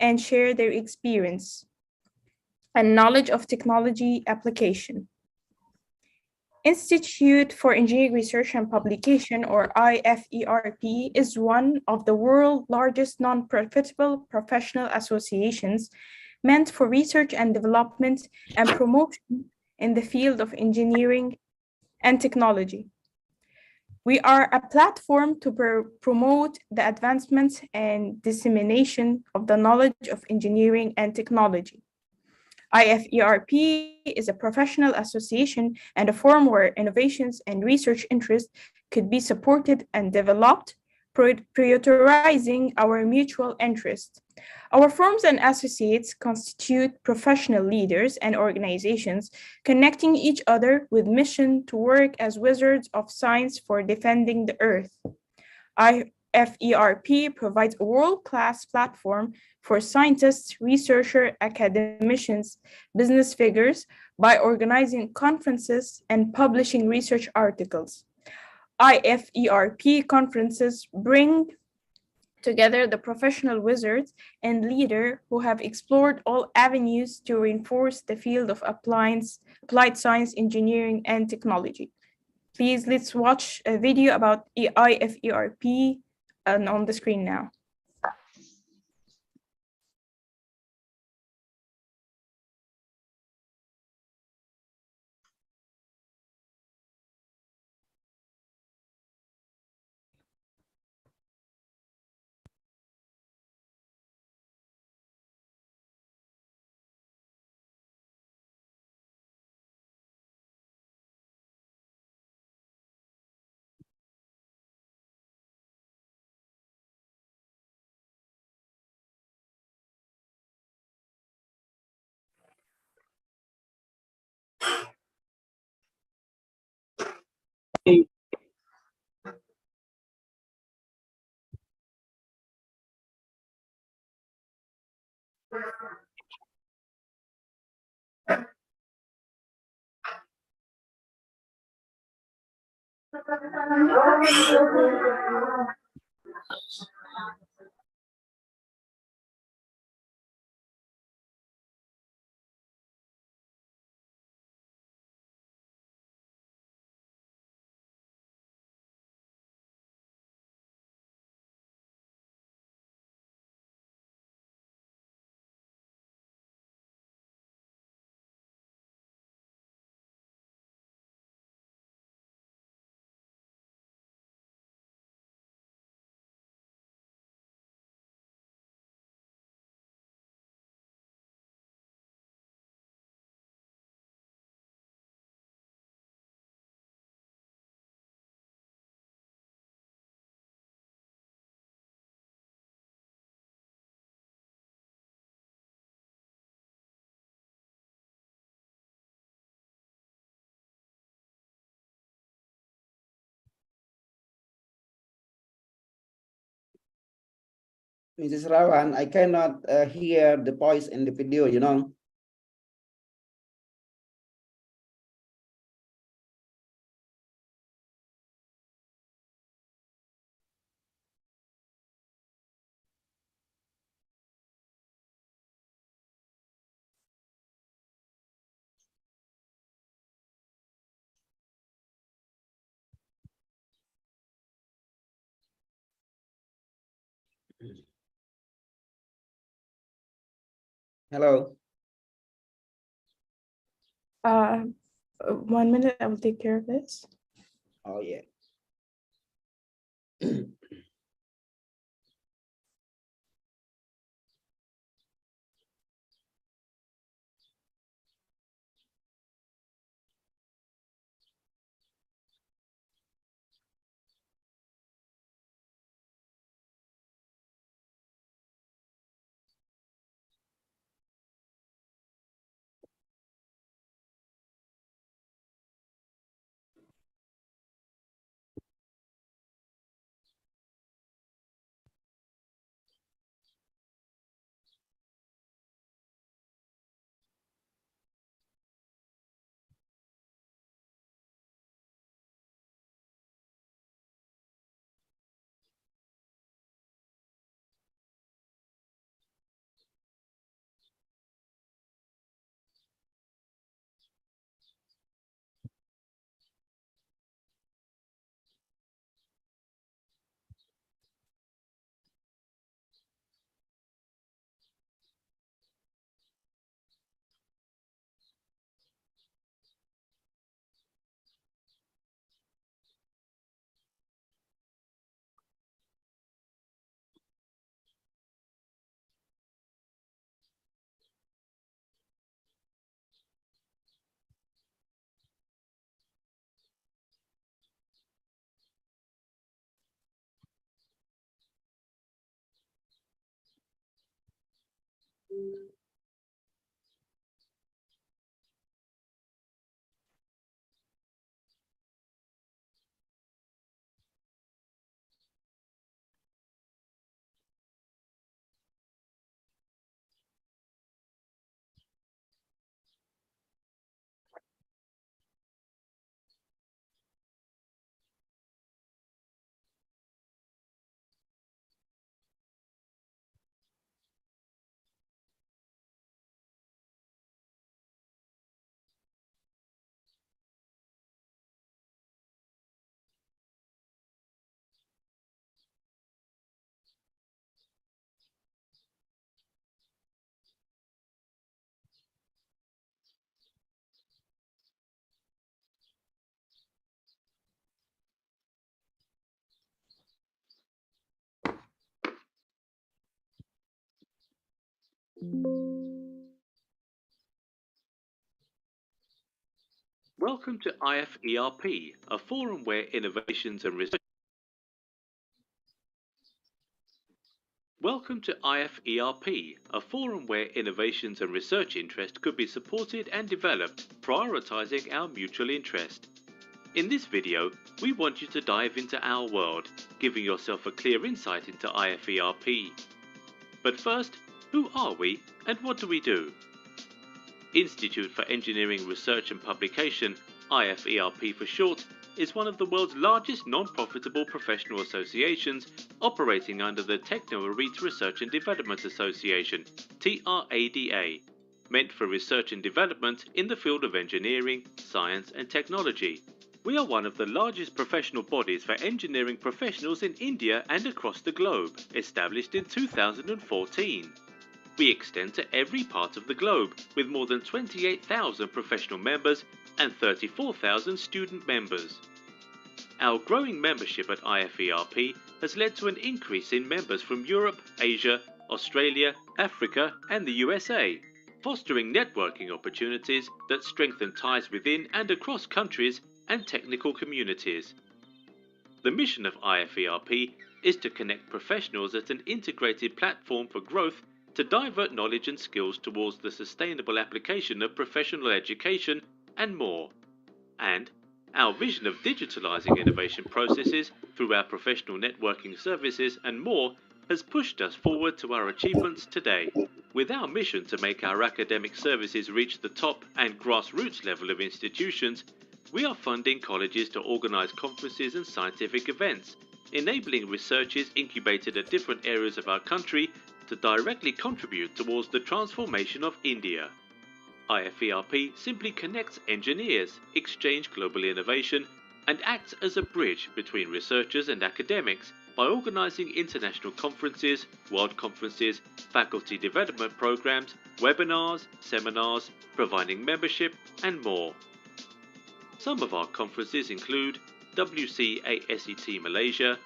and share their experience and knowledge of technology application. Institute for Engineering Research and Publication, or IFERP, is one of the world's largest non-profitable professional associations meant for research and development and promotion in the field of engineering and technology. We are a platform to promote the advancement and dissemination of the knowledge of engineering and technology. IFERP is a professional association and a forum where innovations and research interests could be supported and developed, prioritizing our mutual interests. Our forums and associates constitute professional leaders and organizations connecting each other with mission to work as wizards of science for defending the Earth. IFERP provides a world-class platform for scientists, researchers, academicians, business figures by organizing conferences and publishing research articles. IFERP conferences bring together the professional wizards and leaders who have explored all avenues to reinforce the field of applied science, engineering, and technology. Please, let's watch a video about IFERP on the screen now. Mrs. Rawan, I cannot hear the voice in the video, you know. Hello. 1 minute, I will take care of this. Oh, yeah. Welcome to IFERP, a forum where innovations and research. Welcome to IFERP, a forum where innovations and research interest could be supported and developed, prioritizing our mutual interest. In this video, we want you to dive into our world, giving yourself a clear insight into IFERP. But first, who are we and what do we do? Institute for Engineering Research and Publication, IFERP for short, is one of the world's largest non-profitable professional associations operating under the Techno-Elite Research and Development Association, TRADA, meant for research and development in the field of engineering, science and technology. We are one of the largest professional bodies for engineering professionals in India and across the globe, established in 2014. We extend to every part of the globe, with more than 28,000 professional members and 34,000 student members. Our growing membership at IFERP has led to an increase in members from Europe, Asia, Australia, Africa and the USA, fostering networking opportunities that strengthen ties within and across countries and technical communities. The mission of IFERP is to connect professionals at an integrated platform for growth to divert knowledge and skills towards the sustainable application of professional education and more. And our vision of digitalizing innovation processes through our professional networking services and more has pushed us forward to our achievements today. With our mission to make our academic services reach the top and grassroots level of institutions, we are funding colleges to organize conferences and scientific events, enabling researchers incubated at different areas of our country to directly contribute towards the transformation of India. IFERP simply connects engineers, exchange global innovation, and acts as a bridge between researchers and academics by organizing international conferences, world conferences, faculty development programs, webinars, seminars, providing membership, and more. Some of our conferences include WCASET Malaysia,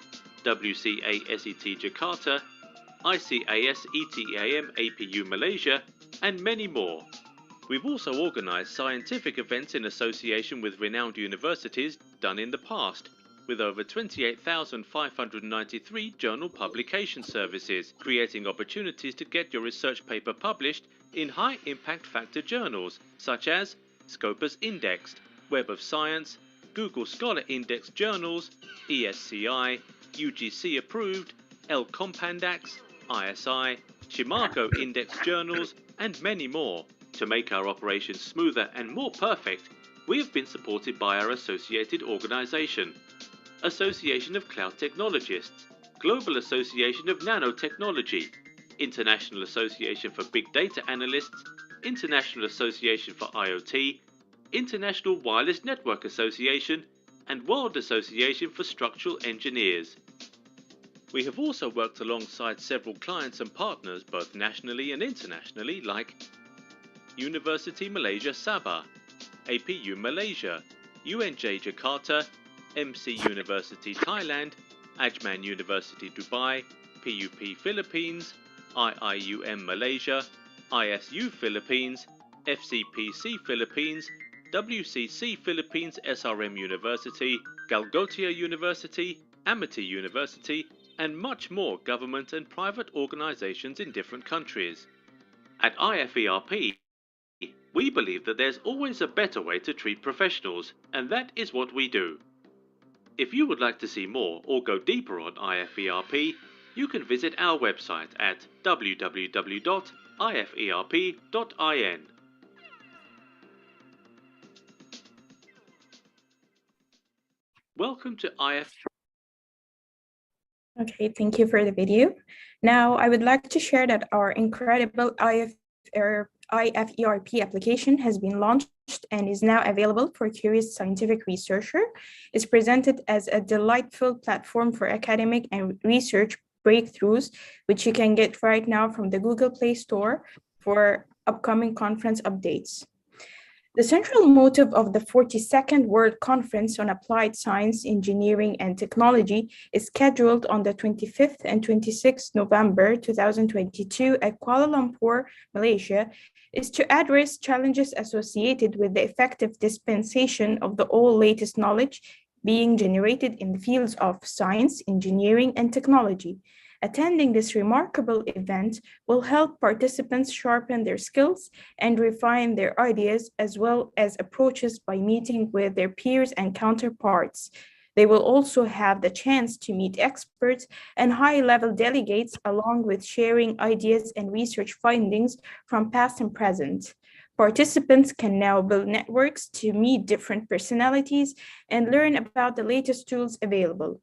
WCASET Jakarta, ICAS ETAM APU Malaysia, and many more. We've also organised scientific events in association with renowned universities done in the past, with over 28,593 journal publication services, creating opportunities to get your research paper published in high impact factor journals such as Scopus Indexed, Web of Science, Google Scholar Index journals, ESCI, UGC approved, L Compandax, ISI, Chimago Index journals, and many more. To make our operations smoother and more perfect, we have been supported by our associated organisation, Association of Cloud Technologists, Global Association of Nanotechnology, International Association for Big Data Analysts, International Association for IoT, International Wireless Network Association, and World Association for Structural Engineers. We have also worked alongside several clients and partners both nationally and internationally like University Malaysia Sabah, APU Malaysia, UNJ Jakarta, MC University Thailand, Ajman University Dubai, PUP Philippines, IIUM Malaysia, ISU Philippines, FCPC Philippines, WCC Philippines SRM University, Galgotia University, Amity University, and much more government and private organisations in different countries. At IFERP, we believe that there's always a better way to treat professionals, and that is what we do. If you would like to see more or go deeper on IFERP, you can visit our website at www.iferp.in. Welcome to Okay, thank you for the video. Now, I would like to share that our incredible IFERP application has been launched and is now available for curious scientific researcher. It's presented as a delightful platform for academic and research breakthroughs, which you can get right now from the Google Play Store for upcoming conference updates. The central motive of the 42nd World Conference on Applied Science, Engineering, and Technology is scheduled on the 25th and 26th November 2022 at Kuala Lumpur, Malaysia, is to address challenges associated with the effective dispensation of the all latest knowledge being generated in the fields of science, engineering, and technology. Attending this remarkable event will help participants sharpen their skills and refine their ideas as well as approaches by meeting with their peers and counterparts. They will also have the chance to meet experts and high-level delegates along with sharing ideas and research findings from past and present. Participants can now build networks to meet different personalities and learn about the latest tools available.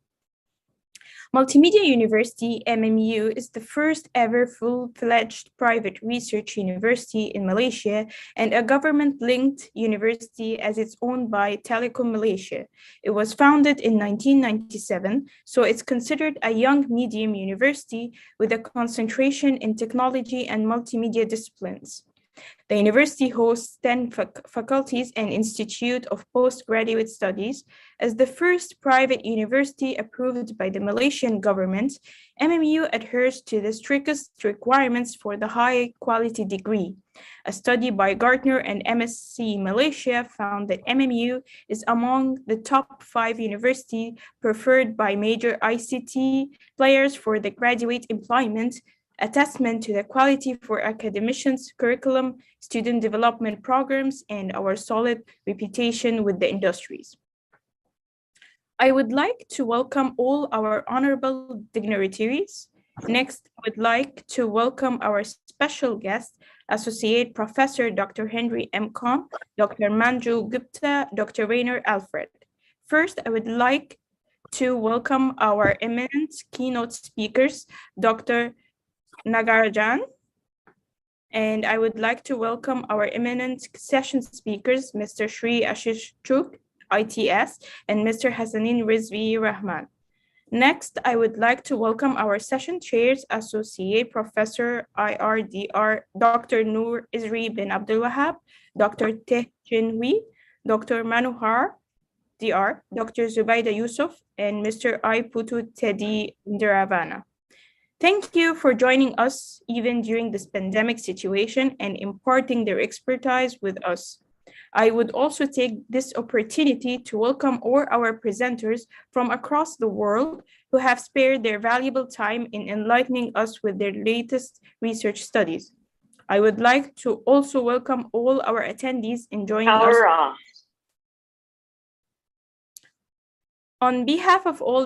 Multimedia University, MMU, is the first ever full-fledged private research university in Malaysia and a government-linked university as it's owned by Telekom Malaysia. It was founded in 1997, so it's considered a young medium university with a concentration in technology and multimedia disciplines. The university hosts 10 faculties and Institute of Postgraduate Studies. As the first private university approved by the Malaysian government, MMU adheres to the strictest requirements for the high-quality degree. A study by Gartner and MSc Malaysia found that MMU is among the top 5 universities preferred by major ICT players for the graduate employment, a testament to the quality for academicians, curriculum, student development programs, and our solid reputation with the industries. I would like to welcome all our honorable dignitaries. Next, I would like to welcome our special guest, Associate Professor Dr. Henry M. Com, Dr. Manju Gupta, Dr. Rainer Alfred. First, I would like to welcome our eminent keynote speakers, Dr. Nagarajan, and I would like to welcome our eminent session speakers, Mr. Shri Ashish Chuk, ITS, and Mr. Hassanin Rizvi Rahman. Next, I would like to welcome our session chairs, Associate Professor IRDR, Dr. Noor Isri bin Abdul Wahab, Dr. Teh Chin Hui, Dr. Manohar DR, Dr. Zubaida Yusuf, and Mr. I Putu Teddy Indiravana. Thank you for joining us even during this pandemic situation and imparting their expertise with us. I would also take this opportunity to welcome all our presenters from across the world who have spared their valuable time in enlightening us with their latest research studies. I would like to also welcome all our attendees in joining us. On behalf of all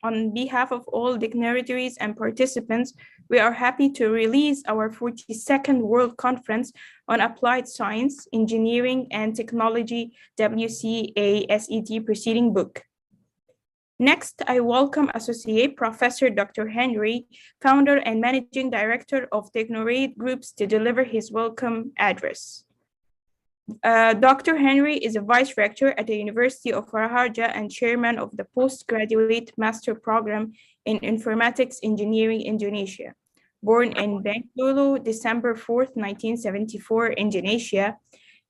On behalf of all dignitaries and participants, we are happy to release our 42nd World Conference on Applied Science, Engineering, and Technology WCASET preceding book. Next, I welcome Associate Professor Dr. Henry, founder and managing director of Technorate Groups, to deliver his welcome address. Dr. Henry is a vice rector at the University of Raharja and chairman of the postgraduate master program in informatics engineering Indonesia. Born in Bengkulu, December 4th, 1974, Indonesia,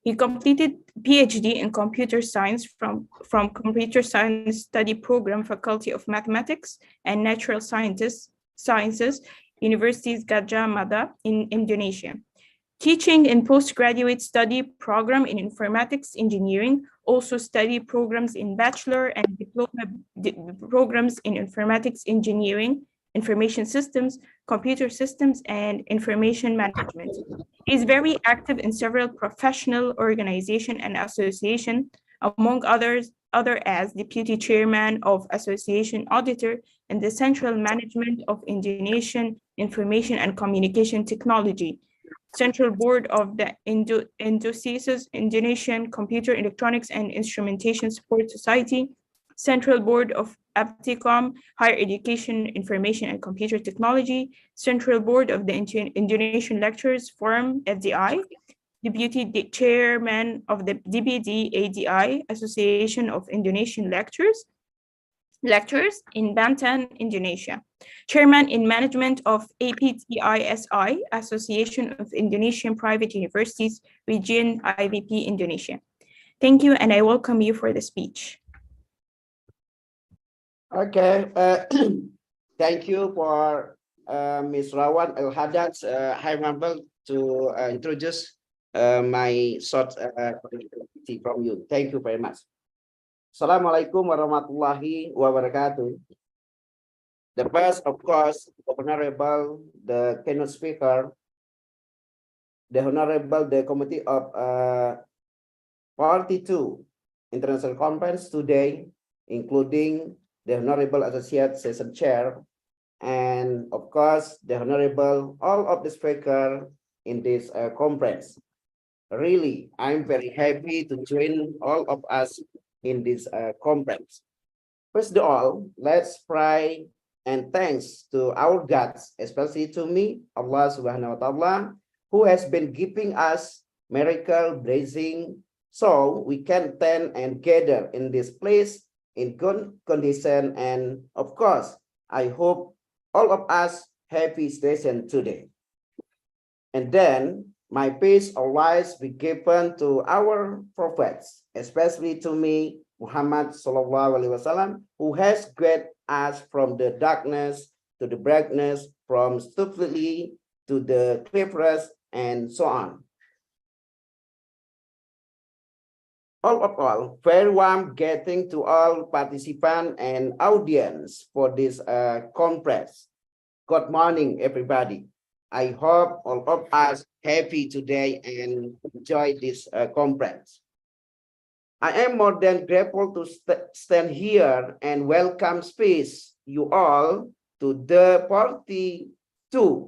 he completed PhD in computer science from Computer Science Study Program, Faculty of Mathematics and Natural Sciences, Universities Gadjah Mada in Indonesia. Teaching in postgraduate study program in informatics engineering, also study programs in bachelor and diploma programs in informatics engineering, information systems, computer systems, and information management. He is very active in several professional organizations and associations, among others as Deputy Chairman of Association Auditor and the Central Management of Indonesian Information and Communication Technology, Central Board of the Indonesia's Indonesian Computer Electronics and Instrumentation Support Society, Central Board of Apticom, Higher Education, Information and Computer Technology, Central Board of the Indonesian Lecturers Forum, FDI, Deputy Chairman of the DBD ADI, Association of Indonesian Lecturers, Lectures in Banten, Indonesia. Chairman in Management of APTISI, Association of Indonesian Private Universities, Region IVP, Indonesia. Thank you, and I welcome you for the speech. Okay, thank you for Ms. Rawan Al-Haddad. I'm humbled to introduce my short presentation from you. Thank you very much. Assalamualaikum warahmatullahi wabarakatuh. The first, of course, the Honorable, the keynote speaker, the Honorable, the Committee of 42 International Conference today, including the Honorable Associate Session Chair, and of course, the Honorable, all of the speakers in this conference. Really, I'm very happy to join all of us in this conference. First of all, let's pray and thanks to our gods, especially to me, Allah Subhanahu wa Ta'ala, who has been giving us miracle blessing, so we can attend and gather in this place in good condition. And of course, I hope all of us happy station today. And then my peace always be given to our prophets, especially to me, Muhammad Sallallahu Alaihi Wasallam, who has guided us from the darkness to the brightness, from stupidity to the cleverest, and so on. All, very warm greeting to all participants and audience for this conference. Good morning, everybody. I hope all of us happy today and enjoy this conference. I am more than grateful to stand here and welcome space you all to the 42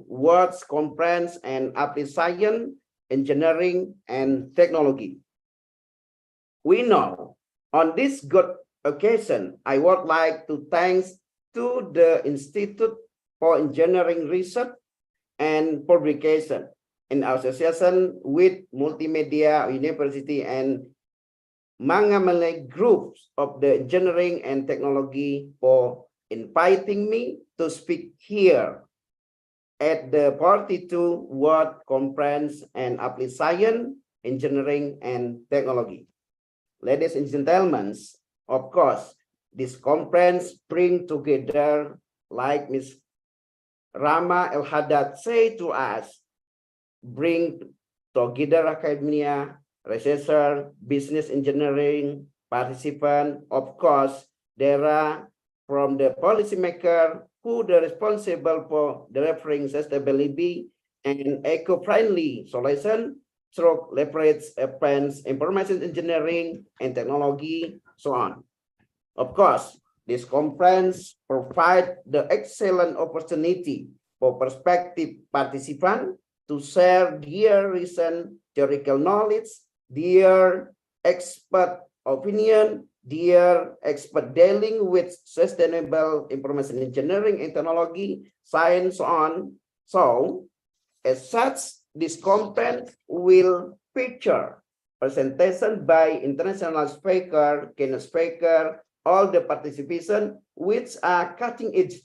World Conference and Application Engineering and Technology. We know on this good occasion, I would like to thank to the Institute for Engineering Research and Publication in association with Multimedia University and Mangalmay groups of the Engineering and Technology for inviting me to speak here at the 42 World Conference and Application Engineering and Technology. Ladies and gentlemen, of course, this conference bring together, like Ms. Rama Al-Haddad say to us, bring together academia, researcher, business engineering, participant. Of course, there are from the policymaker who are responsible for delivering sustainability and eco-friendly solution through leverage advanced information engineering and technology, so on. Of course, this conference provides the excellent opportunity for prospective participants to share their recent theoretical knowledge, their expert opinion, their expert dealing with sustainable information engineering and technology, science, so on. So, as such, this conference will feature presentation by international speaker, keynote speaker, all the participation, which are cutting-edge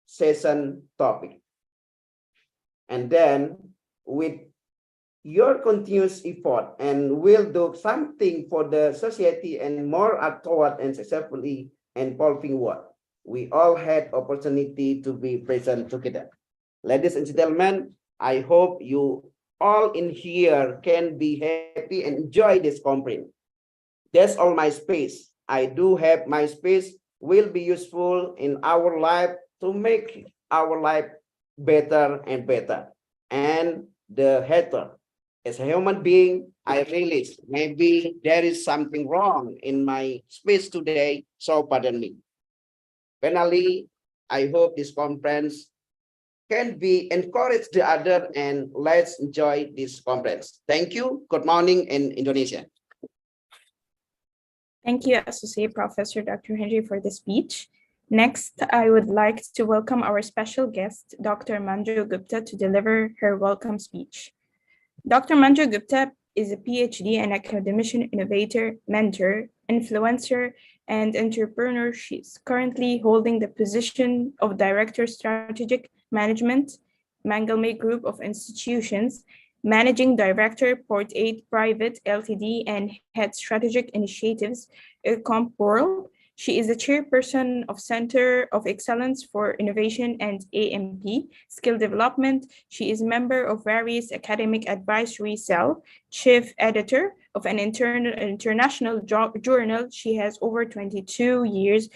session topic. And then with your continuous effort and will do something for the society and more toward and successfully evolving world. We all had opportunity to be present together. Ladies and gentlemen, I hope you all in here can be happy and enjoy this conference. That's all my space. I do have my space will be useful in our life to make our life better and better. And the hater, as a human being, I realize maybe there is something wrong in my space today, so pardon me. Finally, I hope this conference can be encourage the other, and let's enjoy this conference. Thank you. Good morning in Indonesia. Thank you, Associate Professor Dr. Henry, for the speech. Next, I would like to welcome our special guest, Dr. Manju Gupta, to deliver her welcome speech. Dr. Manju Gupta is a PhD and academician, innovator, mentor, influencer, and entrepreneur. She's currently holding the position of Director Strategic Management, Mangalmay Group of Institutions, Managing Director, Port 8 Private Ltd, and Head Strategic Initiatives, IFERP World. She is the chairperson of Center of Excellence for Innovation and AMP Skill Development. She is member of various academic advisory cell, chief editor of an international journal. She has over 22 years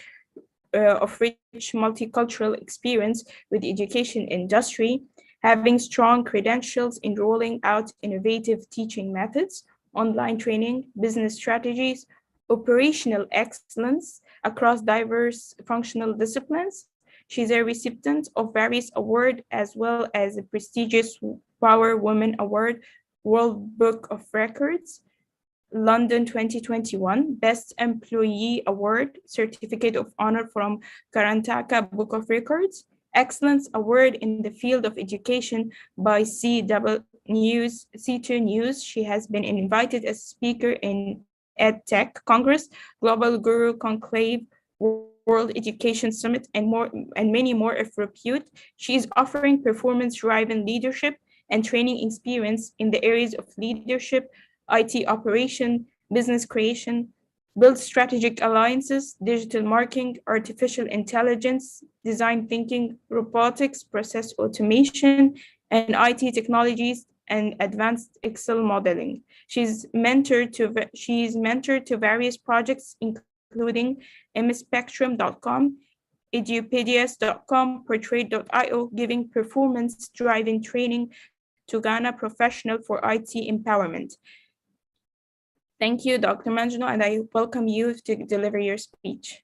of rich multicultural experience with the education industry, having strong credentials in rolling out innovative teaching methods, online training, business strategies, operational excellence across diverse functional disciplines. She's a recipient of various awards as well as the prestigious Power Women Award, World Book of Records, London 2021 Best Employee Award, Certificate of Honor from Karnataka Book of Records, Excellence Award in the Field of Education by C2 News. She has been invited as speaker in EdTech Congress, Global Guru Conclave, World Education Summit, and many more of repute. She is offering performance-driven leadership and training experience in the areas of leadership, IT operation, business creation, build strategic alliances, digital marketing, artificial intelligence, design thinking, robotics, process automation, and IT technologies and advanced Excel modeling. She's mentored to various projects, including mspectrum.com, edupedias.com, portrait.io, giving performance-driven training to Ghana professional for IT empowerment. Thank you, Dr. Manjno, and I welcome you to deliver your speech.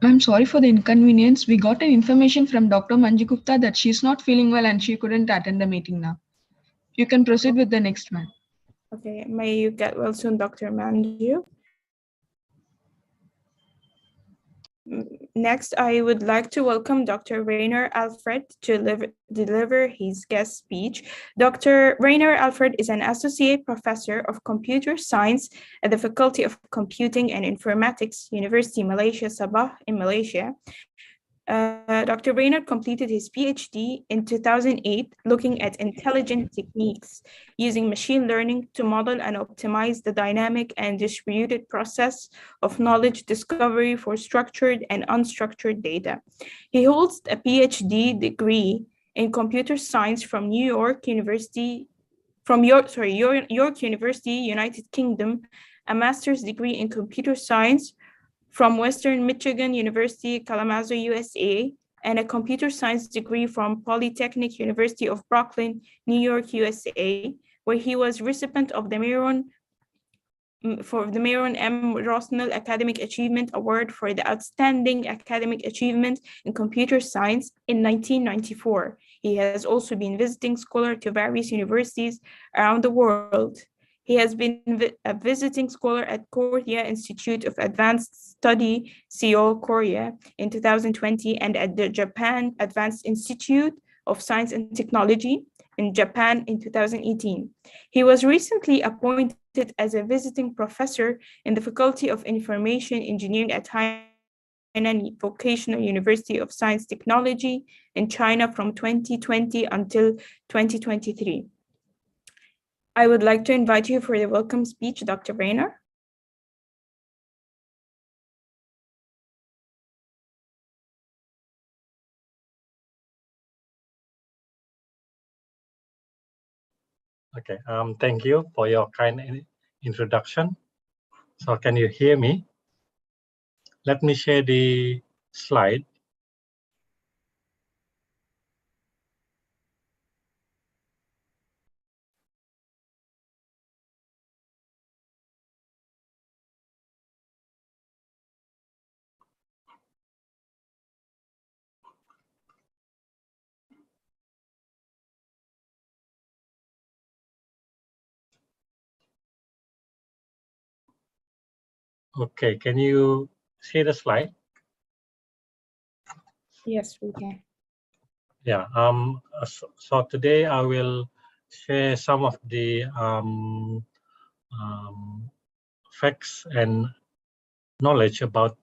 I'm sorry for the inconvenience. We got an information from Dr. Manju Gupta that she's not feeling well and she couldn't attend the meeting now. You can proceed with the next one. Okay, may you get well soon, Dr. Manju. Next, I would like to welcome Dr. Rainer Alfred to deliver his guest speech. Dr. Rainer Alfred is an associate professor of computer science at the Faculty of Computing and Informatics, University Malaysia, Sabah in Malaysia. Dr. Rainer completed his PhD in 2008, looking at intelligent techniques using machine learning to model and optimize the dynamic and distributed process of knowledge discovery for structured and unstructured data. He holds a PhD degree in computer science from York University, United Kingdom, a master's degree in computer science from Western Michigan University, Kalamazoo, USA, and a computer science degree from Polytechnic University of Brooklyn, New York, USA, where he was recipient of the Myron M. Rosnell Academic Achievement Award for the Outstanding Academic Achievement in Computer Science in 1994. He has also been visiting scholar to various universities around the world. He has been a visiting scholar at Korea Institute of Advanced Study, Seoul, Korea in 2020, and at the Japan Advanced Institute of Science and Technology in Japan in 2018. He was recently appointed as a visiting professor in the Faculty of Information Engineering at Hainan Vocational University of Science Technology in China from 2020 until 2023. I would like to invite you for the welcome speech, Dr. Rainer. Okay, thank you for your kind introduction. So can you hear me? Let me share the slide. Okay, can you see the slide? Yes, we can. Yeah. So today I will share some of the facts and knowledge about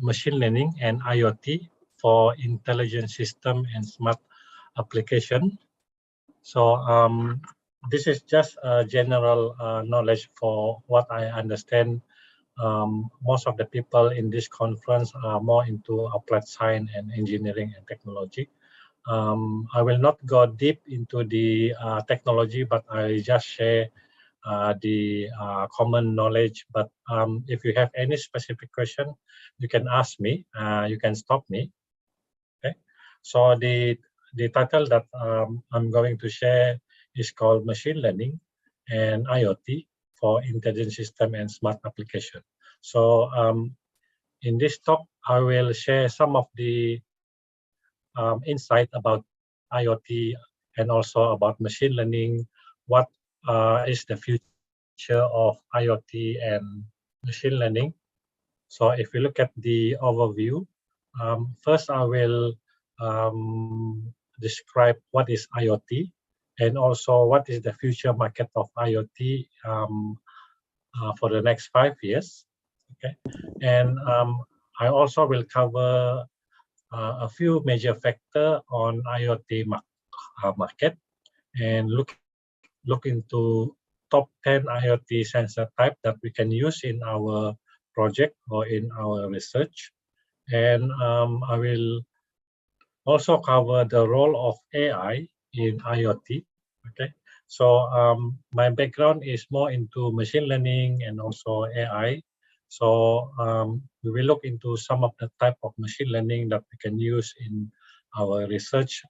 machine learning and IoT for intelligent system and smart application. So this is just a general knowledge for what I understand. Most of the people in this conference are more into applied science and engineering and technology. I will not go deep into the technology, but I just share the common knowledge. But if you have any specific question, you can ask me. You can stop me. Okay. So the title that I'm going to share is called Machine Learning and IoT for Intelligent System and Smart Application. So in this talk, I will share some of the insight about IoT and also about machine learning. What is the future of IoT and machine learning? So if we look at the overview, first I will describe what is IoT and also what is the future market of IoT for the next 5 years. Okay, and I also will cover a few major factors on IoT market and look into top 10 IoT sensor type that we can use in our project or in our research. And I will also cover the role of AI in IoT. Okay, so my background is more into machine learning and also AI. So we will look into some of the type of machine learning that we can use in our research.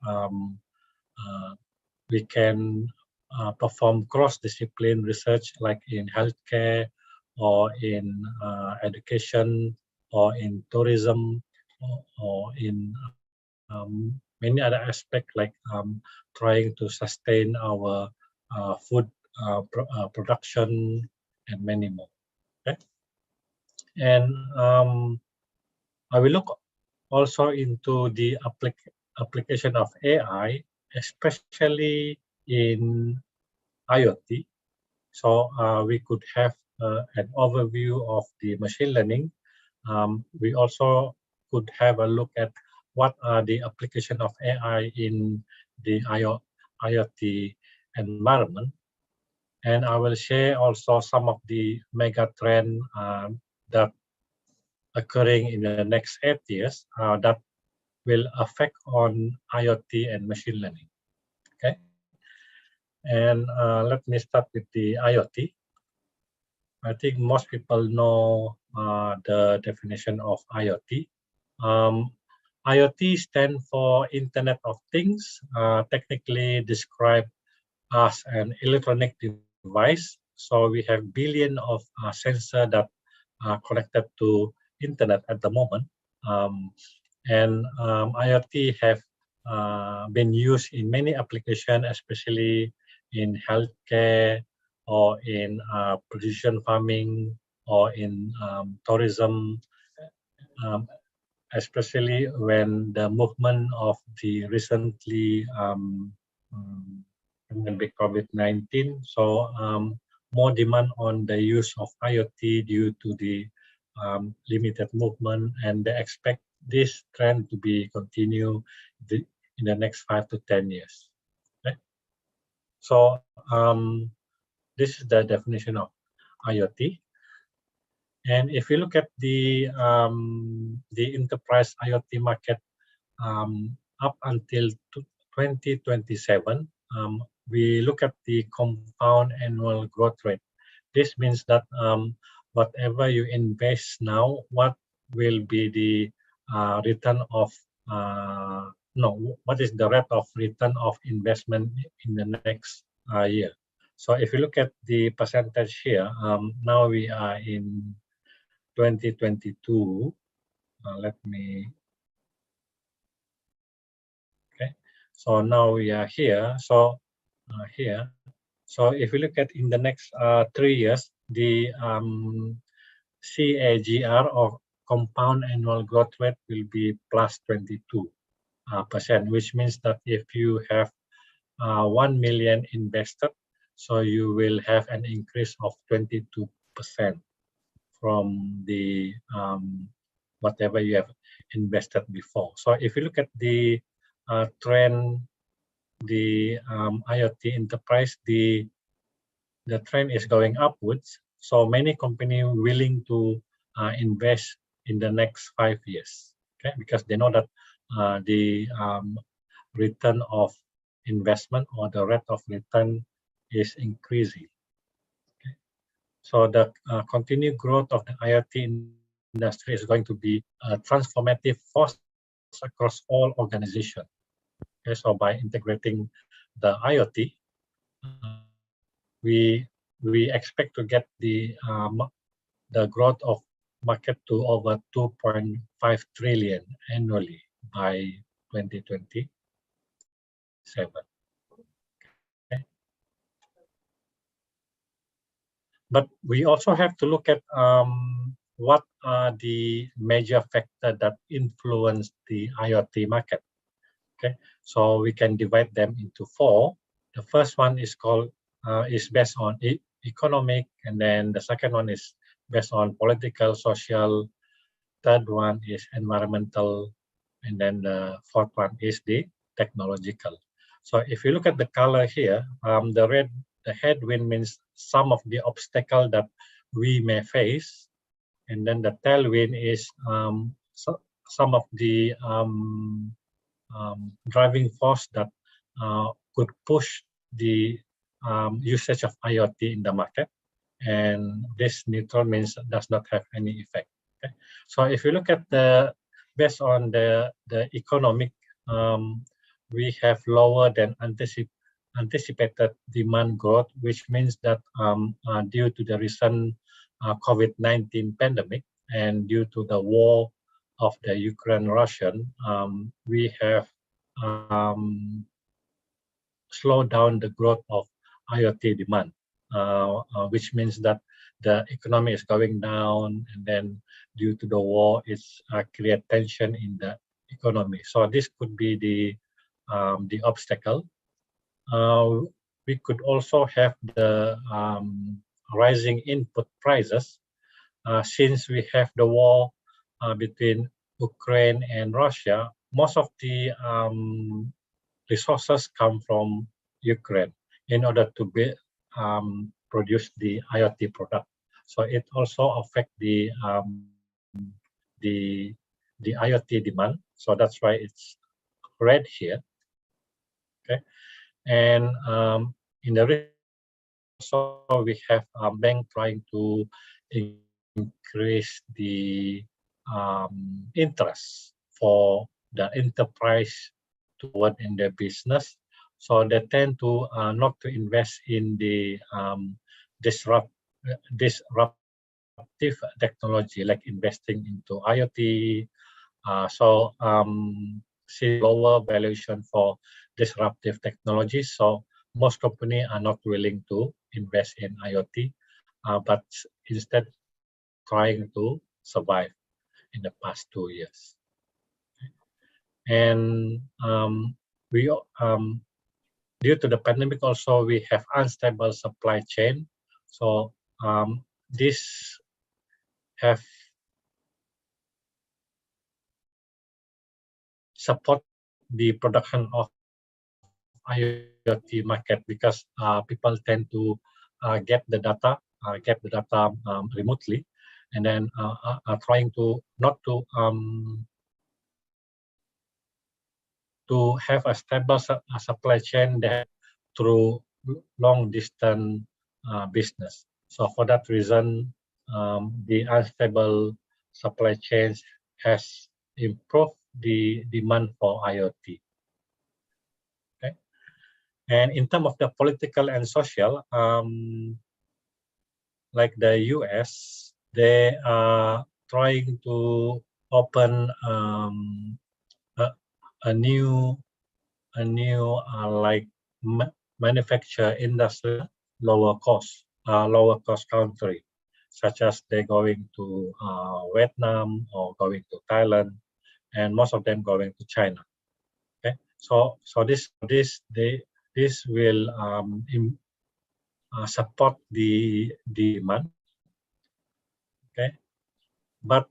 We can perform cross-discipline research like in healthcare or in education or in tourism or in many other aspects like trying to sustain our food production and many more. Okay? And I will look also into the application of AI, especially in IoT. So we could have an overview of the machine learning. We also could have a look at what are the application of AI in the IoT environment. And I will share also some of the mega trend that occurring in the next 8 years that will affect on IoT and machine learning. Okay, and let me start with the IoT. I think most people know the definition of IoT. IoT stands for Internet of Things, technically described as an electronic device. So we have billions of sensors that are connected to Internet at the moment. And IoT have been used in many applications, especially in healthcare or in precision farming or in tourism, especially when the movement of the recently pandemic COVID-19. So more demand on the use of IoT due to the limited movement, and they expect this trend to be continue in the next 5 to 10 years. Okay? So this is the definition of IoT. And if you look at the enterprise IoT market up until 2027, we look at the compound annual growth rate. This means that whatever you invest now, what will be the return of what is the rate of return of investment in the next year? So if you look at the percentage here, now we are in 2022. Let me. Okay. So now we are here. So here. So if you look at in the next 3 years, the CAGR or compound annual growth rate will be plus 22%, which means that if you have 1 million invested, so you will have an increase of 22% from the whatever you have invested before. So if you look at the trend, the IoT enterprise, the trend is going upwards. So many companies willing to invest in the next 5 years, okay? Because they know that the return of investment or the rate of return is increasing. Okay? So the continued growth of the IoT industry is going to be a transformative force across all organizations. Okay, so by integrating the IoT, we expect to get the growth of market to over 2.5 trillion annually by 2027. Okay. But we also have to look at what are the major factors that influence the IoT market. Okay, so we can divide them into 4. The first one is called is based on economic, and then the second one is based on political, social. Third one is environmental, and then the fourth one is the technological. So if you look at the color here, the red, the headwind means some of the obstacle that we may face, and then the tailwind is some of the driving force that could push the usage of IoT in the market, and this neutral means does not have any effect. Okay? So if you look at the based on the economic, we have lower than anticipated demand growth, which means that due to the recent COVID-19 pandemic and due to the war of the Ukraine-Russian, we have slowed down the growth of IoT demand, which means that the economy is going down, and then due to the war, it's create tension in the economy. So this could be the obstacle. We could also have the rising input prices since we have the war between Ukraine and Russia. Most of the resources come from Ukraine in order to produce the IoT product. So it also affects the IoT demand. So that's why it's red here. Okay, and in the so we have a bank trying to increase the interest for the enterprise to work in their business. So they tend to not to invest in the disruptive technology, like investing into IoT. So see lower valuation for disruptive technologies. So most companies are not willing to invest in IoT, but instead trying to survive in the past 2 years. And we due to the pandemic also we have unstable supply chain. So this have support the production of IoT market, because people tend to get the data remotely, and then are trying to not to have a stable supply chain that through long distance business. So for that reason, the unstable supply chains has improved the demand for IoT. Okay, and in terms of the political and social, like the US, they are trying to open a new like manufacture industry, lower cost country. such as they're going to Vietnam or going to Thailand, and most of them going to China. Okay, so this will support the demand. Okay, but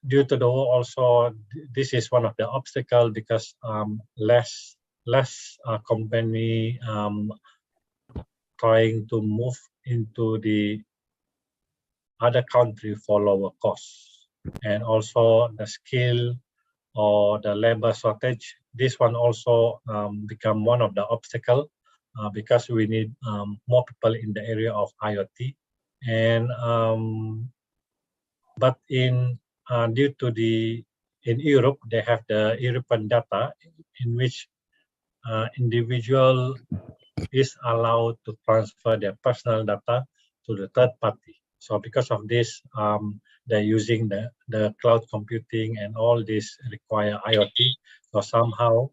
due to the war also, this is one of the obstacle because less company trying to move into the other country for lower costs, and also the skill or the labor shortage. This one also become one of the obstacle because we need more people in the area of IoT, and but in due to in Europe they have the European data in which individual is allowed to transfer their personal data to the third party. So because of this, they're using the cloud computing, and all this require IoT. So somehow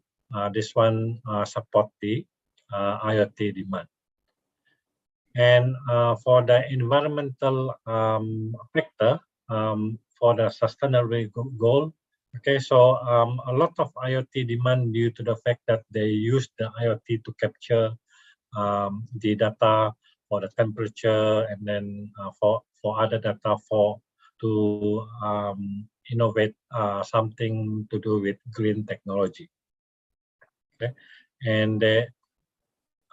this one support the IoT demand. And for the environmental factor, for the sustainable goal, okay, so a lot of IoT demand due to the fact that they use the IoT to capture the data for the temperature, and then for other data to innovate something to do with green technology. Okay, and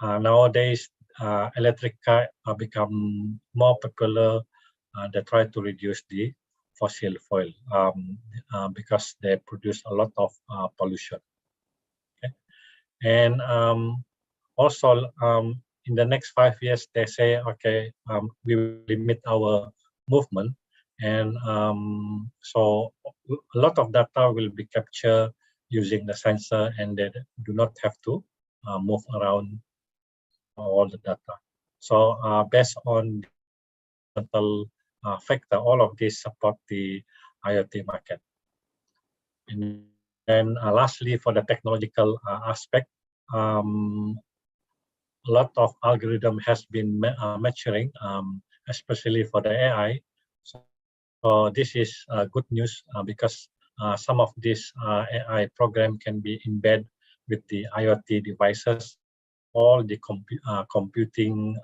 nowadays electric car become more popular. They try to reduce the fossil fuel because they produce a lot of pollution. Okay, and also in the next 5 years they say, okay, we will limit our movement, and so a lot of data will be captured using the sensor, and they do not have to move around all the data. So based on the environmental factor, all of these support the IoT market. And then lastly, for the technological aspect, a lot of algorithm has been maturing, especially for the AI. So this is good news because some of this AI program can be embedded with the IoT devices. All the computing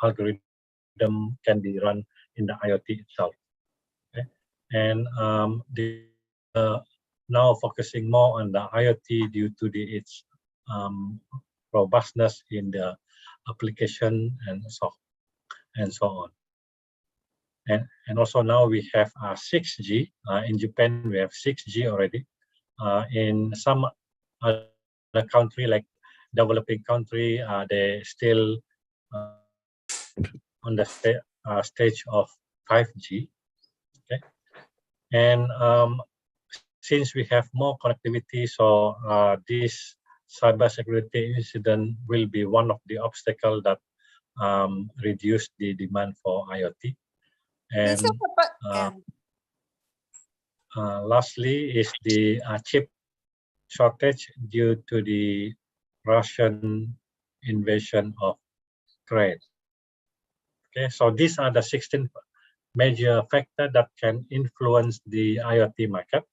algorithm can be run in the IoT itself. Okay? And now focusing more on the IoT due to its robustness in the application and so on. And also now we have 6G. In Japan we have 6G already. In some other country like developing country, they still on the stage of 5G. Okay, and since we have more connectivity, so this cybersecurity incident will be one of the obstacles that reduce the demand for IoT. And lastly is the chip shortage due to the Russian invasion of Ukraine. Okay, so these are the 16 major factors that can influence the IoT market.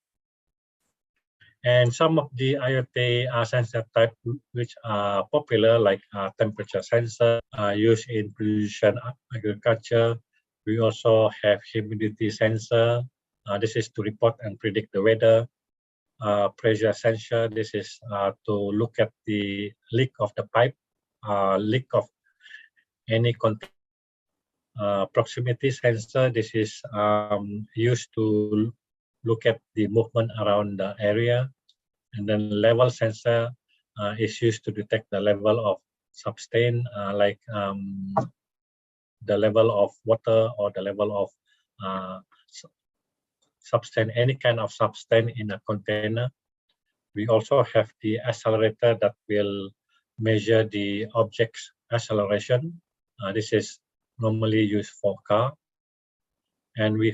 And some of the IoT sensor type which are popular, like temperature sensor used in precision agriculture. We also have humidity sensor. This is to report and predict the weather. Pressure sensor. This is to look at the leak of the pipe, leak of any container. Proximity sensor. This is used to look at the movement around the area. And then level sensor is used to detect the level of substance, like the level of water or the level of substance, any kind of substance in a container. We also have the accelerator that will measure the object's acceleration. This is normally used for car. And we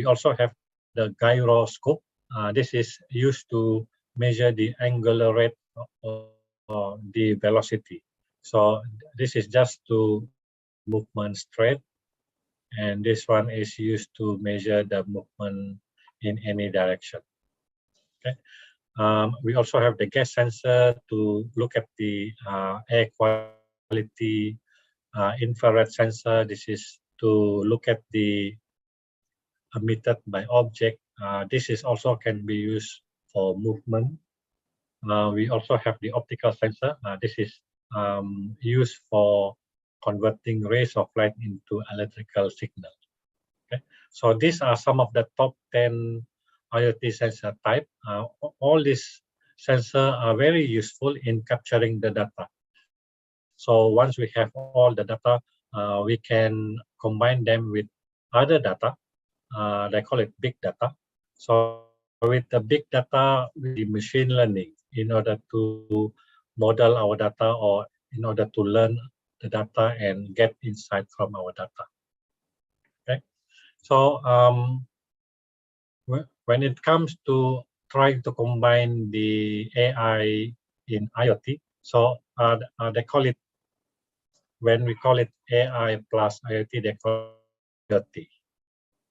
also have the gyroscope. This is used to measure the angular rate or the velocity. So this is just to movement straight. and this one is used to measure the movement in any direction. Okay. We also have the gas sensor to look at the air quality, infrared sensor. This is to look at the emitted by object. This is also can be used for movement. We also have the optical sensor. This is used for converting rays of light into electrical signal. Okay, so these are some of the top 10 IoT sensor type. All these sensors are very useful in capturing the data. So once we have all the data, we can combine them with other data. They call it big data. So with the big data, with the machine learning, in order to model our data or in order to learn the data and get insight from our data. Okay, so when it comes to trying to combine the AI in IoT, so they call it, when we call it AI plus IoT, they call it IoT.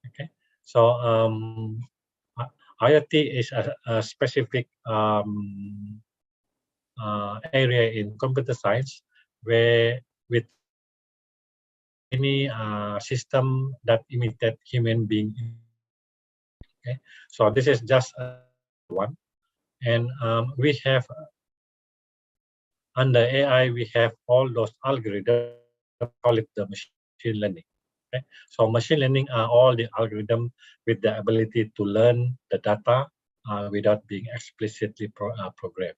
Okay, so IoT is a specific area in computer science where with any system that imitate human being. Okay, so this is just one, and we have under AI we have all those algorithms, call it the machine learning. Okay, so machine learning are all the algorithm with the ability to learn the data without being explicitly programmed.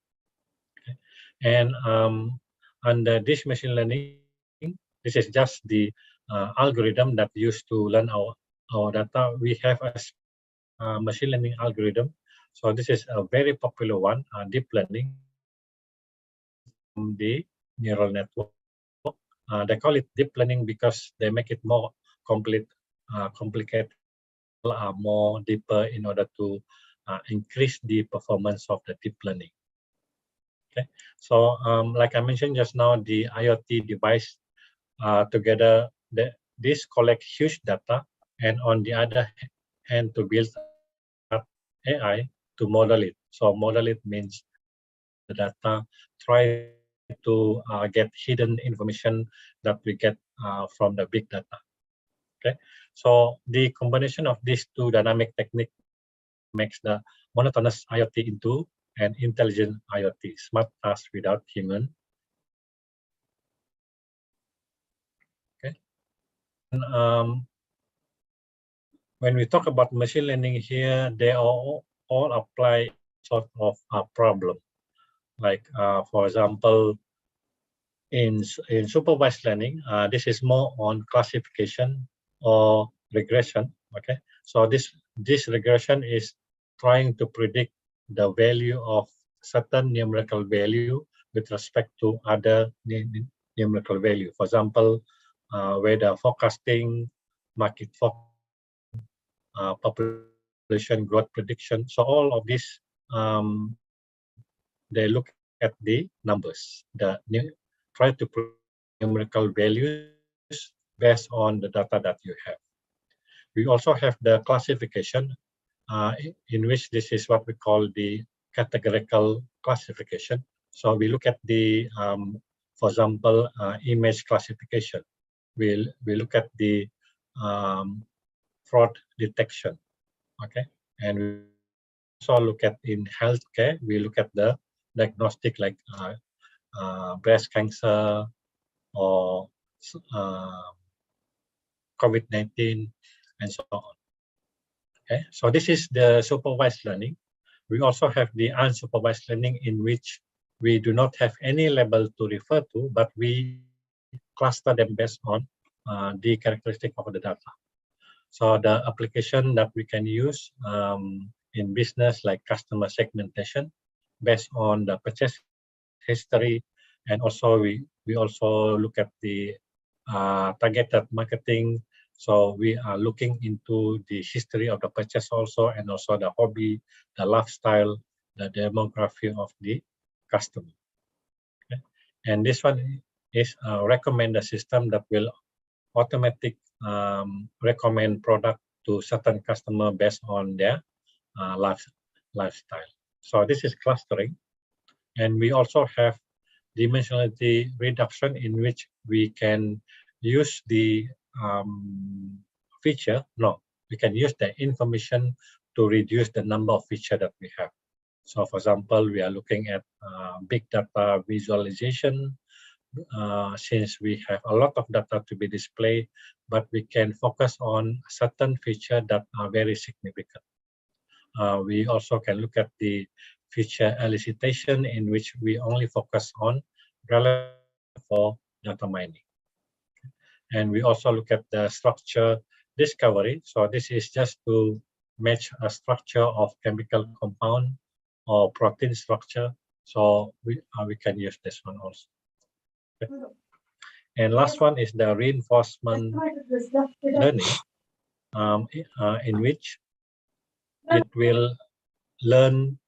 Okay, and under this machine learning, this is just the algorithm that used to learn our data. We have a machine learning algorithm. So this is a very popular one, deep learning from the neural network. They call it deep learning because they make it more complicated, more deeper in order to increase the performance of the deep learning. Okay, so like I mentioned just now, the IoT device together, this collect huge data, and on the other hand, to build AI to model it. So model it means the data, try to get hidden information that we get from the big data. Okay, so the combination of these two dynamic techniques makes the monotonous IoT into an intelligent IoT, smart task without human. Okay, and, when we talk about machine learning here, they all apply sort of a problem. Like for example, in supervised learning, this is more on classification or regression. Okay, so this regression is trying to predict the value of certain numerical value with respect to other numerical value. For example, weather forecasting, market forecasting, population growth prediction. So all of this, they look at the numbers, try to predict numerical values based on the data that you have. We also have the classification, in which this is what we call the categorical classification. So we look at the, for example, image classification. We look at the fraud detection. Okay, and we also look at in healthcare. We look at the diagnostic like breast cancer or COVID-19 and so on. Okay, so this is the supervised learning. We also have the unsupervised learning, in which we do not have any label to refer to, but we cluster them based on the characteristic of the data. So the application that we can use in business, like customer segmentation, based on the purchase history, and also we also look at the targeted marketing. So we are looking into the history of the purchase also, and also the hobby, the lifestyle, the demography of the customer. Okay. And this one is a recommender system that will automatic recommend product to certain customer based on their lifestyle. So this is clustering. And we also have dimensionality reduction, in which we can use the we can use the information to reduce the number of features that we have. So for example, we are looking at big data visualization, since we have a lot of data to be displayed, but we can focus on certain features that are very significant. We also can look at the feature elicitation, in which we only focus on relevant for data mining. And we also look at the structure discovery. So this is just to match a structure of chemical compound or protein structure. So we can use this one also. Okay. And last one is the reinforcement learning, in which it will learn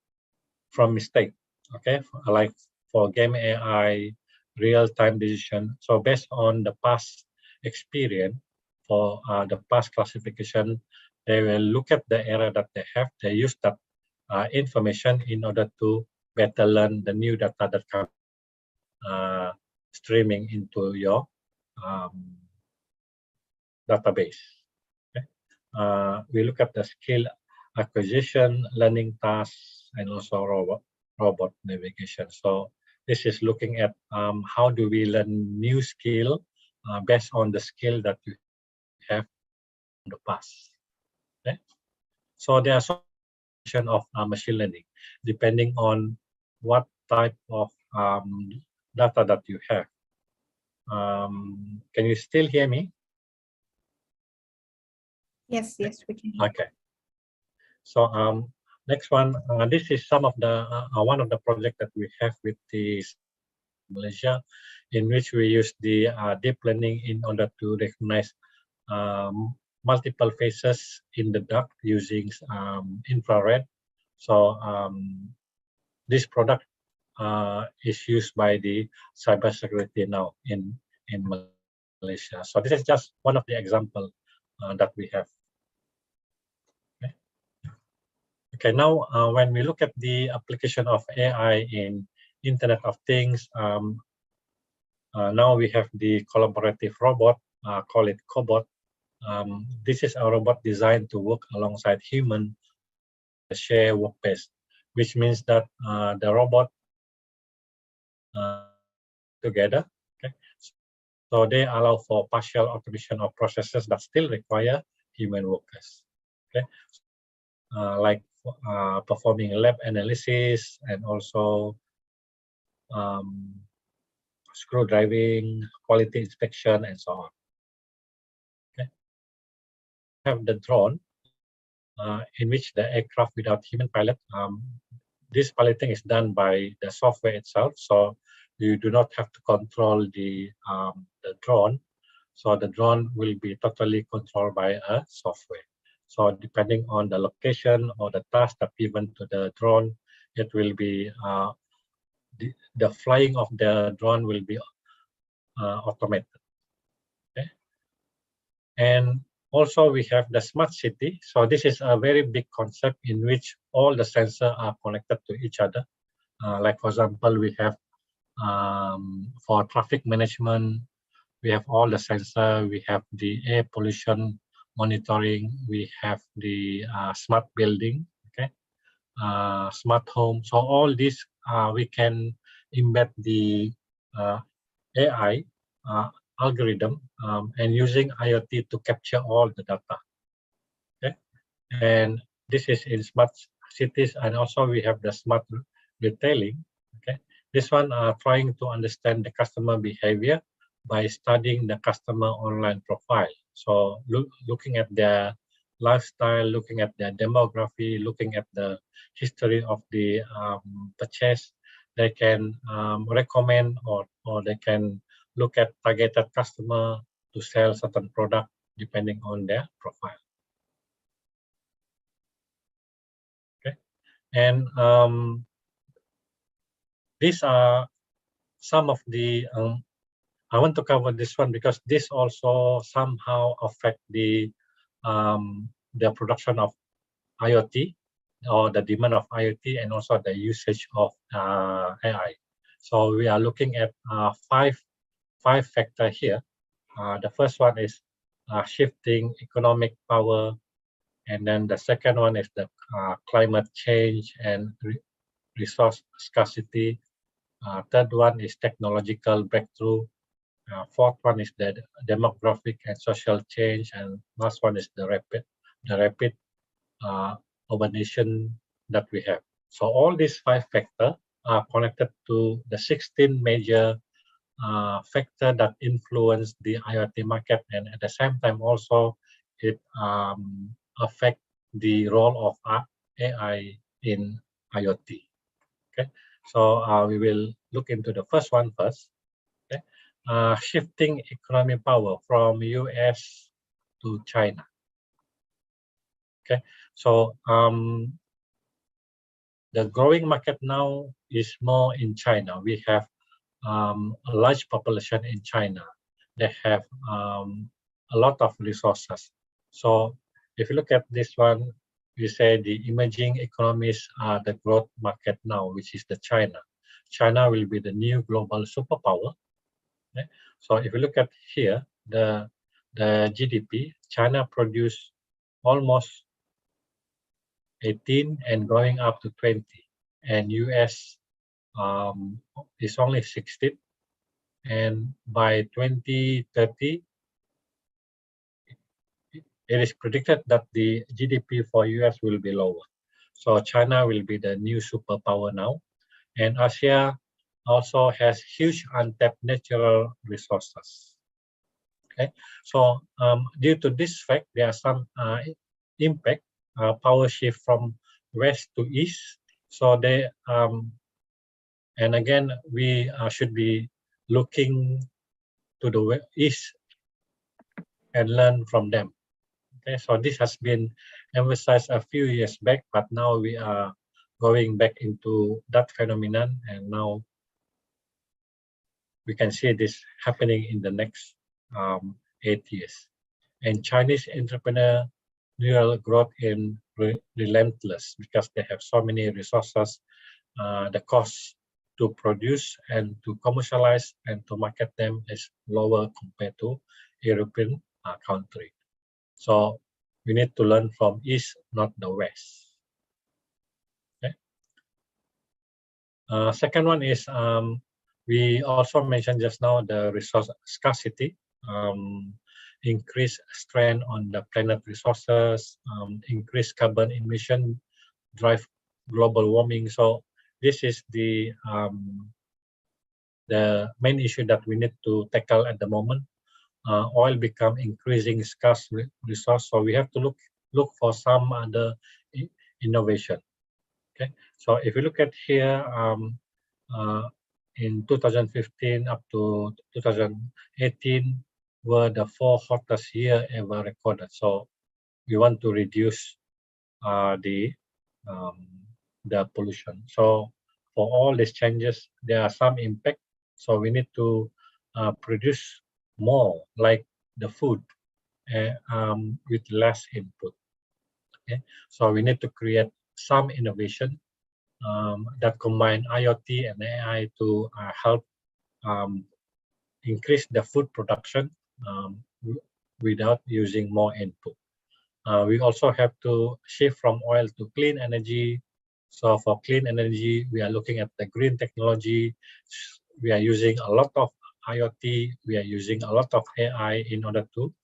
from mistake. Okay, like for game AI, real-time decision. So based on the past experience, for the past classification, they will look at the error that they have. They use that information in order to better learn the new data that comes streaming into your database. Okay. We look at the skill acquisition, learning tasks, and also robot navigation. So this is looking at how do we learn new skill based on the skill that you have in the past. Okay. So there are some of machine learning depending on what type of data that you have. Can you still hear me? Yes, we can. Okay. So next one, this is some of the one of the projects that we have with the Malaysia, in which we use the deep learning in order to recognize multiple faces in the dark using infrared. So this product is used by the cybersecurity now in Malaysia. So this is just one of the examples that we have. Okay, now when we look at the application of AI in Internet of Things, now we have the collaborative robot, call it cobot. This is a robot designed to work alongside human, share workspace, which means that the robot together. Okay, so they allow for partial automation of processes that still require human workers. Okay, like performing lab analysis and also screw driving, quality inspection, and so on. Okay. We have the drone, in which the aircraft without human pilot. This piloting is done by the software itself, so you do not have to control the drone. So the drone will be totally controlled by a software. So depending on the location or the task that given to the drone, it will be the flying of the drone will be automated. Okay. And also we have the smart city. So this is a very big concept in which all the sensors are connected to each other. Like for example, we have for traffic management, we have all the sensors, we have the air pollution monitoring, we have the smart building, okay, smart home. So all this we can embed the AI algorithm and using IoT to capture all the data. Okay, and this is in smart cities, and also we have the smart retailing. Okay, this one trying to understand the customer behavior by studying the customer online profile. So looking at their lifestyle, looking at their demography, looking at the history of the purchase, they can recommend or they can look at targeted customer to sell certain product depending on their profile. Okay, and these are some of the I want to cover this one because this also somehow affect the production of IoT or the demand of IoT and also the usage of AI. So we are looking at five factors here. The first one is shifting economic power, and then the second one is the climate change and resource scarcity. Third one is technological breakthrough. Fourth one is the demographic and social change, and last one is the rapid urbanization that we have. So all these five factors are connected to the 16 major factors that influence the IoT market, and at the same time also it affect the role of AI in IoT. Okay, so we will look into the first one first. Okay, shifting economic power from US to China. Okay, so the growing market now is more in China. We have a large population in China. They have a lot of resources. So if you look at this one, we say the emerging economies are the growth market now, which is the China. China will be the new global superpower. Okay? So if you look at here, the GDP, China produced almost 18 and going up to 20, and US is only 16, and by 2030 it is predicted that the GDP for US will be lower. So China will be the new superpower now, and Asia also has huge untapped natural resources. Okay, so due to this fact, there are some impact. Power shift from west to east. So they and again we should be looking to the east and learn from them. Okay, so this has been emphasized a few years back, but now we are going back into that phenomenon, and now we can see this happening in the next 8 years. And Chinese entrepreneurial growth in relentless because they have so many resources. The cost to produce and to commercialize and to market them is lower compared to European country. So we need to learn from East, not the West. Okay. Second one is we also mentioned just now the resource scarcity. Increased strain on the planet resources, increased carbon emission, drive global warming. So this is the main issue that we need to tackle at the moment. Oil become increasing scarce resource, so we have to look for some other innovation. Okay, so if you look at here, in 2015 up to 2018 were the 4 hottest year ever recorded. So we want to reduce the pollution. So for all these changes, there are some impact. So we need to produce more, like the food, with less input. Okay, so we need to create some innovation that combine IoT and AI to help increase the food production without using more input. We also have to shift from oil to clean energy. So for clean energy, we are looking at the green technology. We are using a lot of IoT. We are using a lot of AI in order to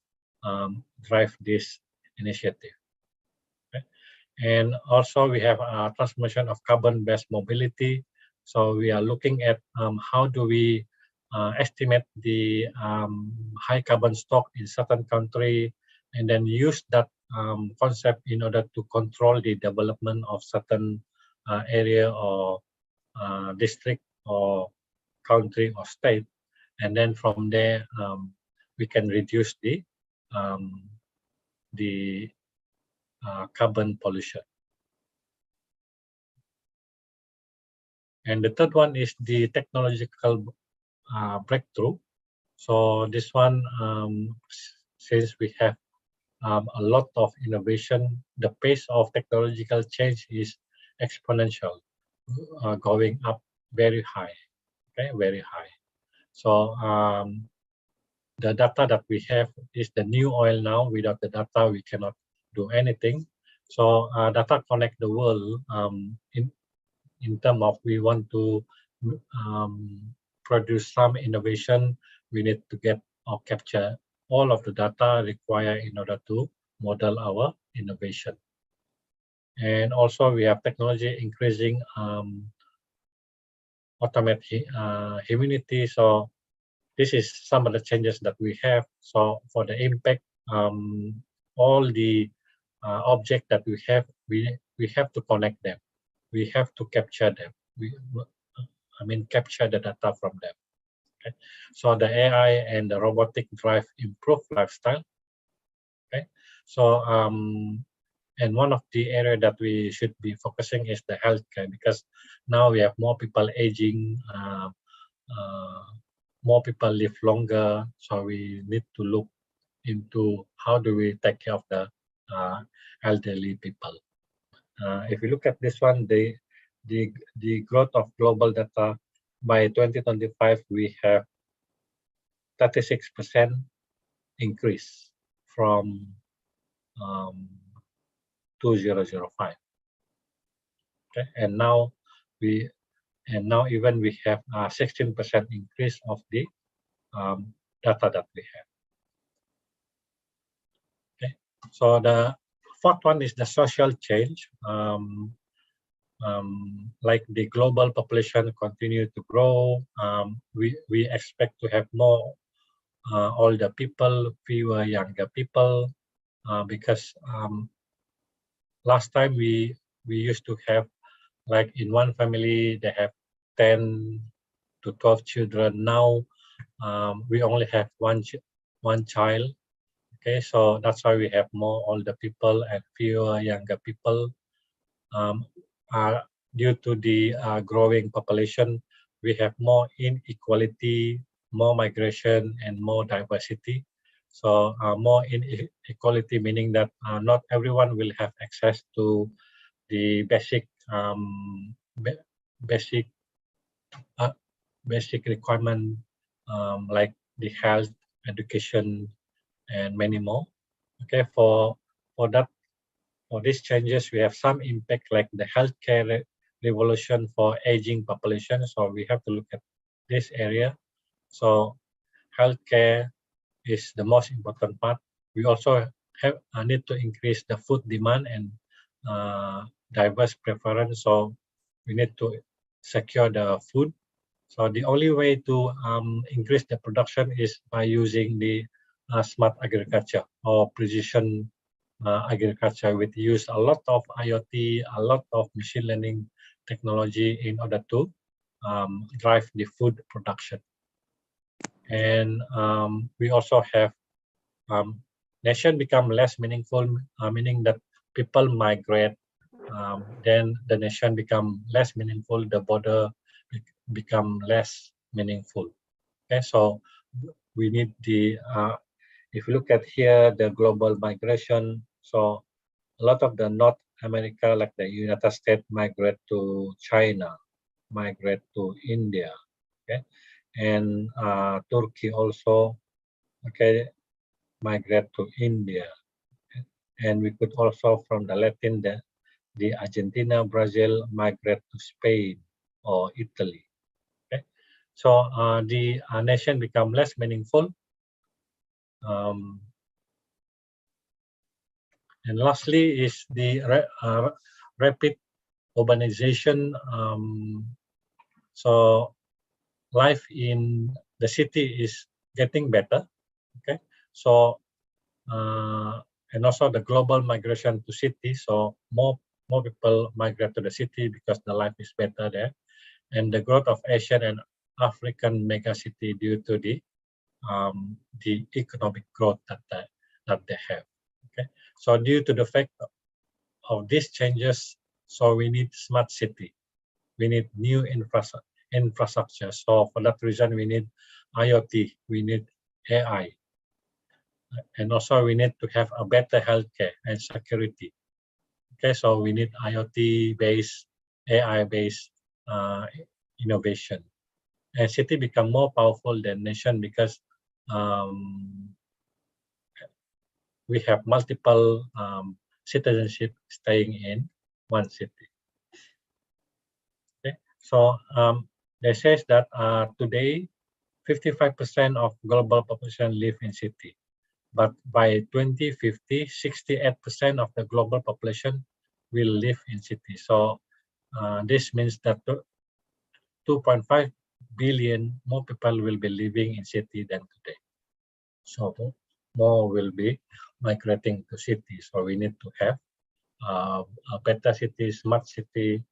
drive this initiative. Okay. And also we have a transformation of carbon-based mobility. So we are looking at how do we estimate the high carbon stock in certain country, and then use that concept in order to control the development of certain area or district or country or state, and then from there we can reduce the carbon pollution. And the third one is the technological breakthrough. So this one, since we have a lot of innovation, the pace of technological change is exponential, going up very high, okay, very high. So the data that we have is the new oil now. Without the data, we cannot do anything. So data connect the world in terms of we want to produce some innovation, we need to get or capture all of the data required in order to model our innovation. And also we have technology increasing automate humanity. So this is some of the changes that we have. So for the impact, all the objects that we have to connect them. We have to capture them. Capture the data from them. Okay? So the AI and the robotic drive improve lifestyle. Okay, so and one of the areas that we should be focusing is the healthcare, because now we have more people aging, more people live longer, so we need to look into how do we take care of the elderly people. If you look at this one, the growth of global data by 2025, we have 36% increase from 2005. Okay, and now even we have a 16% increase of the data that we have. Okay, so the fourth one is the social change. Like the global population continue to grow, we expect to have more older people, fewer younger people, because last time we used to have, like in one family they have 10 to 12 children. Now we only have one child. Okay, so that's why we have more older people and fewer younger people. Due to the growing population, we have more inequality, more migration, and more diversity. So more inequality meaning that not everyone will have access to the basic requirement, like the health, education, and many more. Okay, for these changes, we have some impact like the healthcare revolution for aging population. So we have to look at this area. So healthcare is the most important part. We also need to increase the food demand and diverse preference. So we need to secure the food. So the only way to increase the production is by using the smart agriculture or precision agriculture, with use a lot of IoT, a lot of machine learning technology in order to drive the food production. And we also have nation become less meaningful, meaning that people migrate, then the nation become less meaningful, the border become less meaningful. Okay, so we need the if you look at here, the global migration, so a lot of the North America, like the United States, migrate to China, migrate to India, okay, and Turkey also, okay, migrate to India, okay? And we could also from the Latin, the Argentina, Brazil migrate to Spain or Italy. Okay, so the nation become less meaningful. And lastly is the rapid urbanization. So life in the city is getting better. Okay, so and also the global migration to city. So more people migrate to the city because the life is better there, and the growth of Asian and African megacity due to the economic growth that they have. Okay, so due to the fact of these changes, so we need smart city, we need new infrastructure. So for that reason, we need IoT, we need AI, and also we need to have a better healthcare and security. Okay, so we need IoT-based, AI-based innovation. And city become more powerful than nation because we have multiple citizenship staying in one city. Okay, so they says that today 55% of global population live in city, but by 2050, 68% of the global population will live in city. So this means that 2.5 billion more people will be living in city than today. So more will be migrating to cities. So we need to have a better city, smart city.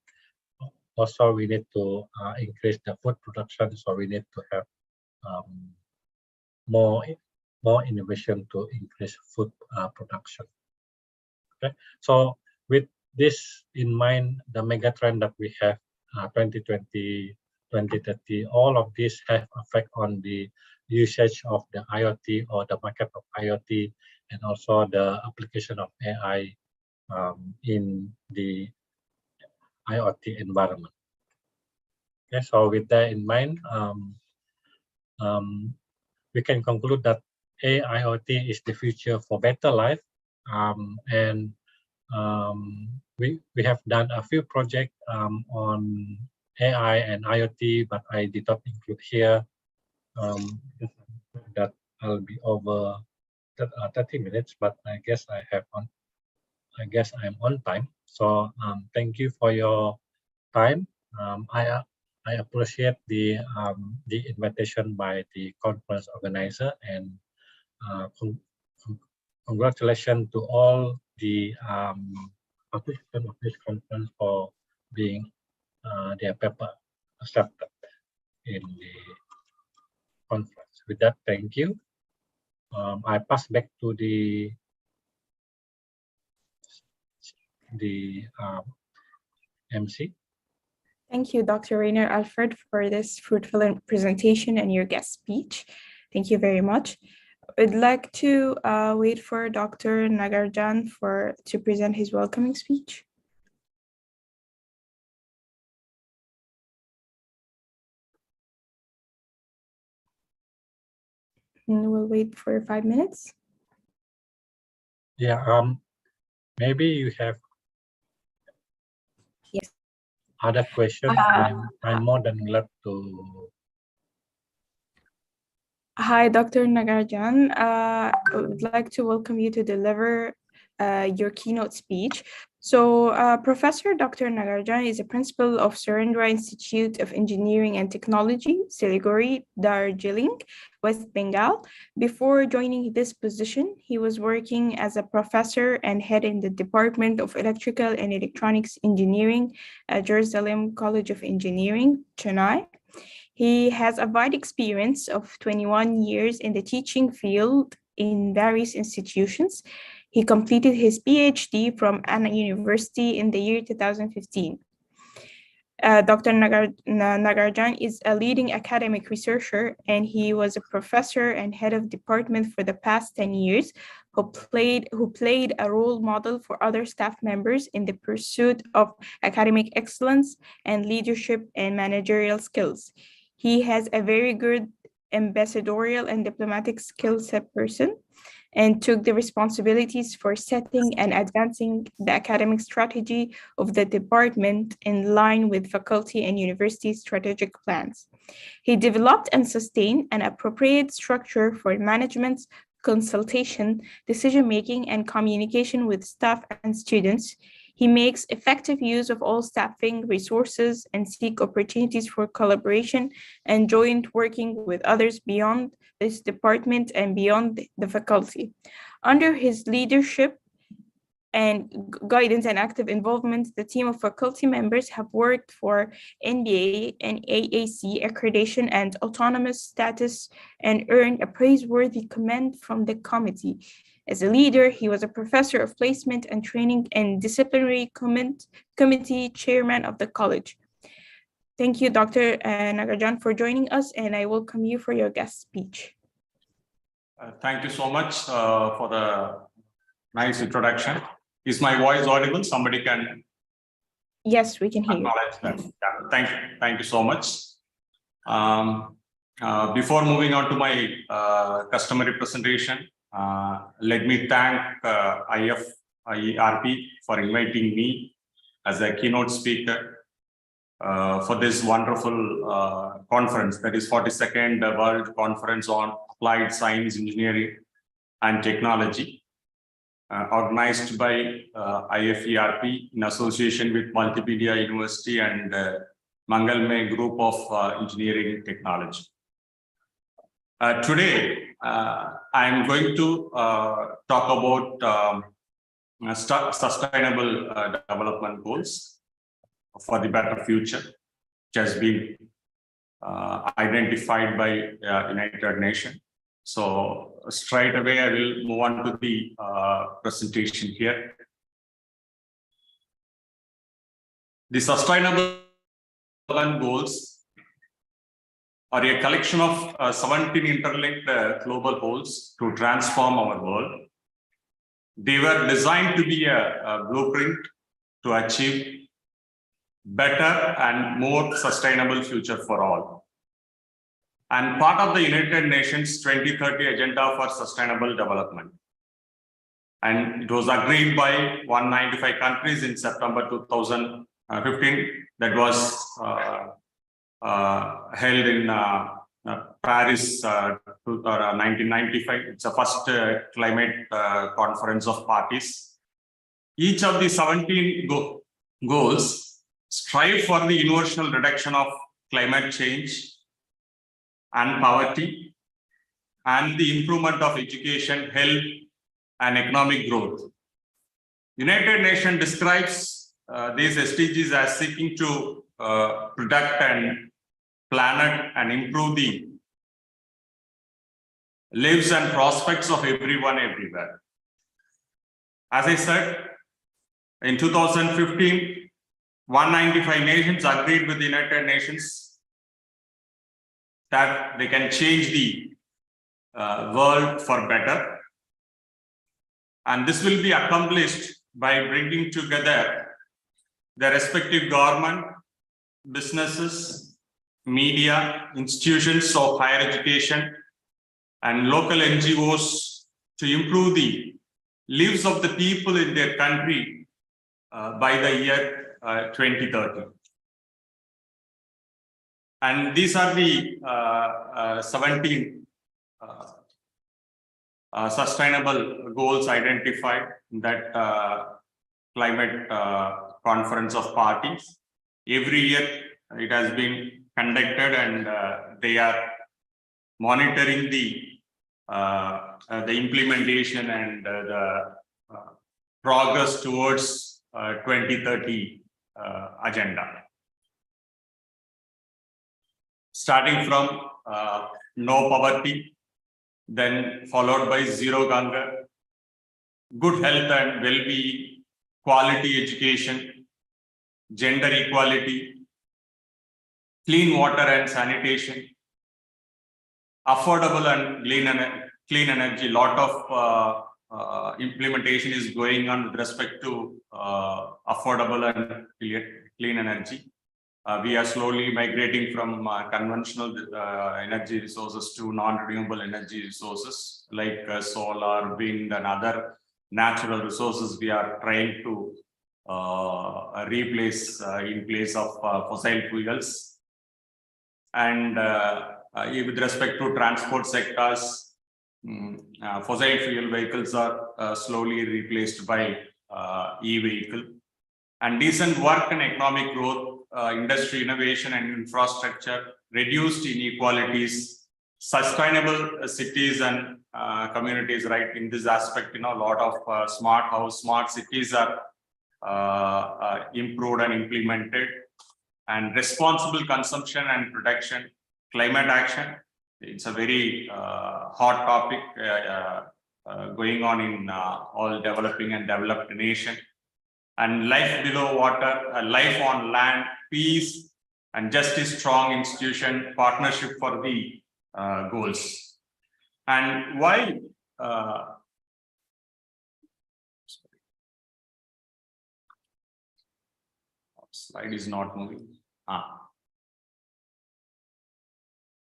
Also, we need to increase the food production. So we need to have more innovation to increase food production. Okay, so with this in mind, the mega trend that we have 2020, 2030, all of these have effect on the usage of the IoT or the market of IoT, and also the application of AI in the IoT environment. Okay, so with that in mind, we can conclude that AIoT is the future for better life, and we have done a few projects on AI and IoT, but I did not include here. That I'll be over 30 minutes, but I guess I'm on time. So thank you for your time. I appreciate the invitation by the conference organizer, and congratulations to all the participants of this conference for being their paper accepted in the conference. With that, thank you. I pass back to the MC. Thank you, Dr. Rainer Alfred, for this fruitful presentation and your guest speech. Thank you very much. I'd like to wait for Dr. Nagarjan to present his welcoming speech. And we'll wait for 5 minutes. Yeah, maybe you have other questions. I'm more than glad to. Hi, Dr. Nagarjan. I would like to welcome you to deliver your keynote speech. So Professor Dr. Nagarjan is a principal of Surendra Institute of Engineering and Technology, Siliguri, Darjeeling, West Bengal. Before joining this position, he was working as a professor and head in the Department of Electrical and Electronics Engineering at Jerusalem College of Engineering, Chennai. He has a wide experience of 21 years in the teaching field in various institutions. He completed his PhD from Anna University in the year 2015. Dr. Nagarjan is a leading academic researcher, and he was a professor and head of department for the past 10 years, who played a role model for other staff members in the pursuit of academic excellence and leadership and managerial skills. He has a very good ambassadorial and diplomatic skill set person, and took the responsibilities for setting and advancing the academic strategy of the department in line with faculty and university strategic plans. He developed and sustained an appropriate structure for management, consultation, decision-making, and communication with staff and students. He makes effective use of all staffing resources and seek opportunities for collaboration and joint working with others beyond this department and beyond the faculty. Under his leadership and guidance and active involvement, the team of faculty members have worked for NBA and AAC accreditation and autonomous status and earned a praiseworthy comment from the committee. As a leader, he was a professor of placement and training and disciplinary committee chairman of the college. Thank you, Dr. Nagajan, for joining us, and I welcome you for your guest speech. Thank you so much for the nice introduction. Is my voice audible? Somebody can Yes, we can hear you. acknowledge that. Yeah, thank you so much. Before moving on to my customary presentation, let me thank IFERP for inviting me as a keynote speaker for this wonderful conference, that is 42nd World Conference on Applied Science, Engineering and Technology, organized by IFERP in association with Multimedia University and Mangalmay Group of Engineering Technology. Today, I'm going to talk about sustainable development goals for the better future, which has been identified by United Nations. So straight away, I will move on to the presentation here. The sustainable development goals are a collection of 17 interlinked global goals to transform our world. They were designed to be a blueprint to achieve better and more sustainable future for all, and part of the United Nations 2030 Agenda for Sustainable Development. And it was agreed by 195 countries in September 2015. That was held in Paris 1995. It's the first climate conference of parties. Each of the 17 goals strive for the universal reduction of climate change and poverty, and the improvement of education, health, and economic growth. United Nations describes these SDGs as seeking to protect and planet and improve the lives and prospects of everyone everywhere. As I said, in 2015, 195 nations agreed with the United Nations that they can change the world for better. And this will be accomplished by bringing together the respective government, businesses, media, institutions of higher education, and local NGOs to improve the lives of the people in their country by the year 2030. And these are the 17 sustainable goals identified in that climate conference of parties. Every year it has been conducted, and they are monitoring the implementation and the progress towards 2030 agenda. Starting from no poverty, then followed by zero hunger, good health and well-being, quality education, gender equality, clean water and sanitation, affordable and clean energy. Lot of implementation is going on with respect to affordable and clean energy. We are slowly migrating from conventional energy resources to non-renewable energy resources like solar, wind, and other natural resources. We are trying to replace in place of fossil fuels. And with respect to transport sectors, fossil fuel vehicles are slowly replaced by e-vehicle. And decent work and economic growth, industry innovation and infrastructure, reduced inequalities, sustainable cities and communities. Right, in this aspect, a lot of smart house, smart cities are improved and implemented, and responsible consumption and production, climate action. It's a very hot topic going on in all developing and developed nations. And life below water, life on land, peace and justice strong institution partnership for the goals. And why slide is not moving.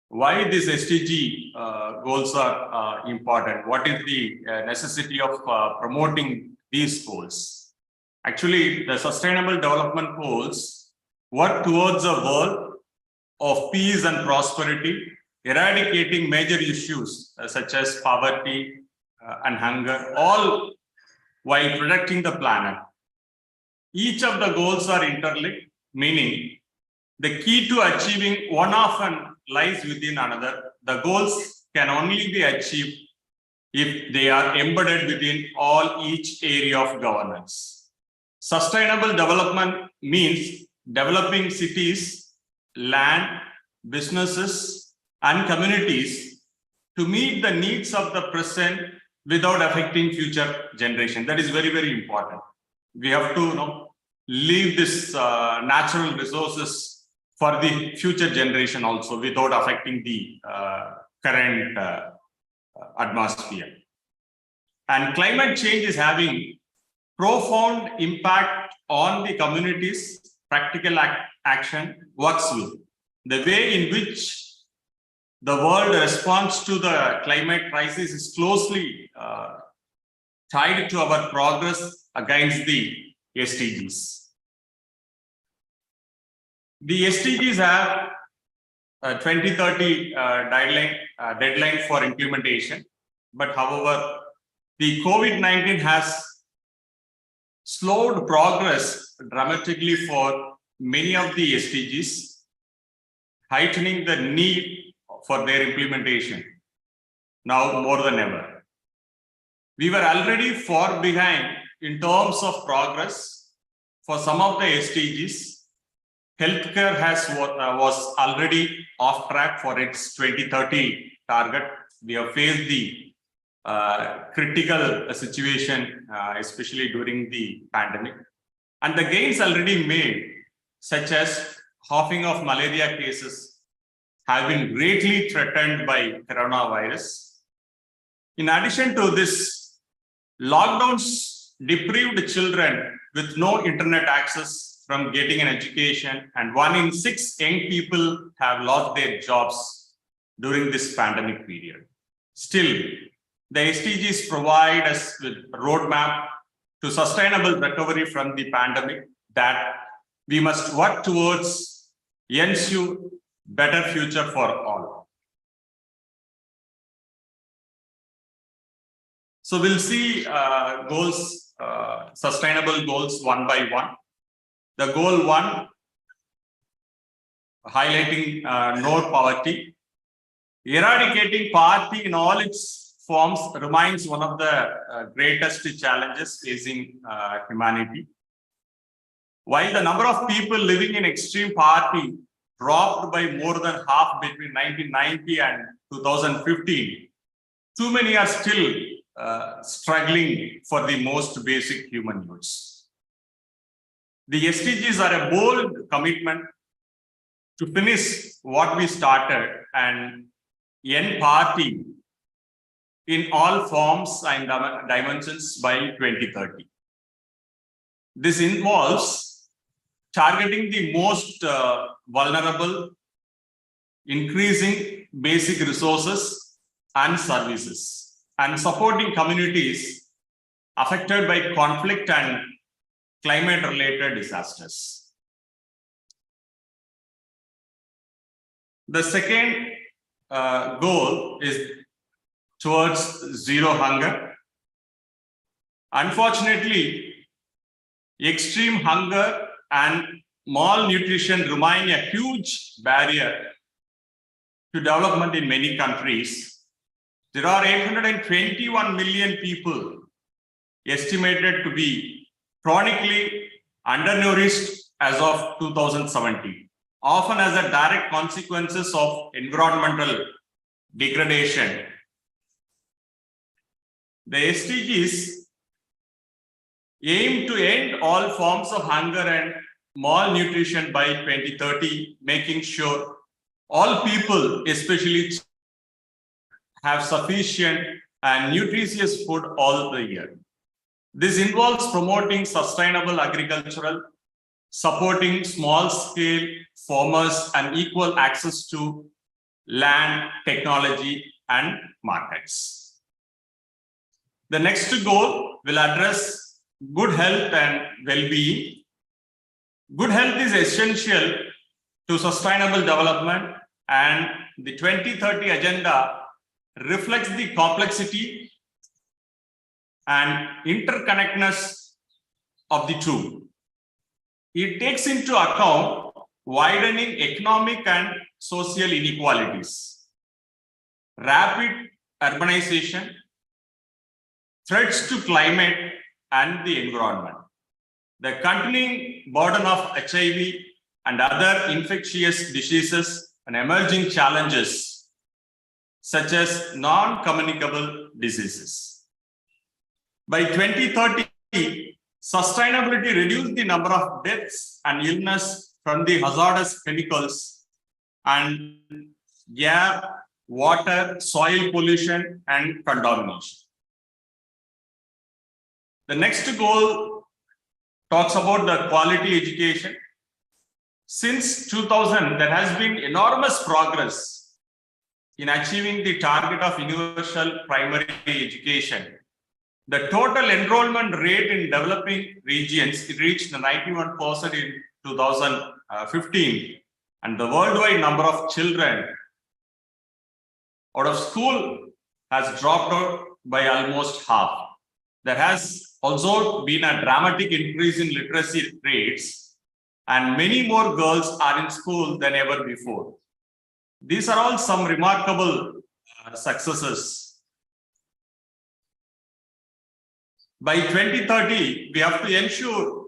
Why these SDG goals are important? What is the necessity of promoting these goals? Actually, the Sustainable Development Goals work towards a world of peace and prosperity, eradicating major issues such as poverty and hunger, all while protecting the planet. Each of the goals are interlinked, meaning the key to achieving one often lies within another. The goals can only be achieved if they are embedded within each area of governance. Sustainable development means developing cities, land, businesses, and communities to meet the needs of the present without affecting future generation. That is very, very important. We have to leave this natural resources for the future generation also without affecting the current atmosphere. And climate change is having profound impact on the communities. Practical action works with the way in which the world responds to the climate crisis is closely tied to our progress against the SDGs. The SDGs have a 2030 deadline for implementation, but however, the COVID-19 has slowed progress dramatically for many of the SDGs, heightening the need for their implementation now more than ever. We were already far behind in terms of progress for some of the SDGs. Healthcare was already off track for its 2030 target. We have faced the critical situation, especially during the pandemic. And the gains already made, such as halving of malaria cases, have been greatly threatened by coronavirus. In addition to this, lockdowns deprived children with no internet access from getting an education, and 1 in 6 young people have lost their jobs during this pandemic period. Still, the SDGs provide us with a roadmap to sustainable recovery from the pandemic that we must work towards ensure better future for all. So we'll see goals, sustainable goals one by one. The goal 1, highlighting no poverty. Eradicating poverty in all its forms remains one of the greatest challenges facing humanity. While the number of people living in extreme poverty dropped by more than half between 1990 and 2015, too many are still struggling for the most basic human needs. The SDGs are a bold commitment to finish what we started and end poverty in all forms and dimensions by 2030. This involves targeting the most vulnerable, increasing basic resources and services, and supporting communities affected by conflict and climate-related disasters. The second goal is towards zero hunger. Unfortunately, extreme hunger and malnutrition remain a huge barrier to development in many countries. There are 821 million people estimated to be chronically undernourished as of 2017, often as a direct consequences of environmental degradation. The SDGs aim to end all forms of hunger and malnutrition by 2030, making sure all people, especially have sufficient and nutritious food all the year. This involves promoting sustainable agricultural, supporting small-scale farmers and equal access to land, technology, and markets. The next goal will address good health and well-being. Good health is essential to sustainable development, and the 2030 agenda reflects the complexity and interconnectedness of the two. It takes into account widening economic and social inequalities, rapid urbanization, threats to climate and the environment, the continuing burden of HIV and other infectious diseases, and emerging challenges such as non-communicable diseases. By 2030, sustainability reduced the number of deaths and illness from the hazardous chemicals and air, water, soil pollution, and contamination. The next goal talks about the quality education. Since 2000, there has been enormous progress in achieving the target of universal primary education. The total enrollment rate in developing regions reached 91% in 2015, and the worldwide number of children out of school has dropped out by almost half. There has also been a dramatic increase in literacy rates, and many more girls are in school than ever before. These are all some remarkable successes. By 2030, we have to ensure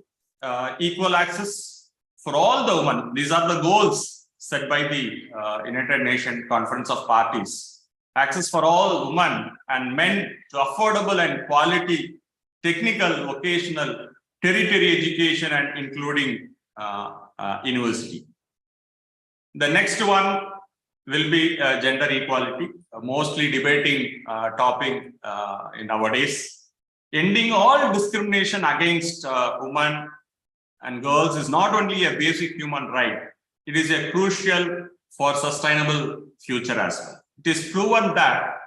equal access for all the women. These are the goals set by the United Nations Conference of Parties. Access for all women and men to affordable and quality technical, vocational, tertiary education, and including university. The next one will be gender equality, mostly debating topic in nowadays. Ending all discrimination against women and girls is not only a basic human right, it is a crucial for sustainable future as well. It is proven that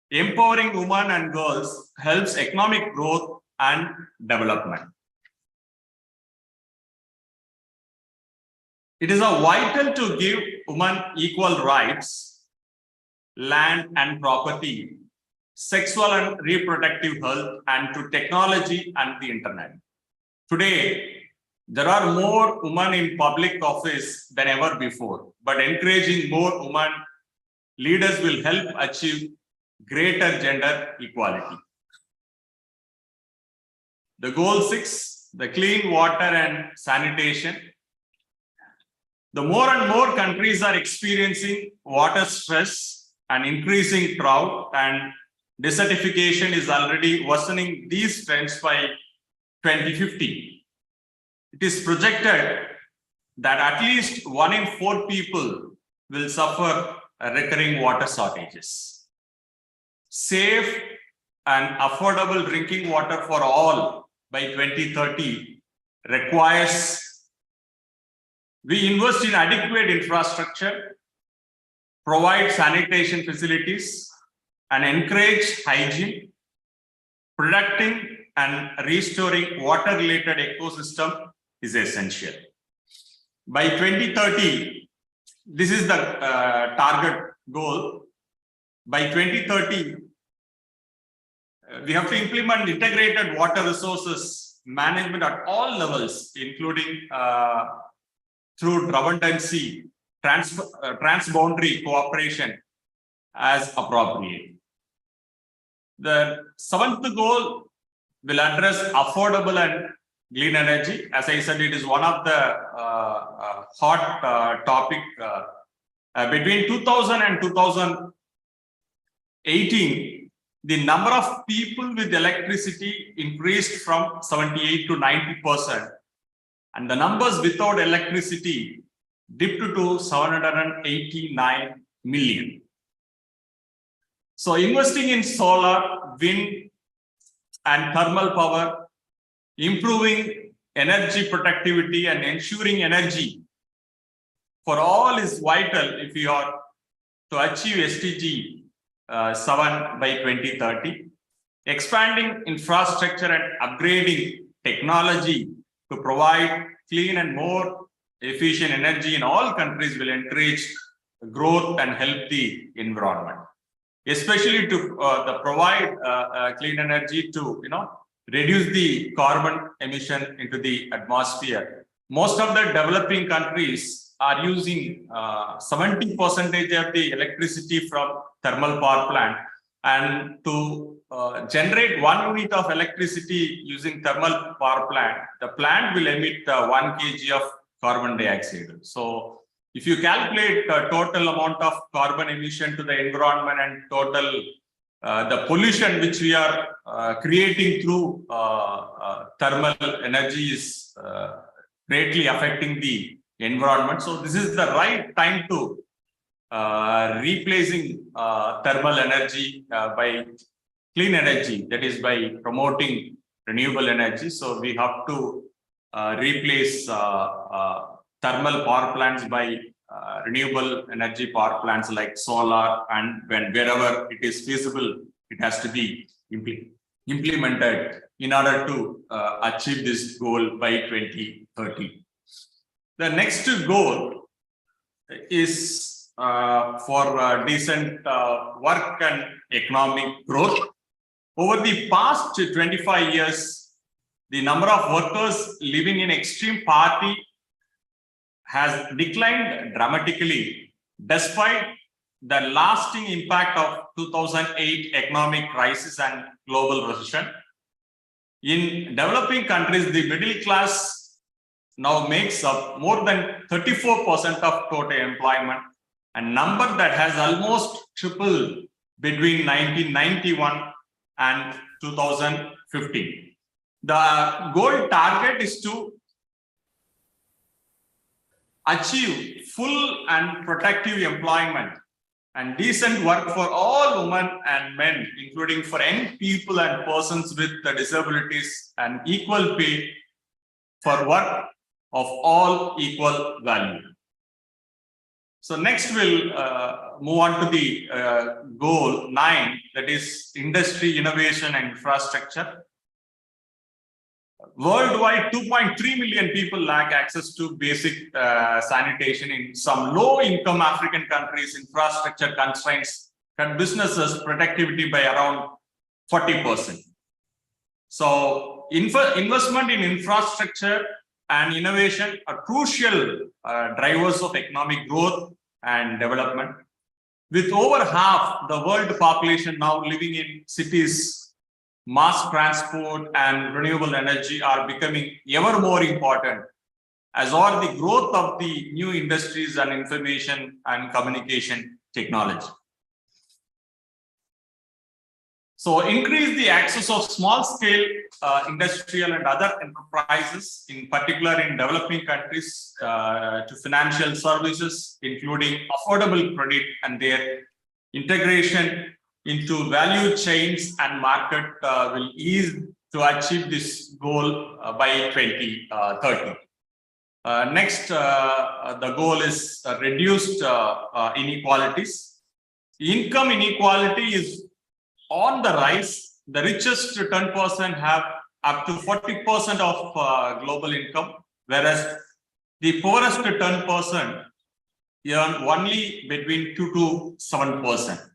empowering women and girls helps economic growth and development. It is vital to give women equal rights, land and property, sexual and reproductive health, and to technology and the internet. Today, there are more women in public office than ever before, but encouraging more women leaders will help achieve greater gender equality. The goal 6, the clean water and sanitation. The more and more countries are experiencing water stress and increasing drought, and desertification is already worsening these trends by 2050. It is projected that at least 1 in 4 people will suffer recurring water shortages. Safe and affordable drinking water for all by 2030 requires we invest in adequate infrastructure, provide sanitation facilities, and encourage hygiene, protecting and restoring water-related ecosystem is essential. By 2030, this is the target goal. By 2030, we have to implement integrated water resources management at all levels, including through redundancy, transboundary cooperation as appropriate. The 7th goal will address affordable and clean energy. As I said, it is one of the hot topic. Between 2000 and 2018, the number of people with electricity increased from 78 to 90%. and the numbers without electricity dipped to 789 million. So investing in solar, wind, and thermal power, improving energy productivity and ensuring energy for all is vital if we are to achieve SDG 7 by 2030. Expanding infrastructure and upgrading technology to provide clean and more efficient energy in all countries will encourage growth and help the environment, especially to provide clean energy to reduce the carbon emission into the atmosphere. Most of the developing countries are using 70% of the electricity from thermal power plant, and to generate 1 unit of electricity using thermal power plant, the plant will emit 1 kg of carbon dioxide. So if you calculate the total amount of carbon emission to the environment and total the pollution which we are creating through thermal energy is greatly affecting the environment. So this is the right time to replacing thermal energy by clean energy, that is by promoting renewable energy. So we have to replace thermal power plants by renewable energy power plants like solar, and wherever it is feasible, it has to be implemented in order to achieve this goal by 2030. The next goal is for decent work and economic growth. Over the past 25 years, the number of workers living in extreme poverty has declined dramatically, despite the lasting impact of 2008 economic crisis and global recession. In developing countries, the middle class now makes up more than 34% of total employment, a number that has almost tripled between 1991 and 2015. The goal target is to achieve full and protective employment and decent work for all women and men, including for young people and persons with disabilities, and equal pay for work of all equal value. So next we'll move on to the goal 9, that is industry, innovation and infrastructure. Worldwide, 2.3 million people lack access to basic sanitation. In some low-income African countries, infrastructure constraints cut businesses' productivity by around 40%. So investment in infrastructure and innovation are crucial drivers of economic growth and development. With over half the world population now living in cities, mass transport and renewable energy are becoming ever more important, as are the growth of the new industries and information and communication technology. So increase the access of small-scale industrial and other enterprises, in particular in developing countries, to financial services, including affordable credit, and their integration into value chains and market will ease to achieve this goal by 2030. Next, the goal is reduced inequalities. Income inequality is on the rise. The richest 10% have up to 40% of global income, whereas the poorest 10% earn only between 2 to 7%.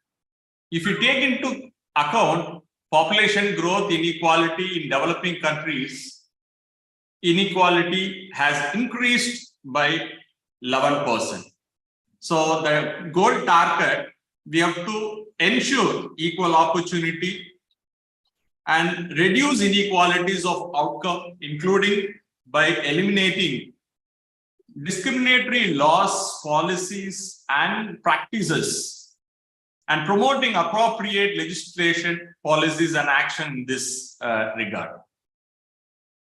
If you take into account population growth inequality in developing countries, inequality has increased by 11%. So the goal target, we have to ensure equal opportunity and reduce inequalities of outcome, including by eliminating discriminatory laws, policies, and practices, and promoting appropriate legislation, policies, and action in this regard.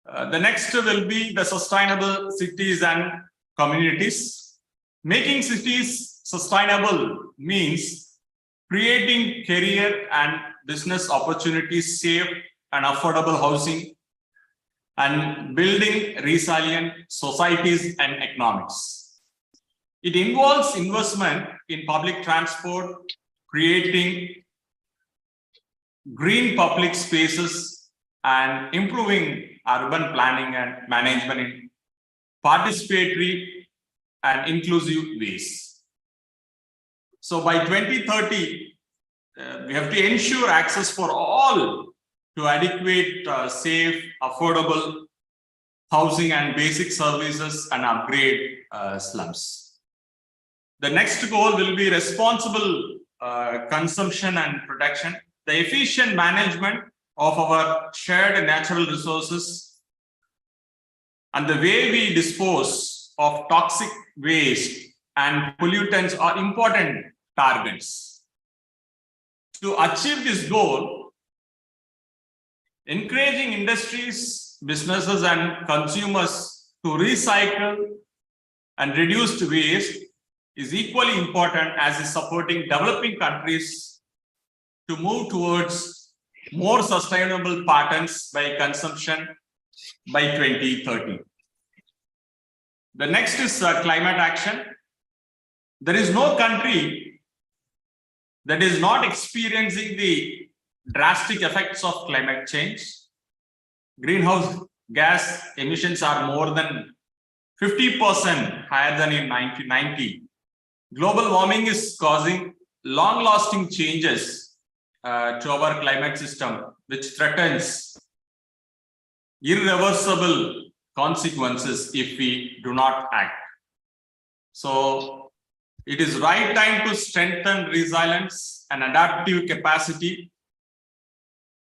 The next will be the sustainable cities and communities. Making cities sustainable means creating career and business opportunities, safe and affordable housing, and building resilient societies and economics. It involves investment in public transport, creating green public spaces, and improving urban planning and management in participatory and inclusive ways. So by 2030, we have to ensure access for all to adequate, safe, affordable housing and basic services, and upgrade slums. The next goal will be responsible consumption and protection, the efficient management of our shared natural resources, and the way we dispose of toxic waste and pollutants are important targets. To achieve this goal, encouraging industries, businesses, and consumers to recycle and reduce waste is equally important as is supporting developing countries to move towards more sustainable patterns by consumption by 2030. The next is climate action. There is no country that is not experiencing the drastic effects of climate change. Greenhouse gas emissions are more than 50% higher than in 1990. Global warming is causing long-lasting changes to our climate system, which threatens irreversible consequences if we do not act. So it is right time to strengthen resilience and adaptive capacity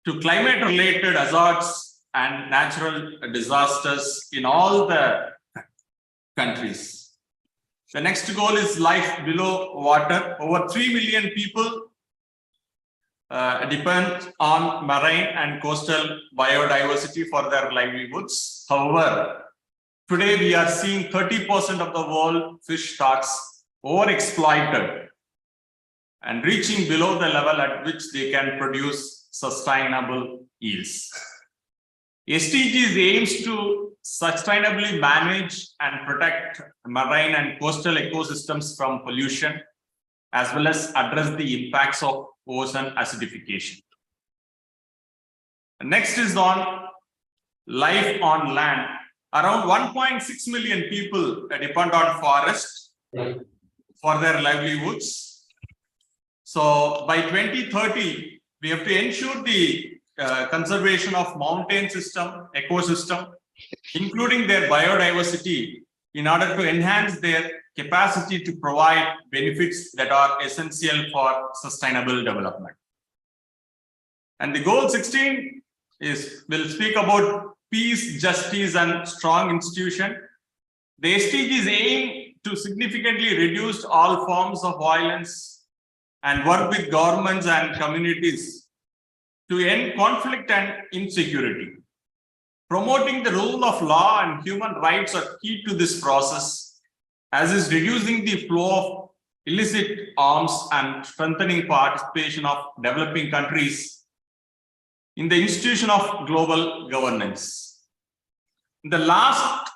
to climate-related hazards and natural disasters in all the countries. The next goal is life below water. Over 3 million people depend on marine and coastal biodiversity for their livelihoods. However, today we are seeing 30% of the world fish stocks overexploited and reaching below the level at which they can produce sustainable yields. SDGs aims to sustainably manage and protect marine and coastal ecosystems from pollution, as well as address the impacts of ocean acidification. Next is on life on land. Around 1.6 million people depend on forests for their livelihoods. So by 2030, we have to ensure the conservation of mountain system, ecosystem, including their biodiversity, in order to enhance their capacity to provide benefits that are essential for sustainable development. And the goal 16 will speak about peace, justice, and strong institution. The SDGs aim to significantly reduce all forms of violence and work with governments and communities to end conflict and insecurity. Promoting the rule of law and human rights are key to this process, as is reducing the flow of illicit arms and strengthening participation of developing countries in the institution of global governance. The last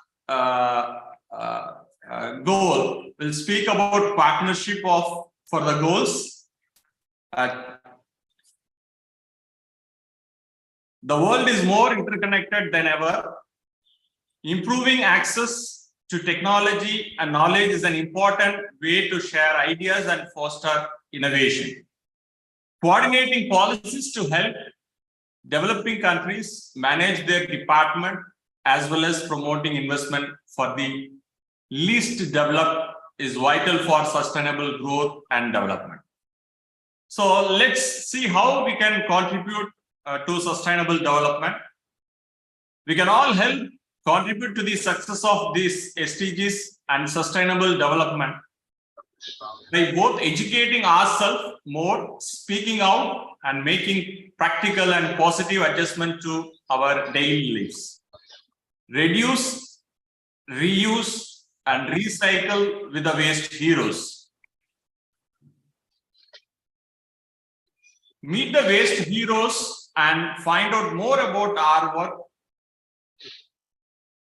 goal will speak about partnership for the goals. The world is more interconnected than ever. Improving access to technology and knowledge is an important way to share ideas and foster innovation. Coordinating policies to help developing countries manage their department, as well as promoting investment for the least developed, is vital for sustainable growth and development. So let's see how we can contribute to sustainable development. We can all help contribute to the success of these SDGs and sustainable development by both educating ourselves more, speaking out, and making practical and positive adjustment to our daily lives. reduce, reuse, and recycle with the waste heroes. Meet the waste heroes and find out more about our work,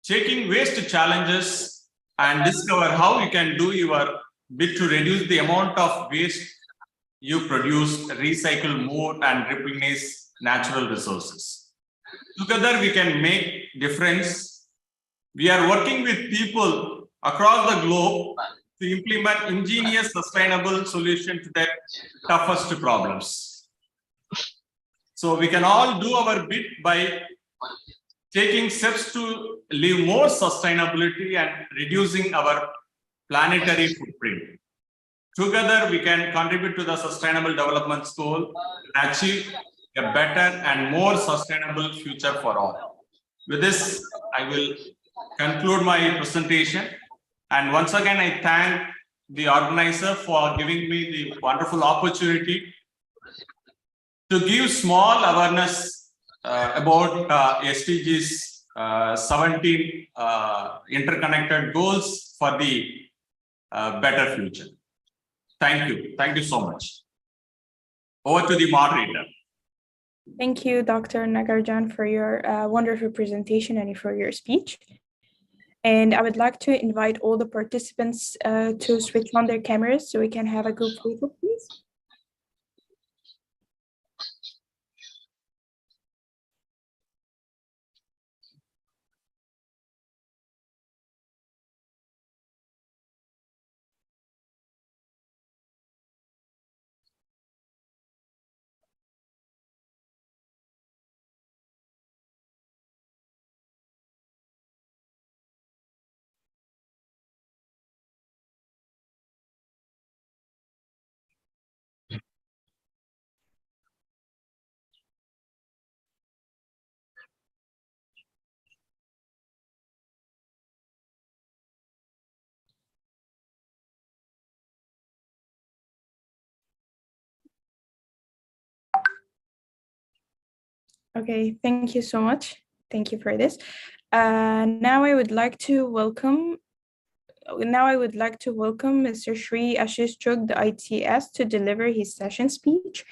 checking waste challenges, and discover how you can do your bit to reduce the amount of waste you produce, recycle more, and replenish natural resources. Together, we can make difference. We are working with people across the globe to implement ingenious, sustainable solutions to the toughest problems. So we can all do our bit by taking steps to live more sustainability and reducing our planetary footprint. Together, we can contribute to the Sustainable Development Goal and achieve a better and more sustainable future for all. With this, I will conclude my presentation. And once again, I thank the organizer for giving me the wonderful opportunity to give small awareness about SDGs 17 interconnected goals for the better future. Thank you. Thank you so much. Over to the moderator. Thank you, Dr. Nagarjan, for your wonderful presentation and for your speech. And I would like to invite all the participants to switch on their cameras so we can have a group photo, please. Okay, thank you so much. Thank you for this. Now I would like to welcome Mr. Shri Ashish Chugh, the ITS, to deliver his session speech.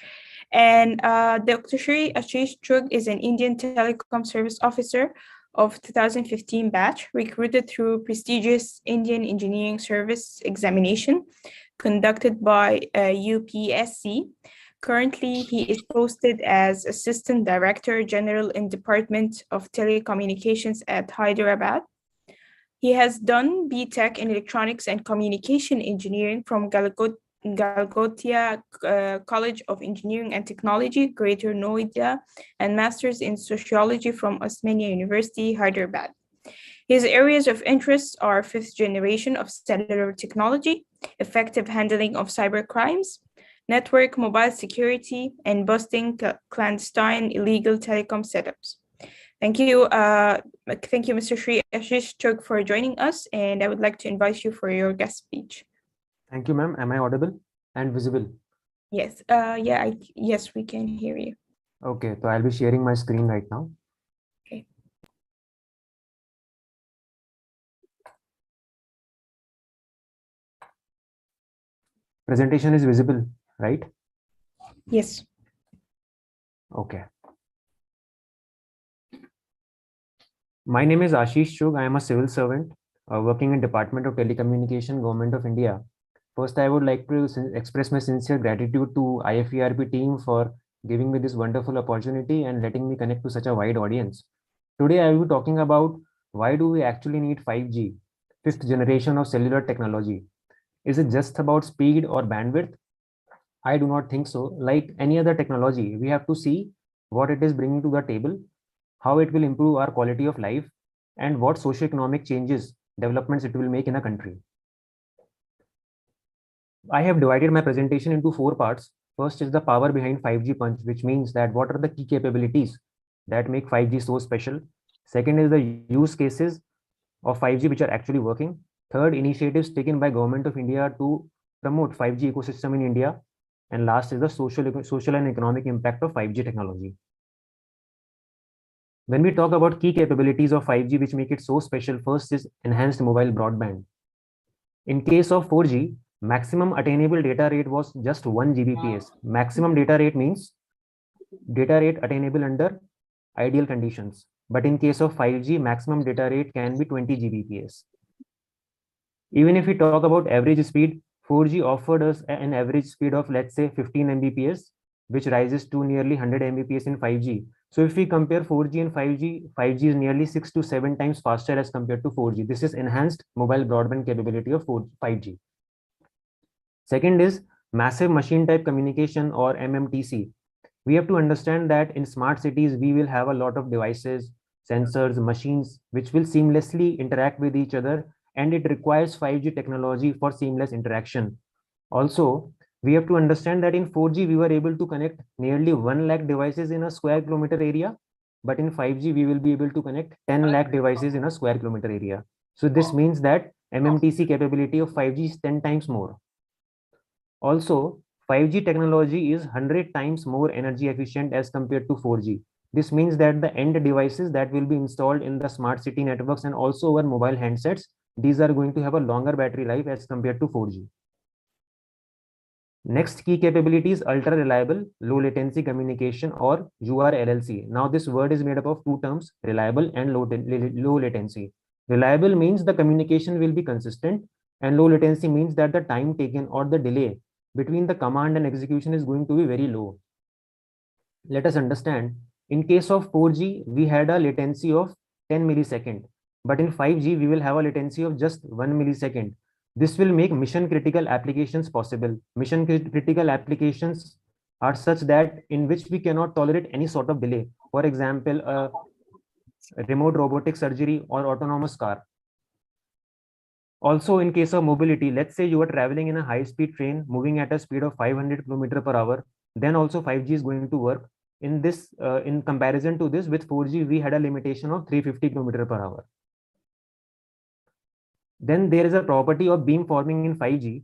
And Dr. Shri Ashish Chugh is an Indian Telecom Service Officer of 2015 batch, recruited through prestigious Indian Engineering Service examination conducted by UPSC. Currently, he is posted as Assistant Director General in Department of Telecommunications at Hyderabad. He has done BTech in Electronics and Communication Engineering from Galgotia College of Engineering and Technology, Greater Noida, and Masters in Sociology from Osmania University, Hyderabad. His areas of interest are fifth generation of cellular technology, effective handling of cyber crimes, network mobile security, and busting clandestine illegal telecom setups. Thank you, Mr. Shri Ashish Chugh, for joining us, and I would like to invite you for your guest speech. Thank you, ma'am. Am I audible and visible? Yes, yes, we can hear you. Okay, so I'll be sharing my screen right now. Okay. Presentation is visible, right? Yes. Okay. My name is Ashish Chugh. I am a civil servant working in Department of Telecommunication, Government of India. First, I would like to express my sincere gratitude to IFERP team for giving me this wonderful opportunity and letting me connect to such a wide audience. Today, I will be talking about why do we actually need 5G, fifth generation of cellular technology. Is it just about speed or bandwidth? I do not think so. Like any other technology, we have to see what it is bringing to the table, how it will improve our quality of life, and what socioeconomic changes, developments it will make in a country. I have divided my presentation into 4 parts. First is the power behind 5G punch, which means that what are the key capabilities that make 5G so special. Second is the use cases of 5G which are actually working. Third, initiatives taken by Government of India to promote 5G ecosystem in India. And last is the social and economic impact of 5G technology. When we talk about key capabilities of 5G, which make it so special, first is enhanced mobile broadband. In case of 4G, maximum attainable data rate was just 1 Gbps. Maximum data rate means data rate attainable under ideal conditions. But in case of 5G, maximum data rate can be 20 Gbps. Even if we talk about average speed, 4G offered us an average speed of, let's say, 15 Mbps, which rises to nearly 100 Mbps in 5G. So if we compare 4G and 5G, 5G is nearly 6 to 7 times faster as compared to 4G. This is enhanced mobile broadband capability of 5G. Second is massive machine type communication, or MMTC. We have to understand that in smart cities, we will have a lot of devices, sensors, machines, which will seamlessly interact with each other, and it requires 5G technology for seamless interaction. Also, we have to understand that in 4G, we were able to connect nearly 1 lakh devices in a square kilometer area, but in 5G, we will be able to connect 10 lakh devices in a square kilometer area. So this means that MMTC capability of 5G is 10 times more. Also, 5G technology is 100 times more energy efficient as compared to 4G. This means that the end devices that will be installed in the smart city networks and also our mobile handsets, these are going to have a longer battery life as compared to 4G. Next key capability is ultra reliable low latency communication, or URLLC. Now this word is made up of two terms, reliable and low latency. Reliable means the communication will be consistent, and low latency means that the time taken or the delay between the command and execution is going to be very low. Let us understand, in case of 4G, we had a latency of 10 millisecond, but in 5G, we will have a latency of just 1 millisecond. This will make mission critical applications possible. Mission critical applications are such that in which we cannot tolerate any sort of delay. For example, remote robotic surgery or autonomous car. Also, in case of mobility, let's say you are traveling in a high-speed train moving at a speed of 500 km per hour, then also 5G is going to work. In this, in comparison to this, with 4G, we had a limitation of 350 km per hour. Then there is a property of beam forming in 5G.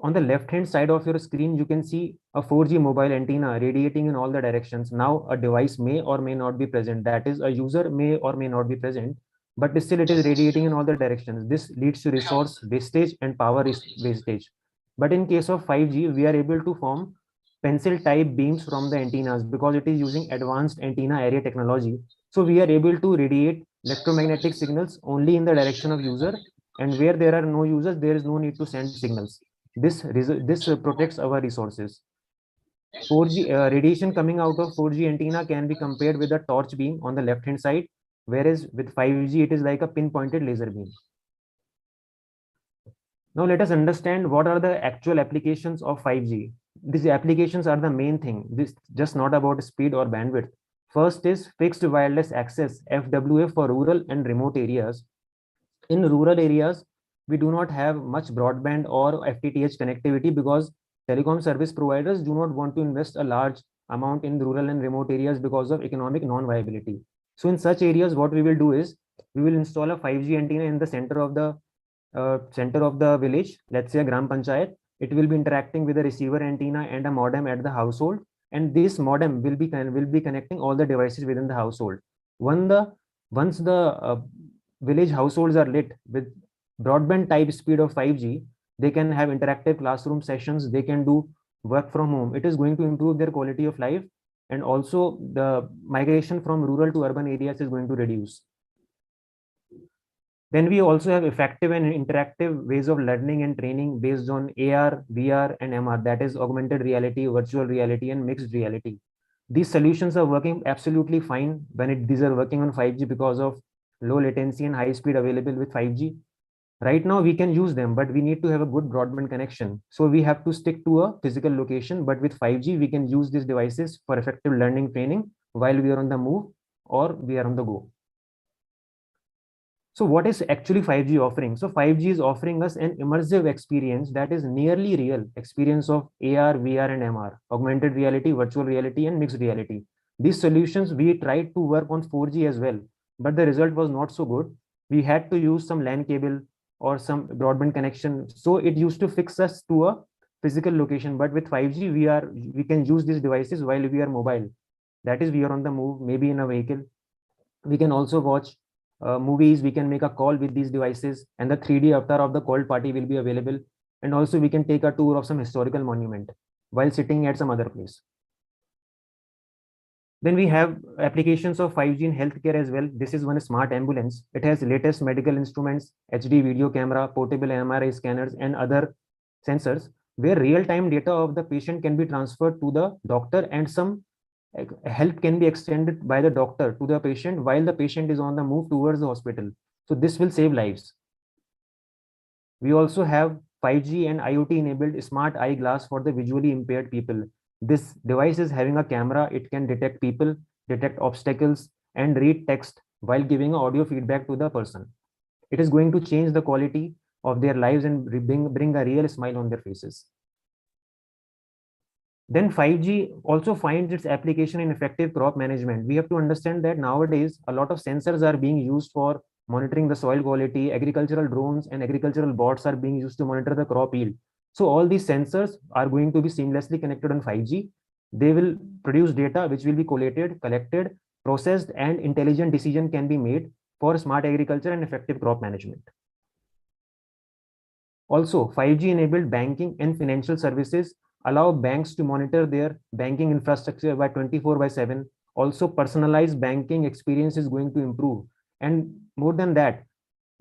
On the left-hand side of your screen, you can see a 4G mobile antenna radiating in all the directions. Now, a device may or may not be present. That is, a user may or may not be present, but still it is radiating in all the directions. This leads to resource wastage and power wastage. But in case of 5G, we are able to form pencil type beams from the antennas because it is using advanced antenna array technology. So we are able to radiate electromagnetic signals only in the direction of user, and where there are no users, there is no need to send signals. This protects our resources. 4G radiation coming out of 4G antenna can be compared with a torch beam on the left hand side, whereas with 5G, it is like a pinpointed laser beam. Now let us understand what are the actual applications of 5G. These applications are the main thing. This just not about speed or bandwidth. First is fixed wireless access, FWA, for rural and remote areas. In rural areas, we do not have much broadband or FTTH connectivity because telecom service providers do not want to invest a large amount in rural and remote areas because of economic non-viability. So in such areas, what we will do is we will install a 5G antenna in the center of the village, let's say a Gram Panchayat. It will be interacting with a receiver antenna and a modem at the household, and this modem will be connecting all the devices within the household. Once the village households are lit with broadband type speed of 5G, they can have interactive classroom sessions, they can do work from home. It is going to improve their quality of life, and also the migration from rural to urban areas is going to reduce. Then we also have effective and interactive ways of learning and training based on AR, VR, and MR, that is augmented reality, virtual reality, and mixed reality. These solutions are working absolutely fine when these are working on 5G because of low latency and high speed available with 5G. Right now we can use them, but we need to have a good broadband connection. So we have to stick to a physical location, but with 5G, we can use these devices for effective learning training while we are on the move or we are on the go. So what is actually 5G offering? So 5G is offering us an immersive experience that is nearly real experience of AR, VR, and MR, augmented reality, virtual reality, and mixed reality. These solutions, we tried to work on 4G as well, but the result was not so good. We had to use some LAN cable or some broadband connection. So it used to fix us to a physical location, but with 5G, we can use these devices while we are mobile. That is, we are on the move, maybe in a vehicle. We can also watch movies. We can make a call with these devices, and the 3D avatar of the called party will be available. And also we can take a tour of some historical monument while sitting at some other place. Then we have applications of 5G in healthcare as well. This is one smart ambulance. It has latest medical instruments, HD video camera, portable MRI scanners, and other sensors, where real-time data of the patient can be transferred to the doctor, and some help can be extended by the doctor to the patient while the patient is on the move towards the hospital. So this will save lives. We also have 5G and IoT enabled smart eye glass for the visually impaired people. This device is having a camera. It can detect people, detect obstacles, and read text while giving audio feedback to the person. It is going to change the quality of their lives and bring a real smile on their faces. Then 5G also finds its application in effective crop management. We have to understand that nowadays a lot of sensors are being used for monitoring the soil quality. Agricultural drones and agricultural bots are being used to monitor the crop yield. So all these sensors are going to be seamlessly connected on 5G. They will produce data which will be collated, collected, processed, and intelligent decision can be made for smart agriculture and effective crop management. Also, 5G enabled banking and financial services allow banks to monitor their banking infrastructure by 24/7. Also, personalized banking experience is going to improve. And more than that,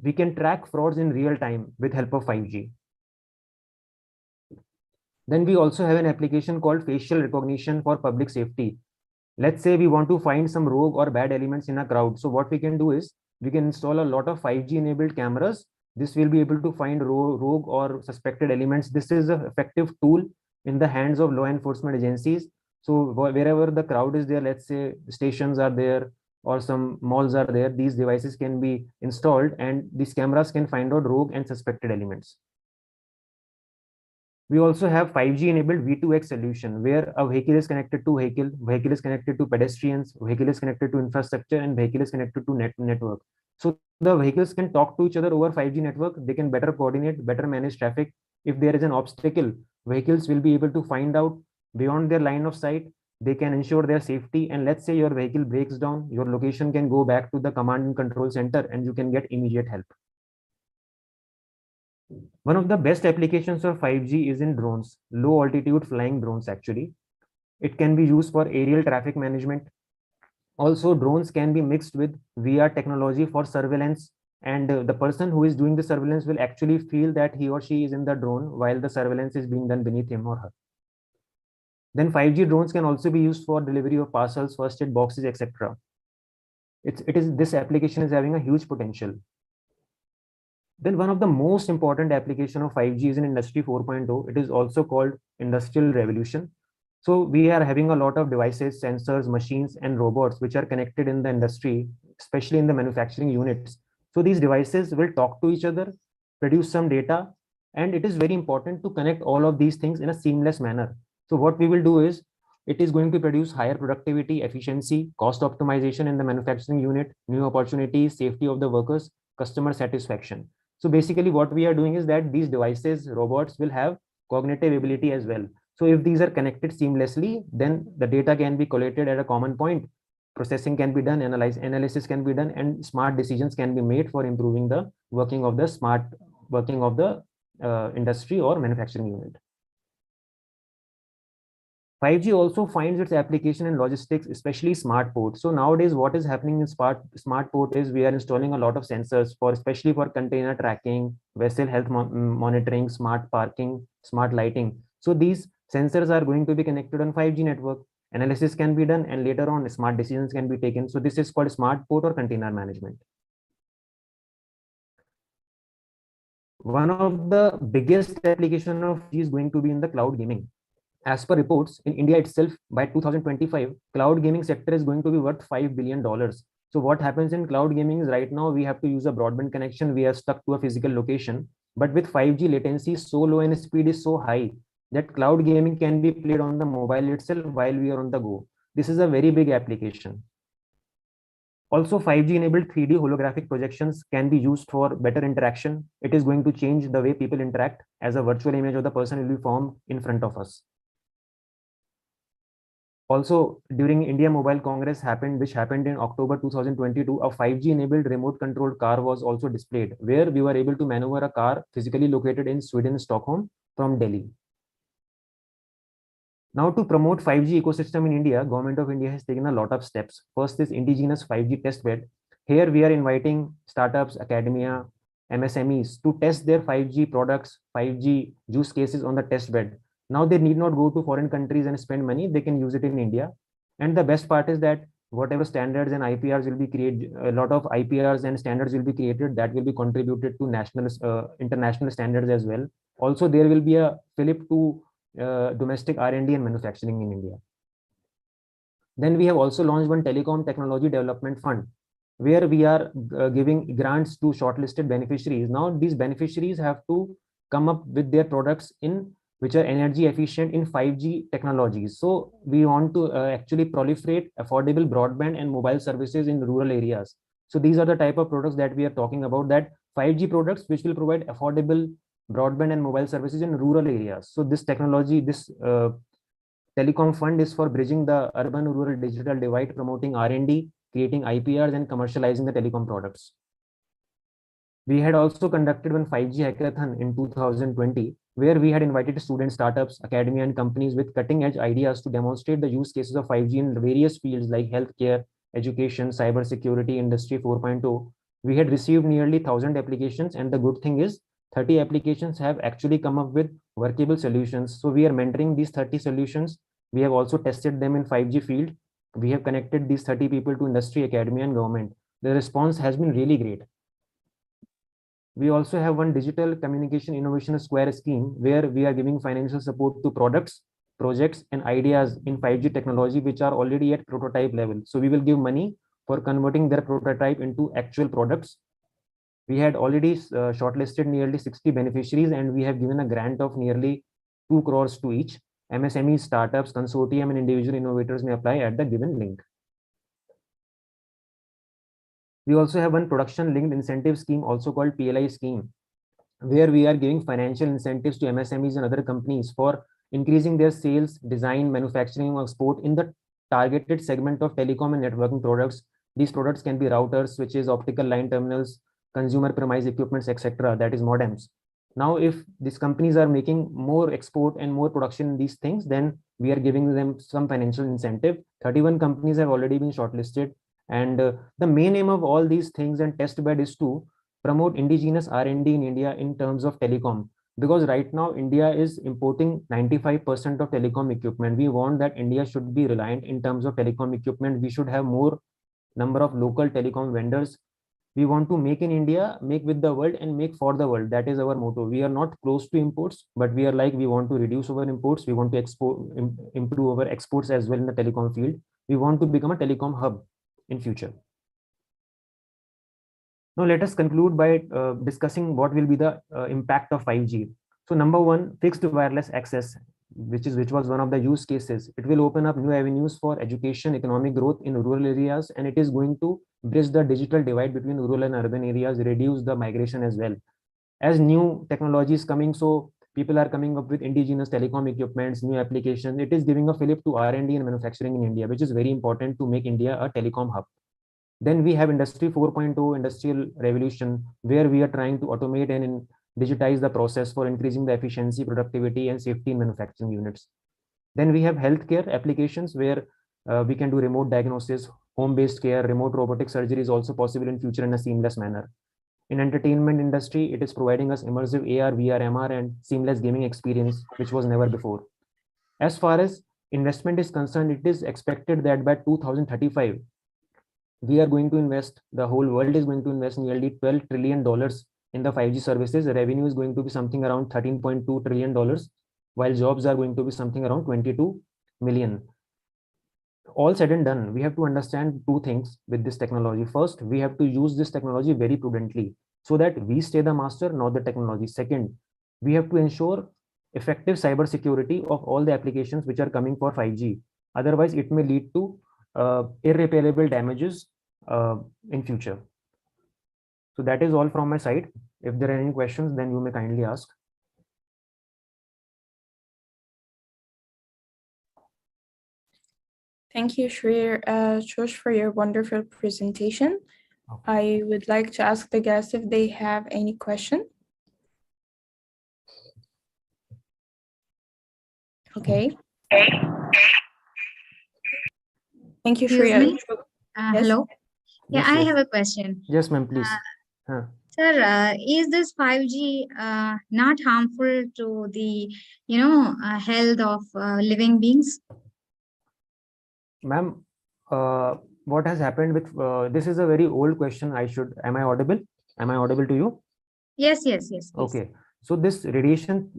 we can track frauds in real time with help of 5G. Then we also have an application called facial recognition for public safety. Let's say we want to find some rogue or bad elements in a crowd. So what we can do is we can install a lot of 5G enabled cameras. This will be able to find rogue or suspected elements. This is an effective tool in the hands of law enforcement agencies. So wherever the crowd is there, let's say stations are there or some malls are there, these devices can be installed and these cameras can find out rogue and suspected elements. We also have 5G enabled V2X solution where a vehicle is connected to vehicle is connected to pedestrians, vehicle is connected to infrastructure, and vehicle is connected to network. So the vehicles can talk to each other over 5G network. They can better coordinate, better manage traffic. If there is an obstacle, vehicles will be able to find out beyond their line of sight. They can ensure their safety. And let's say your vehicle breaks down, your location can go back to the command and control center and you can get immediate help. One of the best applications of 5G is in drones, low altitude flying drones actually. It can be used for aerial traffic management. Also, drones can be mixed with VR technology for surveillance, and the person who is doing the surveillance will actually feel that he or she is in the drone while the surveillance is being done beneath him or her. Then 5G drones can also be used for delivery of parcels, first aid boxes, etc. This application is having a huge potential. Then one of the most important application of 5G is in Industry 4.0. It is also called Industrial Revolution. So we are having a lot of devices, sensors, machines, and robots which are connected in the industry, especially in the manufacturing units. So these devices will talk to each other, produce some data, and it is very important to connect all of these things in a seamless manner. So what we will do is, it is going to produce higher productivity, efficiency, cost optimization in the manufacturing unit, new opportunities, safety of the workers, customer satisfaction. So basically what we are doing is that these devices, robots will have cognitive ability as well. So if these are connected seamlessly, then the data can be collated at a common point, processing can be done, analysis can be done, and smart decisions can be made for improving the working of the industry or manufacturing unit. 5G also finds its application in logistics, especially smart ports. So nowadays, what is happening in smart port is we are installing a lot of sensors especially for container tracking, vessel health monitoring, smart parking, smart lighting. So these sensors are going to be connected on 5G network. Analysis can be done, and later on, smart decisions can be taken. So this is called smart port or container management. One of the biggest application of 5G is going to be in the cloud gaming. As per reports, in India itself, by 2025, cloud gaming sector is going to be worth $5 billion. So what happens in cloud gaming is right now we have to use a broadband connection. We are stuck to a physical location. But with 5G, latency is so low and speed is so high that cloud gaming can be played on the mobile itself while we are on the go. This is a very big application. Also, 5G enabled 3D holographic projections can be used for better interaction. It is going to change the way people interact, as a virtual image of the person will be formed in front of us. Also, during India Mobile Congress which happened in October 2022, a 5G enabled remote controlled car was also displayed, where we were able to maneuver a car physically located in Sweden, Stockholm from Delhi. Now, to promote 5G ecosystem in India, Government of India has taken a lot of steps. First is indigenous 5G test bed. Here we are inviting startups, academia, MSMEs to test their 5G products, 5G use cases on the test bed. Now they need not go to foreign countries and spend money. They can use it in India. And the best part is that whatever standards and IPRs will be created, a lot of IPRs and standards will be created that will be contributed to international standards as well. Also, there will be a fillip to domestic R&D and manufacturing in India. Then we have also launched one telecom technology development fund, where we are giving grants to shortlisted beneficiaries. Now these beneficiaries have to come up with their products which are energy efficient in 5G technologies. So we want to actually proliferate affordable broadband and mobile services in rural areas. So these are the type of products that we are talking about, that 5G products which will provide affordable broadband and mobile services in rural areas. So this technology, this telecom fund is for bridging the urban-rural digital divide, promoting R&D, creating IPRs, and commercializing the telecom products. We had also conducted one 5G hackathon in 2020, where we had invited student startups, academia, and companies with cutting-edge ideas to demonstrate the use cases of 5G in various fields like healthcare, education, cybersecurity, industry 4.0. We had received nearly 1,000 applications, and the good thing is 30 applications have actually come up with workable solutions. So we are mentoring these 30 solutions. We have also tested them in 5G field. We have connected these 30 people to industry, academia, and government. The response has been really great. We also have one digital communication innovation square scheme, where we are giving financial support to products, projects, and ideas in 5G technology which are already at prototype level. So we will give money for converting their prototype into actual products. We had already shortlisted nearly 60 beneficiaries, and we have given a grant of nearly 2 crores to each. MSME, startups, consortium, and individual innovators may apply at the given link. We also have one production linked incentive scheme, also called PLI scheme, where we are giving financial incentives to MSMEs and other companies for increasing their sales, design, manufacturing, or export in the targeted segment of telecom and networking products. These products can be routers, switches, optical line terminals, consumer premise equipments, etc., that is modems. Now, if these companies are making more export and more production in these things, then we are giving them some financial incentive. 31 companies have already been shortlisted. And the main aim of all these things and test bed is to promote indigenous R&D in India in terms of telecom. Because right now, India is importing 95% of telecom equipment. We want that India should be reliant in terms of telecom equipment. We should have more number of local telecom vendors. We want to make in India, make with the world, and make for the world. That is our motto. We are not close to imports, but we are like, we want to reduce our imports. We want to improve our exports as well in the telecom field. We want to become a telecom hub in future. Now let us conclude by discussing what will be the impact of 5G. So number one, fixed wireless access, which was one of the use cases. It will open up new avenues for education, economic growth in rural areas, and it is going to bridge the digital divide between rural and urban areas, reduce the migration as well. As new technology is coming, so people are coming up with indigenous telecom equipments, new applications. It is giving a fillip to R&D and manufacturing in India, which is very important to make India a telecom hub. Then we have Industry 4.0, industrial revolution, where we are trying to automate and digitize the process for increasing the efficiency, productivity, and safety in manufacturing units. Then we have healthcare applications, where we can do remote diagnosis, home-based care, remote robotic surgery is also possible in future in a seamless manner. In entertainment industry, it is providing us immersive AR, VR, MR, and seamless gaming experience, which was never before. As far as investment is concerned, it is expected that by 2035, we are going to invest, the whole world is going to invest nearly $12 trillion in the 5G services. The revenue is going to be something around $13.2 trillion, while jobs are going to be something around 22 million. All said and done, we have to understand two things with this technology. First, we have to use this technology very prudently so that we stay the master, not the technology. Second, we have to ensure effective cybersecurity of all the applications which are coming for 5G. Otherwise, it may lead to irreparable damages in future. So that is all from my side. If there are any questions, then you may kindly ask. Thank you, Josh, for your wonderful presentation. I would like to ask the guests if they have any question. Okay. Thank you for Excuse your. me? Yes? Hello. Yeah, Yes, I yes. have a question. Yes, ma'am, please. Sir, is this 5G not harmful to the, health of living beings? Ma'am, what has happened with this is a very old question. Am I audible? Am I audible to you? Yes, yes, yes. Please. Okay. So this radiation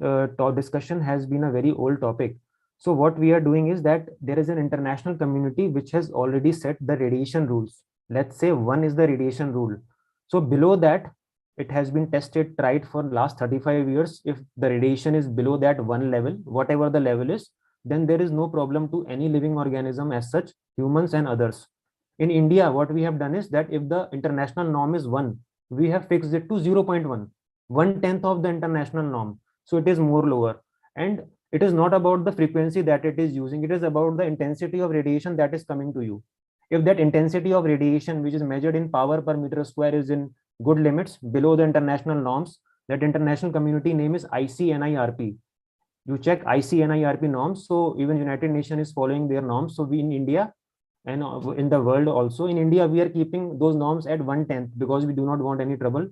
discussion has been a very old topic. So what we are doing is that there is an international community which has already set the radiation rules. Let's say 1 is the radiation rule. So below that, it has been tested, tried for last 35 years. If the radiation is below that 1 level, whatever the level is, then there is no problem to any living organism as such, humans and others. In India, what we have done is that if the international norm is 1, we have fixed it to 0.1, 1/10 of the international norm. So it is more lower. And it is not about the frequency that it is using. It is about the intensity of radiation that is coming to you. If that intensity of radiation, which is measured in power per meter square, is in good limits below the international norms, that international community name is ICNIRP. You check ICNIRP norms. So even United Nations is following their norms. So we in India and in the world also, in India, we are keeping those norms at 1/10 because we do not want any trouble.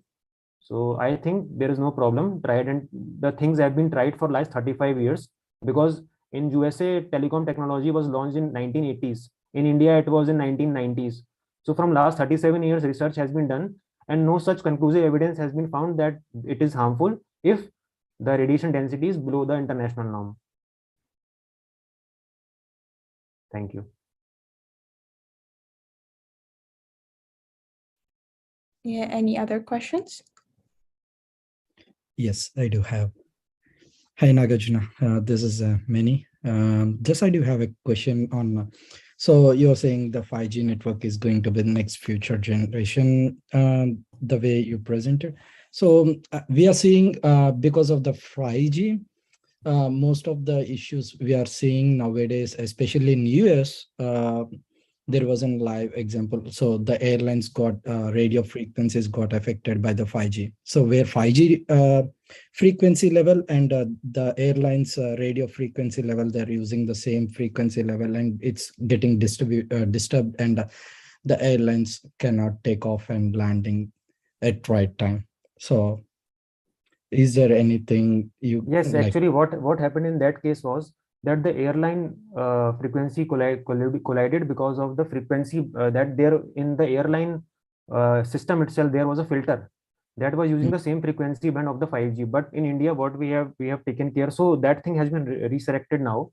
So I think there is no problem. Tried, and the things have been tried for last 35 years, because in USA telecom technology was launched in 1980s. In India it was in 1990s. So from last 37 years research has been done, and no such conclusive evidence has been found that it is harmful if the radiation density is below the international norm. Thank you. Yeah, any other questions? Yes, I do have. Hi, Nagarjuna. This is Mini. Just I do have a question on. So you're saying the 5G network is going to be the next future generation, the way you presented. So we are seeing because of the 5G, most of the issues we are seeing nowadays, especially in US, there was a live example. So the airlines got radio frequencies got affected by the 5G. So where 5G frequency level and the airlines radio frequency level, they're using the same frequency level, and it's getting disturbed, and the airlines cannot take off and landing at right time. So is there anything you? Yes, like? actually what happened in that case was that the airline frequency collided because of the frequency that there in the airline system itself, there was a filter that was using the same frequency band of the 5G. But in India, what we have taken care, so that thing has been resurrected now,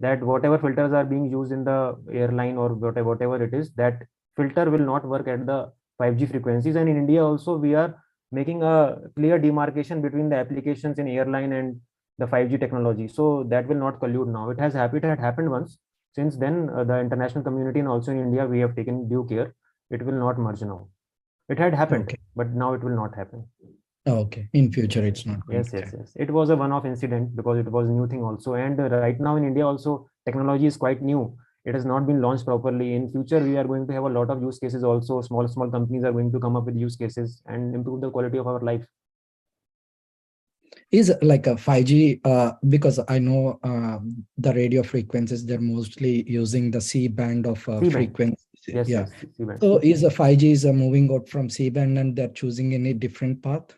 that whatever filters are being used in the airline or whatever it is, that filter will not work at the 5G frequencies. And in India also, we are making a clear demarcation between the applications in airline and the 5G technology. So that will not collude now. It had happened once. Since then, the international community and also in India, we have taken due care. It will not merge now. It had happened, Okay. but now it will not happen. Okay, in future it's not going Yes, to yes, happen. yes. It was a one-off incident because it was a new thing also. And right now in India also, technology is quite new. It has not been launched properly. In future, we are going to have a lot of use cases also. Small companies are going to come up with use cases and improve the quality of our life. Is like a 5G, because I know the radio frequencies, they're mostly using the C-band of frequency. Yes, yeah. yes, C-band. So is a 5G is moving out from C-band and they're choosing any different path?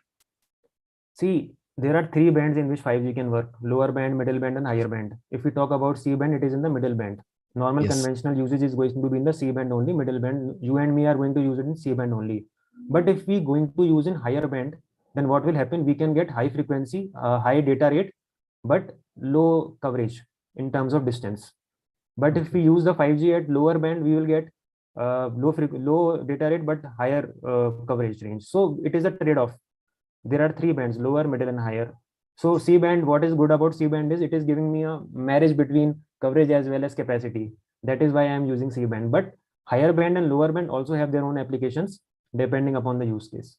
See, there are 3 bands in which 5G can work: lower band, middle band, and higher band. If we talk about C-band, it is in the middle band. Normal Yes. conventional usage is going to be in the C-band only. Middle band, you and me are going to use it in C-band only. But if we going to use in higher band, then what will happen? We can get high frequency, high data rate, but low coverage in terms of distance. But if we use the 5G at lower band, we will get low data rate but higher coverage range. So it is a trade-off. There are 3 bands: lower, middle, and higher. So C band, what is good about C band is it is giving me a marriage between coverage as well as capacity. That is why I am using C band. But higher band and lower band also have their own applications depending upon the use case.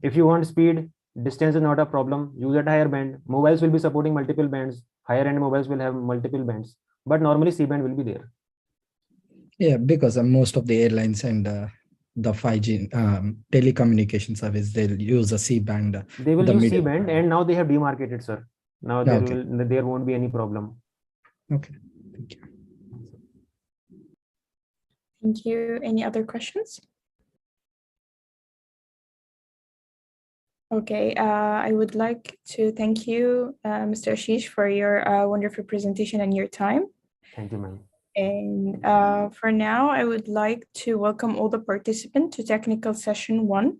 If you want speed, distance is not a problem, use at higher band. Mobiles will be supporting multiple bands. Higher end mobiles will have multiple bands, but normally C band will be there. Yeah, because most of the airlines and the 5G telecommunication service, they'll use a C-band. They will the use middle C-band, and now they have demarcated, sir. Now Okay. there won't be any problem. Okay, thank you. Thank you. Any other questions? Okay, I would like to thank you, Mr. Ashish, for your wonderful presentation and your time. Thank you, ma'am. And for now, I would like to welcome all the participants to technical session 1.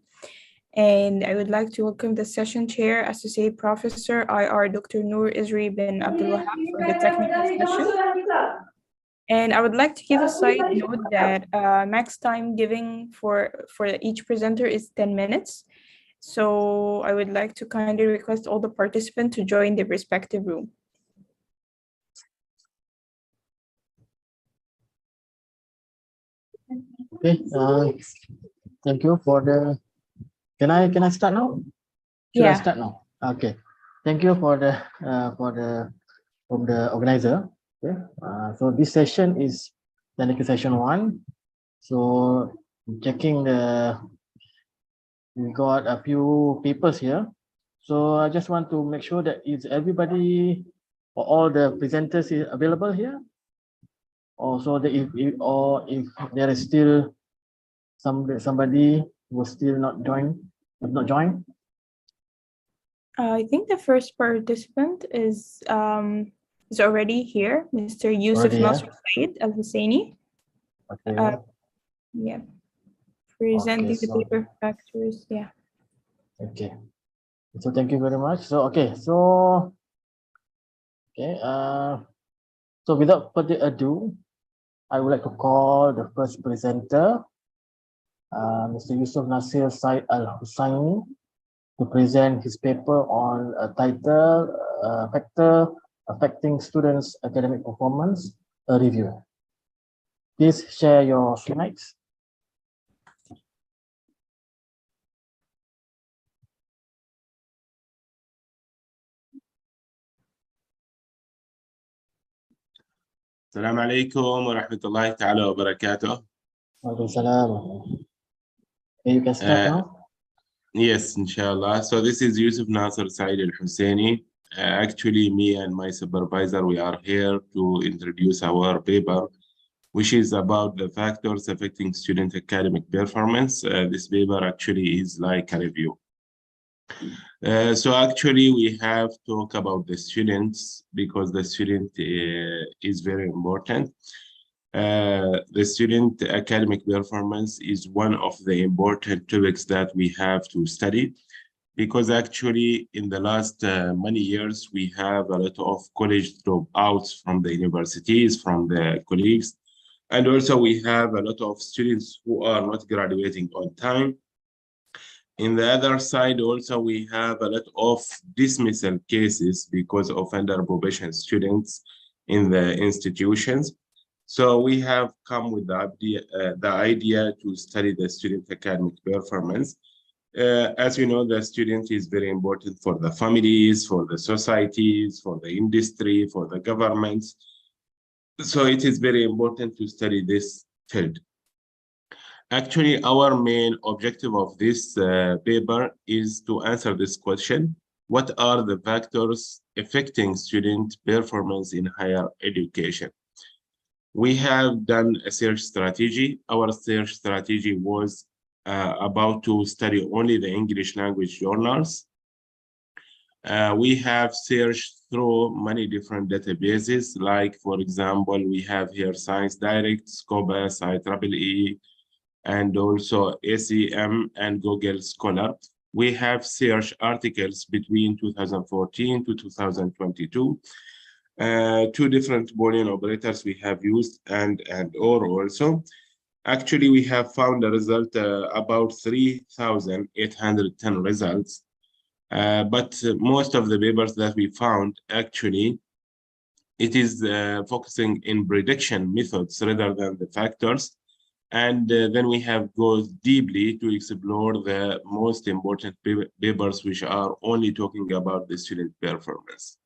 And I would like to welcome the session chair, Associate Professor IR, Dr. Noor Isri bin Abdul Wahab, for the technical session. And I would like to give a side note that max time giving for each presenter is 10 minutes. So I would like to kindly request all the participants to join the respective room. Okay, thank you for the, can I start now? Should I start now? Okay, thank you for the from the organizer. Okay, so this session is technical session 1. So checking we got a few papers here. So I just want to make sure that is everybody or all the presenters is available here. Also, if there is still somebody who will still not join, joined. I think the first participant is already here, Mr. Yusuf Nasr Said Al Husseini. Okay. Yeah, presenting Okay, the paper factors. Yeah. Okay. So thank you very much. So okay. So okay. So without further ado, I would like to call the first presenter, Mr. Yusuf Nasir Said Al Husseini, to present his paper on a title, Factor Affecting Students' Academic Performance, a Review. Please share your slides. السلام عليكم ورحمة الله تعالى وبركاته. وعليكم السلام. You can start now. Yes, inshallah. So this is Yusuf Nasr Said Al Husseini. Actually, me and my supervisor, we are here to introduce our paper, which is about the factors affecting student academic performance. This paper actually is like a review. So actually, we have to talk about the students because the student is very important. The student academic performance is one of the important topics that we have to study, because actually in the last many years, we have a lot of college dropouts from the universities, from the colleagues, and also we have a lot of students who are not graduating on time. In the other side, also, we have a lot of dismissal cases because of under-probation students in the institutions. So we have come with the idea to study the student academic performance. As you know, the student is very important for the families, for the societies, for the industry, for the governments. So it is very important to study this field. Actually, our main objective of this paper is to answer this question: what are the factors affecting student performance in higher education? We have done a search strategy. Our search strategy was about to study only the English language journals. We have searched through many different databases, like, for example, we have here Science Direct, Scopus, IEEE, and also ACM and Google Scholar. We have searched articles between 2014 to 2022. 2 different Boolean operators we have used, and or also. Actually, we have found a result about 3,810 results. But most of the papers that we found, actually, it is focusing in prediction methods rather than the factors. And then we have gone deeply to explore the most important papers, which are only talking about the student performance.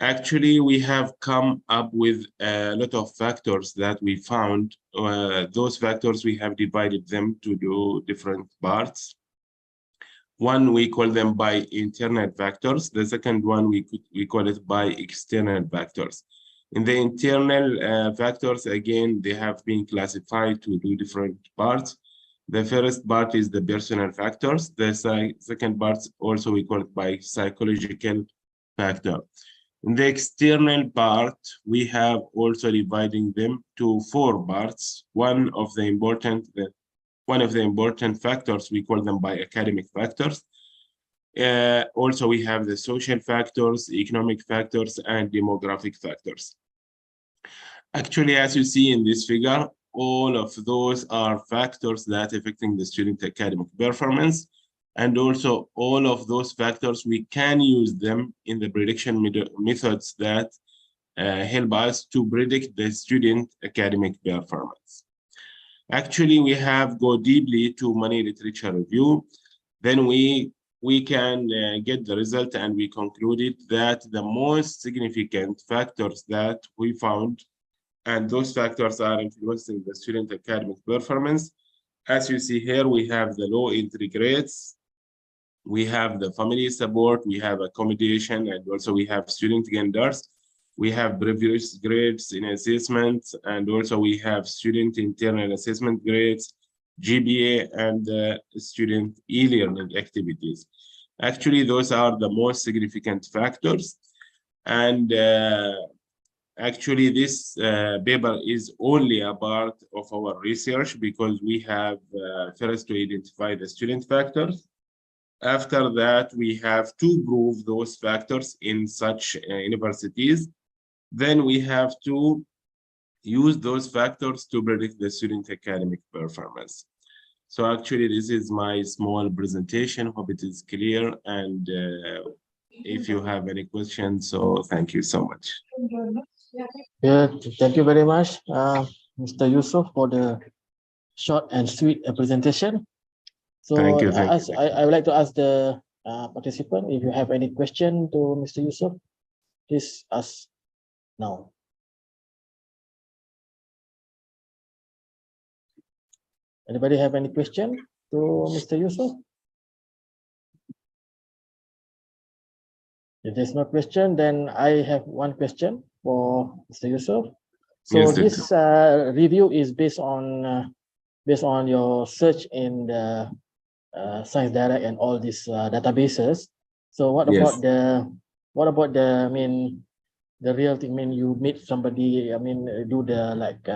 Actually, we have come up with a lot of factors that we found. Those factors, we have divided them to do different parts. One, we call them by internal factors. The second one, we call it by external factors. In the internal factors, again, they have been classified to do different parts. The first part is the personal factors. The second part also we call it by psychological factor. In the external part, we have also dividing them to 4 parts. One of the important factors, we call them by academic factors. Also, we have the social factors, economic factors, and demographic factors. Actually, as you see in this figure, all of those are factors that affecting the student academic performance. And also all of those factors, we can use them in the prediction methods that help us to predict the student academic performance. Actually, we have go deeply to many literature review. Then we can get the result, and we concluded that the most significant factors that we found, and those factors are influencing the student academic performance. As you see here, we have the low entry grades, we have the family support, we have accommodation, and also we have student genders. We have previous grades in assessment, and also we have student internal assessment grades, GPA, and student e-learning activities. Actually, those are the most significant factors. And actually, this paper is only a part of our research because we have first to identify the student factors. After that, we have to prove those factors in such universities. Then we have to use those factors to predict the student academic performance. So actually, this is my small presentation. Hope it is clear. And if you have any questions, so thank you so much. Yeah, thank you very much, Mr. Yusuf, for the short and sweet presentation. So thank you. I would like to ask the participant, if you have any question to Mr. Yusuf, please ask now. Anybody have any question to Mr. Yusuf? If there's no question, then I have one question for Mr. Yusuf. So yes, this review is based on your search in the Science Direct and all these databases. So what about the I mean the real thing? I mean, you meet somebody, I mean, do the like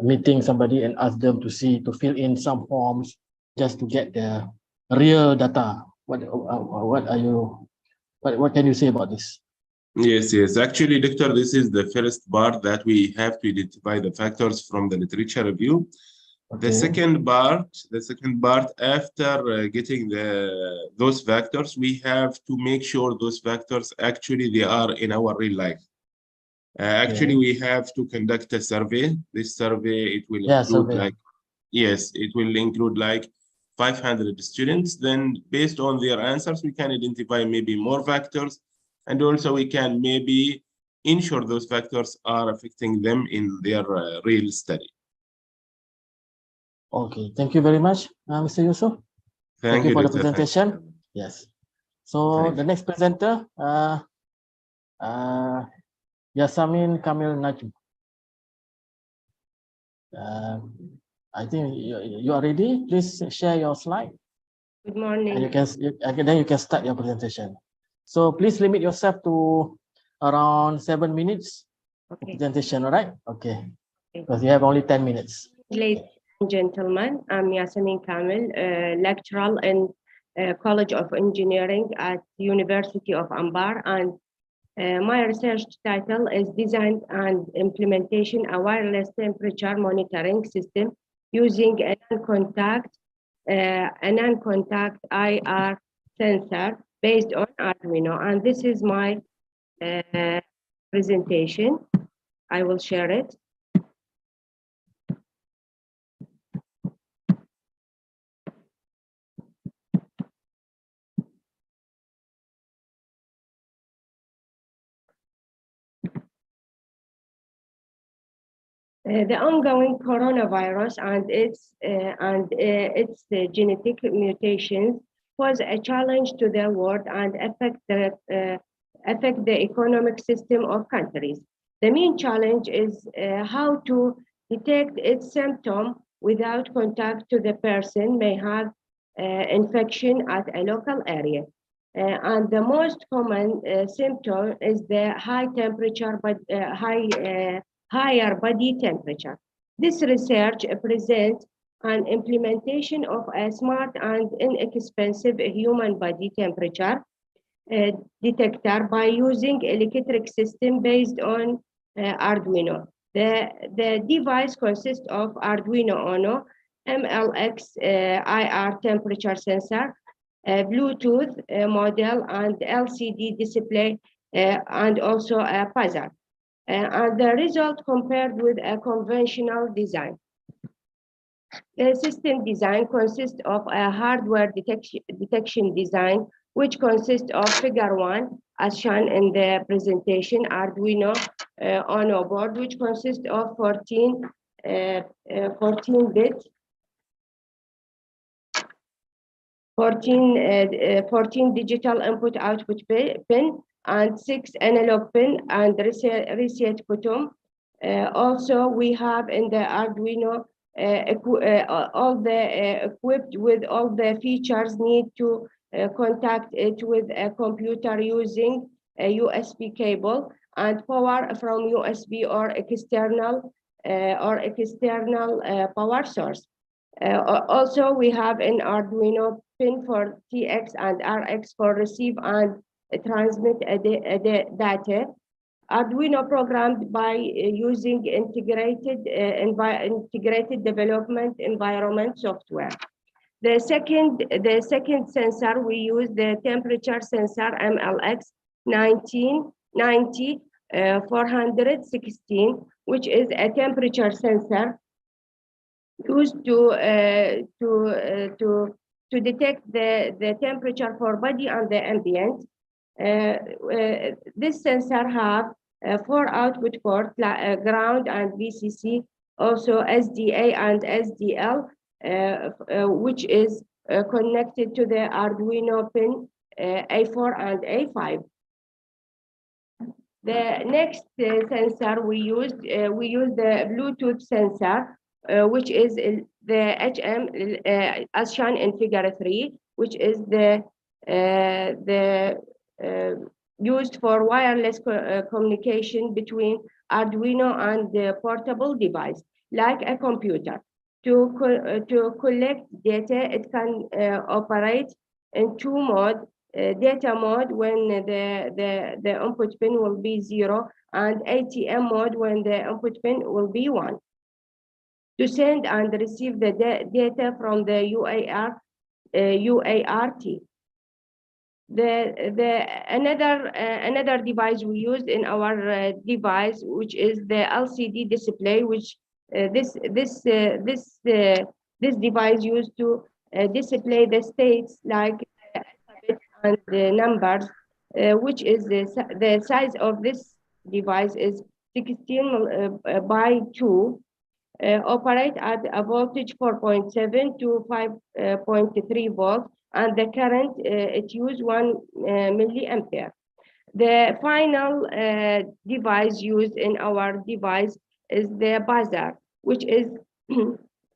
meeting somebody and ask them to fill in some forms just to get the real data. What can you say about this? Yes. Actually, Doctor, this is the first part that we have to identify the factors from the literature review. Okay. The second part, after getting those factors, we have to make sure those factors actually they are in our real life. Actually, we have to conduct a survey. This survey, it will include it will include like 500 students. Then based on their answers, we can identify maybe more factors. And also we can maybe ensure those factors are affecting them in their real study. Okay, thank you very much, Mr. Yusuf. Thank you for the presentation. Yes. So the next presenter, Yasamin Kamil Najm. I think you are ready. Please share your slide. Good morning. And then you can start your presentation. So please limit yourself to around 7 minutes presentation, all right? Okay. Because you have only 10 minutes. Ladies and gentlemen, I'm Yasamin Kamil, lecturer in College of Engineering at University of Anbar, and my research title is Design and Implementation a Wireless Temperature Monitoring System using a non-contact IR sensor based on Arduino. And this is my presentation. I will share it. The ongoing coronavirus and its genetic mutations pose a challenge to the world and affect the economic system of countries. The main challenge is how to detect its symptom without contact to the person may have infection at a local area. And the most common symptom is the high temperature, but higher body temperature. This research presents an implementation of a smart and inexpensive human body temperature detector by using electric system based on Arduino. The device consists of Arduino Uno, MLX IR temperature sensor, Bluetooth model, and LCD display, and also a buzzer. And the result compared with a conventional design. The system design consists of a hardware detection design, which consists of figure 1, as shown in the presentation, Arduino Uno board, which consists of 14 bits, 14 digital input output pin, and 6 analog pin and reset button. Also, we have in the Arduino equipped with all the features need to contact it with a computer using a USB cable and power from USB or external power source. Also, we have an Arduino pin for TX and RX for receive and transmit data. Arduino programmed by using integrated development environment software. The second sensor we use the temperature sensor MLX 1990 416, which is a temperature sensor used to detect the temperature for body and the ambient. This sensor have 4 output ports, ground and VCC, also SDA and SDL, which is connected to the Arduino pin A4 and A5. The next sensor we use the Bluetooth sensor, which is the HM, as shown in figure 3, which is used for wireless communication between Arduino and the portable device, like a computer. To collect data, it can operate in 2 modes. Data mode when the input pin will be 0, and ATM mode when the input pin will be 1. To send and receive the data from the UART. Another device we used in our device, which is the LCD display, which this device used to display the states like alphabet and the numbers, which is the size of this device is 16 by 2. Operate at a voltage 4.7 to 5.3 volts, and the current it use 1 milliampere. The final device used in our device is the buzzer, which is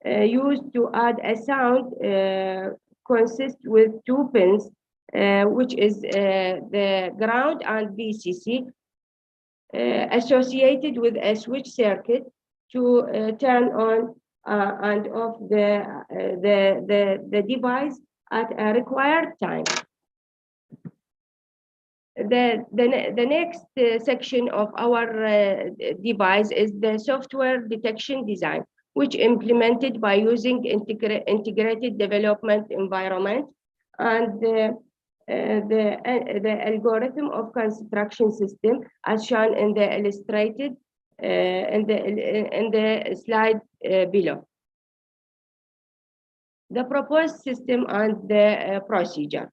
used to add a sound, consists with 2 pins, which is the ground and VCC, associated with a switch circuit to turn on and off the device at a required time. The next section of our device is the software detection design, which implemented by using integrated development environment and the algorithm of construction system, as shown in the illustrated in the slide below. The proposed system and the procedure.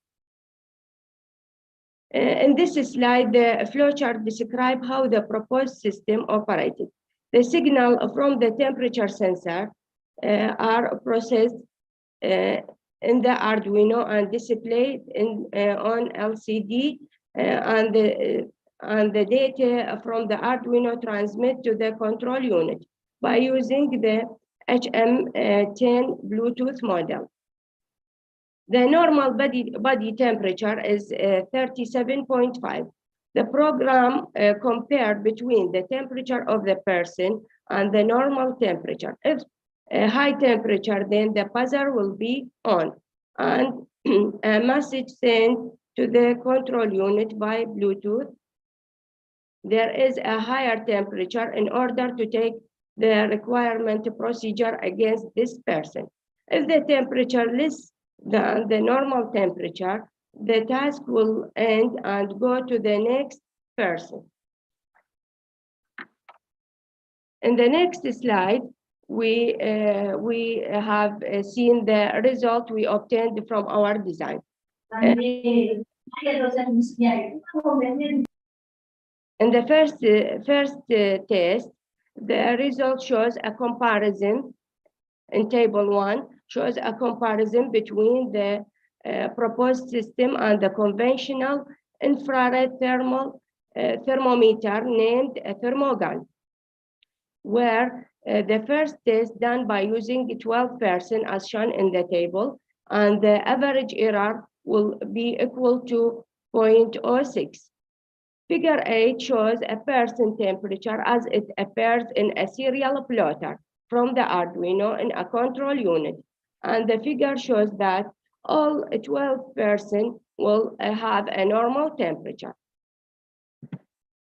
In this slide, the flowchart describes how the proposed system operated. The signal from the temperature sensor are processed in the Arduino and displayed on LCD, and the data from the Arduino transmit to the control unit by using the HM10 Bluetooth model. The normal body temperature is 37.5. The program compared between the temperature of the person and the normal temperature. If a high temperature, then the buzzer will be on and a message sent to the control unit by Bluetooth. There is a higher temperature in order to take the requirement procedure against this person. If the temperature less than the normal temperature, the task will end and go to the next person. In the next slide, we have seen the result we obtained from our design. In the first test, the result shows a comparison in table 1, shows a comparison between the proposed system and the conventional infrared thermometer named a thermogun, where the first test done by using 12% as shown in the table, and the average error will be equal to 0.06. Figure 8 shows a person temperature as it appears in a serial plotter from the Arduino in a control unit. And the figure shows that all 12% will have a normal temperature.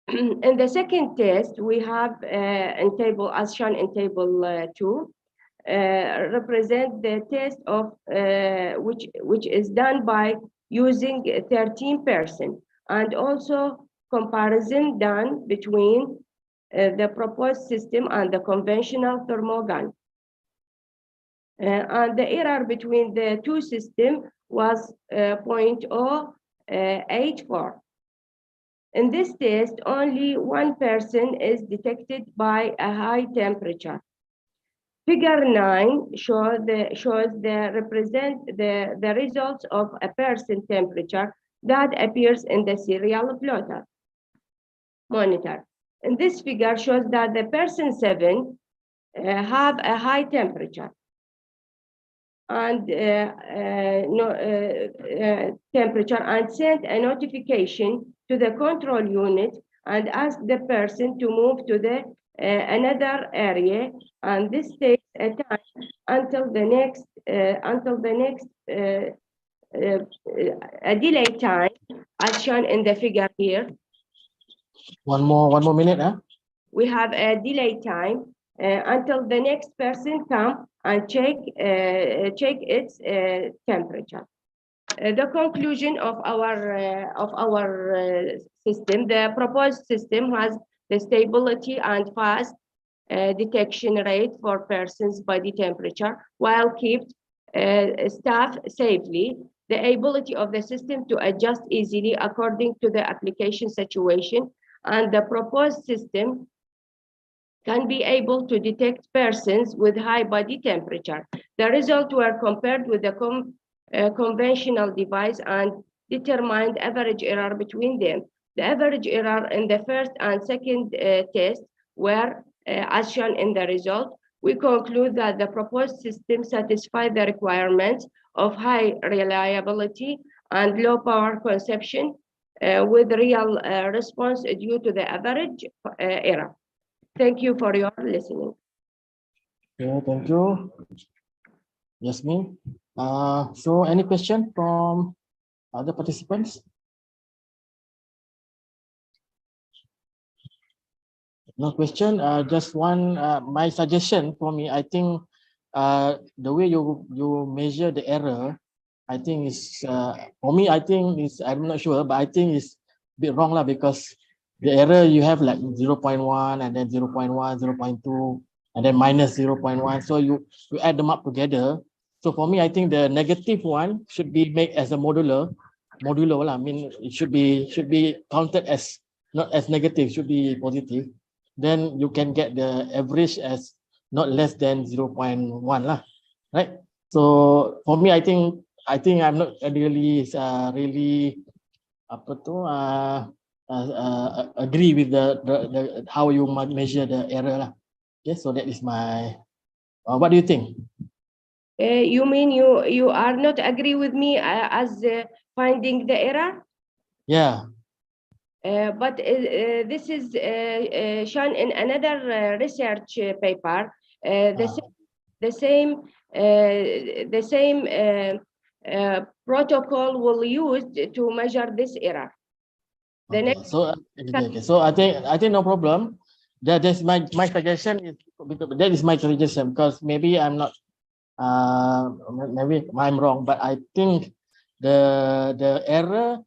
In the second test, we have in table, as shown in table 2, represent the test of which is done by using 13%, and also comparison done between the proposed system and the conventional thermogun. And the error between the two systems was 0.084. In this test, only 1% is detected by a high temperature. Figure 9 shows the results of a person temperature that appears in the serial plotter monitor. And this figure shows that the person 7 have a high temperature and temperature, and sent a notification to the control unit and asked the person to move to the another area, and this takes a time until the next a delay time as shown in the figure here. One more minute, huh? We have a delay time until the next person come and check its temperature. The conclusion of our system: the proposed system has the stability and fast detection rate for person's body temperature, while kept staff safely. The ability of the system to adjust easily according to the application situation, and the proposed system can be able to detect persons with high body temperature. The results were compared with the conventional device and determined average error between them. The average error in the first and second test were as shown in the result. We conclude that the proposed system satisfies the requirements of high reliability and low power consumption with real response due to the average error. Thank you for your listening. Okay, thank you, Yasmin. So any question from other participants? No question. Just one. My suggestion for me, I think the way you measure the error, I think is for me. I think is, I'm not sure, but I think it's a bit wrong lah, because the error you have like 0.1 and then 0.1, 0.2, and then minus 0.1. So you add them up together. So for me, I think the negative one should be made as a modulo lah. I mean, it should be counted as not as negative, should be positive. then you can get the average as not less than 0.1 lah, right? So for me, I think I'm not really agree with the how you measure the error lah. Okay, so that is my. What do you think? You mean you are not agree with me as finding the error? Yeah. But this is shown in another research paper. The same protocol will use to measure this error. The next. So so I think no problem. That's my suggestion is that is my suggestion, because maybe I'm not maybe I'm wrong, but I think the error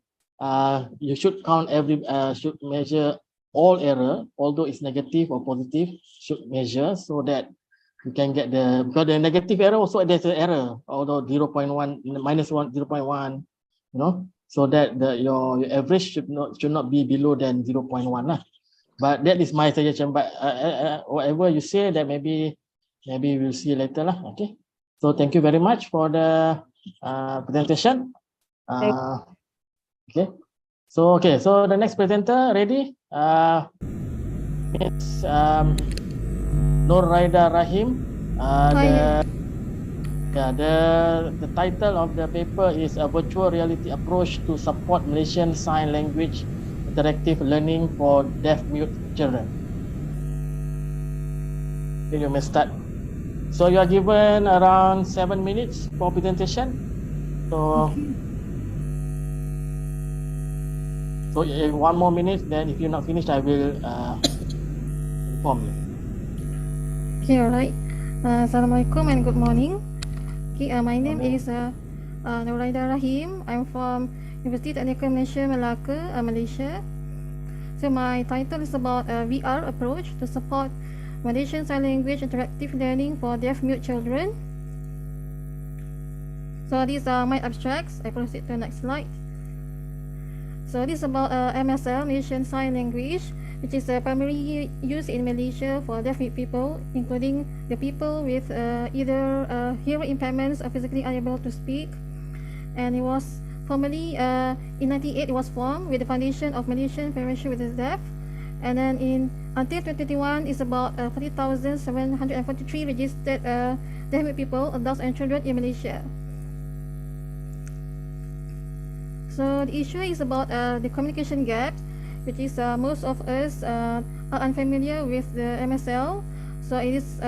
you should count should measure all error, although it's negative or positive, should measure so that you can get because the negative error also there's an error, although 0.1 minus 1 0.1, you know, so that your average should not be below than 0.1 lah. But that is my suggestion. But whatever you say, that maybe we'll see later lah. Okay. So thank you very much for the presentation. Okay. So the next presenter ready? It's Nur Raida Rahim. The title of the paper is a virtual reality approach to support Malaysian Sign Language interactive learning for deaf-mute children. Okay, you may start. So you are given around 7 minutes for presentation. So, in 1 more minute, then if you're not finished, I will inform you. Okay, alright. Assalamualaikum and good morning. Okay, my name is Nuraida Rahim. I'm from University Technical Malaysia, Malacca, Malaysia. So my title is about a VR approach to support Malaysian Sign Language interactive learning for deaf-mute children. So these are my abstracts. I proceed to the next slide. So this is about MSL, Malaysian Sign Language, which is primarily used in Malaysia for deaf-mute people, including the people with either hearing impairments or physically unable to speak. And it was formerly, in 1998, it was formed with the foundation of Malaysian Federation with the Deaf. And then until 2021, it's about 40,743 registered deaf-mute people, adults and children in Malaysia. So the issue is about the communication gap, which is most of us are unfamiliar with the MSL. So it is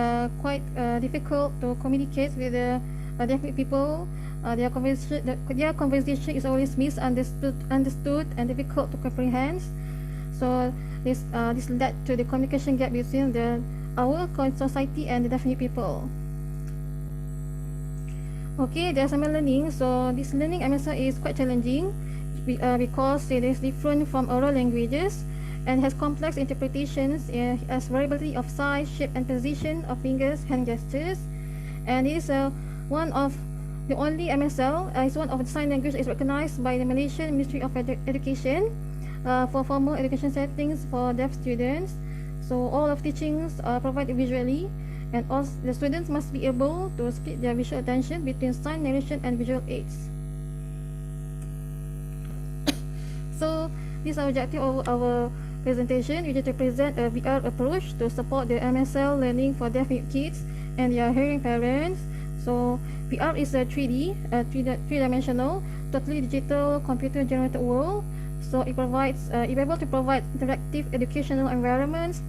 quite difficult to communicate with the deaf-mute people. Their conversation is always misunderstood and difficult to comprehend. So this led to the communication gap between our society and the deaf-mute people. Okay, there's some learning. So this learning MSL is quite challenging because it is different from oral languages and has complex interpretations as variability of size, shape, and position of fingers, hand gestures. And it is one of the only MSL is one of the sign language is recognized by the Malaysian Ministry of Education for formal education settings for deaf students. So all of teachings are provided visually, and also the students must be able to split their visual attention between sign narration and visual aids. So this is our objective of our presentation, which is to present a VR approach to support the MSL learning for deaf-mute kids and their hearing parents. So VR is a 3D-dimensional, totally digital, computer-generated world. So it provides, it's able to provide interactive educational environments,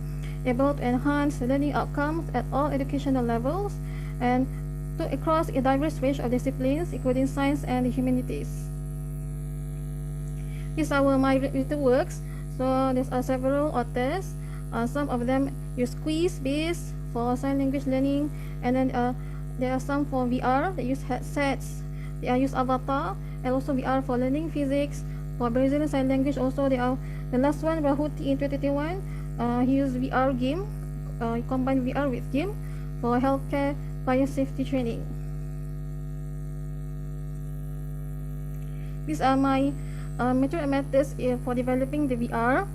able to enhance learning outcomes at all educational levels, and to across a diverse range of disciplines, including science and the humanities. These are my little works. So there are several authors. Some of them use quiz-based for sign language learning, and then there are some for VR. They use headsets. They use avatar, and also VR for learning physics. For Brazilian Sign Language, also they are the last one, Rahuti in 2021. He used VR game. He combined VR with game for healthcare fire safety training. These are my method and methods for developing the VR.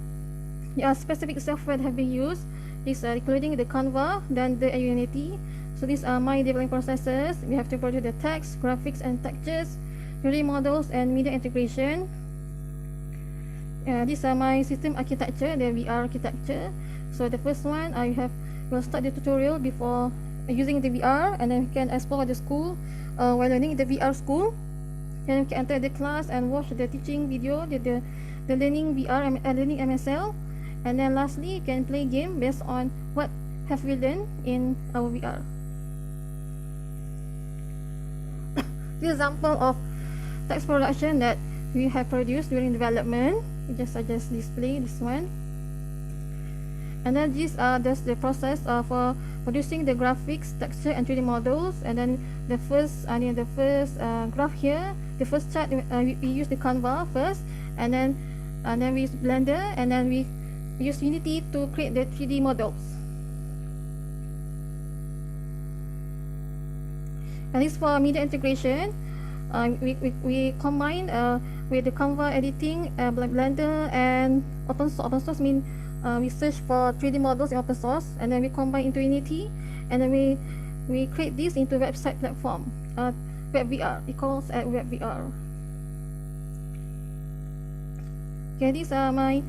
There are specific software that have been used, This including the Canva, then the Unity. So these are my development processes. We have to produce the text, graphics, and textures, 3D models, and media integration. These are my system architecture, the VR architecture. So the first one, will start the tutorial before using the VR, and then we can explore the school while learning the VR school. Then we can enter the class and watch the teaching video, the learning VR and learning MSL. And then lastly, you can play game based on what have we learned in our VR. The example of text production that we have produced during development, we just suggest display this one. And then these are just the process of producing the graphics, texture, and 3D models. And then the first graph here, the first chart, we use the Canva first, and then we use Blender, and then we use Unity to create the 3D models. And this for media integration, we combine with the Canva editing, Blender, and open source. Open source means we search for 3D models in open source, and then we combine into Unity, and then we create this into website platform, WebVR. It calls at WebVR. Okay, these are my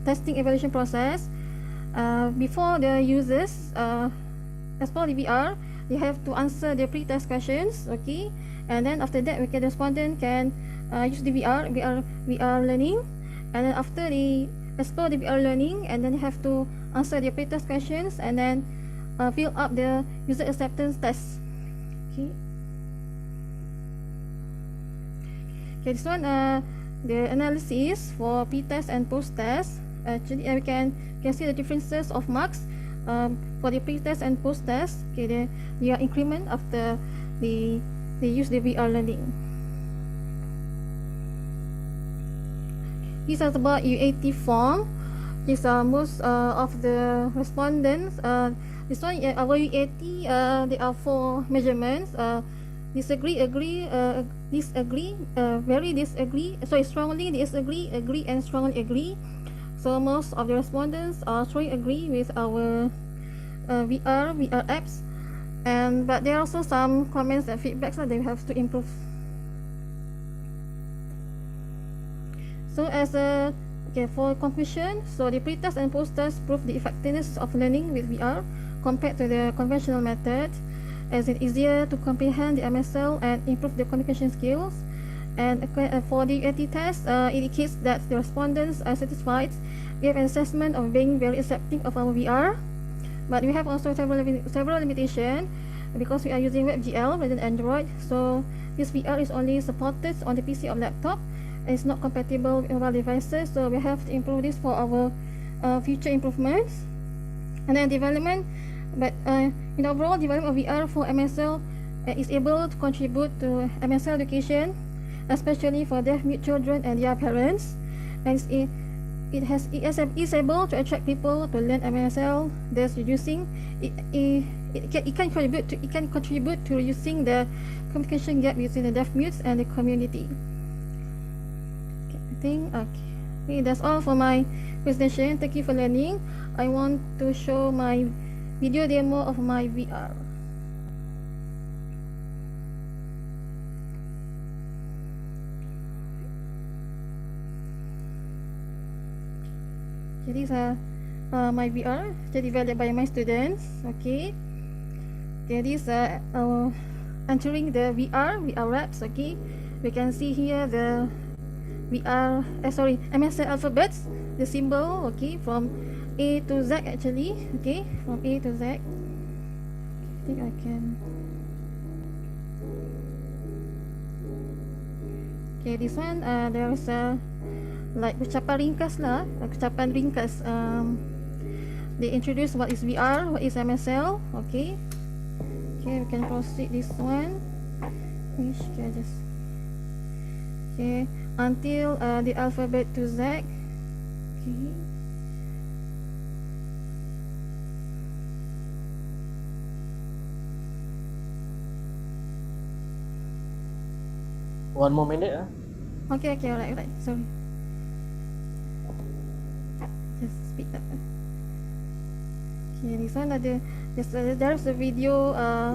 testing evaluation process. Before the users explore the VR, they have to answer the pre-test questions, okay? And then after that, the respondent can use the VR learning, and then after they explore the VR learning, and then they have to answer the pre-test questions, and then fill up the user acceptance test. Okay. Okay, this one the analysis for pre-test and post-test. Actually, we can see the differences of marks for the pre-test and post-test. Okay, they are increment after they use the VR learning. These are about UAT form. These are most of the respondents. This one, our UAT, there are 4 measurements. Disagree, agree, disagree, very disagree, sorry, strongly disagree, agree, and strongly agree. So most of the respondents are strongly agree with our VR apps, but there are also some comments and feedbacks that they have to improve. So for conclusion, so the pre-test and post-test prove the effectiveness of learning with VR compared to the conventional method, as it's easier to comprehend the MSL and improve the communication skills. And for the UAT test, indicates that the respondents are satisfied. We have an assessment of being very accepting of our VR, but we have also several limitations because we are using WebGL rather than Android. So this VR is only supported on the PC or laptop. It's not compatible with mobile devices, so we have to improve this for our future improvements. And then development, but in overall development of VR for MSL is able to contribute to MSL education, especially for deaf-mute children and their parents, and it is able to attract people to learn MSL, thus reducing it can contribute to reducing the communication gap between the deaf-mutes and the community. Okay, that's all for my presentation. Thank you for learning. I want to show my video demo of my VR. Okay, these are my VR developed by my students. Okay, these are entering the VR labs. Okay, we can see here the MSL alphabets, the symbol. Okay, from A to Z actually. Okay, from A to Z. I think I can. Okay, this one there's like ucapan ringkas lah, ucapan ringkas. They introduce what is VR, what is MSL. Okay, we can proceed this one. Okay, until the alphabet to Z. Okay. One more minute. Okay, alright. Sorry. Just speed up. Okay, this one there's a video. Oh,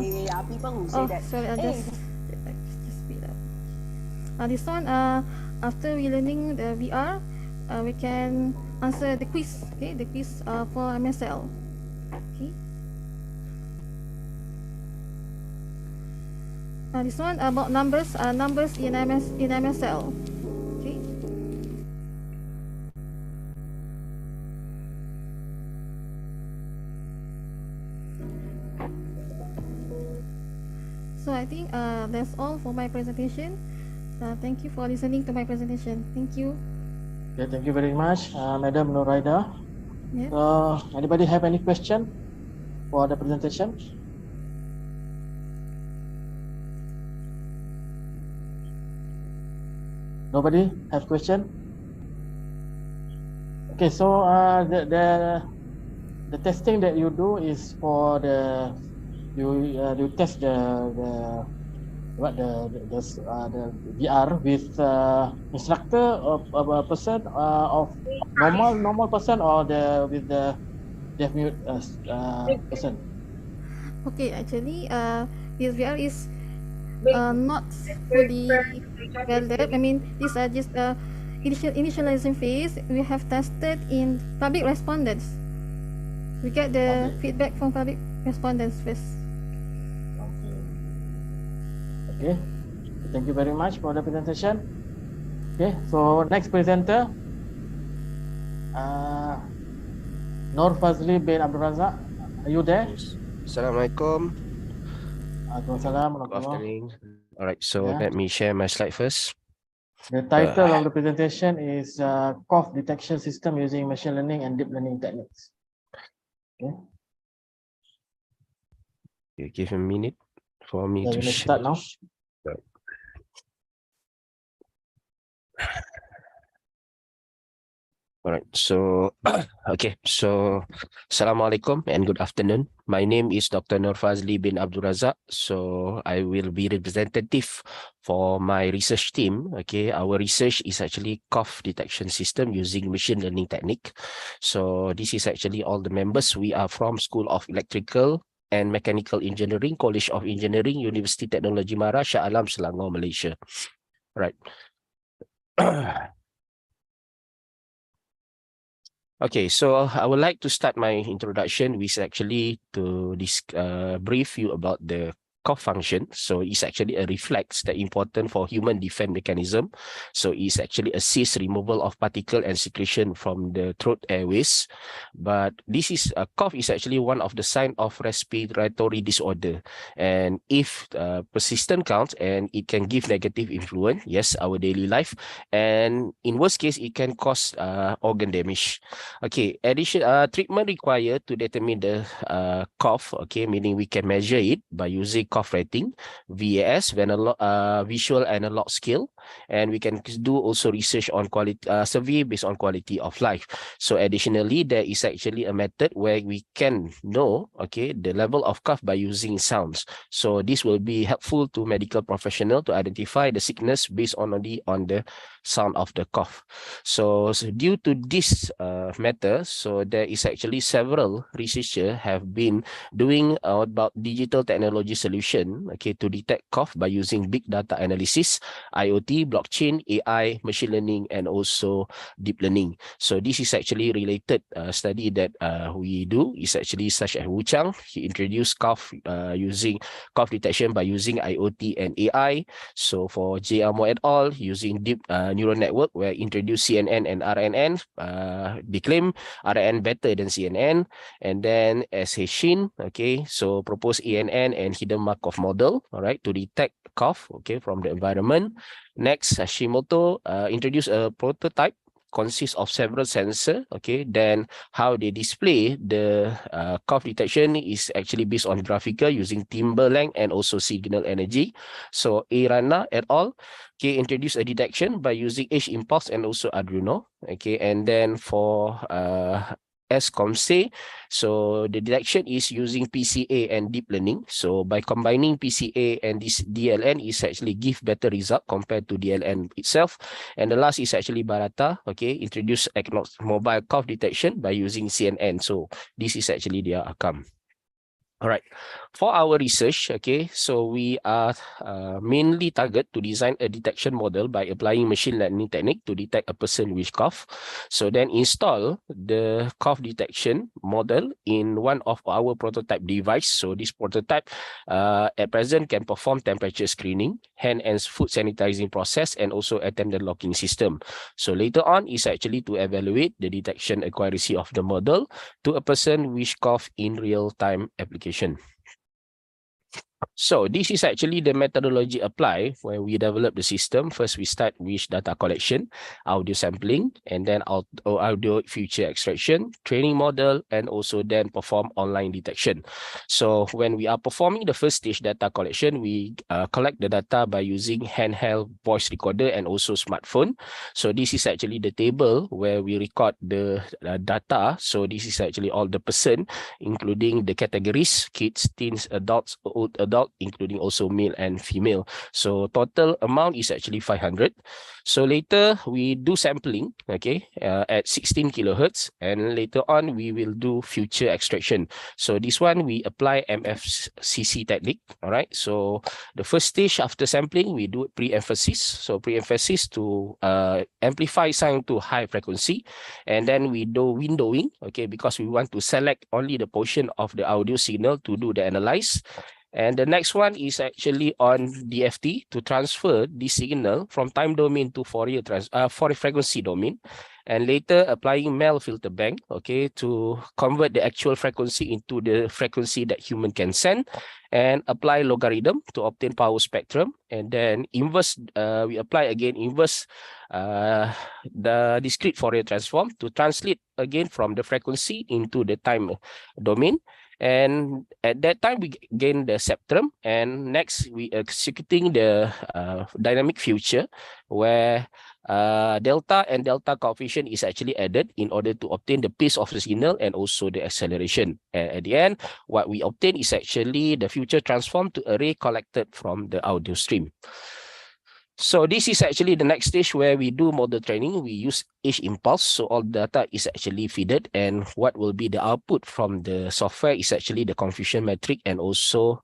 sorry, I'll just speed up. This one, after we learning the VR, we can answer the quiz. Okay, the quiz for MSL. Okay. This one about numbers. Numbers in MSL. Okay. So I think that's all for my presentation. Thank you for listening to my presentation. Thank you. Okay, thank you very much, Madam Noraida. Yeah. Anybody have any question for the presentation? Nobody have question? Okay, so the testing that you do is for the you test the VR with instructor of a person of normal person or with the deaf mute person. Okay, actually, this VR is not fully developed. I mean, these are just initializing phase. We have tested in public respondents. We get the feedback from public respondents first. Okay, thank you very much for the presentation. Okay, so next presenter, Nur Fazli bin Abdul Razak. Are you there? Assalamualaikum. Waalaikumsalam. Good afternoon. All right, so let me share my slide first. The title of the presentation is cough detection system using machine learning and deep learning techniques. Okay. You give a minute for me to start now. Right. All right, so okay, so Assalamualaikum and good afternoon. My name is Dr. Nur Fazli bin Abdul Razak. So I will be representative for my research team. Okay, our research is actually cough detection system using machine learning technique. So this is actually all the members. We are from School of Electrical and Mechanical Engineering, College of Engineering, University Technology Mara, Shah Alam, Selangor, Malaysia. Right. Okay, so I would like to start my introduction with actually to brief you about the cough function. So it's actually a reflex that important for human defense mechanism. So it's actually assists removal of particle and secretion from the throat airways. But this is a cough is actually one of the sign of respiratory disorder. And if persistent counts and it can give negative influence, yes, our daily life. And in worst case, it can cause organ damage. Okay, treatment required to determine the cough, okay, meaning we can measure it by using cough rating, VAS, visual analog scale, and we can do also research on quality survey based on quality of life. So additionally, there is actually a method where we can know, okay, the level of cough by using sounds. So this will be helpful to medical professional to identify the sickness based on the sound of the cough. So due to this matter, so there is actually several researchers have been doing about digital technology solution, okay, to detect cough by using big data analysis, IoT, blockchain, AI, machine learning, and also deep learning. So this is actually related study that we do is actually such as Wu Chang. He introduced cough using cough detection by using IoT and AI. So for J. Amo et al. Using deep neural network where introduced CNN and RNN, they claim RNN better than CNN. And then S.H. Shin, okay, so propose ANN and hidden Markov model, all right, to detect cough, okay, from the environment. Next, Hashimoto introduced a prototype consists of several sensors, okay, then how they display the cough detection is actually based on graphical using timbre length and also signal energy. So Rana et al. Okay, introduce a detection by using H impulse and also Arduino, okay, and then for as COMSE. So the detection is using PCA and deep learning. So by combining PCA and this DLN is actually give better result compared to DLN itself. And the last is actually Barata, okay, introduce mobile cough detection by using CNN. So this is actually their outcome. All right, for our research, okay, so we are mainly target to design a detection model by applying machine learning technique to detect a person with cough. So then install the cough detection model in one of our prototype device. So this prototype at present can perform temperature screening, hand and foot sanitizing process, and also attendant locking system. So later on is actually to evaluate the detection accuracy of the model to a person with cough in real-time application. So this is actually the methodology applied when we develop the system. First, we start with data collection, audio sampling, and then audio feature extraction, training model, and also then perform online detection. So when we are performing the first stage data collection, we collect the data by using handheld voice recorder and also smartphone. So this is actually the table where we record the data. So this is actually all the person, including the categories, kids, teens, adults, old adult, including also male and female. So total amount is actually 500. So later we do sampling, okay, at 16 kilohertz, and later on we will do future extraction. So this one we apply MFCC technique. All right. So the first stage after sampling, we do pre-emphasis. So pre-emphasis to amplify sound to high frequency, and then we do windowing, okay, because we want to select only the portion of the audio signal to do the analyze. And the next one is actually on DFT to transfer the signal from time domain to Fourier frequency domain, and later applying Mel filter bank, okay, to convert the actual frequency into the frequency that human can send, and apply logarithm to obtain power spectrum, and then inverse, we apply again inverse the discrete Fourier transform to translate again from the frequency into the time domain. And at that time, we gain the spectrum. And next, we executing the dynamic future, where delta and delta coefficient is actually added in order to obtain the pace of the signal and also the acceleration. And at the end, what we obtain is actually the future transform to array collected from the audio stream. So this is actually the next stage where we do model training. We use each impulse. So all data is actually fed, and what will be the output from the software is actually the confusion metric and also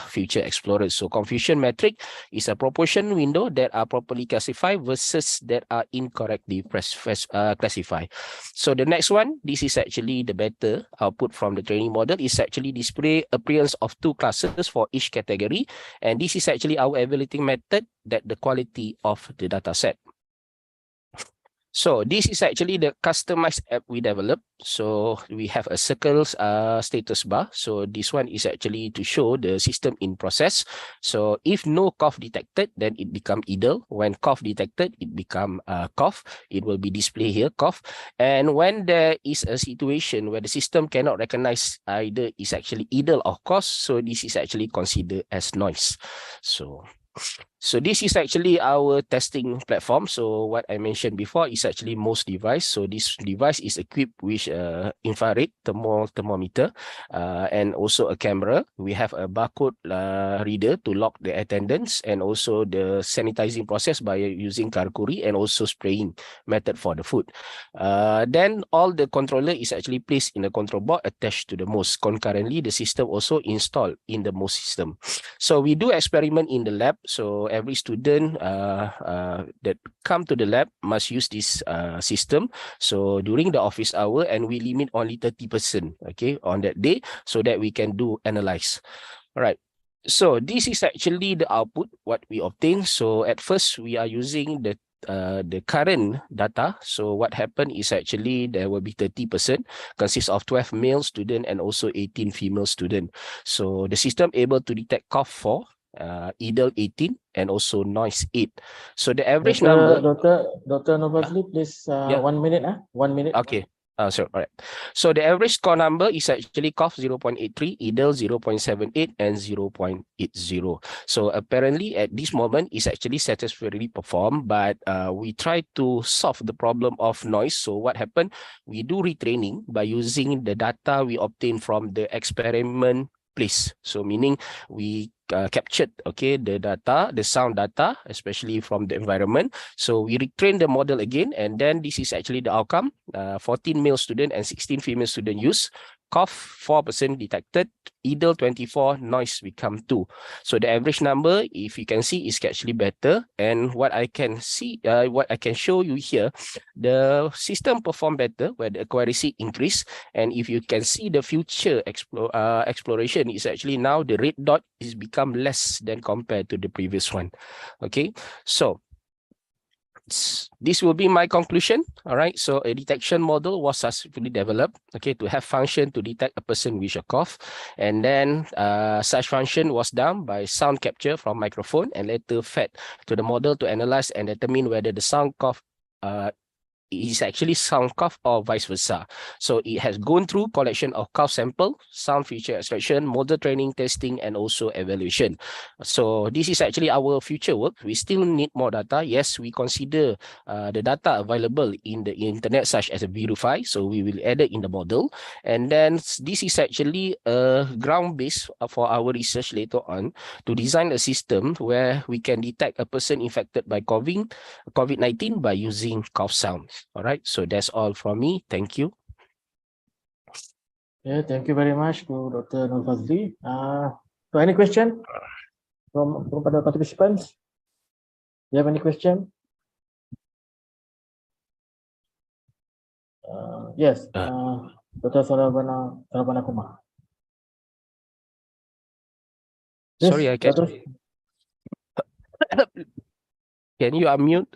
future explorer. So confusion metric is a proportion window that are properly classified versus that are incorrectly classified. So the next one, this is actually the better output from the training model, is actually display appearance of two classes for each category. And this is actually our evaluating method that the quality of the data set. So this is actually the customized app we developed. So we have a circle status bar. So this one is actually to show the system in process. So if no cough detected, then it become idle. When cough detected, it become cough. It will be displayed here, cough. And when there is a situation where the system cannot recognize either is actually idle or cough, so this is actually considered as noise. So this is actually our testing platform. So what I mentioned before is actually most device. So this device is equipped with infrared thermometer and also a camera. We have a barcode reader to lock the attendance, and also the sanitizing process by using karkuri and also spraying method for the food. Then all the controller is actually placed in a control board attached to the MOS. Concurrently, the system also installed in the MOS system. So we do experiment in the lab. So every student that come to the lab must use this system. So during the office hour, and we limit only 30%, okay, on that day, so that we can do analyze. All right. So this is actually the output what we obtain. So at first we are using the current data. So what happened is actually there will be 30%, consists of 12 male student and also 18 female student. So the system able to detect cough 4, idle 18, and also noise 8. So the average number. Dr. Novazli, please, yeah. 1 minute. 1 minute. Okay. All right. So the average score number is actually cough 0.83, idle 0.78, and 0.80. So apparently at this moment is actually satisfactorily performed, but we try to solve the problem of noise. So what happened? We do retraining by using the data we obtain from the experiment place. So meaning we captured the data, the sound data, especially from the environment. So we retrain the model again, and then this is actually the outcome. 14 male student and 16 female student use. Cough 4% detected, idle 24, noise become 2. So the average number, if you can see, is actually better. And what I can see, what I can show you here, the system perform better where the accuracy increase. And if you can see the future exploration is actually now the red dot is become less than compared to the previous one. Okay, so this will be my conclusion. All right, so a detection model was successfully developed, okay, to have function to detect a person with a cough, and then such function was done by sound capture from microphone and later fed to the model to analyze and determine whether the sound cough is actually sound cough or vice versa. So it has gone through collection of cough sample, sound feature extraction, model training, testing, and also evaluation. So this is actually our future work. We still need more data. Yes, we consider the data available in the internet such as a Verify. So we will add it in the model. And then this is actually a ground base for our research later on to design a system where we can detect a person infected by COVID-19 by using cough sounds. All right, so that's all from me. Thank you. Yeah, thank you very much to Dr. Nur Fazli. So any question from other participants? Do you have any question? Yes, Dr. Sarabana Kumar. Yes, sorry, I can. Can you unmute?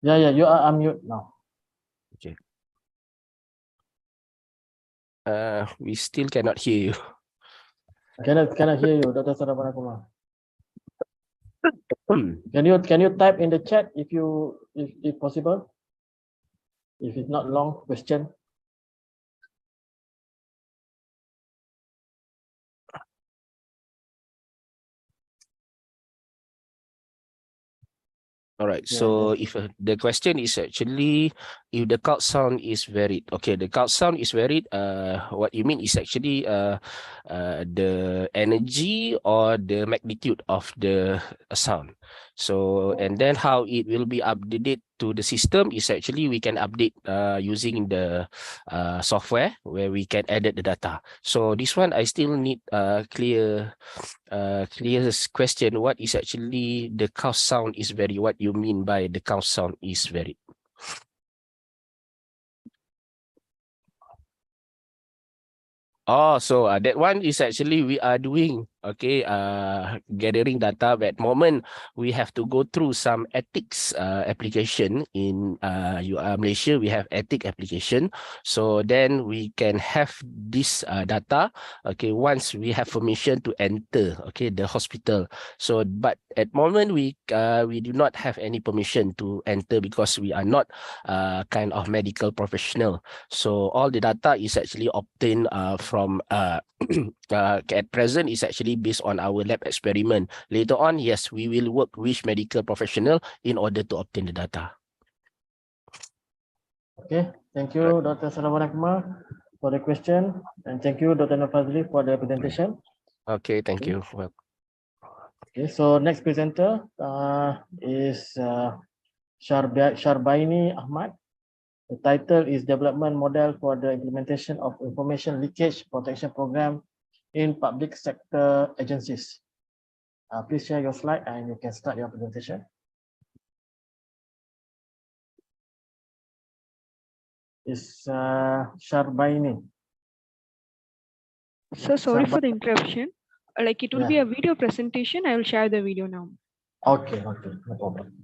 Yeah, you are unmute now. Okay. We still cannot hear you. Cannot hear you, Dr. Sarabana Kumar. Can you type in the chat if possible? If it's not long question. All right, so if the question is actually if the count sound is varied. Okay, the count sound is varied. What you mean is actually the energy or the magnitude of the sound. So and then how it will be updated to the system is actually we can update using the software where we can edit the data. So this one I still need clear question. What is actually the cow sound is varied? What you mean by the cow sound is varied? Oh, so that one is actually we are doing, okay, gathering data. At moment, we have to go through some ethics application in Malaysia. We have ethic application. So then we can have this data, okay, once we have permission to enter, okay, the hospital. So, but at moment, we do not have any permission to enter because we are not kind of medical professional. So all the data is actually obtained from at present is actually based on our lab experiment. Later on, yes, we will work with medical professional in order to obtain the data. Okay, thank you, Dr. Sarabana Kumar, for the question, and thank you, Dr. Nur Fazli, for the presentation. Okay, thank you. Well, okay, so next presenter is Sharbaini Ahmad. The title is Development Model for the Implementation of Information Leakage Protection Program in Public Sector Agencies. Please share your slide and you can start your presentation. Is Sharbaini. So sorry for the interruption. Like it will be a video presentation. I will share the video now. Okay, no problem.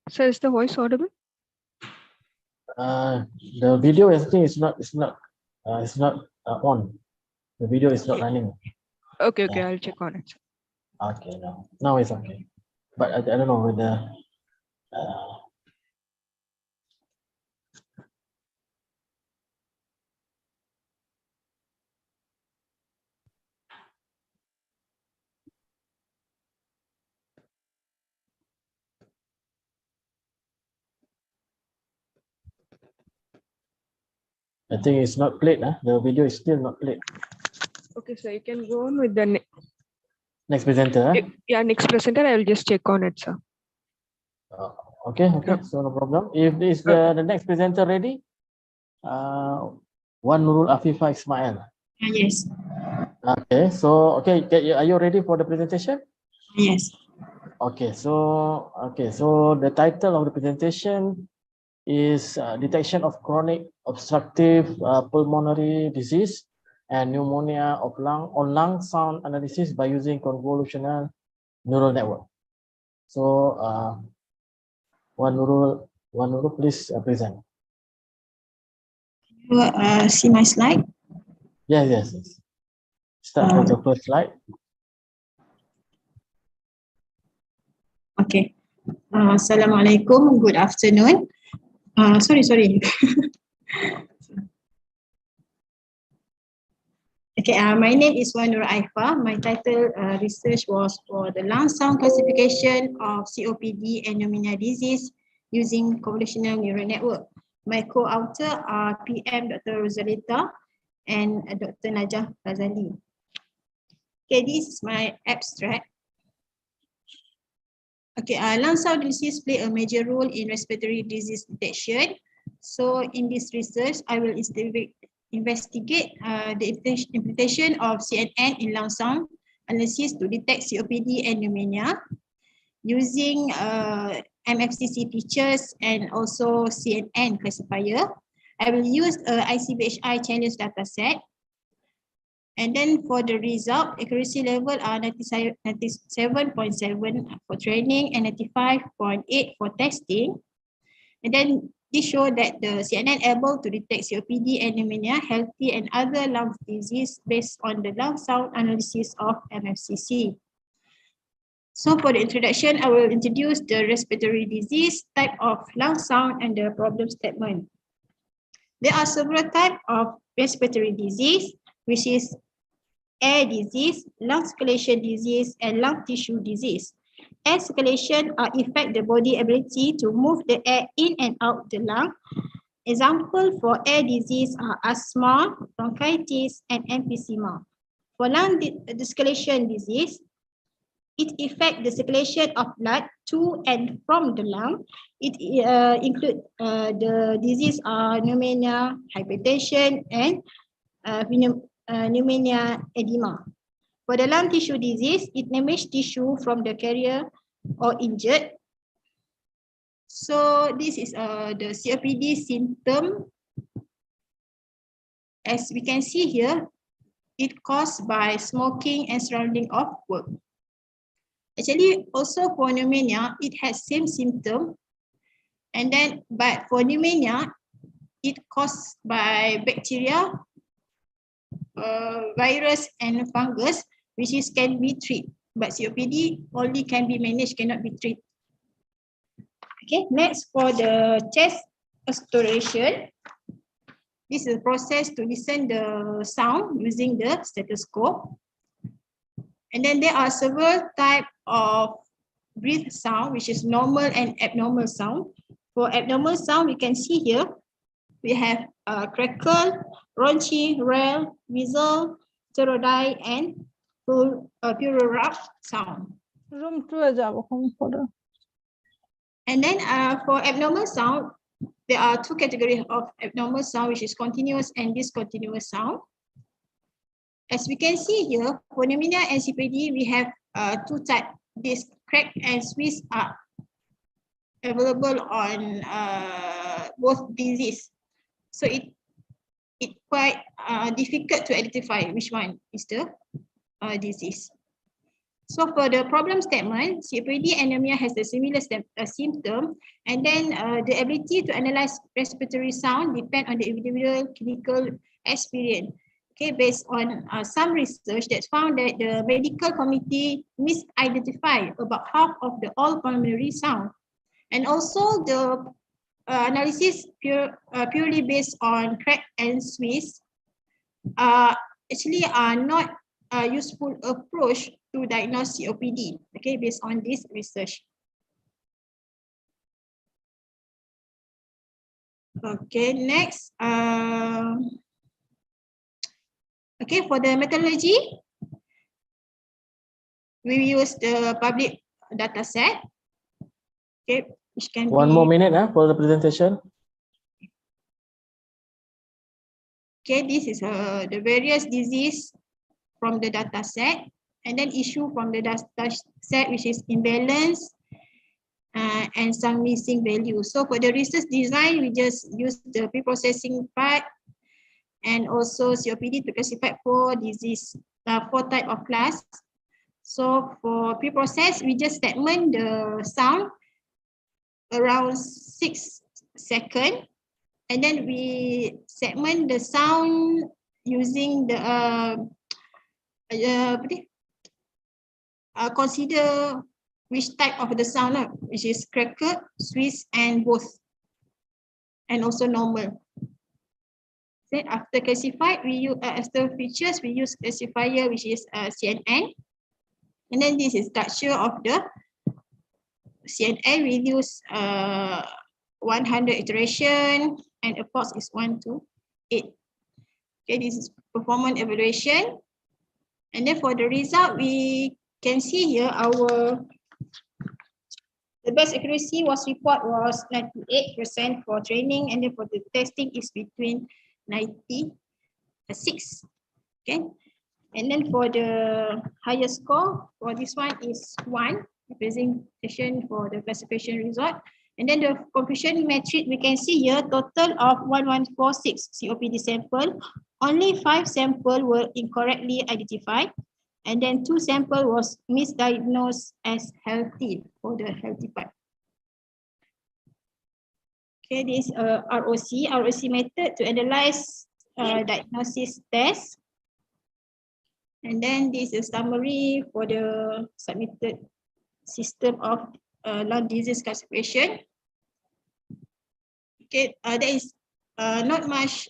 Sir, is the voice audible? The video is not on. The video is not running. Okay, Yeah. I'll check on it. Okay, now it's okay. But I don't know whether I think it's not played. The video is still not played. Okay, so you can go on with the next presenter. Yeah, next presenter. I will just check on it, sir. Okay, so no problem. If this the next presenter ready, Wan Nurul Afifah Ismail. Yes. Okay, so are you ready for the presentation? Yes. Okay, so the title of the presentation is detection of chronic obstructive pulmonary disease and pneumonia of lung sound analysis by using convolutional neural network. So Wan Nurul, please present. You see my slide? Yes. Start from the first slide. Okay. Assalamualaikum. Good afternoon. Sorry. Okay, my name is Wan Nurul Afifah. My title research was for the lung sound classification of COPD and pneumonia disease using convolutional neural network. My co-author are PM Dr. Rosalita and Dr. Najah Fazali. Okay, this is my abstract. Okay, lung sound disease play a major role in respiratory disease detection. So in this research, I will investigate the implementation of CNN in lung sound analysis to detect COPD and pneumonia using MFCC features and also CNN classifier. I will use a ICBHI challenge dataset. And then for the result, accuracy level are 97.7 for training and 95.8 for testing. And then this show that the CNN able to detect COPD and pneumonia, healthy and other lung disease based on the lung sound analysis of MFCC. So for the introduction, I will introduce the respiratory disease, type of lung sound, and the problem statement. There are several types of respiratory disease, which is air disease, lung circulation disease, and lung tissue disease. Air circulation affect the body ability to move the air in and out the lung. Example for air disease are asthma, bronchitis, and emphysema. For lung circulation disease, it affects the circulation of blood to and from the lung. It includes the disease pneumonia, hypertension, and pneumonia edema. For the lung tissue disease, it damages tissue from the carrier or injured. So this is the COPD symptom. As we can see here, it caused by smoking and surrounding of work. Actually, also for pneumonia, it has same symptom. And then, but for pneumonia, it caused by bacteria, virus, and fungus, which can be treated. But COPD only can be managed, cannot be treated. Okay, next for the chest exploration. This is a process to listen the sound using the stethoscope. And then there are several types of breath sound, which is normal and abnormal sound. For abnormal sound, we can see here, we have crackle, raunchy, rel, whistle, pterodai, and pururap sound. And then for abnormal sound, there are two categories of abnormal sound, which is continuous and discontinuous sound. As we can see here, for pneumonia and COPD, we have two types. This crack and squeeze are available on both disease. So it quite difficult to identify which one is the disease. So for the problem statement, COPD anemia has a similar symptom, and then the ability to analyze respiratory sound depend on the individual clinical experience. Okay, based on some research that found that the medical committee misidentified about half of the all pulmonary sound, and also the analysis purely based on crack and Swiss actually are not a useful approach to diagnose COPD, okay, based on this research. Okay, next. Okay, for the methodology, we use the public data set. Okay, which can One more minute for the presentation. Okay, this is the various disease from the data set, and then issue from the data set, which is imbalance and some missing values. So for the research design, we just use the pre-processing part and also COPD to classify four type of class. So for pre-process, we just segment the sound around 6 seconds, and then we segment the sound using the consider which type of the sound, which is cracker, Swiss, and both, and also normal. Then after classified, we use as the features, we use classifier, which is CNN, and then this is structure of the CNN. We use 100 iteration, and a pause is 1 to 8. Okay, this is performance evaluation, and then for the result, we can see here the best accuracy was 98% for training, and then for the testing is between 96. Okay, and then for the highest score for this one is 1 representation for the classification result, and then the conclusion metric we can see here total of 1146 COPD sample. Only 5 samples were incorrectly identified, and then 2 samples was misdiagnosed as healthy for the healthy part. Okay, this ROC method to analyze diagnosis test. And then this is summary for the submitted system of lung disease classification. Okay, there is not much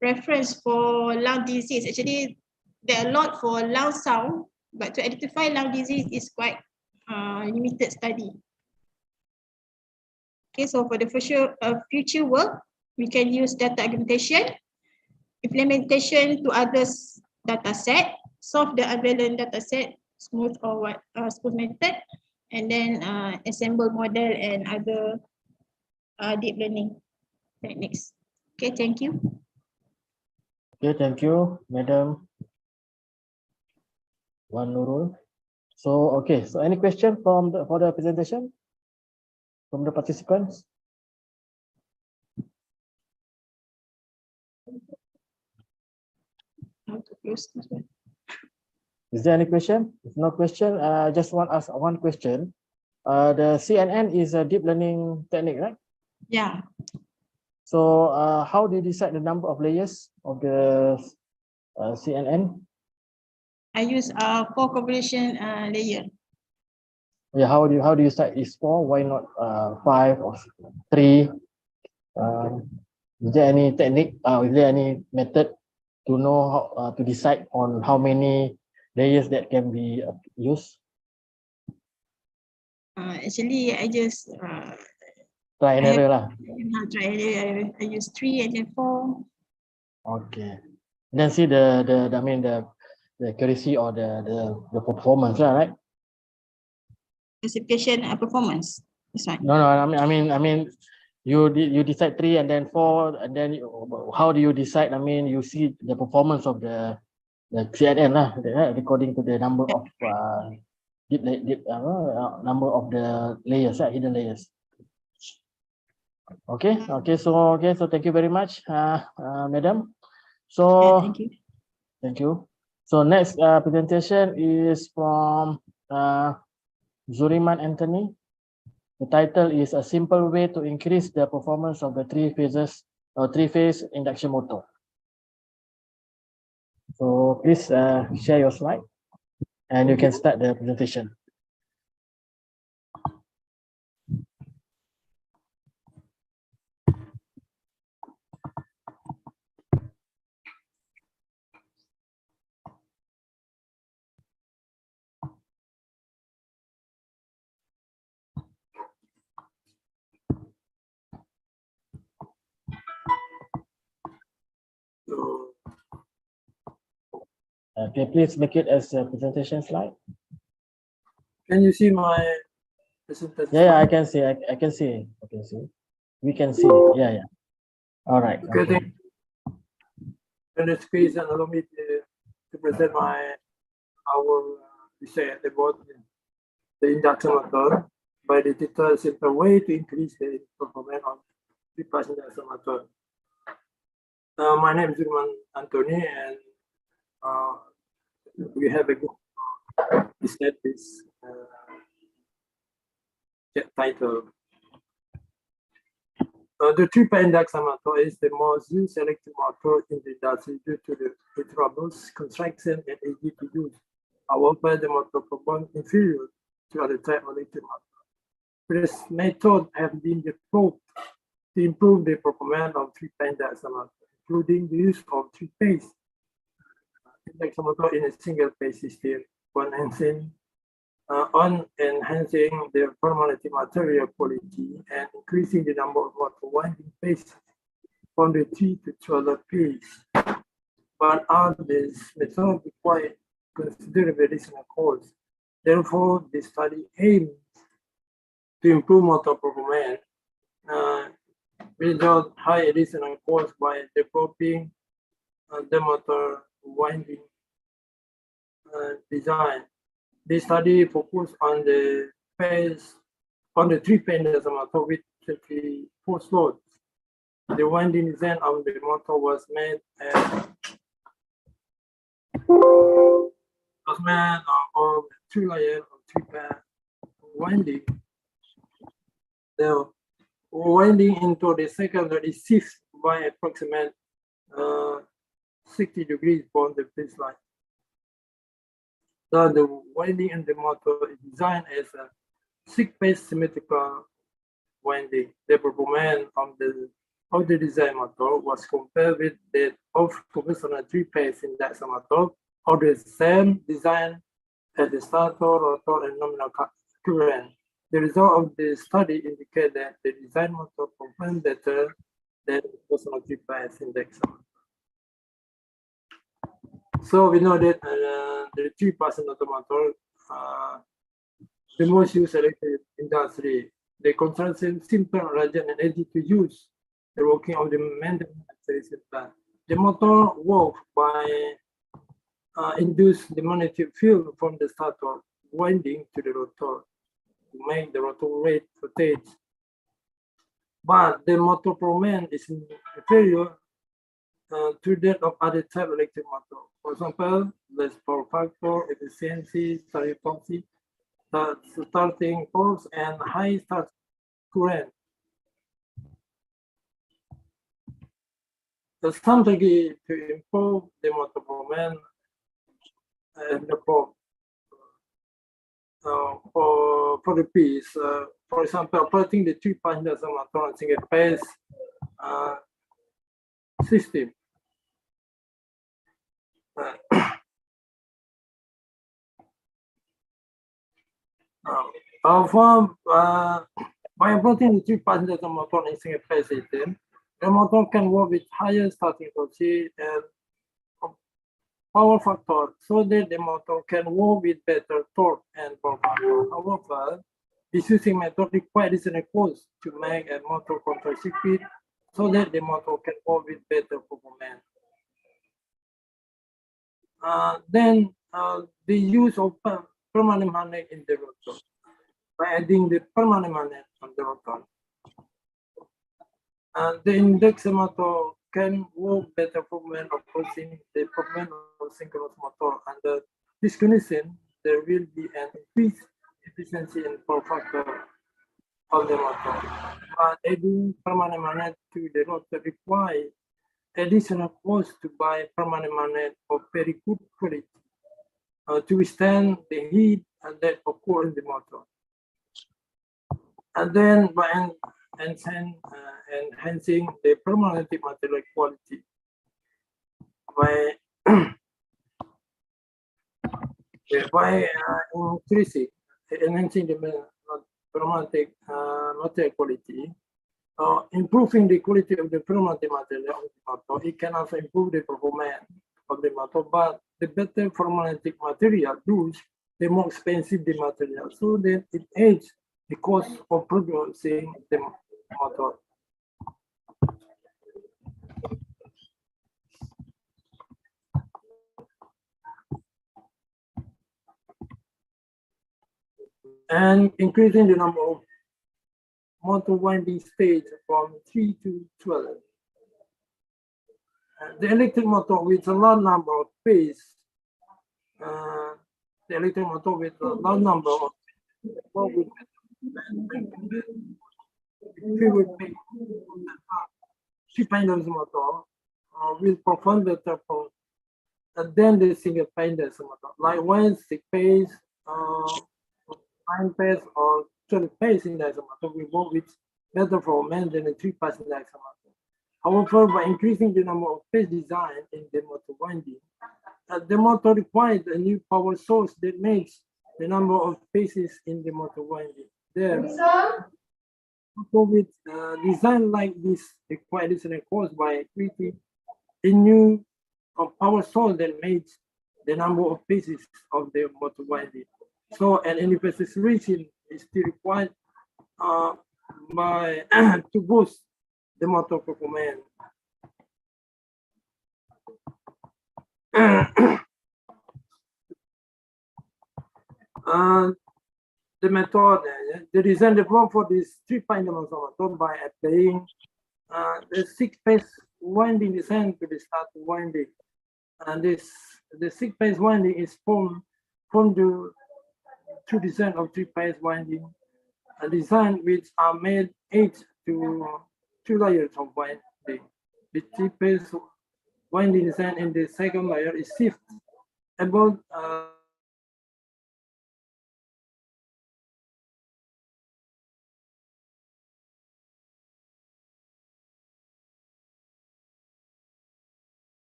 reference for lung disease. Actually, there are a lot for lung sound, but to identify lung disease is quite limited study. Okay, so for the future work, we can use data augmentation, implementation to others data set, solve the available data set, smooth method, and then assemble model and other deep learning techniques. Okay, thank you. Okay, thank you, Madam Wan Nurul. So, okay, so any question for the presentation from the participants? Is there any question? If no question, I just want to ask one question. The CNN is a deep learning technique, right? Yeah. So how do you decide the number of layers of the CNN? I use 4 correlation layer. Yeah, how do you decide is 4? Why not 5 or 3? Is there any technique? Is there any method to know how to decide on how many layers that can be used? Actually, I just try and error lah. Try and error. I use 3 and then 4. Okay. Then see the accuracy or the performance, right? Classification performance. This one. No, I mean, you decide 3 and then 4, and then how do you decide? I mean, you see the performance of the CNN lah, according to the number of number of the layers, hidden layers. Okay. So thank you very much, Madam. So thank you. Thank you. So next presentation is from Zuriman Anthony. The title is A Simple Way to Increase the Performance of the three-phase induction motor. So please share your slide and you can start the presentation. Okay, please make it as a presentation slide. Can you see my presentation? Yeah, I can see. I can see. I can see. We can see. Yeah. All right. Okay. In this case, and allow me to present our research about the induction motor by the digital simple way to increase the performance of the induction motor. My name is Zuriman Anthony, and we have a group set this title. The triple induction motor is the most used electric motor in the industry due to its robust construction and easy to use. However, the motor performs inferior to other type of electric motor. This method has been developed to improve the performance of triple induction motor, including the use of three-phase induction motor in a single-phase system, enhancing the permanent material quality and increasing the number of motor winding phases from the 3 to 12 phase. But all these methods require considerable additional costs. Therefore, the study aims to improve motor performance without high additional costs by developing the motor winding design. This study focused on the three-phase induction motor with 24 slots. The winding design of the motor was made of 3 layers of three-phase winding. The winding into the secondary is shifted by approximately 60 degrees from the baseline. The winding in the motor is designed as a 6-phase symmetrical winding. The performance of the design motor was compared with that of conventional 3-phase induction motor of the same design as the starter, rotor, and nominal current. The result of the study indicated that the design motor performed better than conventional 3-phase induction motor. So we know that the 3-phase induction motor, the most used electric industry, the construction simple, rugged, and easy to use. The working of the maintenance very simple. The motor works by induce the magnetic field from the starter winding to the rotor to make the rotor rotate. But the motor performance is inferior to that of other type of electric motor. For example, less power factor, efficiency, starting force, and high start current. The strategy to improve the motor performance for the piece, for example, operating the 3-phase induction motor on single-phase system. By operating the 3-phase induction motor in single-phase system, the motor can work with higher starting velocity and power factor so that the motor can work with better torque and power factor. However, this using method requires additional costs to make a motor control circuit so that the motor can work with better performance. Then the use of permanent magnet in the rotor. By adding the permanent magnet on the rotor, the induction motor can work better performance approaching the performance of synchronous motor. Under this condition, there will be an increased efficiency and power factor of the motor. But adding permanent magnet to the rotor requires additional cost to buy permanent magnet of very good quality to withstand the heat that occurs in the motor. And then by enhancing the permanent material quality by enhancing the permanent material quality, improving the quality of the permanent material of the motor. It can also improve the performance of the motor, but the better permanent material used, the more expensive the material, so that it aids the cost of producing the motor. And increasing the number of motor winding stage from 3 to 12. The electric motor with a large number of phase, the electric motor with a large number of three-pendulum motor will perform better than the single pendulum motor. Likewise, 6-phase, 9-phase, or 12-phase induction motor will work with better performance than a 3-phase induction motor. However, by increasing the number of phase design in the motor winding, the motor requires a new power source that makes the number of phases in the motor winding. There, with design like this requires additional cost by creating a new power source that makes the number of phases of the motor winding. So an universal solution is still required by to boost the motor performance. The method, the design developed for this 3-pendulum motor by applying the 6-phase winding design to the start winding, and the 6-phase winding is formed from the 2 design of 3-phase winding, a design which are made 8 to 2 layers of winding. The 3-phase winding design in the second layer is shift about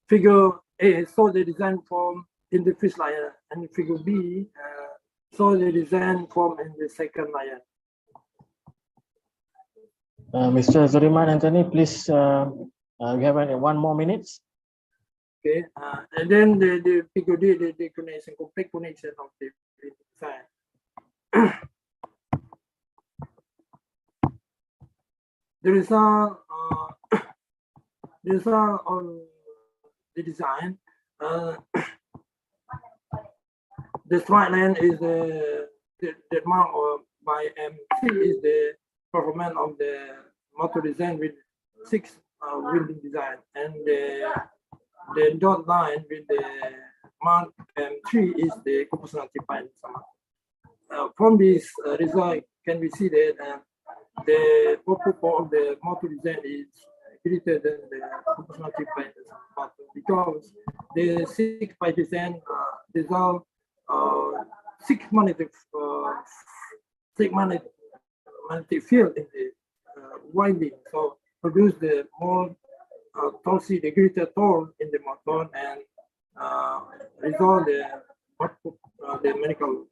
figure A, so the design form in the first layer, and figure B, so the design form in the second layer. Mr. Zuriman Anthony, please, we have 1 more minute. Okay, and then the figure D, the connection, complete connection of the design. The result on the design, the straight line is the mark by M3 is the performance of the motor design with 6 winding design, and the dot line with the mark M3 is the compositional design. From this result, can we see that the output of the motor design is greater than the proportional because the 6-phase design dissolve 6 magnetic field in the winding, so produce the more torque, the greater torque in the motor, and resolve the mechanical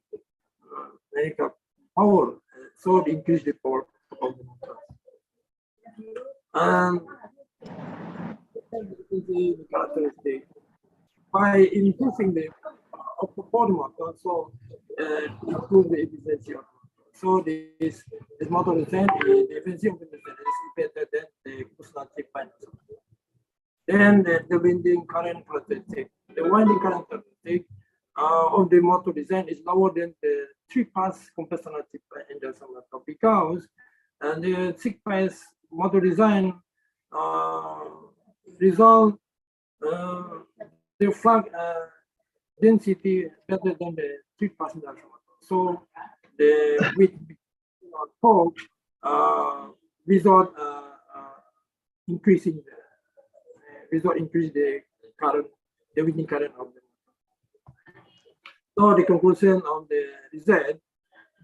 power, so it increase the power of the motor. And the characteristic by improving the performance, also improve the efficiency of the motor. So this motor design, the efficiency of the design is better than the compositional finance. Then the winding current characteristic. The winding current characteristic of the motor design is lower than the 3-phase compositional induction motor because the 6-phase motor design result the flux density better than the 3% alpha. So the with torque without increasing the current, the winding current of the motor. So the conclusion of the result,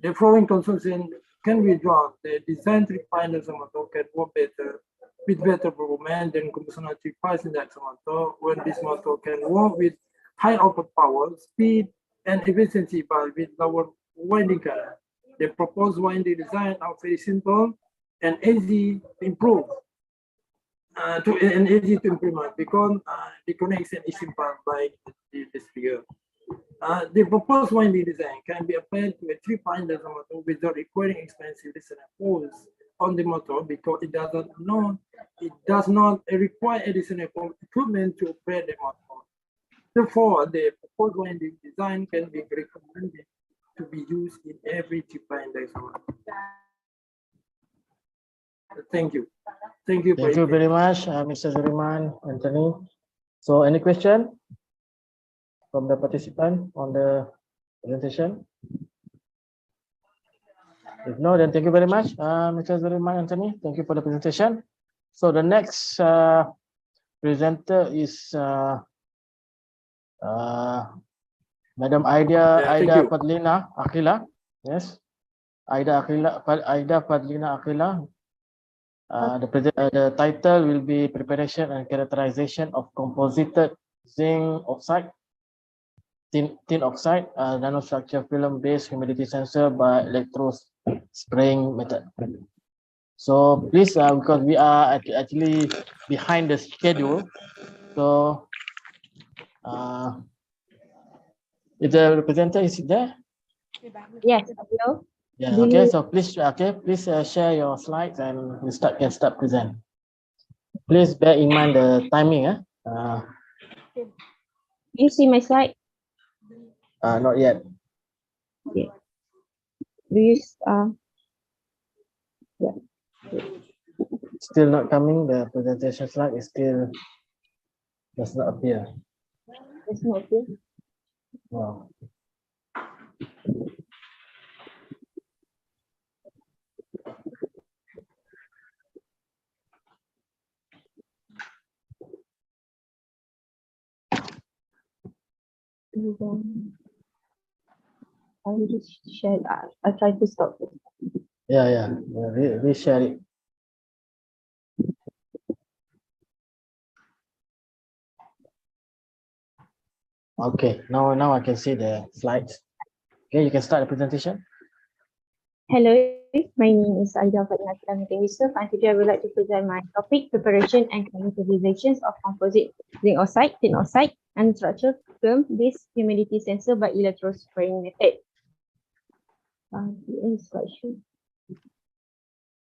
the following conclusion can be drawn. The design 3-point motor can work better with better performance than conventional 3-point motor when this motor can work with high output power, speed, and efficiency, but with lower winding current. The proposed winding design are very simple and easy to improve. Easy to implement because the connection is simple like this figure. The proposed winding design can be applied to a 3-point motor without requiring expensive listener poles on the motor because it does not require additional equipment to operate the motor. Therefore, the proposed winding design can be recommended to be used in every 3-point motor. Thank you. Thank you. Thank you very much, Mr. Zuriman, Anthony. So, any question from the participant on the presentation? If no, then thank you very much, Mr. Zuriman, Anthony. Thank you for the presentation. So, the next presenter is Madam Aida Fadlina Akila. Yes, Aida Fadlina Akila. The title will be Preparation and Characterization of Composited Zinc Oxide, tin oxide, nanostructure film-based humidity sensor by electro-spraying method. So please, because we are actually behind the schedule, so if the presenter is there? Yes, hello. Yeah, okay, so please share your slides and we can start present. Please bear in mind the timing. Do you see my slide? Not yet. Okay. Do you yeah. Still not coming. The presentation slide is still does not appear. It's not appear. Wow. I will just share that. I'll try to stop it. Yeah. Reshare it. Okay, now I can see the slides. Okay, you can start the presentation. Hello, my name is Aida Fadlina Yusuf, and today I would like to present my topic, preparation and characterizations of composite zinc oxide, tin oxide, and structural film-based humidity sensor by electro-spraying method.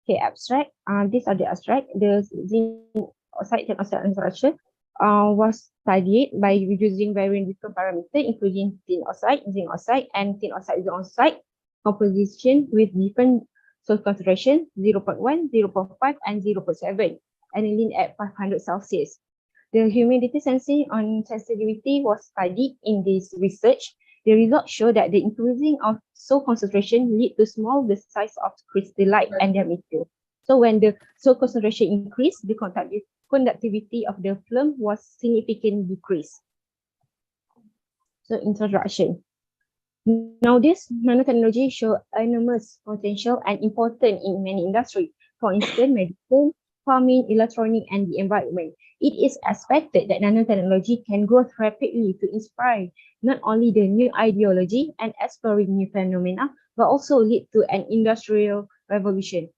Okay, abstract. These are the abstract. The zinc oxide, tin oxide, and structure was studied by using varying different parameters, including tin oxide, zinc oxide, and tin oxide, zinc oxide composition with different salt concentration 0.1, 0.5, and 0.7, aniline at 500 Celsius. The humidity sensing on sensitivity was studied in this research. The results show that the increasing of salt concentration lead to small the size of crystallite and diameter. So when the salt concentration increased, the conductivity of the film was significantly decreased. So introduction. Nowadays, nanotechnology show enormous potential and important in many industries. For instance, medicine, farming, electronic, and the environment. It is expected that nanotechnology can grow rapidly to inspire not only the new ideology and exploring new phenomena, but also lead to an industrial revolution.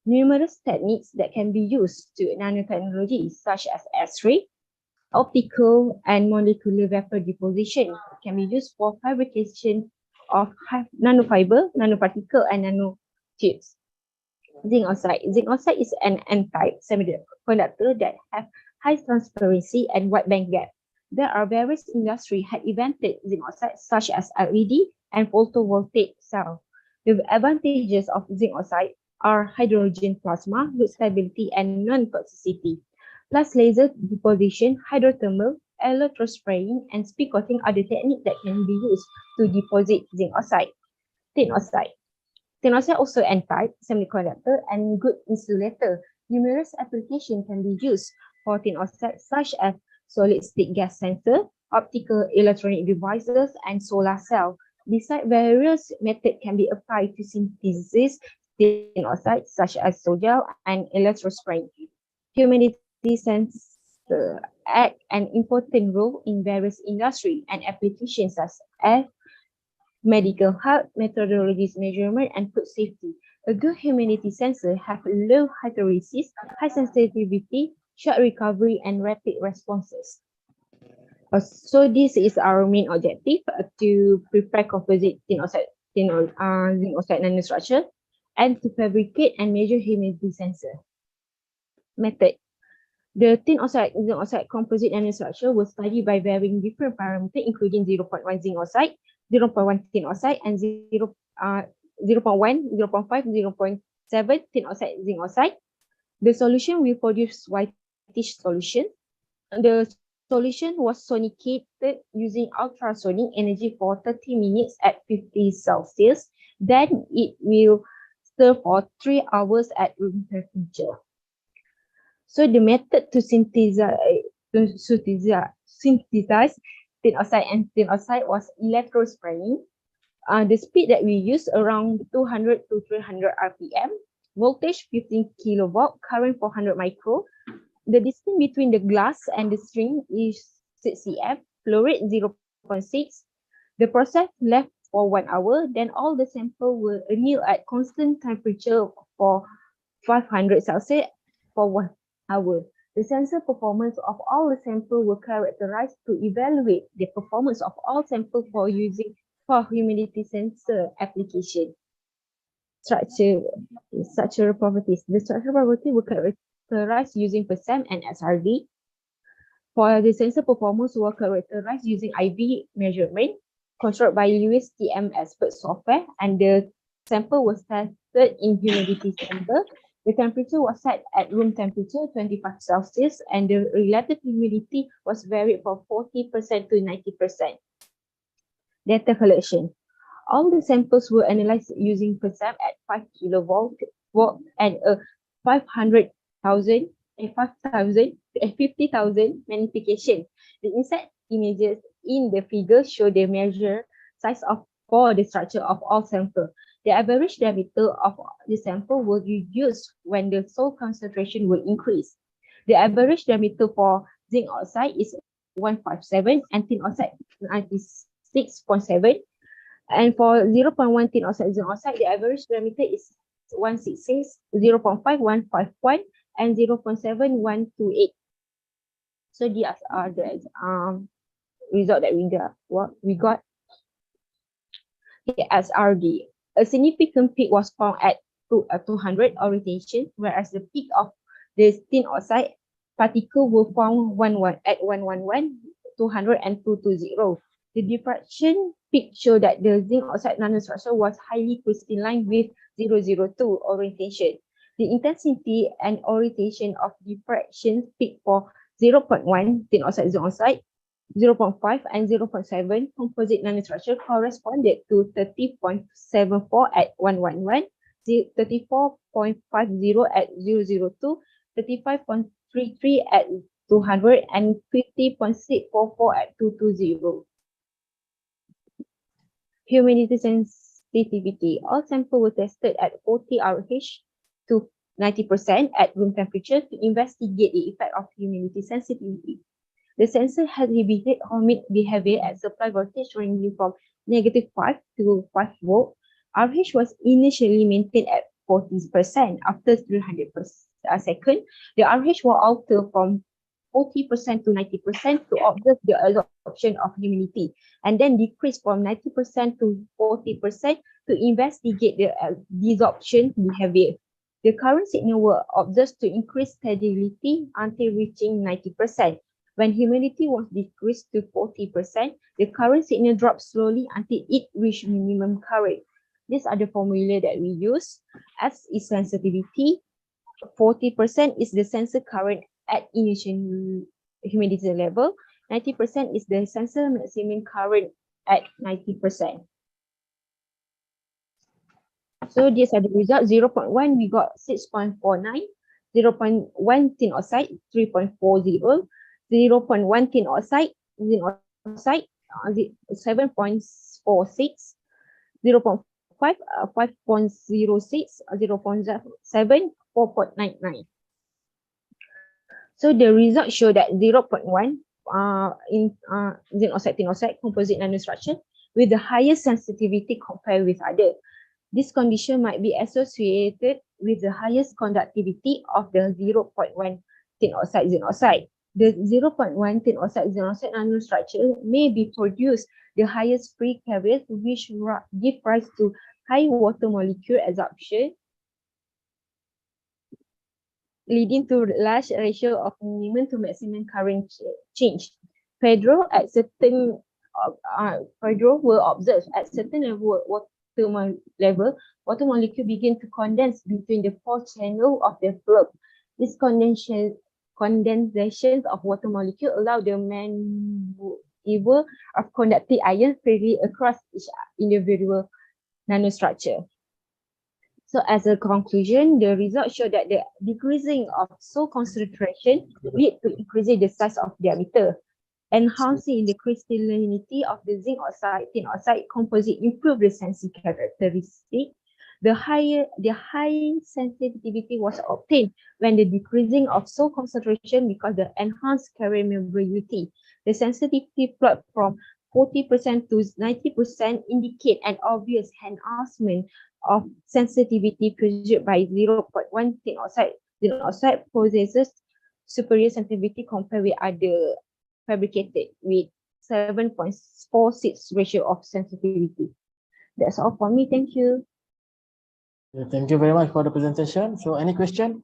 Numerous techniques that can be used to nanotechnology, such as X-ray, optical and molecular vapor deposition can be used for fabrication of nanofiber, nanoparticle, and nanotubes. Zinc oxide. Zinc oxide is an N-type semiconductor that have high transparency and wide band gap. There are various industries had invented zinc oxide, such as LED and photovoltaic cell. The advantages of zinc oxide are hydrogen plasma, good stability, and non-toxicity, plus laser deposition, hydrothermal, electrospraying, and speed coating are the techniques that can be used to deposit zinc oxide, tin oxide. Tin oxide also N-type semiconductor and good insulator. Numerous applications can be used for tin oxide, such as solid-state gas sensor, optical electronic devices, and solar cell. Besides, various methods can be applied to synthesis tin oxide, such as soil and electrospraying. Humidity sensor act an important role in various industries and applications such as medical health, methodologies, measurement, and food safety. A good humidity sensor have low hysteresis, high sensitivity, short recovery, and rapid responses. So this is our main objective to prepare composite zinc oxide nanostructure and to fabricate and measure humidity sensor. Method. The zinc oxide composite nanostructure was studied by varying different parameters, including 0.1 zinc oxide, 0.1 tin oxide, and 0.1, 0.5, 0.7 tin oxide, zinc oxide. The solution will produce whitish solution. The solution was sonicated using ultrasonic energy for 30 minutes at 50 Celsius. Then it will stir for 3 hours at room temperature. So the method to synthesize tin oxide and tin oxide was electrospraying. The speed that we use around 200 to 300 RPM, voltage 15 kilovolt, current 400 micro. The distance between the glass and the string is 6 cm, flow rate 0.6. The process left for 1 hour, then all the sample will anneal at constant temperature for 500 Celsius for 1 hour. The sensor performance of all the samples were characterized to evaluate the performance of all samples for using for humidity sensor application. Structural properties. The structural property were characterized using PERSEM and SRD. For the sensor performance were characterized using IV measurement controlled by Lewis TM expert software, and the sample was tested in humidity chamber. The temperature was set at room temperature 25 Celsius, and the relative humidity was varied from 40% to 90%. Data collection. All the samples were analyzed using PERSEM at 5 kilovolt and a 500,000 and 5,000 and 50,000 magnification. The insert images in the figure show the measure size for the structure of all samples. The average diameter of the sample will reduce when the salt concentration will increase. The average diameter for zinc oxide is 157 and tin oxide 96.7. And for 0.1 tin oxide zinc oxide, the average diameter is 166, 0.5, 151, and 0.7128. So these are the result that we got. SRD. A significant peak was found at 200 orientation, whereas the peak of the tin oxide particle were found at 111, 200, and 220. The diffraction peak showed that the zinc oxide nanostructure was highly crystalline with 002 orientation. The intensity and orientation of diffraction peak for 0.1 tin oxide zinc oxide, 0.5 and 0.7 composite nanostructure corresponded to 30.74 at 111, 34.50 at 002, 35.33 at 200, and 50.644 at 220. Humidity sensitivity. All samples were tested at 40 RH to 90% at room temperature to investigate the effect of humidity sensitivity. The sensor has exhibited humid behavior at supply voltage ranging from -5 to 5 volt. RH was initially maintained at 40%. After 300 seconds, the RH will alter from 40% to 90% to observe the absorption of humidity, and then decrease from 90% to 40% to investigate the desorption behavior. The current signal will observed to increase steadily until reaching 90%. When humidity was decreased to 40%, the current signal dropped slowly until it reached minimum current. These are the formula that we use. S is sensitivity. 40% is the sensor current at initial humidity level. 90% is the sensor maximum current at 90%. So these are the results. 0.1, we got 6.49. 0.1 tin oxide, 3.40. 0.1 tin oxide, 7.46. 0.5, 5.06. 0.7, 4.99. So the results show that 0.1 in zinc oxide, tin oxide composite nanostructure with the highest sensitivity compared with other. This condition might be associated with the highest conductivity of the 0.1 tin oxide, zinc oxide. The 0.1 tin oxide, zinc oxide nanostructure may be produced the highest free carriers, which give rise to high water molecule absorption, leading to large ratio of minimum to maximum current change. Pedro were observed at certain level, water molecule begin to condense between the pore channel of the fluid. This condensation of water molecule allow the maneuver of conductive ions freely across each individual nanostructure. So as a conclusion, the results show that the decreasing of soil concentration lead to increasing the size of diameter. Enhancing the crystallinity of the zinc oxide, tin oxide composite improve the sensing characteristic. The high sensitivity was obtained when the decreasing of soil concentration because the enhanced carrier membrability. The sensitivity plot from 40% to 90% indicate an obvious enhancement of sensitivity produced by 0.1 tin oxide. Tin oxide possesses superior sensitivity compared with other fabricated with 7.46 ratio of sensitivity. That's all for me. Thank you. Thank you very much for the presentation. So any question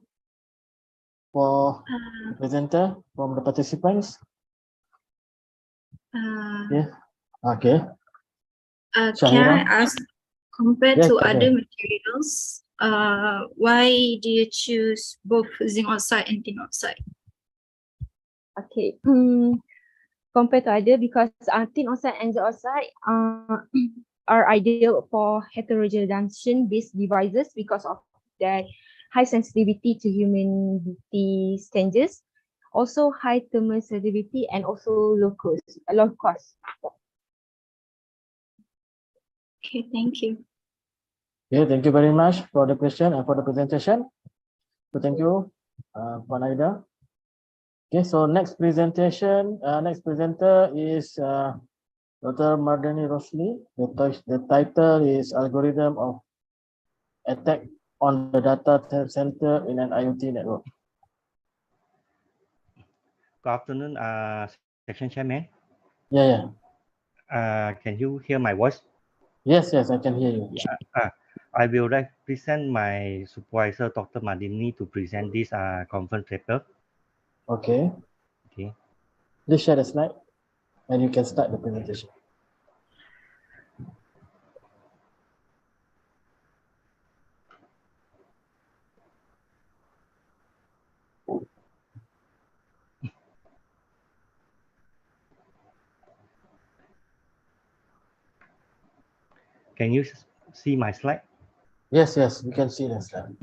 for the presenter from the participants? Yeah. Okay. Can I ask, compared Yes, to okay. other materials, why do you choose both zinc oxide and tin oxide? Okay. Compared to other, because tin oxide and zinc oxide are ideal for heterojunction based devices because of their high sensitivity to humidity changes, also high thermal sensitivity, and also low cost. Okay, thank you. Yeah, thank you very much for the question and for the presentation. So thank you, Panaida. Okay, so next presentation, next presenter is Dr. Mardani Rosli. The title is Algorithm of Attack on the Data Center in an IoT Network. Good afternoon, Section Chairman. Yeah. Can you hear my voice? Yes, I can hear you. I will represent my supervisor, Dr. Mardini, to present this conference paper. Okay. Please share the slide and you can start the presentation. Can you see my slide? Yes, we can see the slide.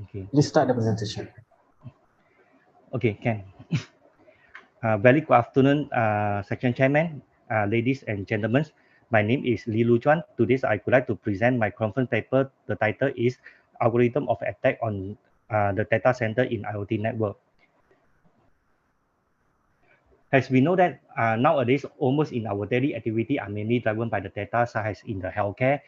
Okay. Please start the presentation. Okay, can. Very good afternoon, Section Chairman, ladies and gentlemen. My name is Li Lu Chuan. Today, I would like to present my conference paper. The title is Algorithm of Attack on the Data Center in IoT Network. As we know that nowadays, almost in our daily activity are mainly driven by the data, such as in the healthcare,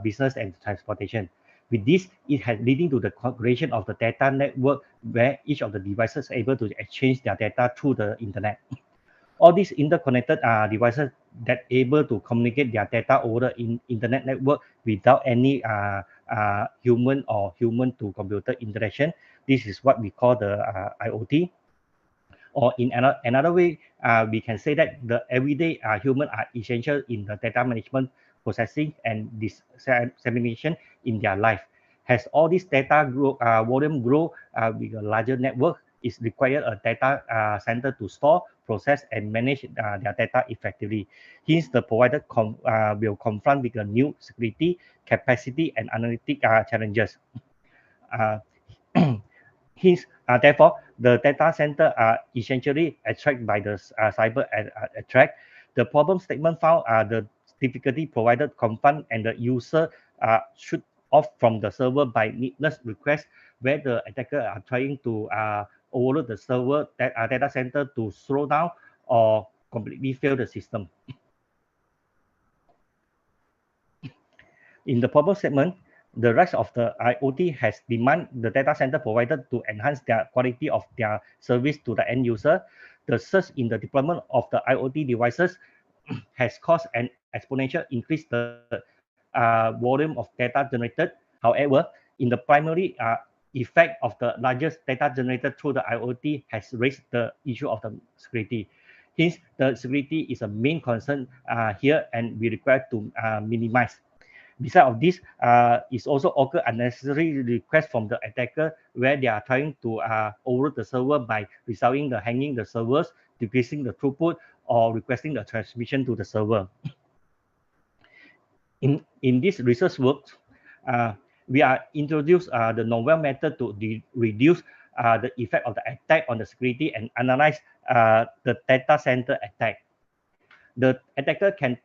business, and transportation. With this, it has leading to the creation of the data network where each of the devices are able to exchange their data through the internet. All these interconnected devices that able to communicate their data over the internet network without any human or human to computer interaction. This is what we call the IoT. Or in another way, we can say that the everyday human are essential in the data management, processing, and dissemination in their life. As all this data volume grow with a larger network, is require a data center to store, process, and manage their data effectively. Hence, the provider will confront with the new security, capacity, and analytic challenges. Hence, therefore, the data center are essentially attracted by the cyber attack. The problem statement found the difficulty provided confront and the user should off from the server by needless request, where the attacker are trying to overload the server data center to slow down or completely fail the system. In the problem statement, the rest of the IoT has demand the data center provider to enhance their quality of their service to the end user. The surge in the deployment of the IoT devices has caused an exponential increase the volume of data generated. However, in the primary effect of the largest data generated through the IoT has raised the issue of the security. Hence, the security is a main concern here, and we require to minimize. Besides of this, is also occur unnecessary request from the attacker where they are trying to overload the server by hanging the servers, decreasing the throughput, or requesting the transmission to the server. In this research work, we are introduced the novel method to reduce the effect of the attack on the security and analyze the data center attack. The attacker can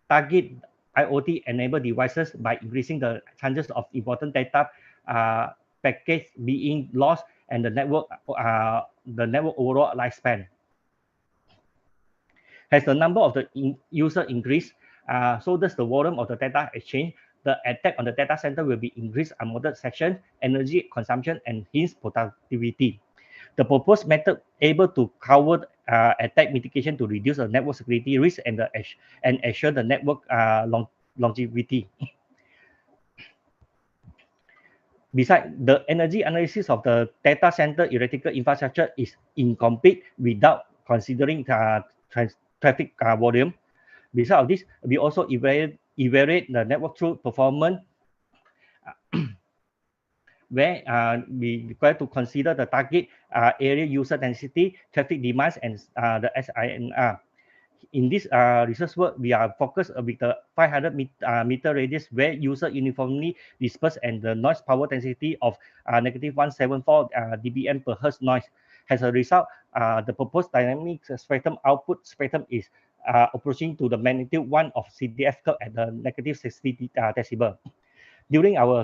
target IoT-enabled devices by increasing the chances of important data packets being lost and the network overall lifespan. As the number of the user increase, so does the volume of the data exchange. The attack on the data center will be increased unmonitored session, energy consumption, and hence productivity. The proposed method able to cover attack mitigation to reduce the network security risk and ensure the network longevity. Besides, the energy analysis of the data center electrical infrastructure is incomplete without considering traffic volume. Besides of this, we also evaluate the network through performance where we require to consider the target area user density, traffic demands, and the SINR. In this research work, we are focused with the 500 meter radius where user uniformly dispersed and the noise power density of -174 dBm per hertz noise. As a result, the proposed dynamic spectrum output spectrum is approaching to the magnitude 1 of CDF curve at the -60 decibel. During our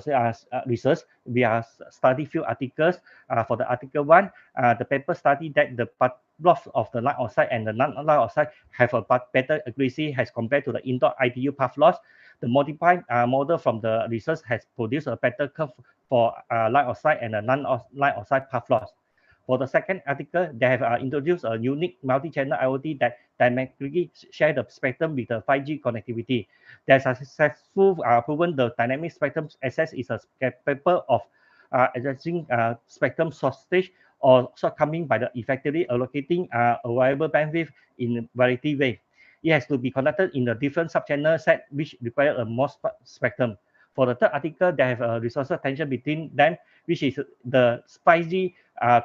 research, we have studied few articles. For the article 1, the paper studied that the loss of the line of sight and the non-line of sight have a better accuracy as compared to the indoor ITU path loss. The modified model from the research has produced a better curve for line of sight and a non-line of sight path loss. For the second article, they have introduced a unique multi-channel IoT that dynamically share the spectrum with the 5G connectivity. They have successfully proven the dynamic spectrum access is capable of addressing spectrum shortage or shortcoming by the effectively allocating available bandwidth in a variety of ways. It has to be conducted in a different sub-channel set which require a more spectrum. For the third article, they have a resource tension between them, which is the 5G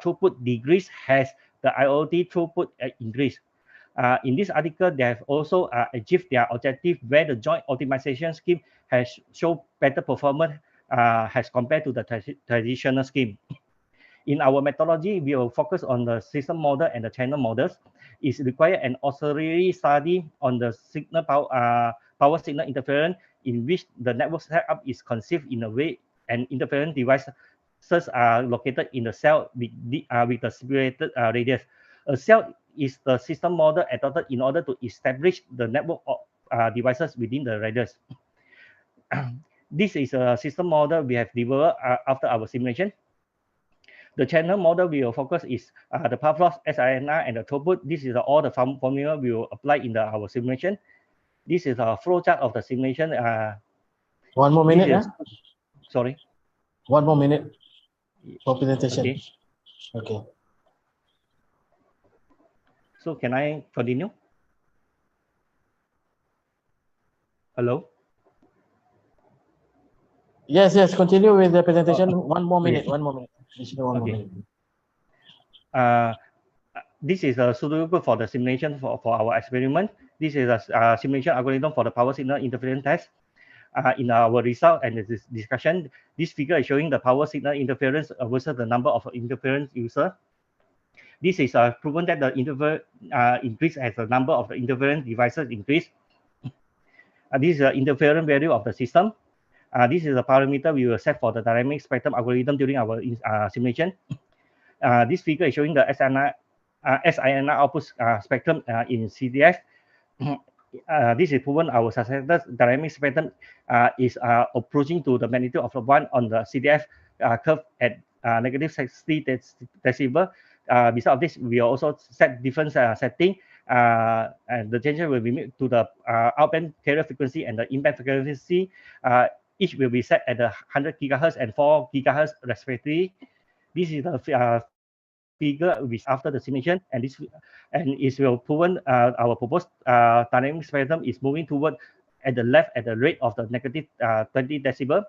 throughput decrease as the IoT throughput increase. In this article, they have also achieved their objective where the joint optimization scheme has shown better performance as compared to the traditional scheme. In our methodology, we will focus on the system model and the channel models. It requires an auxiliary study on the signal power signal interference in which the network setup is conceived in a way and interference devices are located in the cell with the separated radius. A cell is the system model adopted in order to establish the network of devices within the radius. This is a system model we have developed after our simulation. The channel model we will focus is the path loss, SINR, and the throughput. This is all the formula we will apply in our simulation. This is a flow chart of the simulation. 1 more minute. Sorry. 1 more minute for presentation. Okay. Okay. So can I continue? Hello? Yes, continue with the presentation. 1 more minute, 1 more minute. 1 more minute. this is suitable for the simulation for our experiment. This is a simulation algorithm for the power signal interference test. In our result and this discussion, this figure is showing the power signal interference versus the number of interference user. This is proven that the interval increase as the number of the interference devices increase. This is the interference value of the system. This is a parameter we will set for the dynamic spectrum algorithm during our simulation. This figure is showing the SINR output spectrum in CDF. This is proven our successor dynamic spectrum is approaching to the magnitude of 1 on the CDF curve at negative 60 decibel. Besides this, we also set different setting, and the changes will be made to the outband carrier frequency and the in-band frequency. Each will be set at the 100 gigahertz and 4 gigahertz respectively. This is the figure which after the simulation, and it will proven our proposed dynamic spectrum is moving toward at the left at the rate of the negative 20 decibel.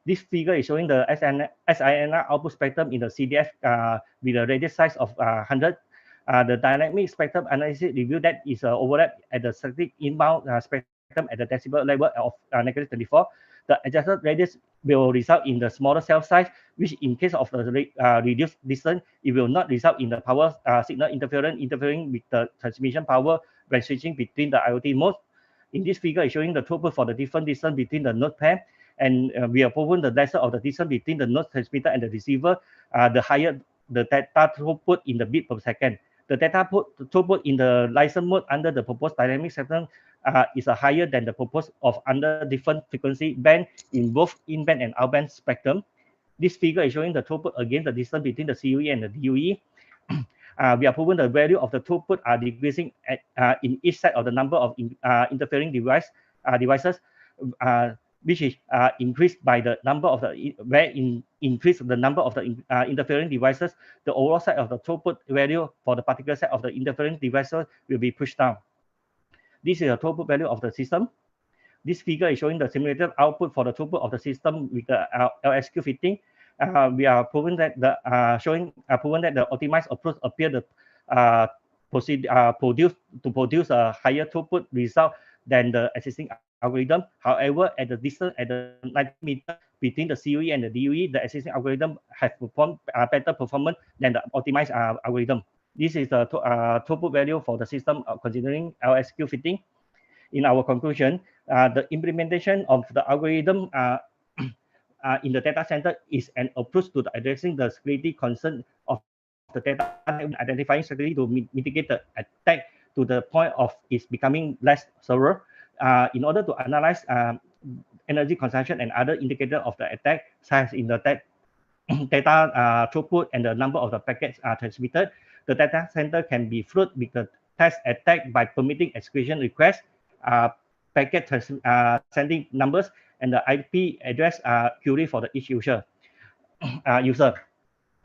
This figure is showing the SINR output spectrum in the CDF with a radius size of 100. The dynamic spectrum analysis revealed that is overlap at the static inbound spectrum at the decibel level of negative 24. The adjusted radius will result in the smaller cell size, which in case of the reduced distance, it will not result in the power signal interfering with the transmission power when switching between the IoT modes. In this figure, is showing the throughput for the different distance between the node pair, and we have proven the lesser of the distance between the node transmitter and the receiver, the higher the data throughput in the bit per second. The data throughput in the license mode under the proposed dynamic spectrum is higher than the proposed of under different frequency band in both in-band and out-band spectrum. This figure is showing the throughput against the distance between the CUE and the DUE. We have proven the value of the throughput are decreasing at, in each set of the number of interfering devices, which is increased by the number of the increase the number of the interfering devices. The overall set of the throughput value for the particular set of the interfering devices will be pushed down. This is the throughput value of the system. This figure is showing the simulated output for the throughput of the system with the LSQ fitting. We are proven that the proven that the optimized approach appear to produce a higher throughput result than the existing algorithm. However, at the distance at the 90 meter between the CUE and the DUE, the existing algorithm has performed better performance than the optimized algorithm. This is the throughput value for the system considering LSQ fitting. In our conclusion, the implementation of the algorithm in the data center is an approach to addressing the security concern of the data, identifying strategy to mitigate the attack to the point of its becoming less severe. In order to analyze energy consumption and other indicators of the attack, such as in the data throughput and the number of the packets transmitted, the data center can be flooded with the test attack by permitting execution requests, packet sending numbers, and the IP address query for the each user.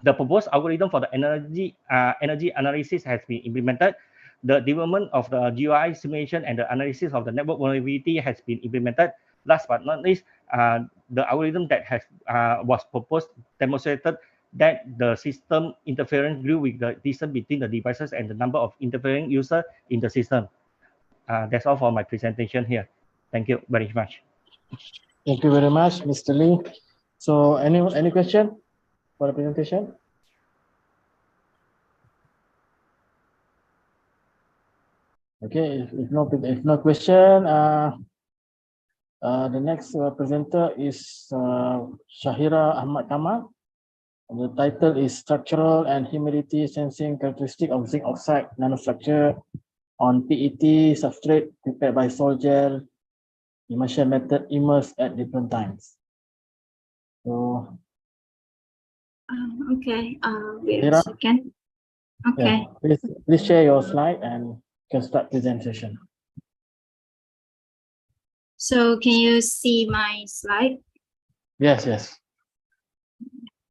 The proposed algorithm for the energy analysis has been implemented. The development of the GUI simulation and the analysis of the network vulnerability has been implemented. Last but not least, the algorithm that was proposed demonstrated that the system interference grew with the distance between the devices and the number of interfering users in the system. That's all for my presentation here. Thank you very much. Thank you very much, Mr. Lee. So any question for the presentation? Okay, if no question, the next presenter is Shahira Ahmad Kamal. The title is Structural and Humidity Sensing Characteristic of Zinc Oxide Nanostructure on PET Substrate prepared by Sol-Gel Immersion Method immersed at different times. So, okay, wait a second. Okay. Yeah, please share your slide and can start presentation. So can you see my slide? Yes, yes.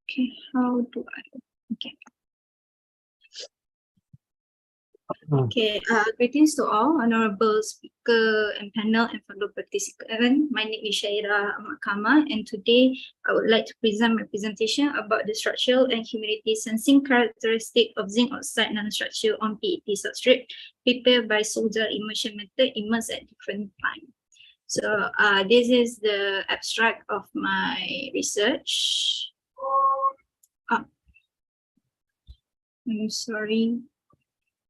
Okay, how do I? Okay. Okay, greetings to all, honorable speaker and panel and fellow participants. My name is Shaira Amakama, and today I would like to present my presentation about the structural and humidity sensing characteristic of zinc oxide nanostructure on PET substrate prepared by solder immersion method immersed at different time. So this is the abstract of my research. I'm sorry.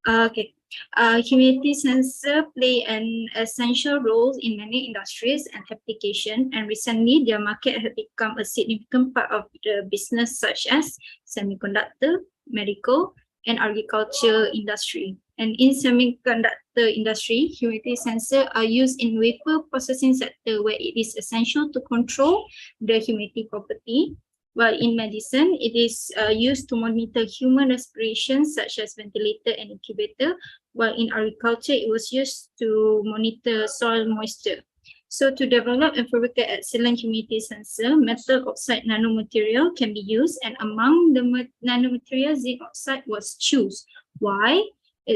Okay. Humidity sensor play an essential role in many industries and applications, and recently their market has become a significant part of the business such as semiconductor, medical, and agriculture industry. And in semiconductor industry, humidity sensors are used in wafer processing sector where it is essential to control the humidity property. While in medicine, it is used to monitor human respiration such as ventilator and incubator, while in agriculture, it was used to monitor soil moisture. So to develop and fabricate excellent humidity sensor, metal oxide nanomaterial can be used, and among the nanomaterial, zinc oxide was chosen. Why?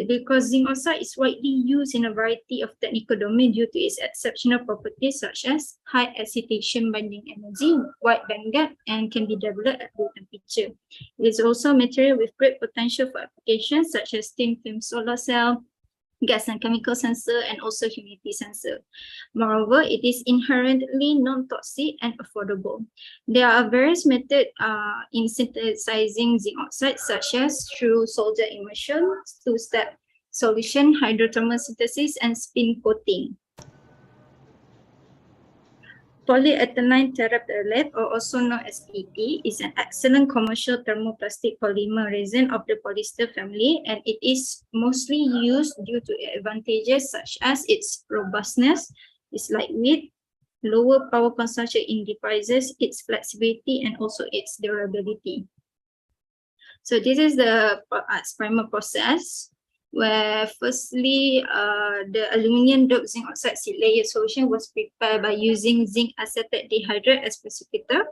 Because zinc oxide is widely used in a variety of technical domains due to its exceptional properties such as high excitation binding energy, wide bandgap, and can be developed at low temperature. It is also a material with great potential for applications such as thin film solar cell, gas and chemical sensor, and also humidity sensor. Moreover, it is inherently non-toxic and affordable. There are various methods in synthesizing zinc oxide, such as through solder immersion, two-step solution, hydrothermal synthesis, and spin coating. Polyethylene terephthalate, or also known as PET, is an excellent commercial thermoplastic polymer resin of the polyester family, and it is mostly used due to advantages such as its robustness, its lightweight, lower power consumption in devices, its flexibility, and also its durability. So this is the primer process, where firstly the aluminium doped zinc oxide seed layer solution was prepared by using zinc acetate dihydrate as precipitator,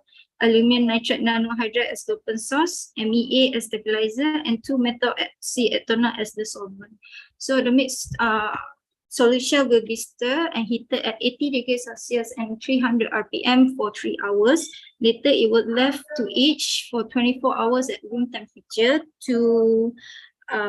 aluminum nitrate nanohydrate as dopant source, MEA as stabilizer, and 2-methyl ethanol as the solvent. So the mixed solution will be stirred and heated at 80 degrees Celsius and 300 RPM for 3 hours. Later, it will left to age for 24 hours at room temperature to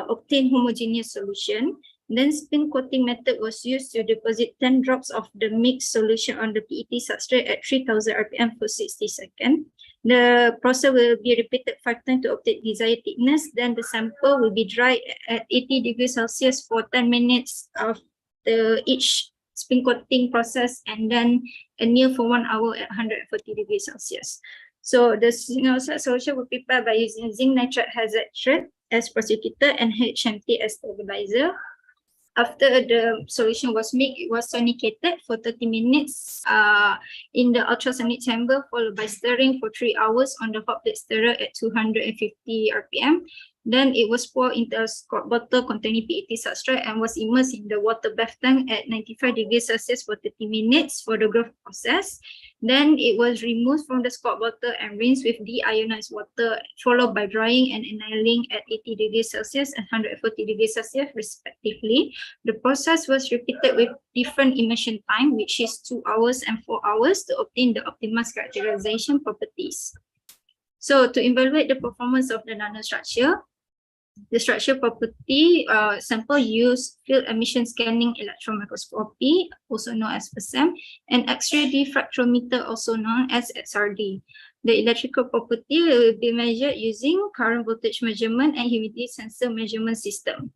obtain homogeneous solution. Then spin coating method was used to deposit 10 drops of the mixed solution on the PET substrate at 3000 RPM for 60 seconds. The process will be repeated 5 times to obtain desired thickness. Then the sample will be dried at 80 degrees Celsius for 10 minutes of each spin coating process, and then anneal for 1 hour at 140 degrees Celsius. So the zinc oxide solution will be prepared by using zinc nitrate hydride as precipitator and HMT as stabilizer. After the solution was made, it was sonicated for 30 minutes in the ultrasonic chamber, followed by stirring for 3 hours on the hot plate stirrer at 250 RPM. Then it was poured into a quart bottle containing PET substrate and was immersed in the water bath tank at 95 degrees Celsius for 30 minutes for the growth process. Then it was removed from the quart bottle and rinsed with deionized water, followed by drying and annealing at 80 degrees Celsius and 140 degrees Celsius respectively. The process was repeated with different immersion time, which is 2 hours and 4 hours, to obtain the optimized characterization properties. So to evaluate the performance of the nanostructure, the structure property sample use field emission scanning electron microscopy, also known as FSM, and X-ray diffractometer, also known as XRD. The electrical property will be measured using current voltage measurement and humidity sensor measurement system.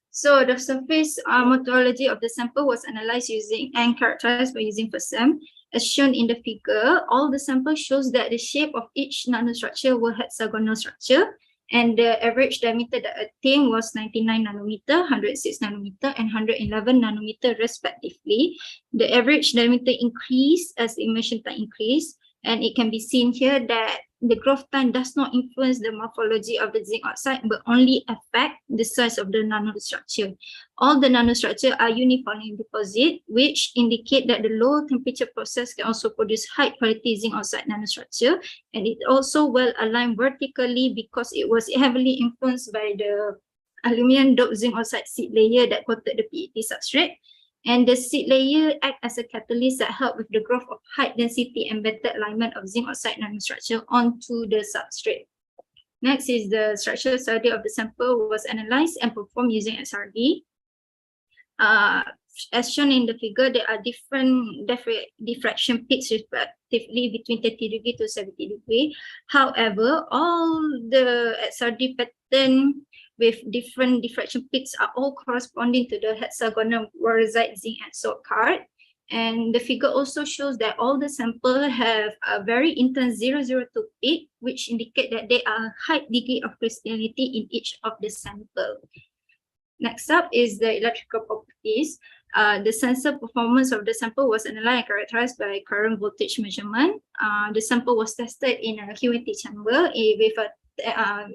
So the surface morphology of the sample was analyzed using and characterized by using FSM. As shown in the figure, all the sample shows that the shape of each nanostructure were hexagonal structure, and the average diameter that attained was 99 nanometer, 106 nanometer, and 111 nanometer respectively. The average diameter increased as the immersion time increased, and it can be seen here that the growth time does not influence the morphology of the zinc oxide, but only affect the size of the nanostructure. All the nanostructure are uniformly deposit, which indicate that the low temperature process can also produce high quality zinc oxide nanostructure, and it also well aligned vertically because it was heavily influenced by the aluminum doped zinc oxide seed layer that coated the PET substrate. And the seed layer act as a catalyst that help with the growth of high density and better alignment of zinc oxide nanostructure onto the substrate. Next is the structural study of the sample was analyzed and performed using XRD. As shown in the figure, there are different diffraction peaks respectively between 30 degree to 70 degree. However, all the XRD pattern with different diffraction peaks are all corresponding to the hexagonal wurtzite zinc and salt card. And the figure also shows that all the samples have a very intense 002 peak, which indicate that there are a high degree of crystallinity in each of the sample. Next up is the electrical properties. The sensor performance of the sample was analyzed and characterized by current voltage measurement. The sample was tested in a humidity chamber with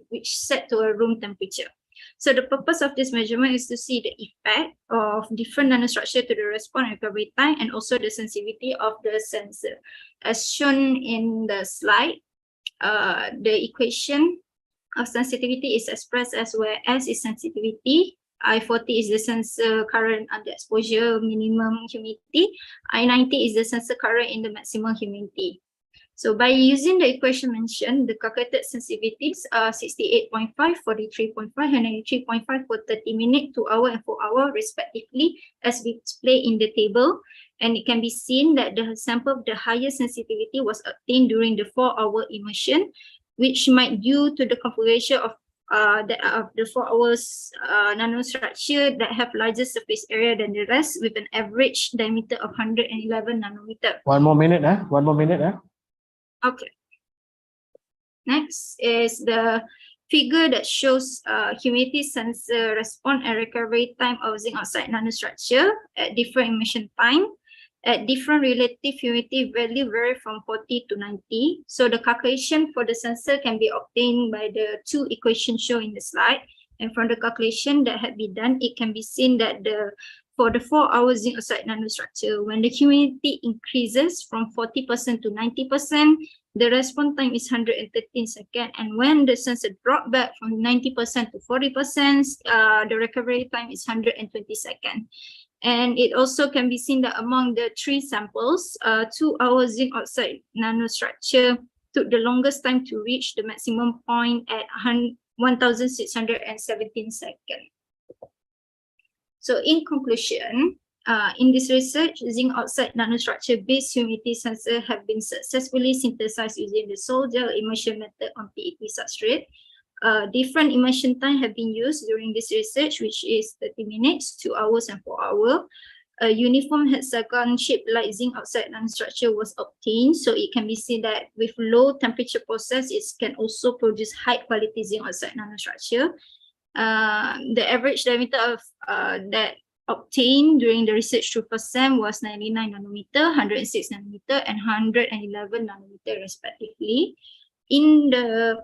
which set to a room temperature. So the purpose of this measurement is to see the effect of different nanostructure to the response and recovery time and also the sensitivity of the sensor. As shown in the slide, the equation of sensitivity is expressed as where S is sensitivity, I40 is the sensor current under exposure minimum humidity, I90 is the sensor current in the maximum humidity. So by using the equation mentioned, the calculated sensitivities are 68.5, 43.5, and 93.5 for 30 minutes, 2 hours, and 4 hours respectively, as displayed in the table. And it can be seen that the sample of the highest sensitivity was obtained during the 4-hour immersion, which might due to the configuration of the 4 hours nanostructure that have larger surface area than the rest, with an average diameter of 111 nanometer. 1 more minute, 1 more minute. Okay. Next is the figure that shows humidity sensor response and recovery time of zinc oxide nanostructure at different emission time. At different relative humidity value vary from 40 to 90. So the calculation for the sensor can be obtained by the 2 equations shown in the slide. And from the calculation that had been done, it can be seen that for the 4-hour zinc oxide nanostructure, when the humidity increases from 40% to 90%, the response time is 113 seconds. And when the sensor drops back from 90% to 40%, the recovery time is 120 seconds. And it also can be seen that among the 3 samples, 2-hour zinc oxide nanostructure took the longest time to reach the maximum point at 1,617 seconds. So in conclusion, in this research, zinc oxide nanostructure-based humidity sensor have been successfully synthesized using the salt gel immersion method on PET substrate. Different immersion time have been used during this research, which is 30 minutes, 2 hours, and 4 hours. A uniform hexagon-shaped light zinc oxide nanostructure was obtained, so it can be seen that with low temperature process, it can also produce high-quality zinc oxide nanostructure. The average diameter of that obtained during the research through first SEM was 99 nanometer, 106 nanometer, and 111 nanometer respectively. In the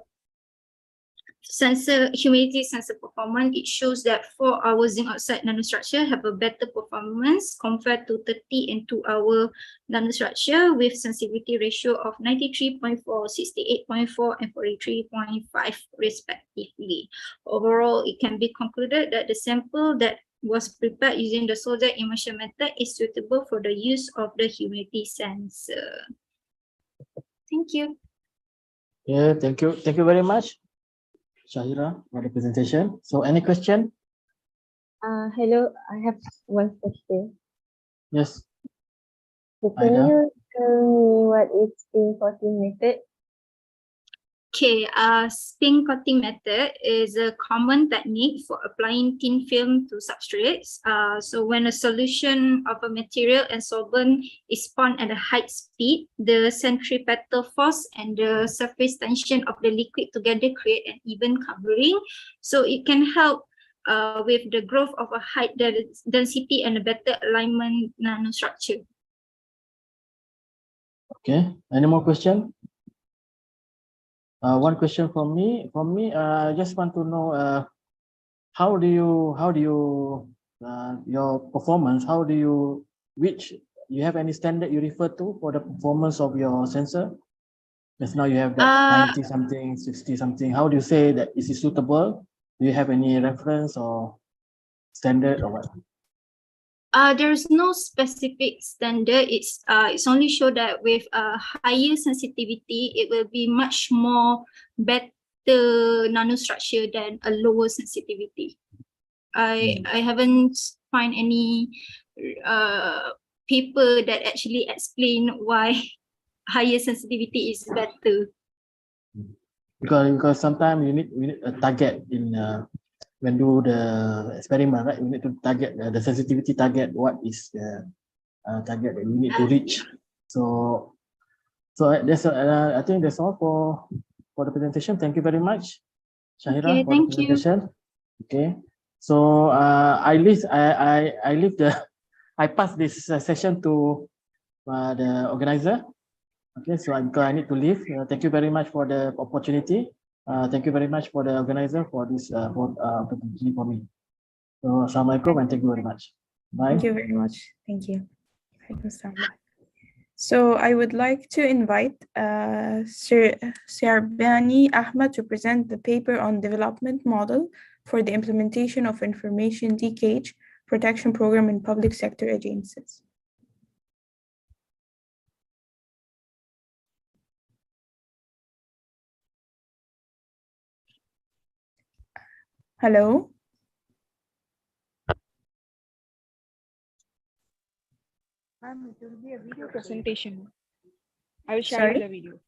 humidity sensor performance, it shows that 4-hour zinc oxide nanostructure have a better performance compared to 30 and 2-hour nanostructure with sensitivity ratio of 93.4, 68.4, and 43.5 respectively. Overall, it can be concluded that the sample that was prepared using the solder immersion method is suitable for the use of the humidity sensor. Thank you. Yeah, thank you. Thank you very much, Shahira, for the presentation. So any question? Hello, I have one question. Yes. So can you tell me what is spin coating method? Okay, spin coating method is a common technique for applying thin film to substrates. So when a solution of a material and solvent is spun at a high speed, the centripetal force and the surface tension of the liquid together create an even covering. So it can help with the growth of a high density and a better alignment nanostructure. Okay, any more question? One question from me. I just want to know how do you your performance? How do you you have any standard you refer to for the performance of your sensor? Because now you have that 90 something, 60 something. How do you say that is it suitable? Do you have any reference or standard or what? There's no specific standard. It's only show that with a higher sensitivity, it will be much more better nanostructure than a lower sensitivity. I haven't find any paper that actually explain why higher sensitivity is better. Because sometimes you need a target in when do the experiment, right? You need to target the sensitivity target. What is the target that you need to reach? So that's I think that's all for the presentation. Thank you very much, Shahira, Okay, for the presentation. Okay, so I pass this session to the organizer. Okay, so I need to leave. Thank you very much for the opportunity. Thank you very much for the organizer for this opportunity for me. So, Assalamualaikum and thank you very much. Bye. Thank you very much. Thank you. So I would like to invite Sirbani Ahmed to present the paper on development model for the implementation of information leakage protection program in public sector agencies. Hello. Ma'am, it will be a video presentation. I will share the video.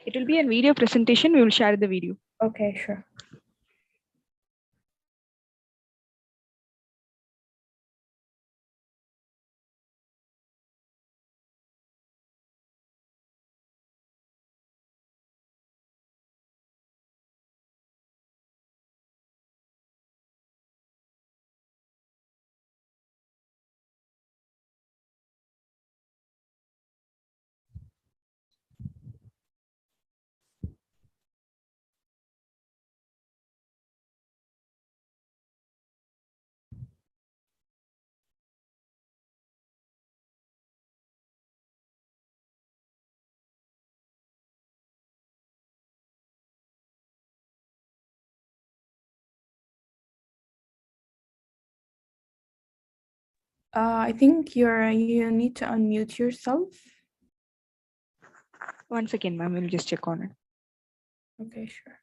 It will be a video presentation. We will share the video. Okay, sure. I think you need to unmute yourself. 1 second, ma'am. We'll just check on it. Okay, sure.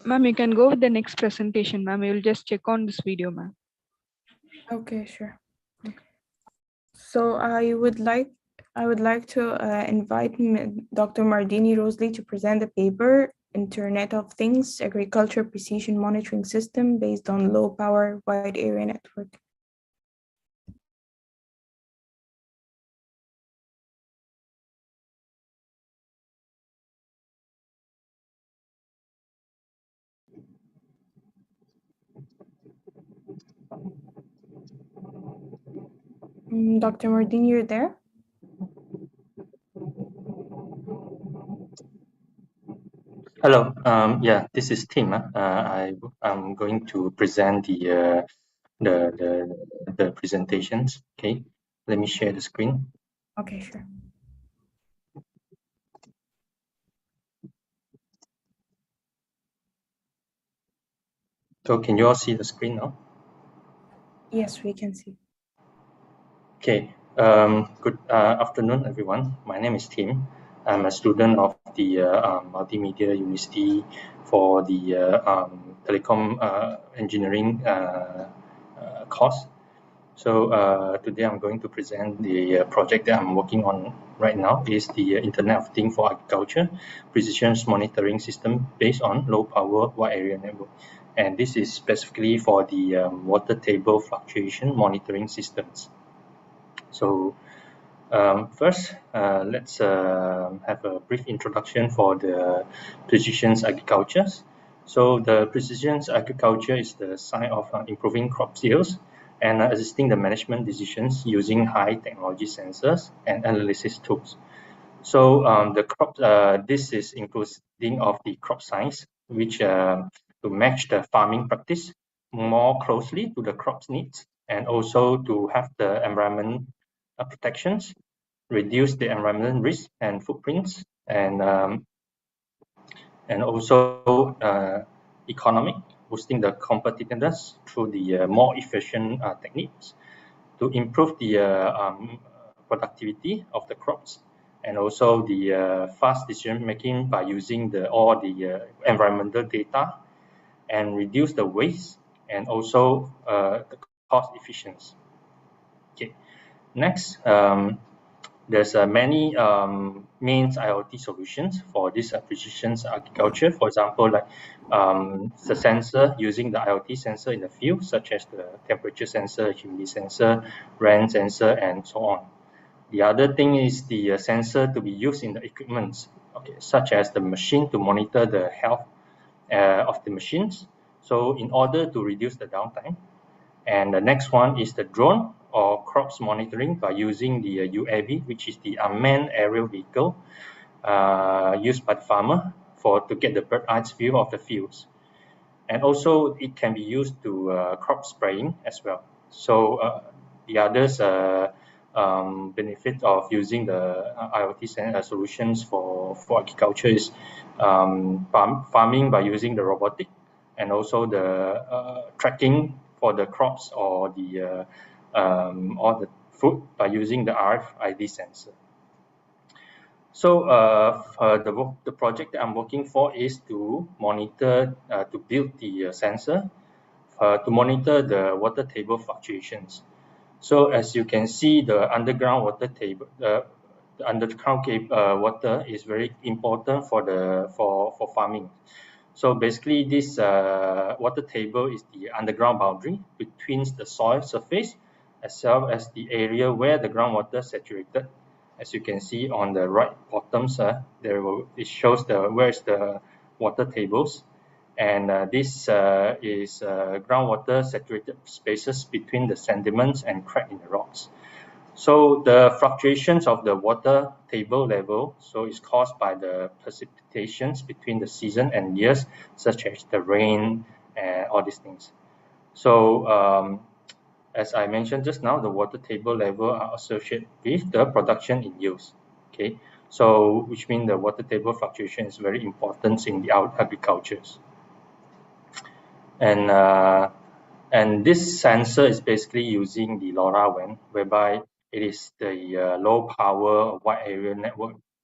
Ma'am, you can go with the next presentation, ma'am. We will just check on this video, ma'am. Okay, sure. So I would like to invite Dr. Mardini Rosalie to present the paper Internet of Things Agriculture Precision Monitoring System based on Low Power Wide Area Network. Dr. Mardini, you're there? Hello. Yeah, this is Tim. I'm going to present the presentations. Okay, let me share the screen. Okay, sure. So can you all see the screen now? Yes, we can see. Okay. Good afternoon, everyone. My name is Tim. I'm a student of the Multimedia University for the Telecom Engineering course. So today I'm going to present the project that I'm working on right now is the Internet of Things for Agriculture Precision Monitoring System based on low power wide area network. And this is specifically for the water table fluctuation monitoring systems. So first, let's have a brief introduction for the precision agriculture. So the precision agriculture is the science of improving crop yields and assisting the management decisions using high technology sensors and analysis tools. So the crop, this is including of the crop science, which to match the farming practice more closely to the crop's needs, and also to have the environment protections, reduce the environmental risk and footprints, and also economic, boosting the competitiveness through the more efficient techniques to improve the productivity of the crops, and also the fast decision making by using all the environmental data, and reduce the waste, and also the cost efficiency. Okay, next, there's many main IoT solutions for this precision agriculture. For example, like the sensor, using the IoT sensor in the field, such as the temperature sensor, humidity sensor, rain sensor, and so on. The other thing is the sensor to be used in the equipment, okay, such as the machine to monitor the health of the machines. So in order to reduce the downtime. And the next one is the drone or crops monitoring by using the UAV, which is the unmanned aerial vehicle used by the farmer to get the bird's eye view of the fields. And also it can be used to crop spraying as well. So the others benefit of using the IoT solutions for agriculture is farming by using the robotic, and also the tracking for the crops or the food by using the RFID sensor. So the project that I'm working for is to monitor, to build the sensor to monitor the water table fluctuations. So as you can see, the underground water table, the underground water is very important for farming. So basically, this water table is the underground boundary between the soil surface as well as the area where the groundwater saturated. As you can see on the right bottom, it shows where is the water tables, and this is groundwater saturated spaces between the sediments and crack in the rocks. So the fluctuations of the water table level, so is caused by the precipitations between the season and years, such as the rain and all these things. So as I mentioned just now, the water table level are associated with the production in yields. Okay, so which means the water table fluctuation is very important in the agriculture. And this sensor is basically using the LoRaWAN, whereby it is the low power wide area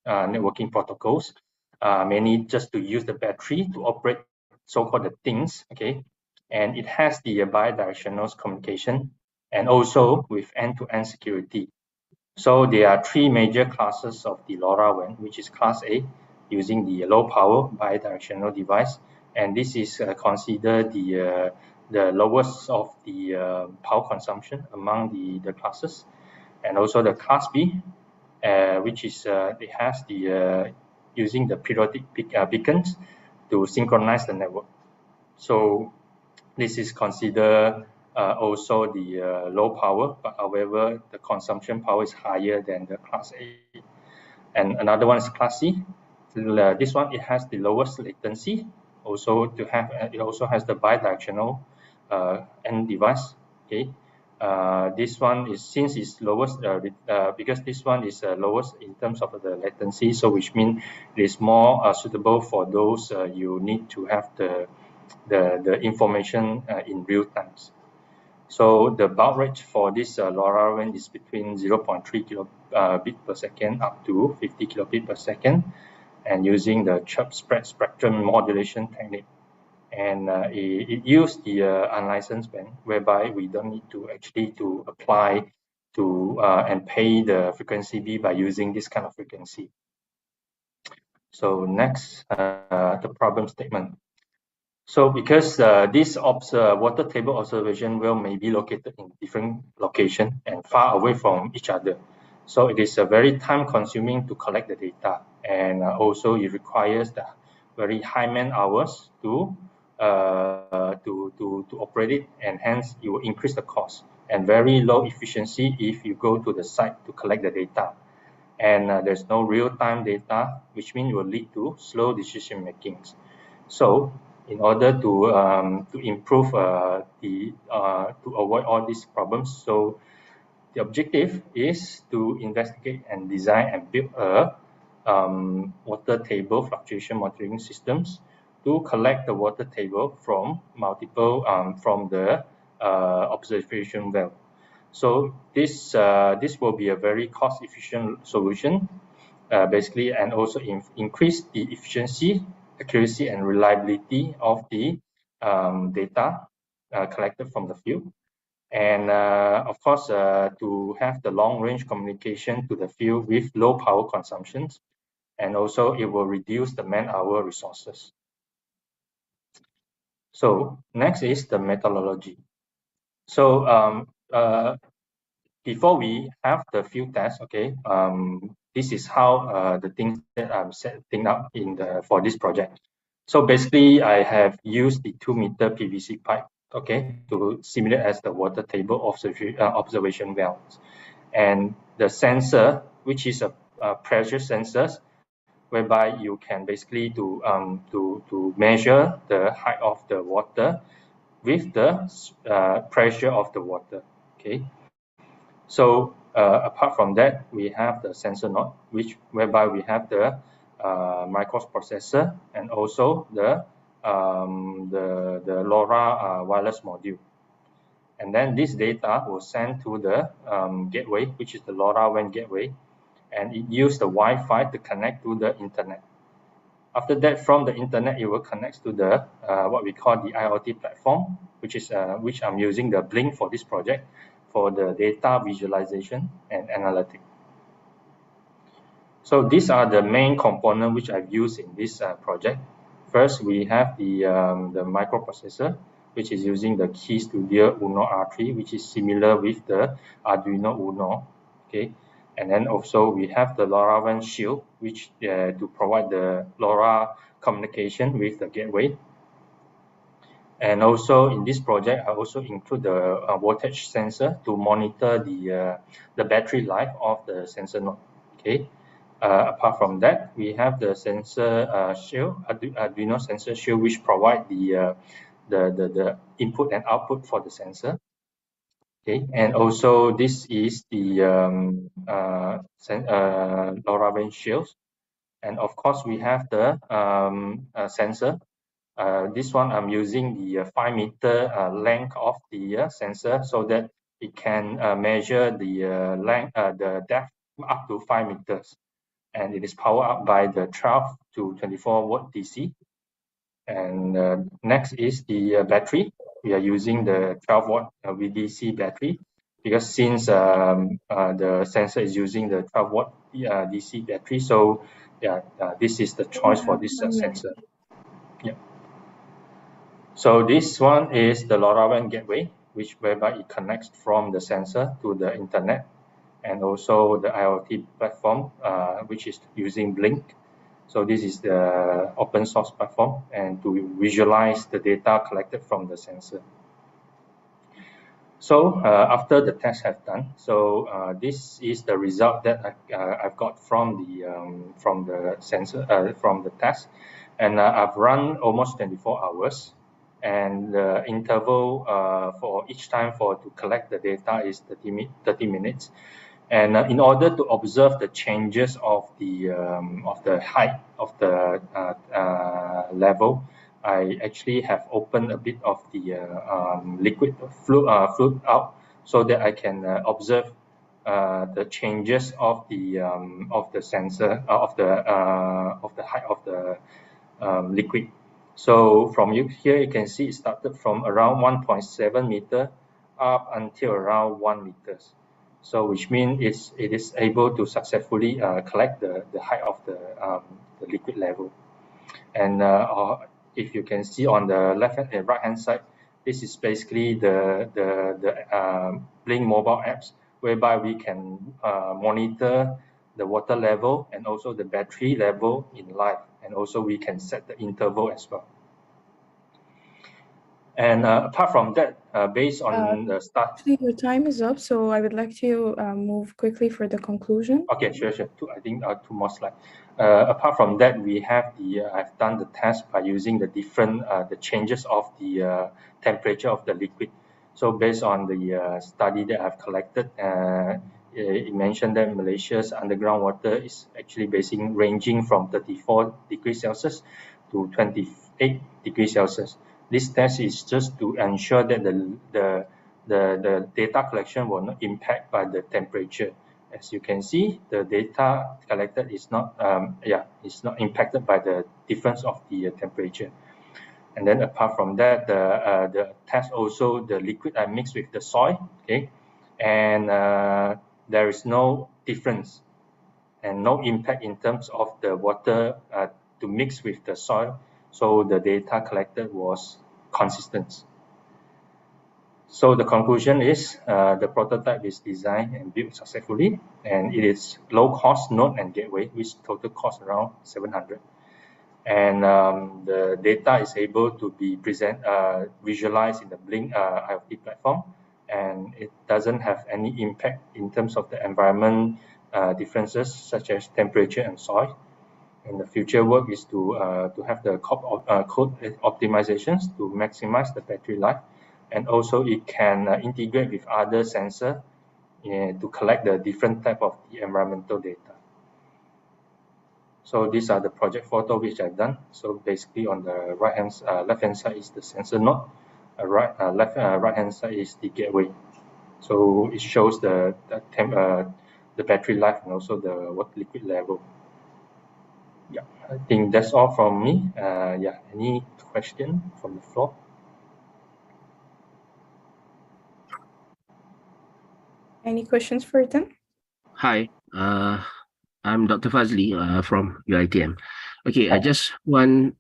networking protocols, mainly just to use the battery to operate so-called the things. Okay, and it has the bidirectional communication, and also with end-to-end security. So there are three major classes of the LoRaWAN, which is class A, using the low power bidirectional device, and this is considered the lowest of the power consumption among the classes. And also the class B, which is it has the using the periodic beacons to synchronize the network. So this is considered also the low power, but however the consumption power is higher than the class A. And another one is class C. This one, it has the lowest latency. Also it also has the bidirectional end device. Okay, this one is, since it's lowest because this one is lowest in terms of the latency, so which means it is more suitable for those you need to have the the information in real times. So the baud rate for this LoRaWAN is between 0.3 kilobit per second up to 50 kilobit per second, and using the chirp spread spectrum modulation technique. And it used the unlicensed band, whereby we don't need to actually to apply to and pay the frequency B by using this kind of frequency. So next, the problem statement. So because this water table observation well may be located in different locations and far away from each other, so it is very time consuming to collect the data, and also it requires the very high man hours to operate it, and hence it will increase the cost, and very low efficiency if you go to the site to collect the data, and there's no real-time data, which means it will lead to slow decision making. So in order to improve to avoid all these problems, so the objective is to investigate and design and build a water table fluctuation monitoring systems to collect the water table from multiple from the observation well. So this will be a very cost efficient solution, basically, and also increase the efficiency, accuracy, and reliability of the data collected from the field. And of course, to have the long range communication to the field with low power consumptions, and also it will reduce the man-hour resources. So next is the methodology. So before we have the field test, okay, this is how the things that I'm setting up for this project. So basically, I have used the 2-meter PVC pipe, okay, to simulate as the water table observation wells, and the sensor, which is a pressure sensors, whereby you can basically to measure the height of the water with the pressure of the water, okay. So apart from that, we have the sensor node, whereby we have the microprocessor and also the LoRa wireless module. And then this data will send to the gateway, which is the LoRaWAN gateway, and it uses the Wi-Fi to connect to the internet. After that, from the internet, it will connect to the what we call the IoT platform, which I'm using the Blink for this project for the data visualization and analytics. So these are the main components which I've used in this project. First, we have the microprocessor, which is using the Key Studio Uno R3, which is similar with the Arduino Uno. Okay, and then also we have the LoRaWAN shield, which to provide the LoRa communication with the gateway. And also in this project, I also include the voltage sensor to monitor the battery life of the sensor node. Okay. Apart from that, we have the sensor shield, Arduino sensor shield, which provide the input and output for the sensor. Okay, and also this is the LoRaWAN shields, and of course we have the sensor. This one I'm using the 5-meter length of the sensor, so that it can measure the length, the depth up to 5 meters, and it is powered up by the 12 to 24 volt DC. And next is the battery. We are using the 12 watt VDC battery, because since the sensor is using the 12 watt DC battery, so yeah, this is the choice for this sensor. Yeah. So this one is the LoRaWAN gateway, whereby it connects from the sensor to the internet, and also the IoT platform, which is using Blink. So this is the open source platform, and to visualize the data collected from the sensor. So after the test have done, so this is the result that I've got from the sensor from the test, and I've run almost 24 hours, and the interval for each time to collect the data is 30 minutes. And in order to observe the changes of the height of the level, I actually have opened a bit of the liquid fluid out so that I can observe the changes of the sensor of the height of the liquid. So from here you can see it started from around 1.7 meter up until around 1 meters. So which means it is able to successfully collect the height of the liquid level. And if you can see on the left and right hand side, this is basically the Blink mobile apps, whereby we can monitor the water level and also the battery level in live, and also we can set the interval as well. And apart from that, based on the start. Actually, your time is up, so I would like to move quickly for the conclusion. Okay, sure. I think 2 more slides. Apart from that, we have I've done the test by using the different the changes of the temperature of the liquid. So based on the study that I've collected, it mentioned that Malaysia's underground water is actually ranging from 34 degrees Celsius to 28 degrees Celsius. This test is just to ensure that the data collection will not impact by the temperature. As you can see, the data collected is not impacted by the difference of the temperature. And then apart from that, the test also the liquid are mixed with the soil, okay, and there is no difference and no impact in terms of the water to mix with the soil. So the data collected was consistent. So the conclusion is the prototype is designed and built successfully, and it is low cost node and gateway, which total cost around 700. And the data is able to be visualized in the Blink IoT platform, and it doesn't have any impact in terms of the environment differences such as temperature and soil. And the future work is to have the code optimizations to maximize the battery life. And also it can integrate with other sensors to collect the different type of the environmental data. So these are the project photo which I've done. So basically on the left hand side is the sensor node, right hand side is the gateway. So it shows the battery life and also the water liquid level. Yeah, I think that's all from me. Yeah, any question from the floor? Any questions for them? Hi, I'm Dr. Fazli from UITM. Okay, I just one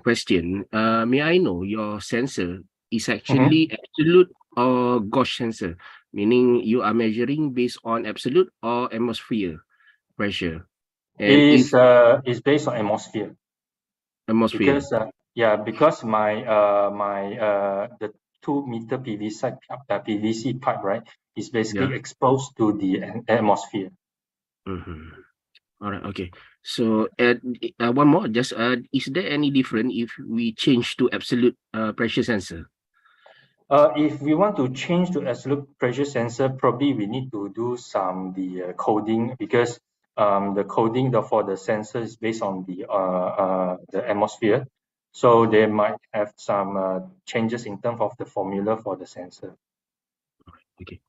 question. May I know your sensor is actually absolute or gauge sensor, meaning you are measuring based on absolute or atmosphere pressure? And It's based on atmosphere. Atmosphere. Because my the 2-meter PVC pipe, right, is basically exposed to the atmosphere. All right. Okay. So one more. Just is there any difference if we change to absolute pressure sensor? If we want to change to absolute pressure sensor, probably we need to do some coding, because the coding for the sensor is based on the atmosphere. So they might have some changes in terms of the formula for the sensor. Okay.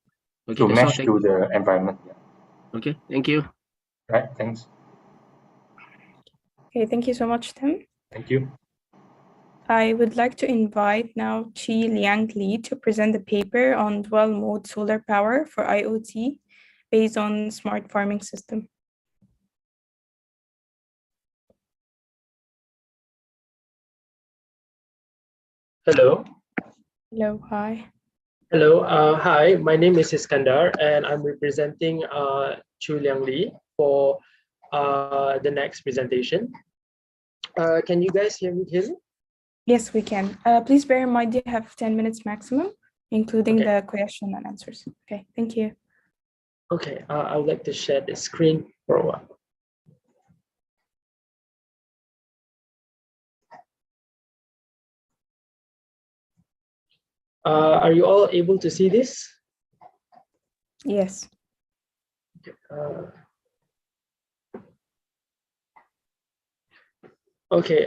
To match to the environment. Yeah. Okay. Thank you. Right. Thanks. Okay. Thank you so much, Tim. Thank you. I would like to invite now Chi Liang Li to present the paper on dual mode solar power for IoT based on smart farming system. Hello. Hello. Hi. Hello. Hi, my name is Iskandar, and I'm representing Chu Liang Li for the next presentation. Can you guys hear me clearly? Yes, we can. Please bear in mind you have 10 minutes maximum, including the question and answers. Okay, thank you. Okay, I would like to share the screen for a while. Are you all able to see this? Yes. Okay.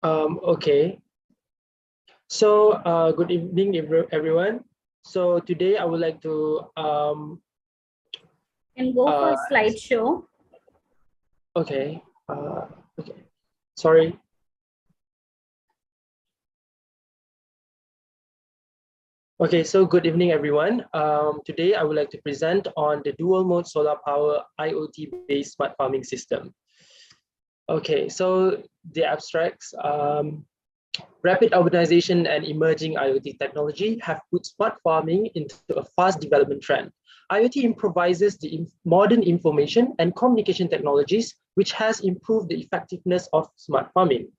Okay. So good evening, everyone. So today I would like to can go for a slideshow. Okay. Okay. Sorry. Okay, so good evening, everyone. Today I would like to present on the dual mode solar power IoT-based smart farming system. Okay, so the abstracts. Rapid urbanization and emerging IoT technology have put smart farming into a fast development trend. IoT improvises the modern information and communication technologies, which has improved the effectiveness of smart farming.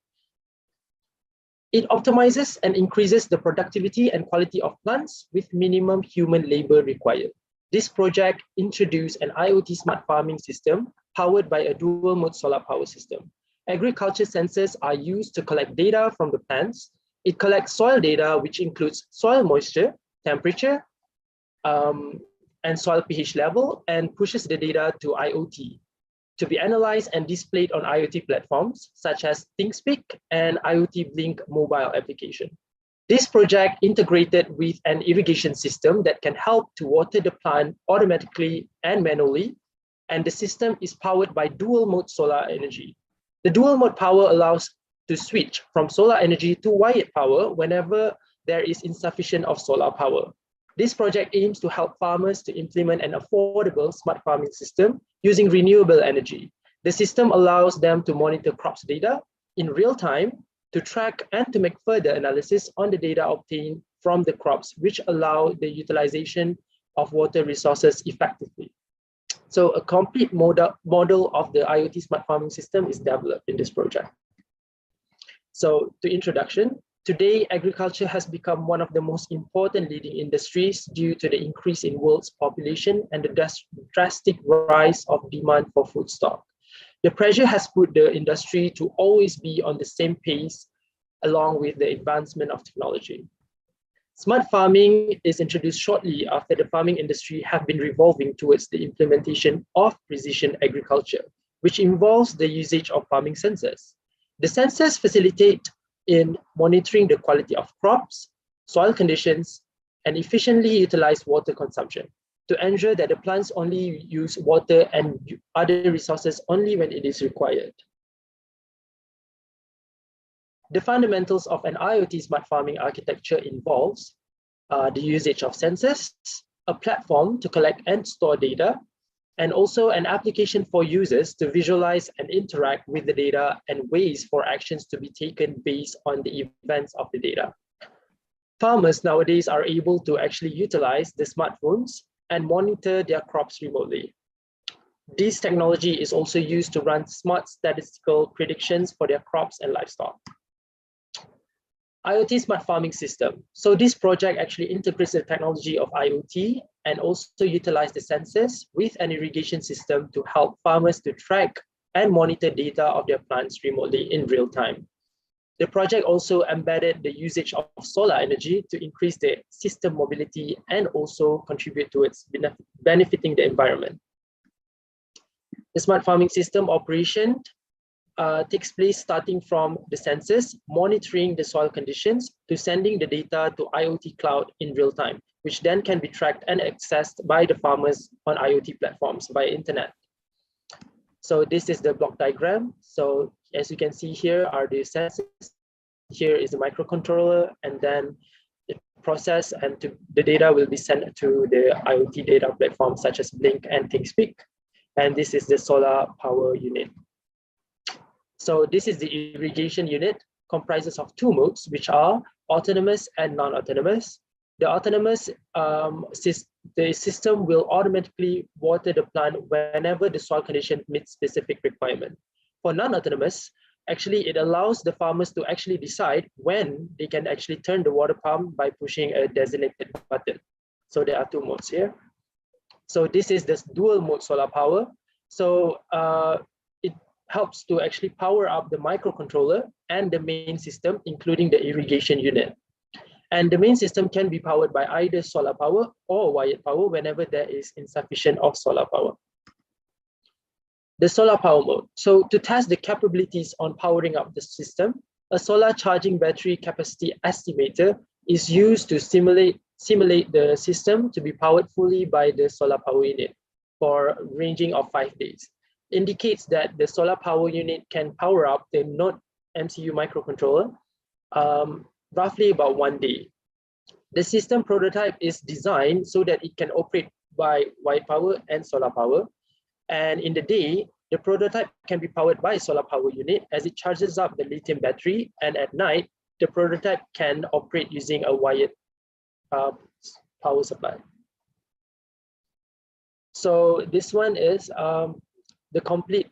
It optimizes and increases the productivity and quality of plants with minimum human labor required. This project introduced an IoT smart farming system powered by a dual mode solar power system. Agriculture sensors are used to collect data from the plants. It collects soil data, which includes soil moisture, temperature, and soil pH level, and pushes the data to IoT to be analyzed and displayed on IoT platforms such as ThinkSpeak and IoT Blink mobile application. This project integrated with an irrigation system that can help to water the plant automatically and manually, and the system is powered by dual mode solar energy. The dual mode power allows to switch from solar energy to wired power whenever there is insufficient of solar power. This project aims to help farmers to implement an affordable smart farming system using renewable energy. The system allows them to monitor crops data in real time, to track and to make further analysis on the data obtained from the crops, which allow the utilization of water resources effectively. So a complete model of the IoT smart farming system is developed in this project. So the introduction. Today, agriculture has become one of the most important leading industries due to the increase in world's population and the drastic rise of demand for food stock. The pressure has put the industry to always be on the same pace along with the advancement of technology. Smart farming is introduced shortly after the farming industry have been revolving towards the implementation of precision agriculture, which involves the usage of farming sensors. The sensors facilitate in monitoring the quality of crops, soil conditions, and efficiently utilize water consumption to ensure that the plants only use water and other resources only when it is required. The fundamentals of an IoT smart farming architecture involves the usage of sensors, a platform to collect and store data, and also an application for users to visualize and interact with the data and ways for actions to be taken based on the events of the data. Farmers nowadays are able to actually utilize the smartphones and monitor their crops remotely. This technology is also used to run smart statistical predictions for their crops and livestock. IoT smart farming system. So this project actually integrates the technology of IoT and also utilize the sensors with an irrigation system to help farmers to track and monitor data of their plants remotely in real time. The project also embedded the usage of solar energy to increase the system mobility and also contribute towards benefiting the environment. The smart farming system operation takes place starting from the sensors, monitoring the soil conditions, to sending the data to IoT cloud in real time, which then can be tracked and accessed by the farmers on IoT platforms via internet. So this is the block diagram. So as you can see here are the sensors. Here is the microcontroller, and then the process and the data will be sent to the IoT data platforms such as Blink and ThinkSpeak. And this is the solar power unit. So this is the irrigation unit, comprises of two modes, which are autonomous and non-autonomous. The autonomous the system will automatically water the plant whenever the soil condition meets specific requirement. For non-autonomous, actually it allows the farmers to actually decide when they can actually turn the water pump by pushing a designated button. So there are two modes here. So this is the dual mode solar power. So it helps to actually power up the microcontroller and the main system, including the irrigation unit. And the main system can be powered by either solar power or wired power whenever there is insufficient of solar power. The solar power mode. So to test the capabilities on powering up the system, a solar charging battery capacity estimator is used to simulate the system to be powered fully by the solar power unit for ranging of 5 days. Indicates that the solar power unit can power up the Node MCU microcontroller roughly about 1 day. The system prototype is designed so that it can operate by white power and solar power. And in the day, the prototype can be powered by a solar power unit as it charges up the lithium battery. And at night, the prototype can operate using a wired power supply. So this one is the complete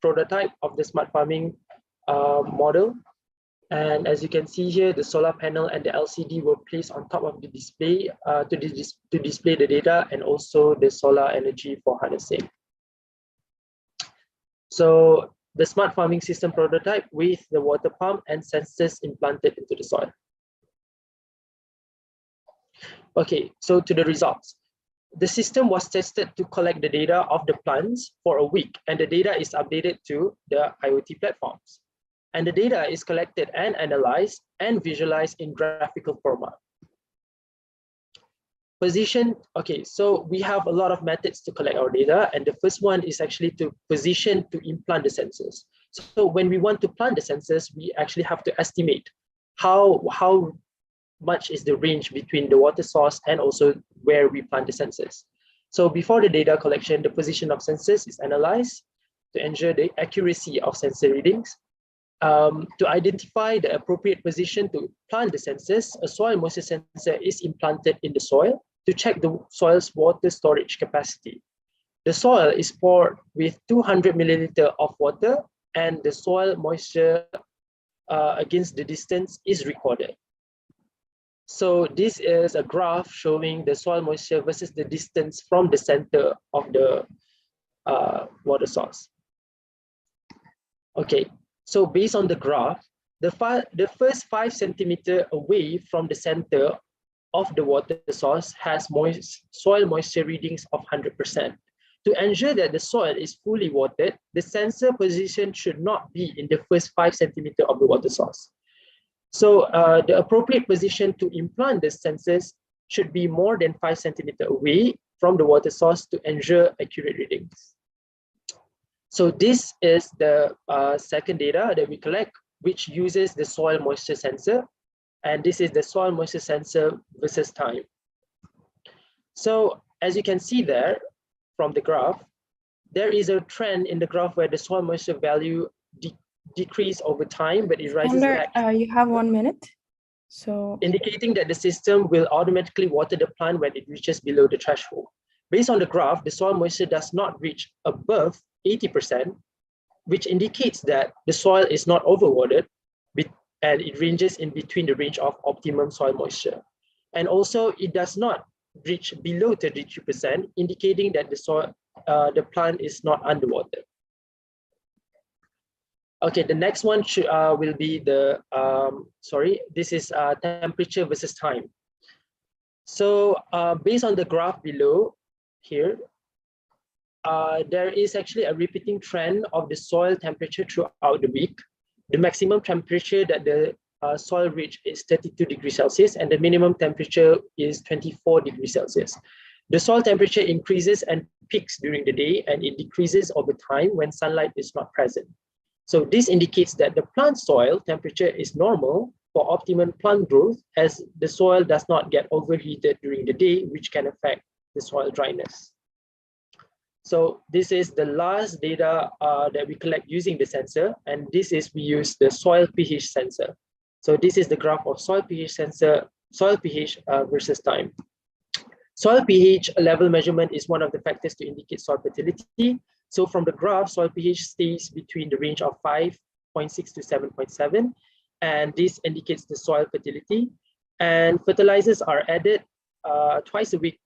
prototype of the smart farming model. And as you can see here, the solar panel and the LCD were placed on top of the display to display the data and also the solar energy for harnessing. So the smart farming system prototype with the water pump and sensors implanted into the soil. Okay, so to the results. The system was tested to collect the data of the plants for a week, and the data is updated to the IoT platforms. And the data is collected and analyzed and visualized in graphical format. Position, okay, so we have a lot of methods to collect our data, and the first one is actually to position to implant the sensors. So when we want to plant the sensors, we actually have to estimate how much is the range between the water source and also where we plant the sensors. So before the data collection, the position of sensors is analyzed to ensure the accuracy of sensor readings. To identify the appropriate position to plant the sensors, a soil moisture sensor is implanted in the soil to check the soil's water storage capacity. The soil is poured with 200 milliliters of water, and the soil moisture against the distance is recorded. So this is a graph showing the soil moisture versus the distance from the center of the water source. Okay. So based on the graph, the first 5 centimeters away from the center of the water source has soil moisture readings of 100%. To ensure that the soil is fully watered, the sensor position should not be in the first 5 centimeters of the water source. So the appropriate position to implant the sensors should be more than 5 centimeters away from the water source to ensure accurate readings. So this is the second data that we collect, which uses the soil moisture sensor. And this is the soil moisture sensor versus time. So as you can see there from the graph, there is a trend in the graph where the soil moisture value decrease over time, but it rises back. You have 1 minute. So indicating that the system will automatically water the plant when it reaches below the threshold. Based on the graph, the soil moisture does not reach above 80%, which indicates that the soil is not overwatered, and it ranges in between the range of optimum soil moisture. And also, it does not reach below 33%, indicating that the plant is not underwater. Okay, the next one will be the, this is temperature versus time. So based on the graph below here, there is actually a repeating trend of the soil temperature throughout the week. The maximum temperature that the soil reach is 32 degrees Celsius, and the minimum temperature is 24 degrees Celsius. The soil temperature increases and peaks during the day, and it decreases over time when sunlight is not present. So this indicates that the plant soil temperature is normal for optimum plant growth, as the soil does not get overheated during the day, which can affect the soil dryness. So this is the last data that we collect using the sensor, and this is we use the soil pH sensor. So this is the graph of soil pH sensor, soil pH versus time. Soil pH level measurement is one of the factors to indicate soil fertility. So from the graph, soil pH stays between the range of 5.6 to 7.7, and this indicates the soil fertility. And fertilizers are added twice a week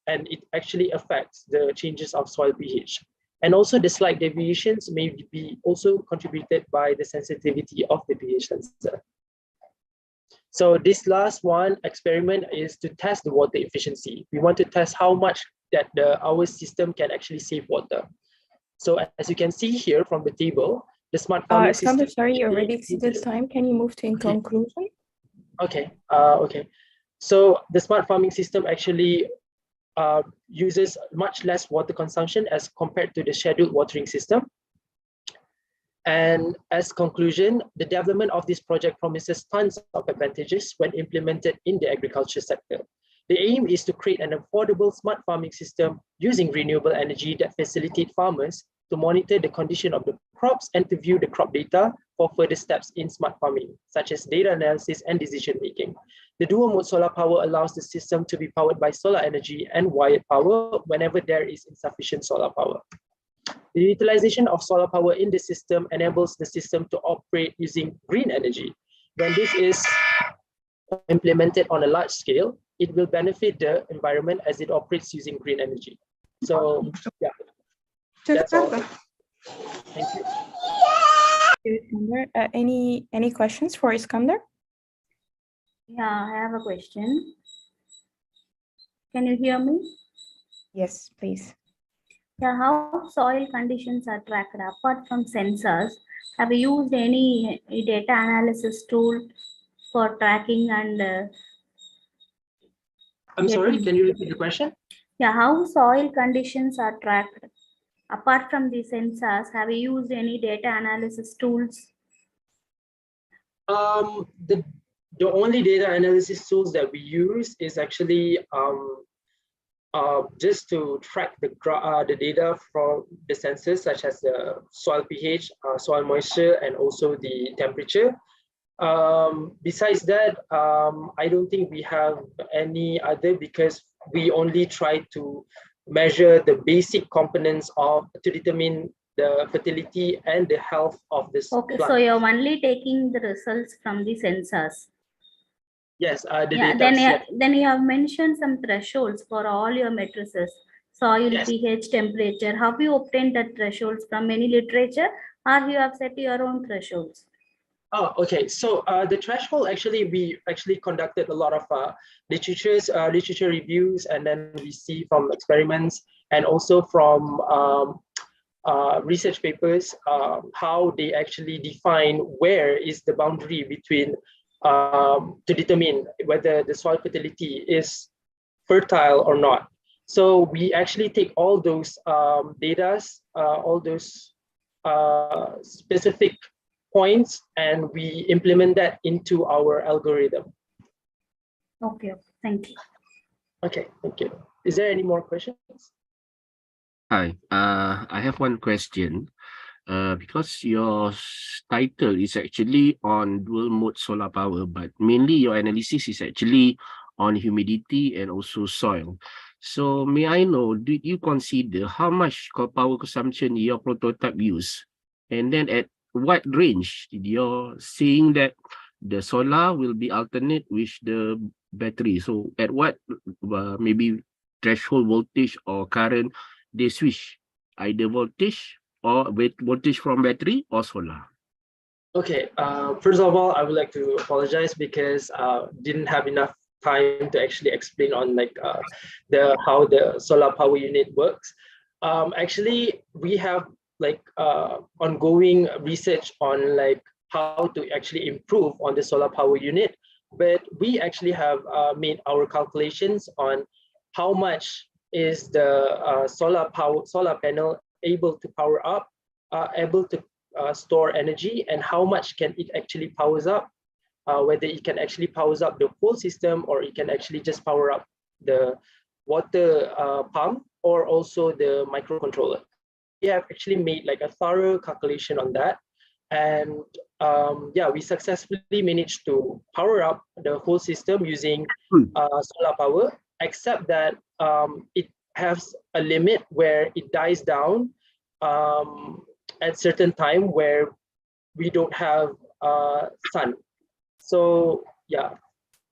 and it actually affects the changes of soil pH. And also the slight deviations may be also contributed by the sensitivity of the pH sensor. So this last one experiment is to test the water efficiency. We want to test how much that our system can actually save water. So as you can see here from the table, the smart farming Iskander, system. sorry, you already exceeded time. Can you move to in conclusion? Okay. Okay. So the smart farming system actually uses much less water consumption as compared to the scheduled watering system. And as conclusion, the development of this project promises tons of advantages when implemented in the agriculture sector. The aim is to create an affordable smart farming system using renewable energy that facilitate farmers to monitor the condition of the crops and to view the crop data for further steps in smart farming, such as data analysis and decision making. The dual mode solar power allows the system to be powered by solar energy and wired power whenever there is insufficient solar power. The utilization of solar power in the system enables the system to operate using green energy. When this is implemented on a large scale, it will benefit the environment as it operates using green energy. So, yeah, that's all. Thank you. Iskander, any questions for Iskander? Yeah, I have a question. Can you hear me? Yes, please. Yeah, how soil conditions are tracked apart from sensors? Have you used any data analysis tool for tracking and I'm sorry, can you repeat the question? Yeah, how soil conditions are tracked? Apart from the sensors, have you used any data analysis tools? The only data analysis tools that we use is actually just to track the data from the sensors, such as the soil pH, soil moisture, and also the temperature. Besides that, I don't think we have any other, because we only try to measure the basic components to determine the fertility and the health of this plant. So you're only taking the results from the sensors. Yes, the yeah, data. Then you have mentioned some thresholds for all your matrices, soil, yes. pH, temperature. Have you obtained the thresholds from any literature, or you have set your own thresholds? Oh, okay. So the threshold, actually, we actually conducted a lot of literature reviews, and then we see from experiments and also from research papers how they actually define where is the boundary between to determine whether the soil fertility is fertile or not. So we actually take all those data, all those specific points, and we implement that into our algorithm. Okay, thank you. Okay, thank you. Is there any more questions? Hi, I have one question. Because your title is actually on dual mode solar power, but mainly your analysis is actually on humidity and also soil. So may I know, did you consider how much power consumption your prototype use? And then at what range you're saying that the solar will be alternate with the battery? So at what maybe threshold voltage or current they switch, either voltage or with voltage from battery or solar? Okay, first of all, I would like to apologize because didn't have enough time to actually explain on like how the solar power unit works. Actually, we have like ongoing research on like how to actually improve on the solar power unit, but we actually have made our calculations on how much is the solar panel able to power up, able to store energy, and how much can it actually powers up, whether it can actually powers up the whole system or it can actually just power up the water pump or also the microcontroller. We have actually made like a thorough calculation on that, and yeah, we successfully managed to power up the whole system using solar power, except that it has a limit where it dies down at certain time where we don't have sun. So yeah,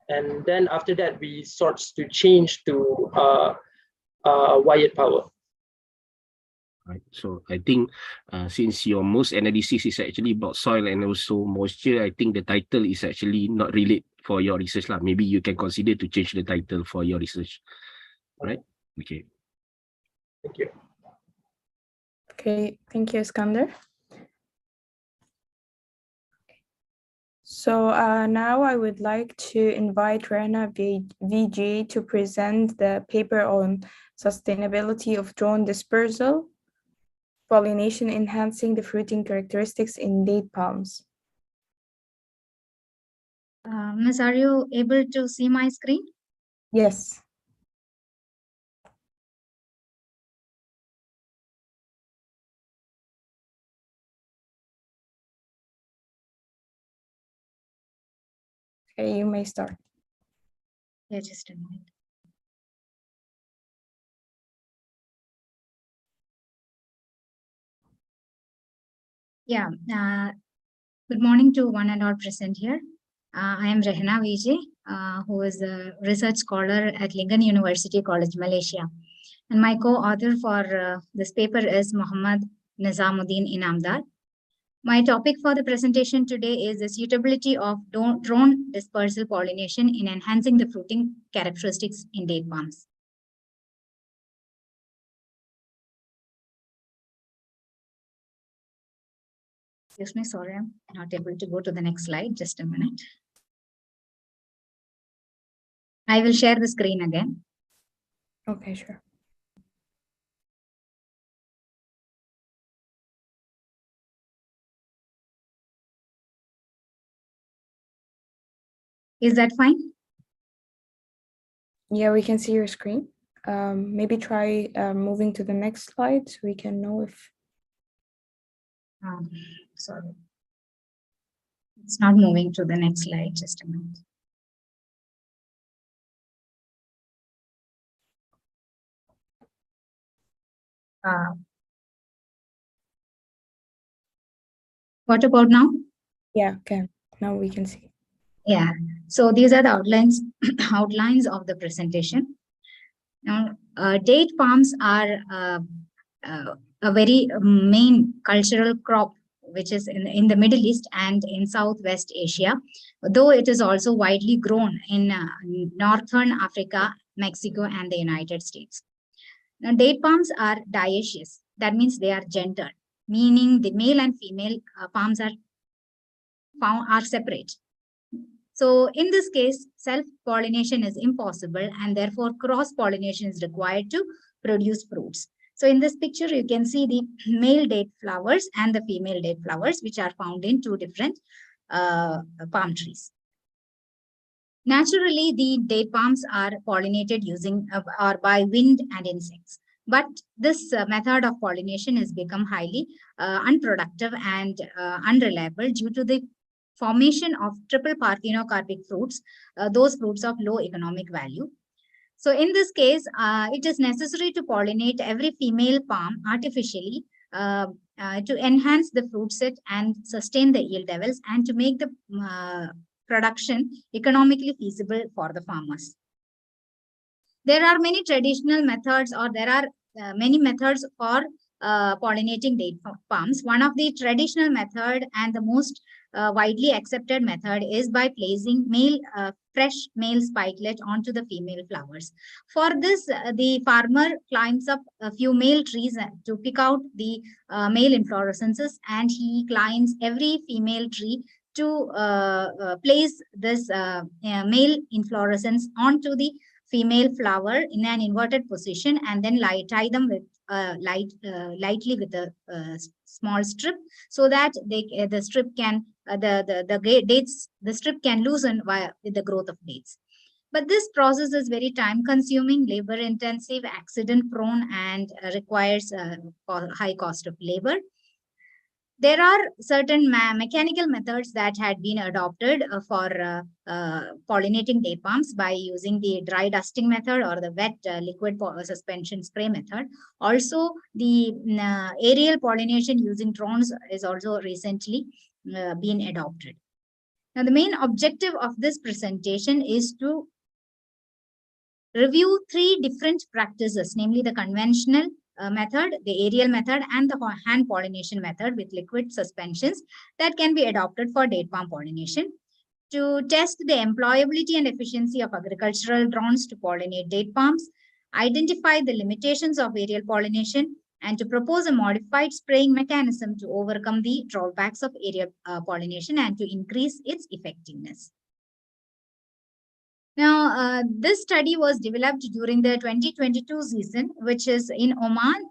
and then after that we sort to change to wired power. Right. So I think since your most analysis is actually about soil and also moisture, I think the title is actually not related for your research lah. Maybe you can consider to change the title for your research. Right? Okay. Thank you. Okay, thank you, Iskander. So now I would like to invite Rana VJ to present the paper on sustainability of drone dispersal, pollination enhancing the fruiting characteristics in date palms. Miss, are you able to see my screen? Yes. Okay, you may start. Yeah, just a minute. Yeah, good morning to one and all present here. I am Rehna Vijay, who is a research scholar at Lincoln University College, Malaysia. And my co-author for this paper is Muhammad Nizamuddin Inamdar. My topic for the presentation today is the suitability of drone dispersal pollination in enhancing the fruiting characteristics in date palms. Excuse me, sorry, I'm not able to go to the next slide. Just a minute. I will share the screen again. Okay, sure. Is that fine? Yeah, we can see your screen. Maybe try moving to the next slide so we can know if... Sorry. It's not moving to the next slide. Just a minute. What about now? Yeah, okay. Now we can see. Yeah. So these are the outlines of the presentation. Now, date palms are a very main cultural crop, which is in the Middle East and in Southwest Asia, though it is also widely grown in Northern Africa, Mexico, and the United States. Now, date palms are dioecious. That means they are gendered, meaning the male and female palms are separate. So in this case, self-pollination is impossible, and therefore cross-pollination is required to produce fruits. So in this picture, you can see the male date flowers and the female date flowers, which are found in two different palm trees. Naturally, the date palms are pollinated using or by wind and insects. But this method of pollination has become highly unproductive and unreliable due to the formation of triple parthenocarpic fruits, those fruits of low economic value. So in this case, it is necessary to pollinate every female palm artificially to enhance the fruit set and sustain the yield levels and to make the production economically feasible for the farmers. There are many traditional methods, or there are many methods for pollinating date palms. One of the traditional method and the most widely accepted method is by placing fresh male spikelet onto the female flowers. For this, the farmer climbs up a few male trees to pick out the male inflorescences, and he climbs every female tree to place this male inflorescence onto the female flower in an inverted position, and then tie them with lightly with a small strip, so that the strip can the strip can loosen with the growth of dates. But this process is very time consuming, labor intensive, accident prone, and requires high cost of labor. There are certain mechanical methods that had been adopted for pollinating date palms by using the dry dusting method or the wet liquid suspension spray method. Also, the aerial pollination using drones is also recently been adopted. Now, the main objective of this presentation is to review three different practices, namely the conventional method, the aerial method, and the hand pollination method with liquid suspensions that can be adopted for date palm pollination, to test the employability and efficiency of agricultural drones to pollinate date palms, identify the limitations of aerial pollination, and to propose a modified spraying mechanism to overcome the drawbacks of aerial pollination and to increase its effectiveness. Now, this study was developed during the 2022 season, which is in Oman,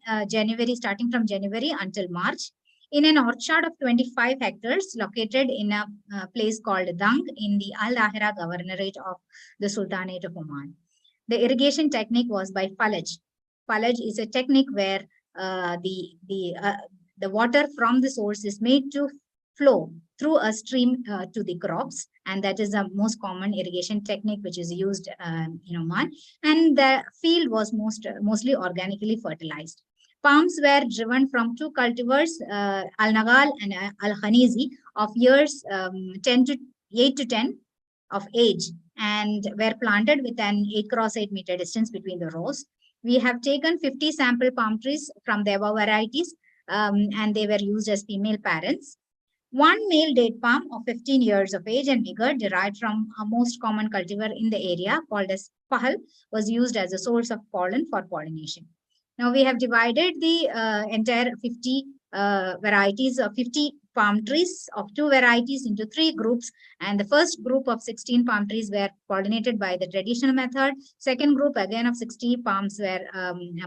starting from January until March, in an orchard of 25 hectares located in a place called Dang in the Al Ahira Governorate of the Sultanate of Oman. The irrigation technique was by fallage. Fallage is a technique where the water from the source is made to flow through a stream to the crops, and that is the most common irrigation technique which is used in Oman. And the field was mostly organically fertilized. Palms were driven from two cultivars, Al-Nagal and Al-Khanizi, of years 8 to 10 of age, and were planted with an 8 x 8 meter distance between the rows. We have taken 50 sample palm trees from the above varieties, and they were used as female parents. One male date palm of 15 years of age and bigger, derived from a most common cultivar in the area called as pahal, was used as a source of pollen for pollination. Now we have divided the entire 50 varieties of 50 palm trees of 2 varieties into 3 groups, and the first group of 16 palm trees were pollinated by the traditional method. Second group again of 60 palms were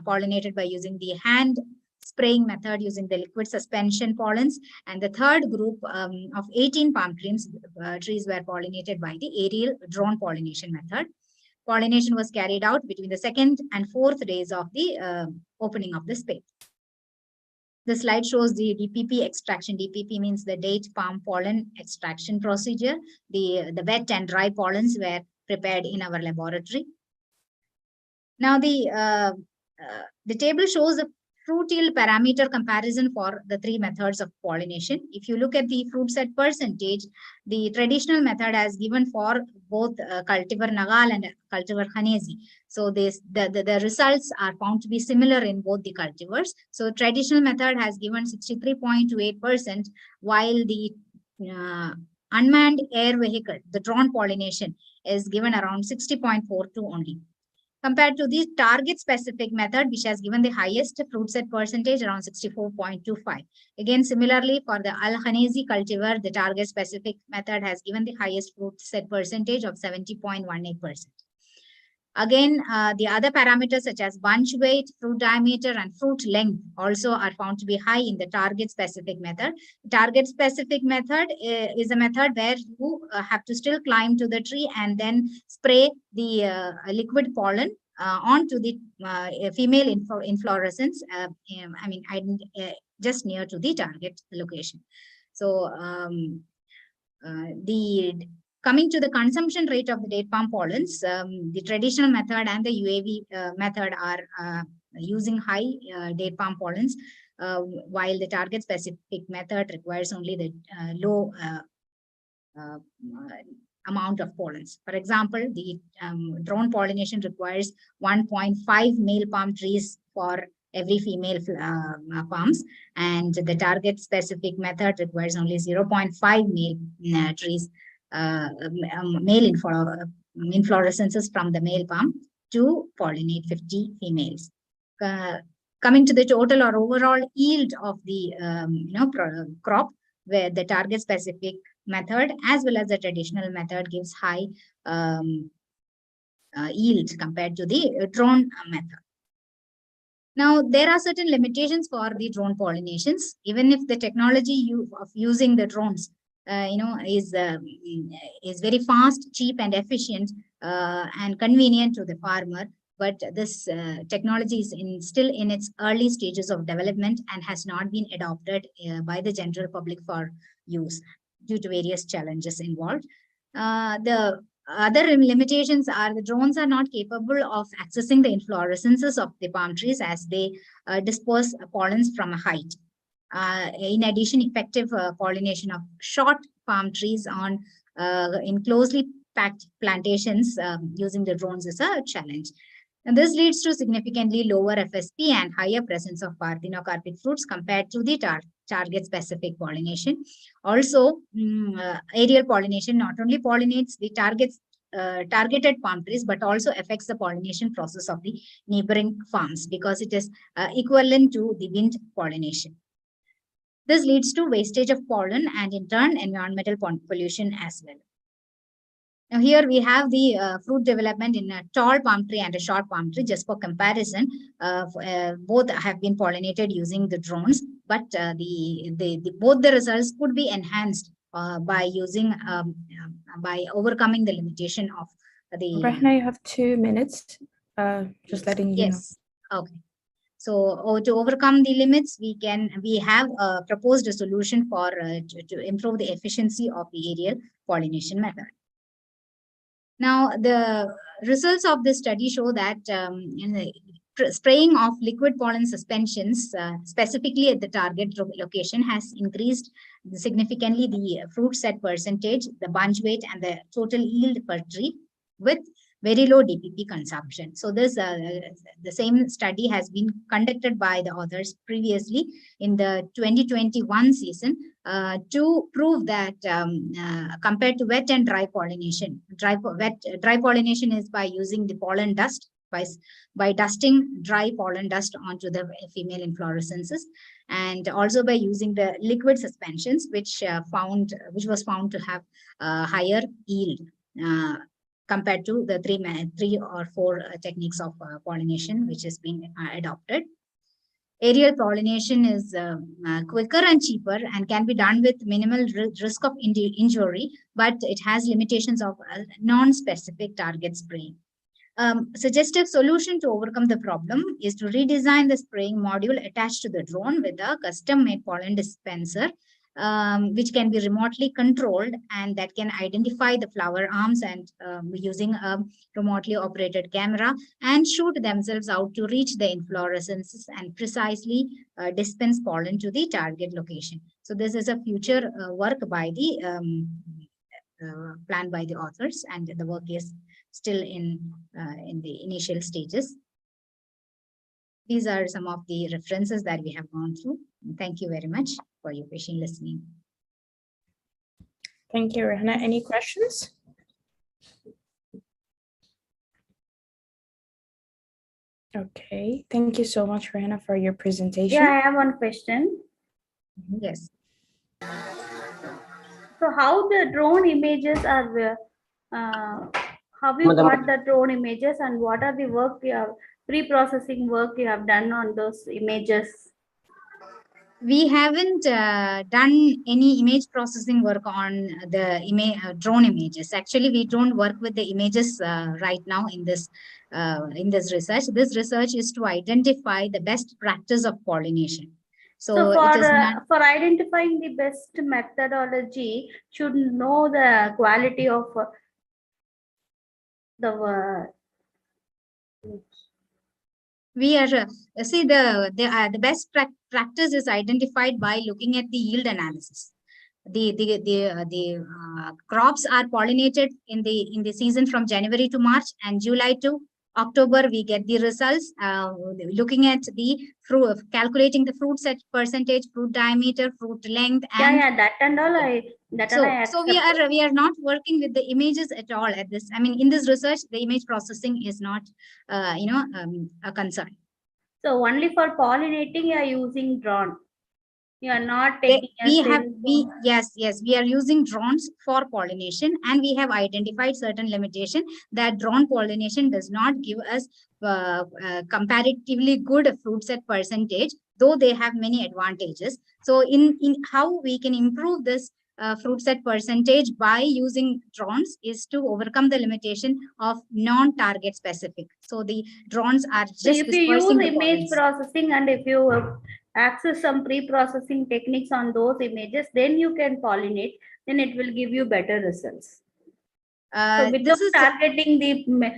pollinated by using the hand spraying method using the liquid suspension pollens, and the third group of 18 palm trees were pollinated by the aerial drone pollination method. Pollination was carried out between the 2nd and 4th days of the opening of the spade. The slide shows the DPP extraction. DPP means the date palm pollen extraction procedure. The wet and dry pollens were prepared in our laboratory. Now the table shows the fruit yield parameter comparison for the 3 methods of pollination. If you look at the fruit set percentage, the traditional method has given for both cultivar Nagal and cultivar Khanezi. So the results are found to be similar in both the cultivars. So traditional method has given 63.28%, while the unmanned air vehicle, the drone pollination, is given around 60.42 only. Compared to the target specific method, which has given the highest fruit set percentage around 64.25. Again, similarly for the Al-Khanezi cultivar, the target specific method has given the highest fruit set percentage of 70.18%. Again, the other parameters such as bunch weight, fruit diameter, and fruit length also are found to be high in the target specific method. Target specific method is a method where you have to still climb to the tree and then spray the liquid pollen onto the female inflorescence, just near to the target location. So coming to the consumption rate of the date palm pollens, the traditional method and the UAV method are using high date palm pollens, while the target specific method requires only the low amount of pollens. For example, the drone pollination requires 1.5 male palm trees for every female palms, and the target specific method requires only 0.5 male trees, male inflorescences from the male palm to pollinate 50 females. Coming to the total or overall yield of the crop, where the target specific method as well as the traditional method gives high yield compared to the drone method. Now, there are certain limitations for the drone pollinations. Even if the technology of using the drones is very fast, cheap, and efficient and convenient to the farmer, but this technology is still in its early stages of development and has not been adopted by the general public for use due to various challenges involved. The other limitations are the drones are not capable of accessing the inflorescences of the palm trees as they disperse pollens from a height. In addition, effective pollination of short palm trees in closely packed plantations using the drones is a challenge. And this leads to significantly lower FSP and higher presence of parthenocarpic fruits compared to the target-specific pollination. Also, aerial pollination not only pollinates the target targeted palm trees, but also affects the pollination process of the neighboring farms because it is equivalent to the wind pollination. This leads to wastage of pollen and in turn environmental pollution as well. Now here we have the fruit development in a tall palm tree and a short palm tree. Just for comparison, both have been pollinated using the drones, but both the results could be enhanced by using by overcoming the limitation of the. Rahna, you have 2 minutes. Just letting you know. Yes. Okay. So to overcome the limits, we have proposed a solution for to improve the efficiency of the aerial pollination method. Now, the results of this study show that spraying of liquid pollen suspensions, specifically at the target location, has increased significantly the fruit set percentage, the bunch weight, and the total yield per tree with very low DPP consumption. So this the same study has been conducted by the authors previously in the 2021 season to prove that compared to wet and dry pollination, dry pollination is by using the pollen dust, by dusting dry pollen dust onto the female inflorescences, and also by using the liquid suspensions, which was found to have higher yield compared to the three or four techniques of pollination which has been adopted. Aerial pollination is quicker and cheaper and can be done with minimal risk of injury, but it has limitations of non-specific target spraying. Suggested solution to overcome the problem is to redesign the spraying module attached to the drone with a custom-made pollen dispenser, which can be remotely controlled and that can identify the flower arms and using a remotely operated camera and shoot themselves out to reach the inflorescences and precisely dispense pollen to the target location. So this is a future work by the planned by the authors, and the work is still in the initial stages. These are some of the references that we have gone through. Thank you very much for your patient listening. Thank you, Rahna. Any questions? Okay, thank you so much, Rahna, for your presentation. Yeah, I have one question. Yes. So how the drone images are, how you got the drone images and what are the work you have, pre-processing work you have done on those images? We haven't done any image processing work on the drone images. Actually, we don't work with the images right now in this research. This research is to identify the best practice of pollination. So for identifying the best methodology, should know the quality of the we are see the best practice is identified by looking at the yield analysis. The crops are pollinated in the season from January to March, and July to October we get the results looking at the fruit, calculating the fruit set percentage, fruit diameter, fruit length, and that and all. So we are not working with the images at all at this. I mean, in this research, the image processing is not a concern. So only for pollinating you are using drone. You are not taking yes, we are using drones for pollination, and we have identified certain limitation that drone pollination does not give us comparatively good fruit set percentage, though they have many advantages. So in how we can improve this fruit set percentage by using drones is to overcome the limitation of non-target specific. So the drones are just so if you use image processing and if you access some pre-processing techniques on those images, then you can pollinate, then it will give you better results. So without targeting the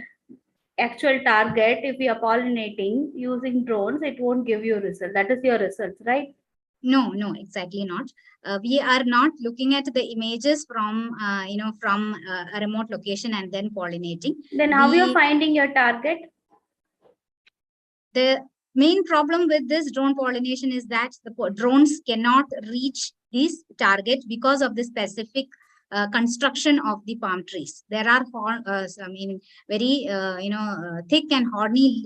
actual target, if you are pollinating using drones, it won't give you a result. That is your results, right? No, exactly not. We are not looking at the images from from a remote location and then pollinating. Then how you are finding your target? The main problem with this drone pollination is that the drones cannot reach these targets because of the specific construction of the palm trees. There are very thick and horny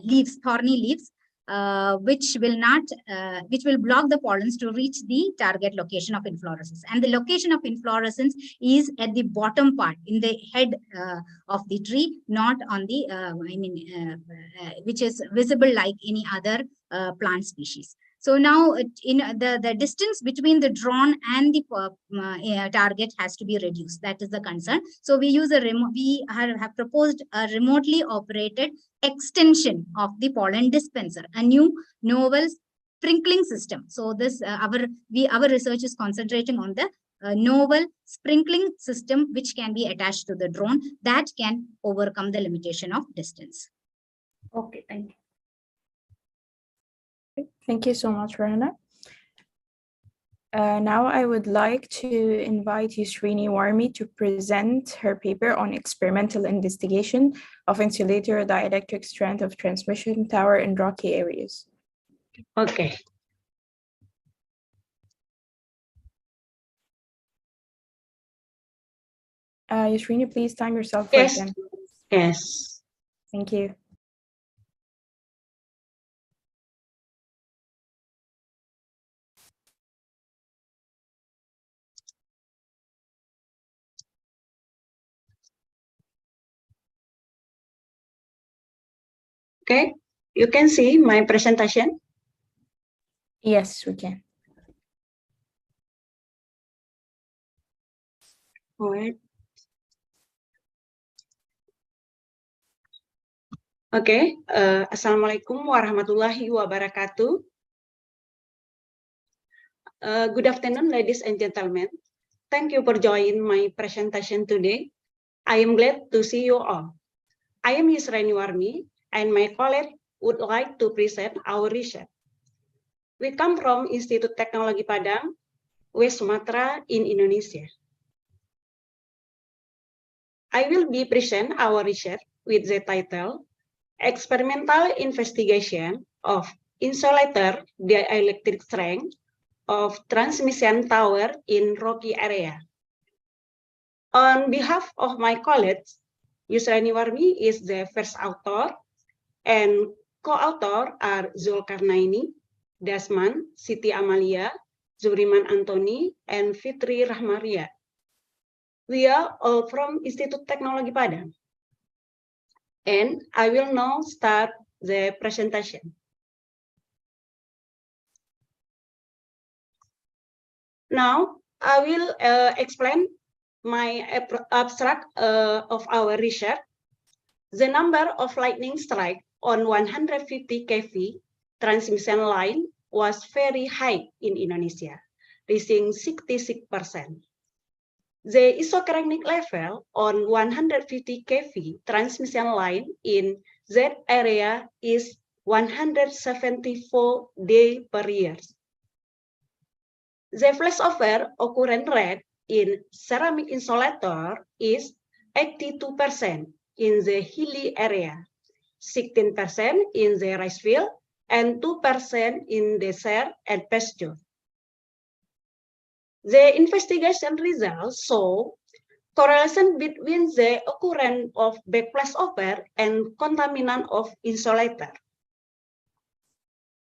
leaves, thorny leaves, which will block the pollens to reach the target location of inflorescence. And the location of inflorescence is at the bottom part, in the head of the tree, not on the which is visible like any other plant species. So now in the distance between the drone and the target has to be reduced. That is the concern. So we use we have proposed a remotely operated extension of the pollen dispenser, a new novel sprinkling system. So this our research is concentrating on the novel sprinkling system which can be attached to the drone that can overcome the limitation of distance. Okay, thank you. Thank you so much, Rana. Now I would like to invite Yusrini Warmi to present her paper on experimental investigation of insulator dielectric strength of transmission tower in rocky areas. Okay. Yusrini, please time yourself for 10 minutes. Yes. Thank you. Okay, you can see my presentation. Yes, we can. Wait. Okay, Assalamualaikum warahmatullahi wabarakatuh. Good afternoon, ladies and gentlemen. Thank you for joining my presentation today. I am glad to see you all. I am Yusrini Warmi, and my colleague would like to present our research. We come from Institute Teknologi Padang, West Sumatra in Indonesia. I will be present our research with the title Experimental Investigation of Insulator Dielectric Strength of Transmission Tower in Rocky Area. On behalf of my colleagues, Yusrini Warmi is the first author, and co-author are Zulkarnaini, Dasman, Siti Amalia, Zuriman Antoni, and Fitri Rahmaria. We are all from Institute Teknologi Padang. And I will now start the presentation. Now, I will explain my abstract of our research. The number of lightning strikes on 150 kV transmission line was very high in Indonesia, reaching 66%. The isochronic level on 150 kV transmission line in Z area is 174 days per year. The flashover occurrence rate in ceramic insulator is 82% in the hilly area, 16% in the rice field, and 2% in desert and pasture. The investigation results show correlation between the occurrence of backflashover and contaminant of insulator.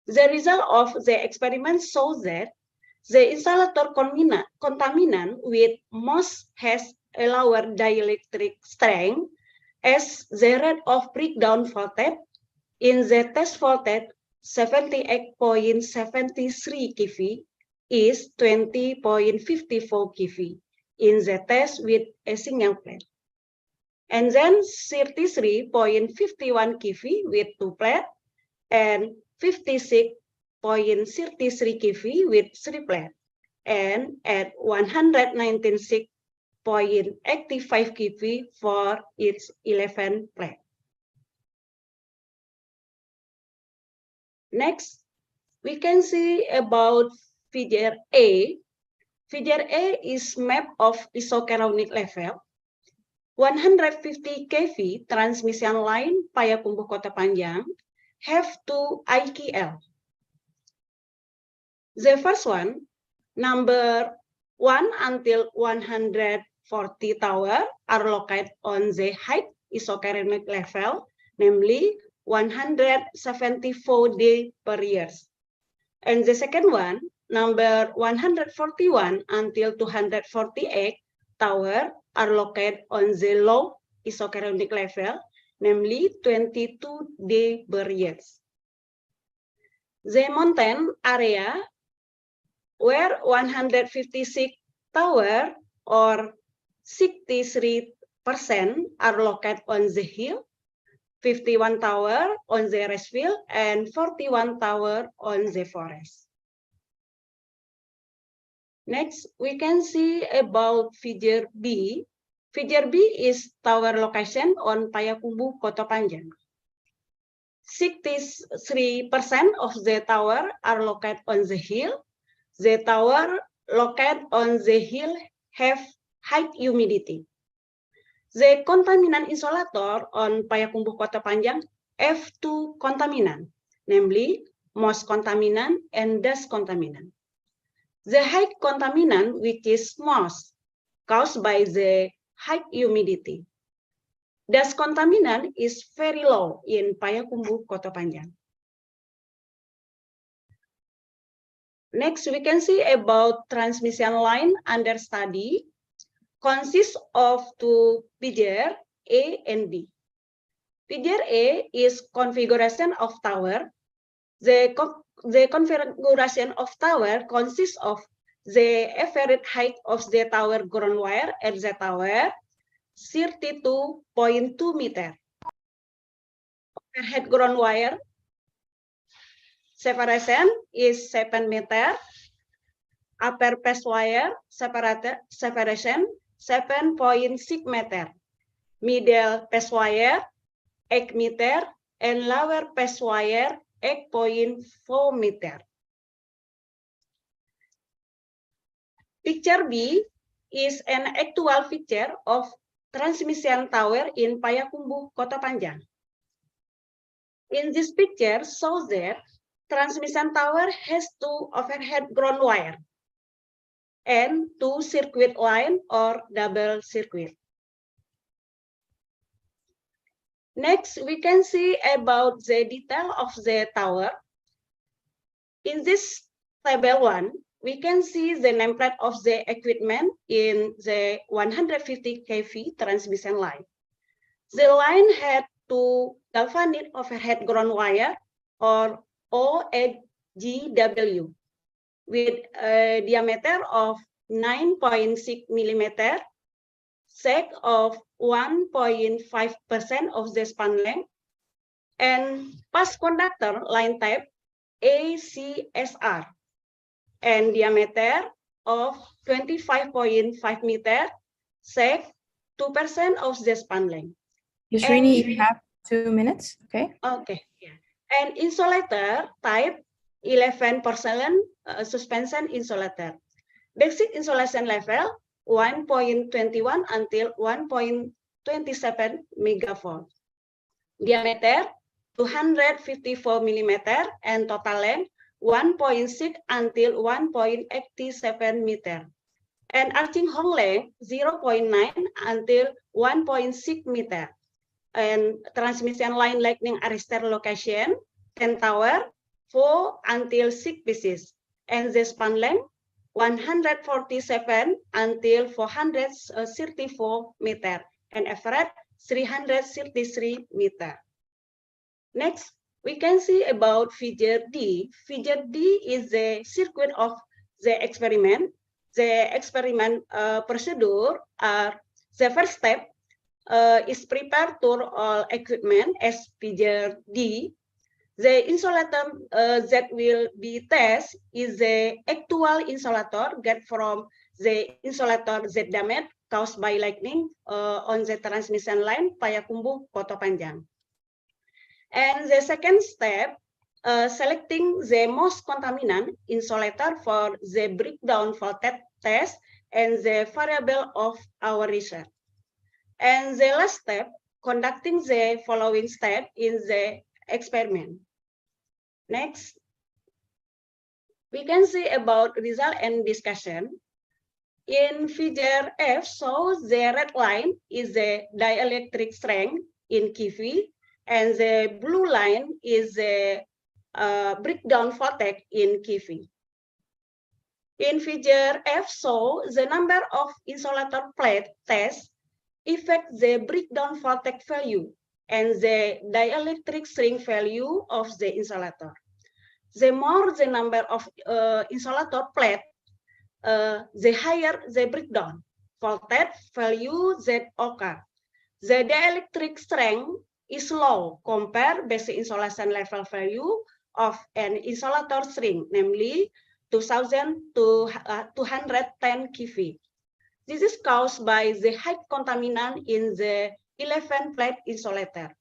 The result of the experiment shows that the insulator contaminant with most has a lower dielectric strength as the rate of breakdown voltage in the test voltage 78.73 kV is 20.54 kV in the test with a single plate, and then 33.51 kV with two plates, and 56.33 kV with three plates, and at 196.85 kV for its 11 plates. Next, we can see about figure A. Figure A is map of isochronic level. 150 kV transmission line Payakumbuh Kota Panjang have two IKL. The first one, number 1 until 140 towers are located on the high isochorionic level, namely 174 days per year. And the second one, number 141 until 248 towers are located on the low isochorionic level, namely 22 days per year. The mountain area where 156 towers or 63% are located on the hill, 51 towers on the rice field, and 41 towers on the forest. Next, we can see about figure B. Figure B is tower location on Payakumbuh, Kota Panjang. 63% of the tower are located on the hill. The tower located on the hill have high humidity. The contaminant isolator on Payakumbuh, Kota Panjang have two contaminants, namely moist contaminant and dust contaminant. The high contaminant, which is moist, caused by the high humidity. Dust contaminant is very low in Payakumbuh, Kota Panjang. Next, we can see about transmission line under study. Consists of two figures, A and B. Figure A is configuration of tower. The configuration of tower consists of the average height of the tower ground wire at the tower, 32.2 meters. Overhead ground wire separation is 7 meters. Upper pass wire separation 7.6 meters. Middle pass wire 8 meters and lower pass wire 8.4 meters. Picture B is an actual picture of transmission tower in Payakumbuh, Kota Panjang. In this picture shows that transmission tower has two overhead ground wire and two circuit line or double circuit. Next, we can see about the detail of the tower. In this table 1, we can see the nameplate of the equipment in the 150 kV transmission line. The line had two galvanic overhead ground wire or OHGW with a diameter of 9.6 millimeter, sag of 1.5% of the span length, and pass conductor line type ACSR, and diameter of 25.5 meter, sag 2% of the span length. Yusrini, you have 2 minutes, okay? Okay, yeah. And insulator type 11% suspension insulator. Basic insulation level 1.21 until 1.27 megavolt. Diameter 254 millimeter and total length 1.6 until 1.87 meter. And arching hole length 0.9 until 1.6 meter. And transmission line lightning arrestor location 10 tower 4 until 6 pieces, and the span length 147 until 434 meter, and average 333 meter. Next, we can see about figure D. Figure D is the circuit of the experiment. The experiment procedure the first step is prepare to all equipment as figure D. The insulator that will be tested is the actual insulator get from the insulator that damage caused by lightning on the transmission line Payakumbuh, Kota Panjang. And the second step, selecting the most contaminant insulator for the breakdown voltage test and the variable of our research. And the last step, conducting the following step in the experiment. Next, we can see about result and discussion. In figure F, so the red line is the dielectric strength in kV, and the blue line is the breakdown voltage in kV. In figure F, so the number of insulator plate tests affect the breakdown voltage value and the dielectric strength value of the insulator. The more the number of insulator plate, the higher the breakdown voltage value that occur. The dielectric strength is low compared basic insulation level value of an insulator string, namely 2000 to 210 kV. This is caused by the high contaminant in the 11-plate insulator.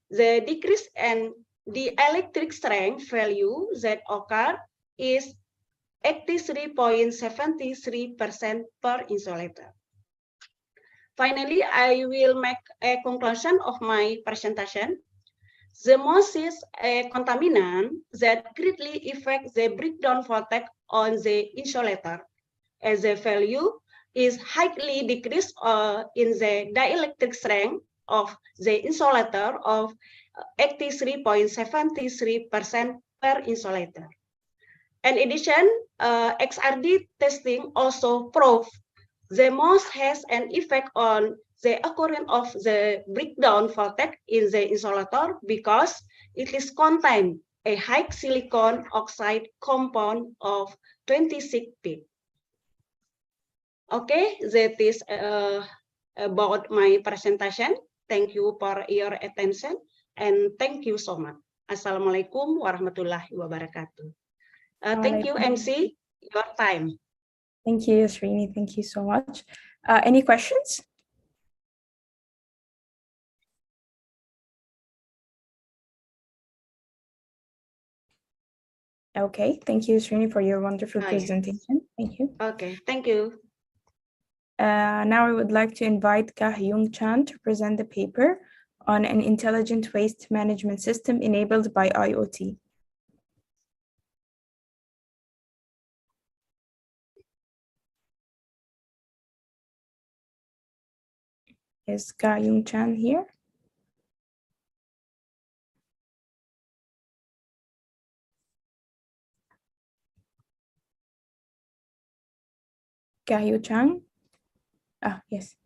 The decrease in the electric strength value that occur is 83.73% per insulator. Finally, I will make a conclusion of my presentation. The MOSIS a contaminant that greatly affects the breakdown voltage on the insulator, as the value is highly decreased in the dielectric strength of the insulator of 83.73% per insulator. In addition, XRD testing also proved the MOS has an effect on the occurrence of the breakdown voltage in the insulator because it is contain a high silicon oxide compound of 26 ppb. Okay, that is about my presentation. Thank you for your attention and thank you so much. Assalamualaikum warahmatullahi wabarakatuh. Thank you, MC, your time. Thank you, Srini. Thank you so much. Any questions? Okay, thank you, Srini, for your wonderful presentation. Yes. Thank you. Okay, thank you. Now I would like to invite Kah Yung Chan to present the paper on an intelligent waste management system enabled by IoT. Is Kah Yung Chan here? Kah Yung Chan? Ah, yes.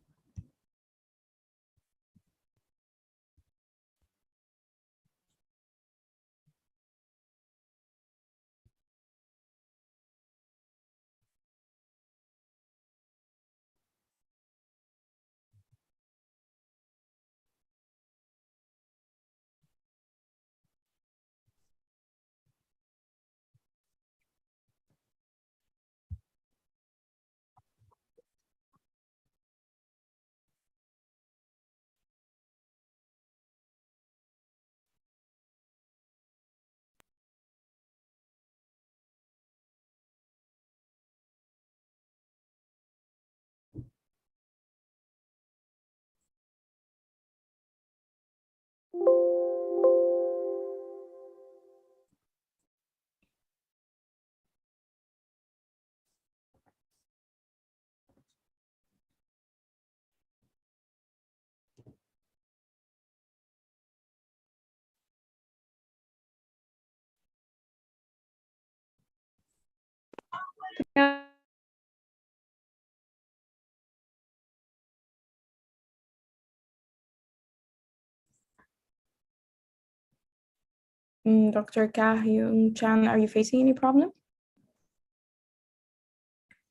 Dr. Kah Yung Chan, are you facing any problem?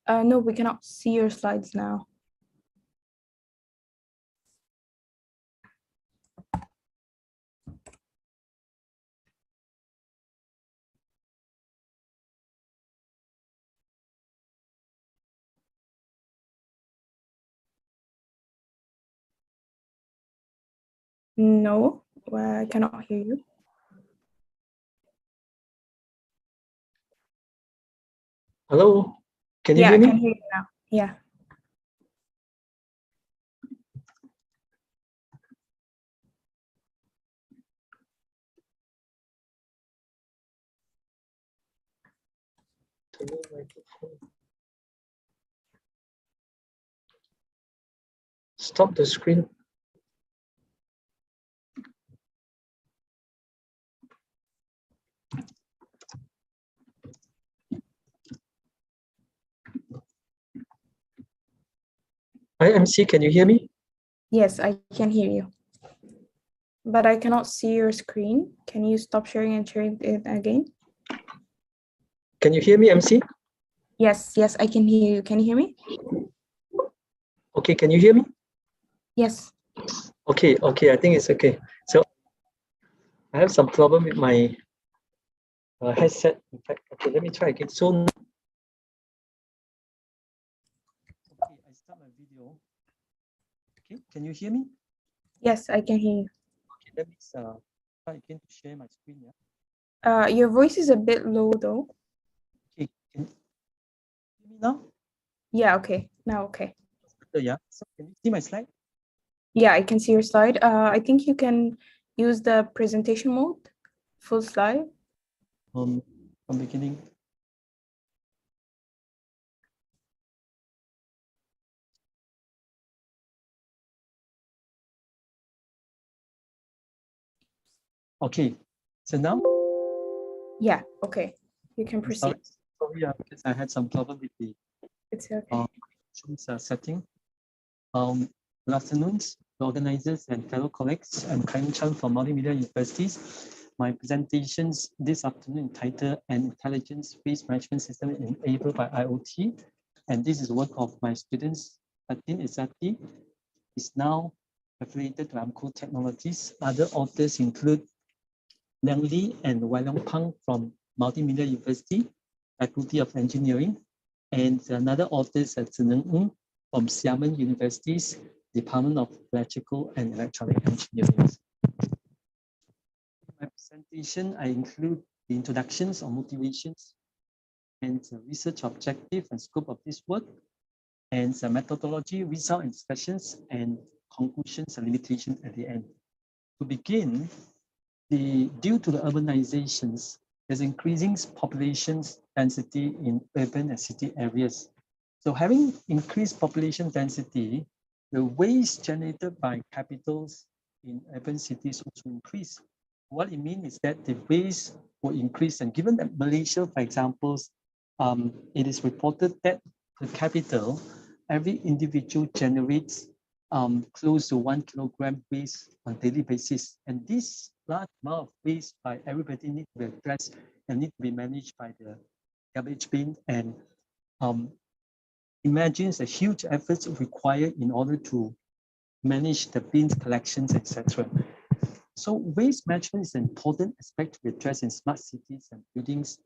No, we cannot see your slides now. No, I cannot hear you. Hello, can you hear me? me? I can hear you now. Yeah. stop the screen. Hi, MC, can you hear me? Yes, I can hear you. But I cannot see your screen. Can you stop sharing and sharing it again? Can you hear me, MC? Yes, I can hear you. Can you hear me? Okay, can you hear me? Yes. Okay, I think it's okay. So I have some problem with my headset. In fact, okay, let me try again. So, okay, I start my video. Okay, can you hear me? Yes, I can hear you. Okay, let me try again to share my screen. Yeah. Your voice is a bit low though. Okay, can you hear me now? Yeah, okay. Now okay. Yeah. So can you see my slide? Yeah, I can see your slide. I think you can use the presentation mode, full slide. From beginning. Okay, so now? Yeah, okay. You can proceed. Sorry, because I had some problem with the It's okay. Setting. Good afternoon, the organizers and fellow colleagues. I'm Kaim Chan from Multimedia Universities. My presentations this afternoon entitled An Intelligence-Based Management System Enabled by IoT. And this is work of my students, Fatin Izzati, is now affiliated to Amco Technologies. Other authors include Liang Li and Wai Long Pang from Multimedia University, Faculty of Engineering, and another author is Zheneng Ng from Xiamen University's Department of Electrical and Electronic Engineering. In my presentation, I include the introductions or motivations and the research objective and scope of this work, and the methodology, result and discussions, and conclusions and limitations at the end. To begin, due to the urbanizations, there's increasing population density in urban and city areas. So having increased population density, the waste generated by capitals in urban cities also increase. What it means is that the waste will increase. And given that Malaysia, for example, it is reported that per capita, every individual generates close to 1 kilogram waste on a daily basis. And this large amount of waste by everybody need to be addressed and need to be managed by the garbage bin. And imagines the huge efforts required in order to manage the bins collections, etc. So waste management is an important aspect to be addressed in smart cities and buildings.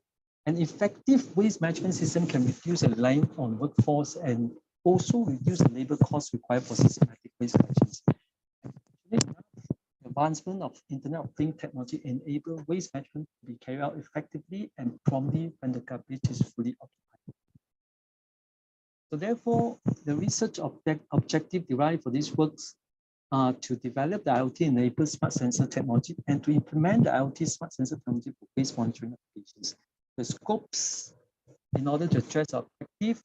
An effective waste management system can reduce the reliance on workforce and also reduce the labor costs required for systematic waste collections. The advancement of Internet of Things technology enable waste management to be carried out effectively and promptly when the garbage is fully occupied. So therefore, the research objective derived for these works are to develop the IoT-enabled smart sensor technology and to implement the IoT smart sensor technology for waste monitoring applications. The scopes in order to address the objective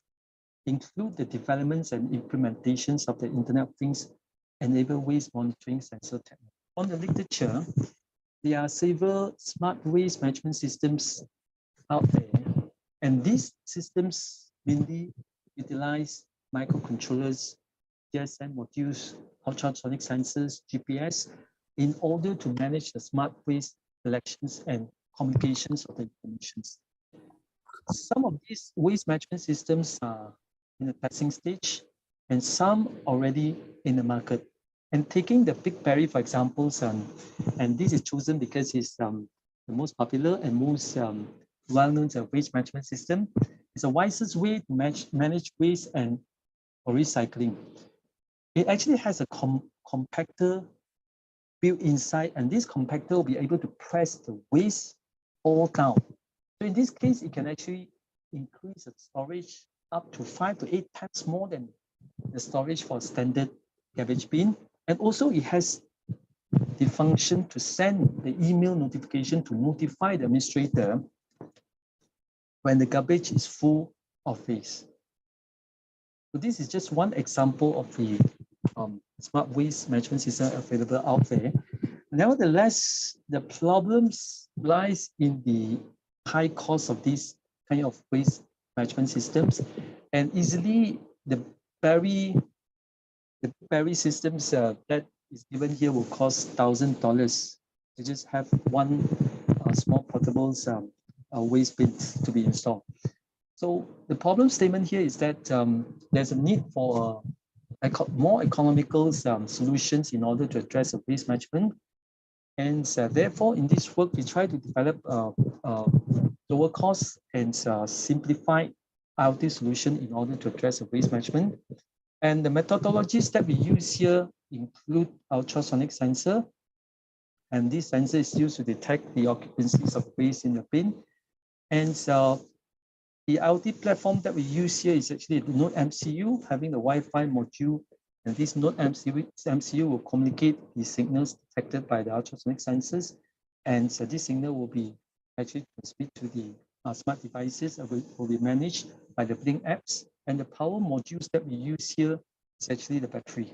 include the developments and implementations of the Internet of Things enable waste monitoring sensor technology. On the literature, there are several smart waste management systems out there, and these systems mainly utilize microcontrollers, GSM modules, ultrasonic sensors, GPS, in order to manage the smart waste collections and communications of the information. Some of these waste management systems are in the testing stage, and some already in the market. And taking the Big Berry, for example, and this is chosen because it's the most popular and most well-known waste management system. It's the wisest way to manage waste and or recycling. It actually has a compactor built inside, and this compactor will be able to press the waste all down. So in this case, it can actually increase the storage up to 5 to 8 times more than the storage for standard garbage bin. And also it has the function to send the email notification to notify the administrator when the garbage is full of waste. So this is just one example of the smart waste management system available out there. Nevertheless, the problems lies in the high cost of these kind of waste management systems, and easily the very systems that is given here will cost $1,000 to just have one small portable waste bin to be installed. So the problem statement here is that there's a need for more economical solutions in order to address the waste management. And therefore, in this work, we try to develop lower cost and simplified IoT solution in order to address the waste management. And the methodologies that we use here include ultrasonic sensor. And this sensor is used to detect the occupancies of waste in the bin. And the IoT platform that we use here is actually the Node MCU having the Wi-Fi module. And this Node MCU will communicate the signals detected by the ultrasonic sensors. And so this signal will be actually transmitted to the smart devices that will be managed by the Blink apps. And the power modules that we use here is actually the battery.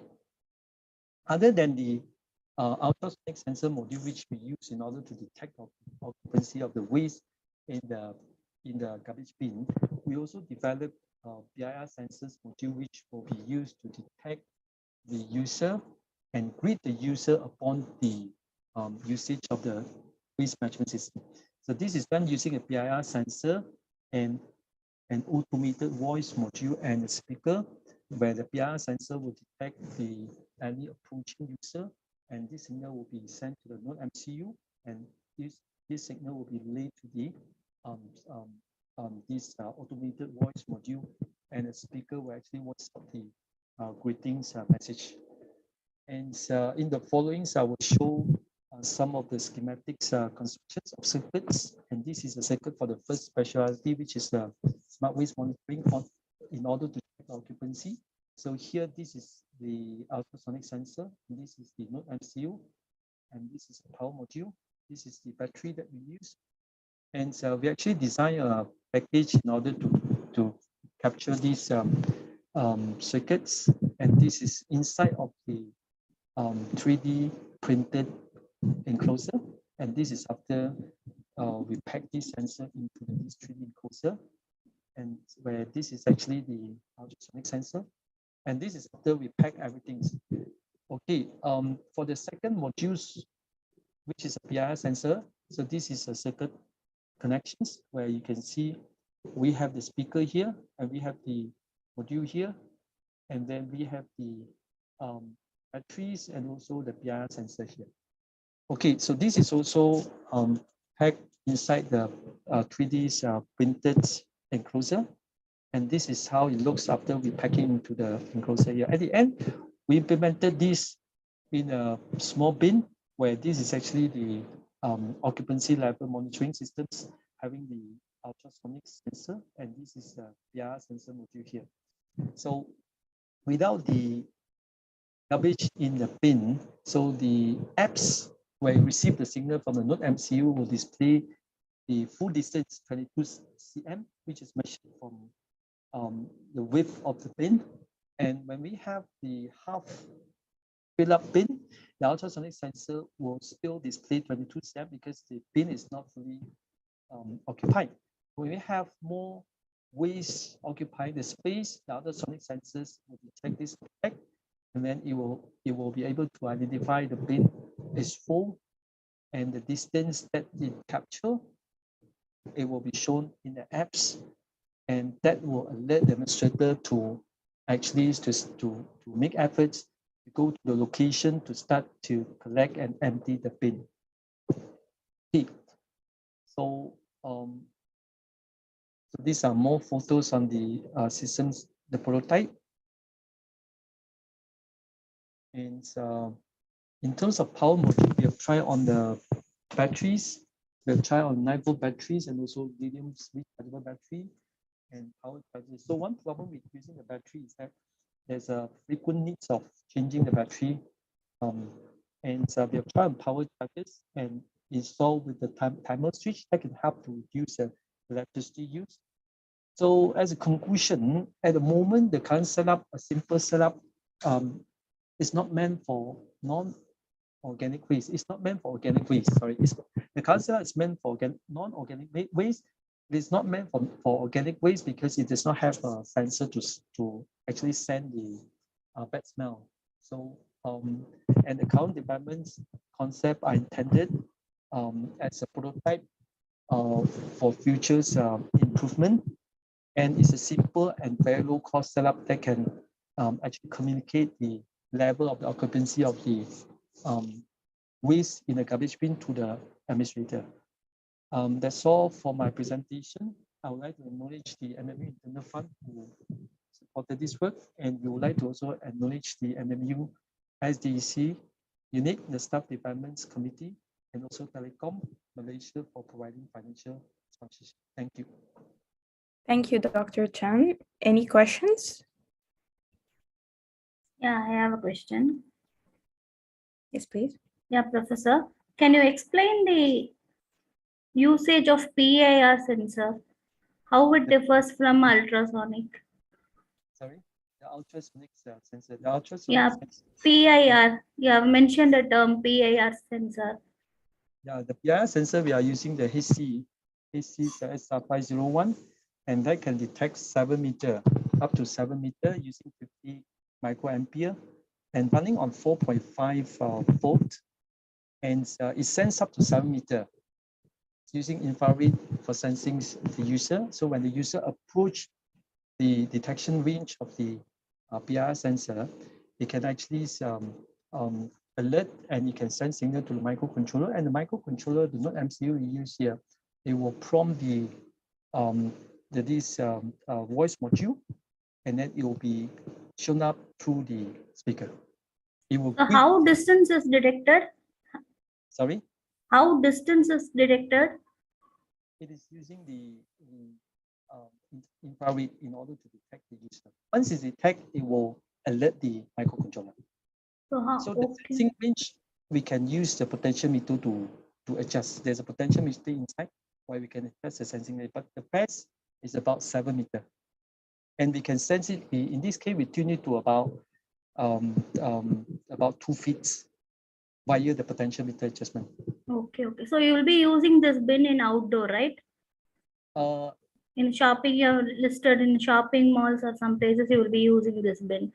Other than the ultrasonic sensor module, which we use in order to detect occupancy of the waste in the garbage bin, we also developed BIR sensors module, which will be used to detect the user and greet the user upon the usage of the waste management system. So this is done using a BIR sensor and an automated voice module and a speaker, where the BIR sensor will detect any approaching user, and this signal will be sent to the Node MCU, and this signal will be relayed to the this automated voice module, and a speaker will actually voice out the greetings message. And in the following, I will show some of the schematics constructions of circuits. And this is a circuit for the first specialty, which is the smart waste monitoring in order to check occupancy. So here, this is the ultrasonic sensor. This is the Node MCU, and this is the power module. This is the battery that we use. And we actually design a package in order to capture these circuits. And this is inside of the 3D printed enclosure. And this is after we pack this sensor into this 3D enclosure. And where this is actually the ultrasonic sensor. And this is after we pack everything. Okay, for the second modules, which is a BIR sensor. So this is a circuit connections where you can see we have the speaker here, and we have the module here, and then we have the batteries and also the BIR sensor here. Okay, so this is also packed inside the 3D printed enclosure, and this is how it looks after we pack it into the enclosure here. At the end, we implemented this in a small bin, where this is actually the occupancy level monitoring systems having the ultrasonic sensor, and this is the BIR sensor module here. So without the garbage in the bin, so the apps where you receive the signal from the Node MCU will display the full distance 22 cm, which is measured from the width of the bin. And when we have the half fill up bin, the ultrasonic sensor will still display 22 cm because the bin is not fully occupied. When we have more waste occupying the space, the ultrasonic sensors will detect this effect, and then it will be able to identify the bin is full, and the distance that it capture, it will be shown in the apps, and that will alert the administrator to actually to make efforts to go to the location to start to collect and empty the bin. Okay. So so these are more photos on the systems, the prototype. And in terms of power module, we have tried on the batteries. We have tried on 9-volt batteries and also lithium rechargeable battery and power chargers. So one problem with using the battery is that there's a frequent needs of changing the battery. And we have tried on power chargers and install with the timer switch that can help to reduce the electricity use. So as a conclusion, at the moment, the current setup, a simple setup, It's not meant for non-organic waste. It's not meant for organic waste. Sorry, the cancel is meant for non-organic waste. It is not meant for organic waste because it does not have a sensor to actually send the bad smell. So and the current developments concept are intended as a prototype for futures improvement, and it's a simple and very low cost setup that can actually communicate the level of the occupancy of the waste in the garbage bin to the administrator. That's all for my presentation. I would like to acknowledge the MMU Internal Fund who supported this work, and we would like to also acknowledge the MMU SDEC unit, the Staff Development Committee, and also Telecom Malaysia for providing financial sponsorship. Thank you. Thank you, Dr. Chan. Any questions? Yeah, I have a question. Yes, please. Yeah, Professor, can you explain the usage of PIR sensor? How it differs from ultrasonic? Sorry, the ultrasonic sensor. The ultrasonic Yeah, sensor. PIR. You have mentioned the term PIR sensor. Yeah, the PIR sensor, we are using the HC SR501, and that can detect 7 meter, up to 7 meter using 50 microampere and running on 4.5 volt. And it sends up to 7 meter using infrared for sensing the user. So when the user approach the detection range of the PIR sensor, it can actually alert, and it can send signal to the microcontroller, and the microcontroller, the not MCU we use here, it will prompt this voice module, and then it will be shown up through the speaker. It will. So how distance is detected? Sorry? How distance is detected? It is using the infrared in order to detect the user. Once it's detected, it will alert the microcontroller. So the sensing range, we can use the potentiometer to adjust. There's a potentiometer inside where we can adjust the sensing range, but the best is about 7 meter. And we can sense it, in this case, we tune it to about 2 feet via the potentiometer adjustment. Okay, okay. So you will be using this bin in outdoor, right? In shopping, you have listed in shopping malls or some places you will be using this bin.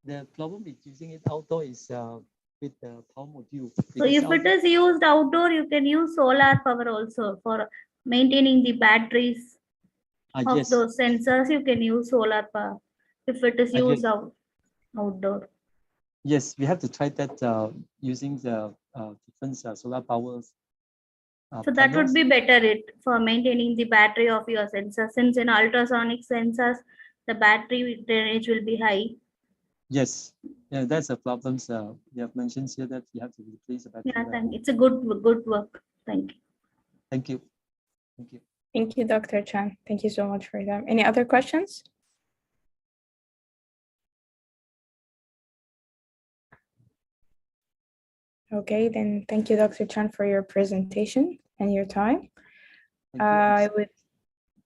The problem with using it outdoor is with the power module. So if it is used outdoor, you can use solar power also for maintaining the batteries of yes. those sensors. You can use solar power if it is used outdoor. Yes, we have to try that using the different solar powers. So that would be better for maintaining the battery of your sensor. Since in ultrasonic sensors, the battery drainage will be high. Yes, yeah, that's a problem. You have mentioned here that you have to replace the battery. Yeah, thank you. It's a good work. Thank you. Thank you. Thank you. Thank you, Dr. Chan. Thank you so much for that. Any other questions? Okay, then thank you, Dr. Chan, for your presentation and your time.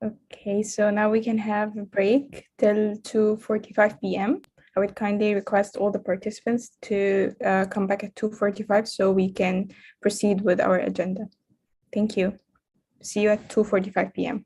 Okay, so now we can have a break till 2:45 p.m. I would kindly request all the participants to come back at 2:45 so we can proceed with our agenda. Thank you. See you at 2:45 p.m.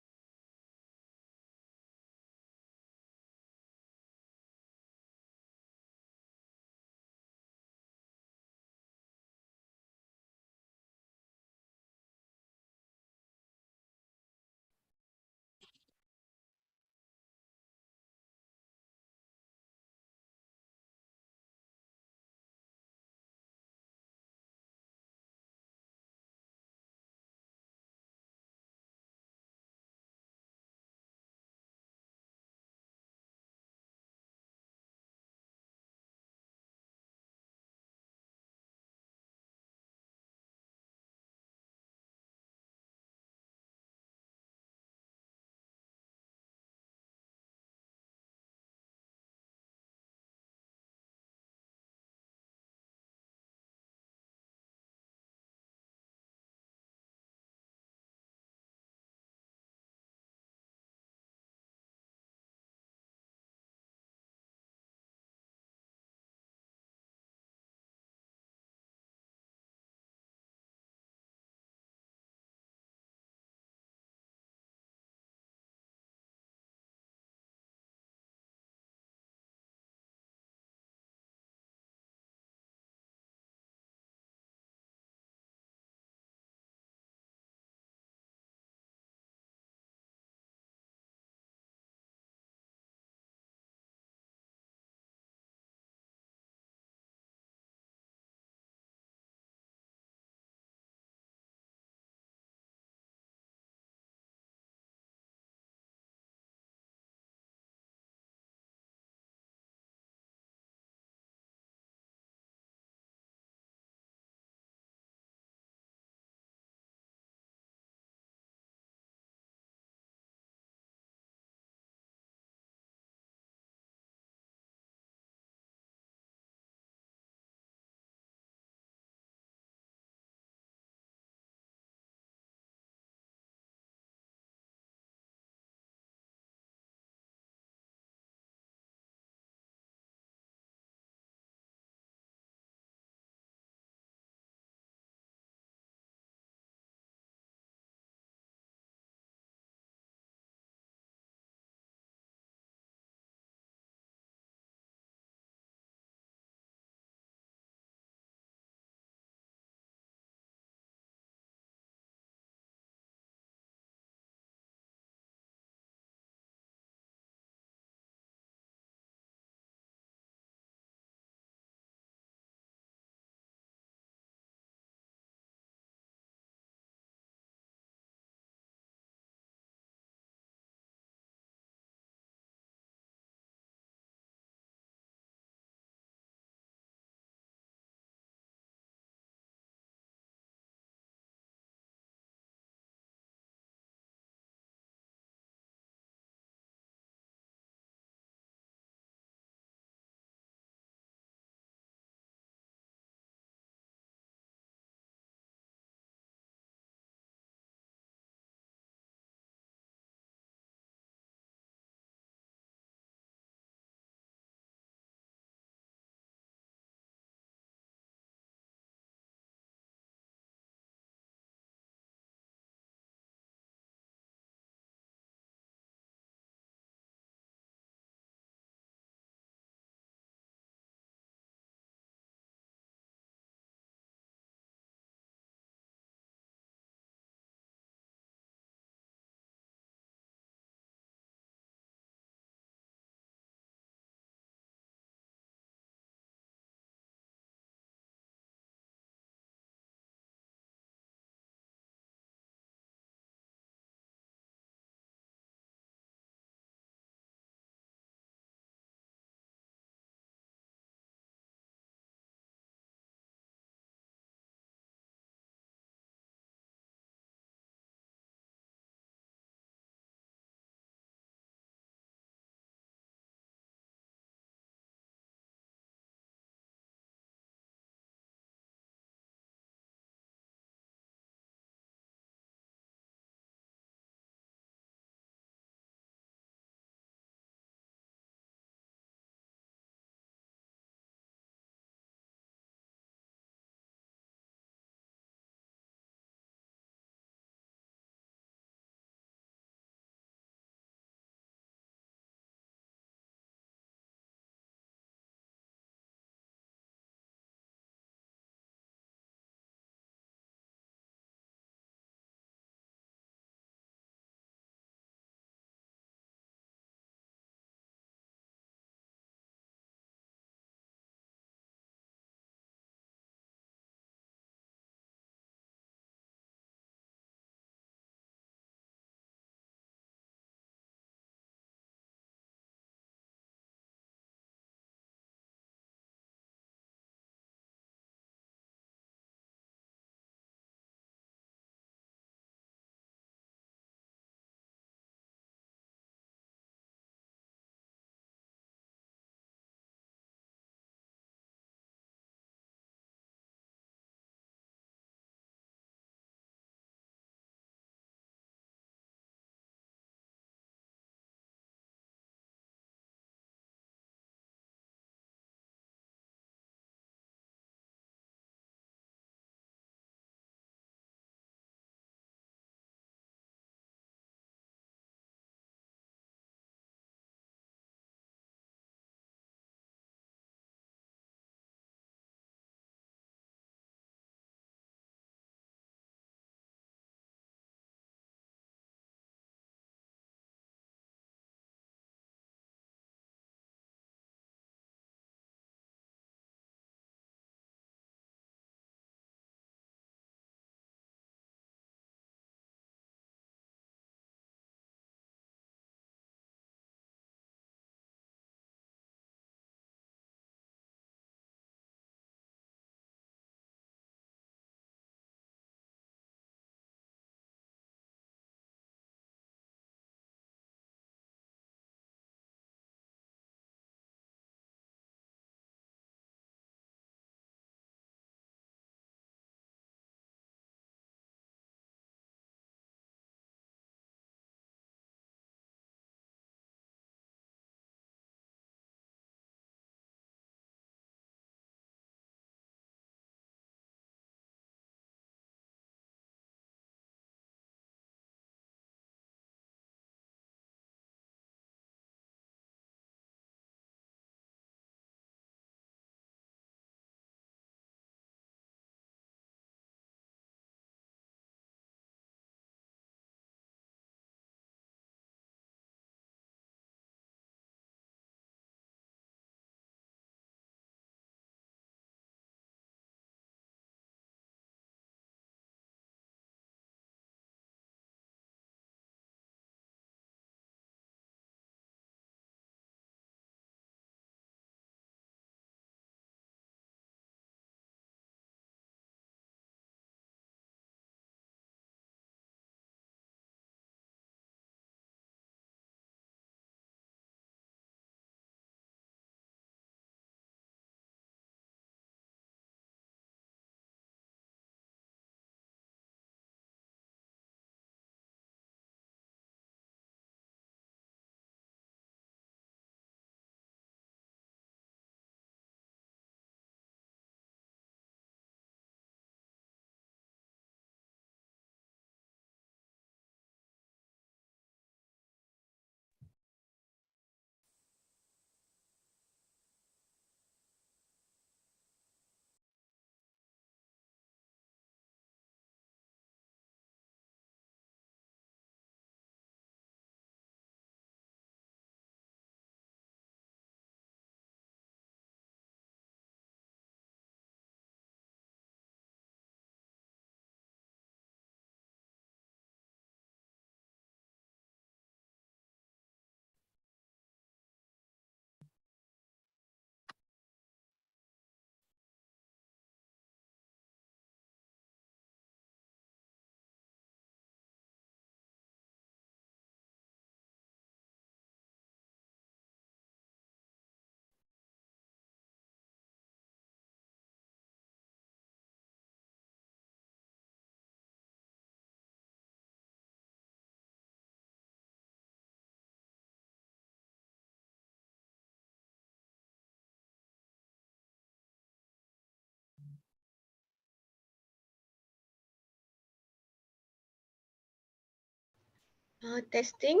Testing.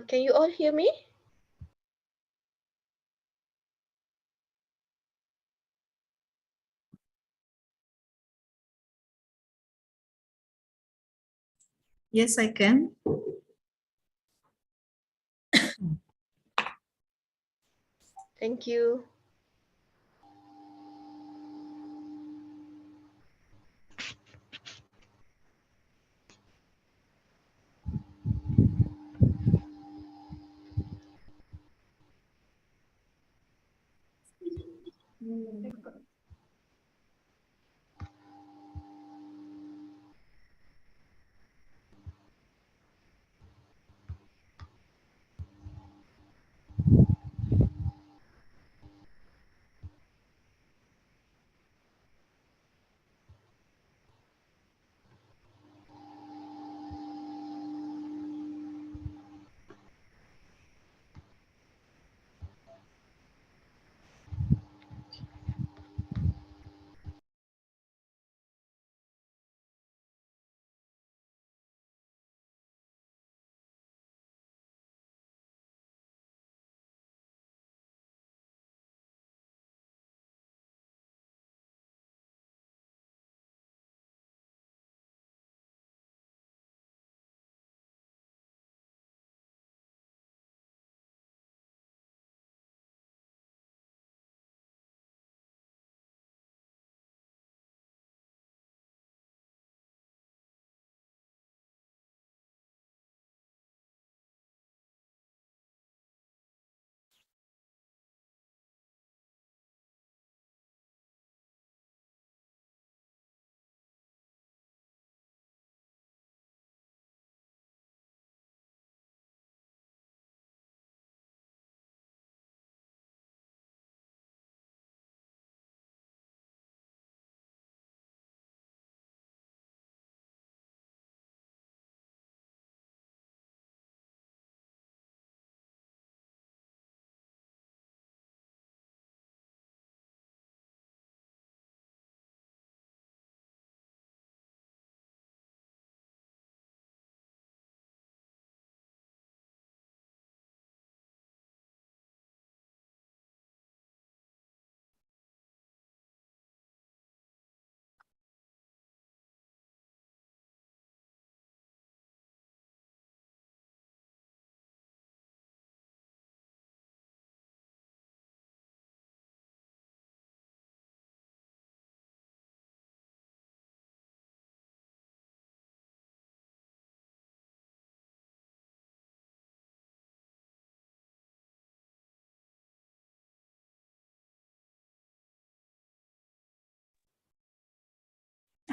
Can you all hear me? Yes, I can. Thank you.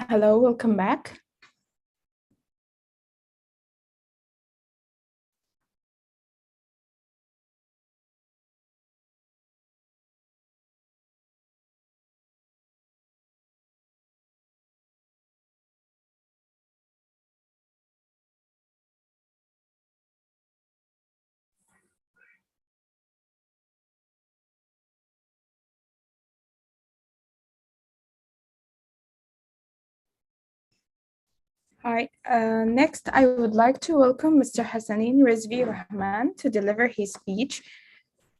Hello, welcome back. Hi, next I would like to welcome Mr. Hassanin Rizvi Rahman to deliver his speech.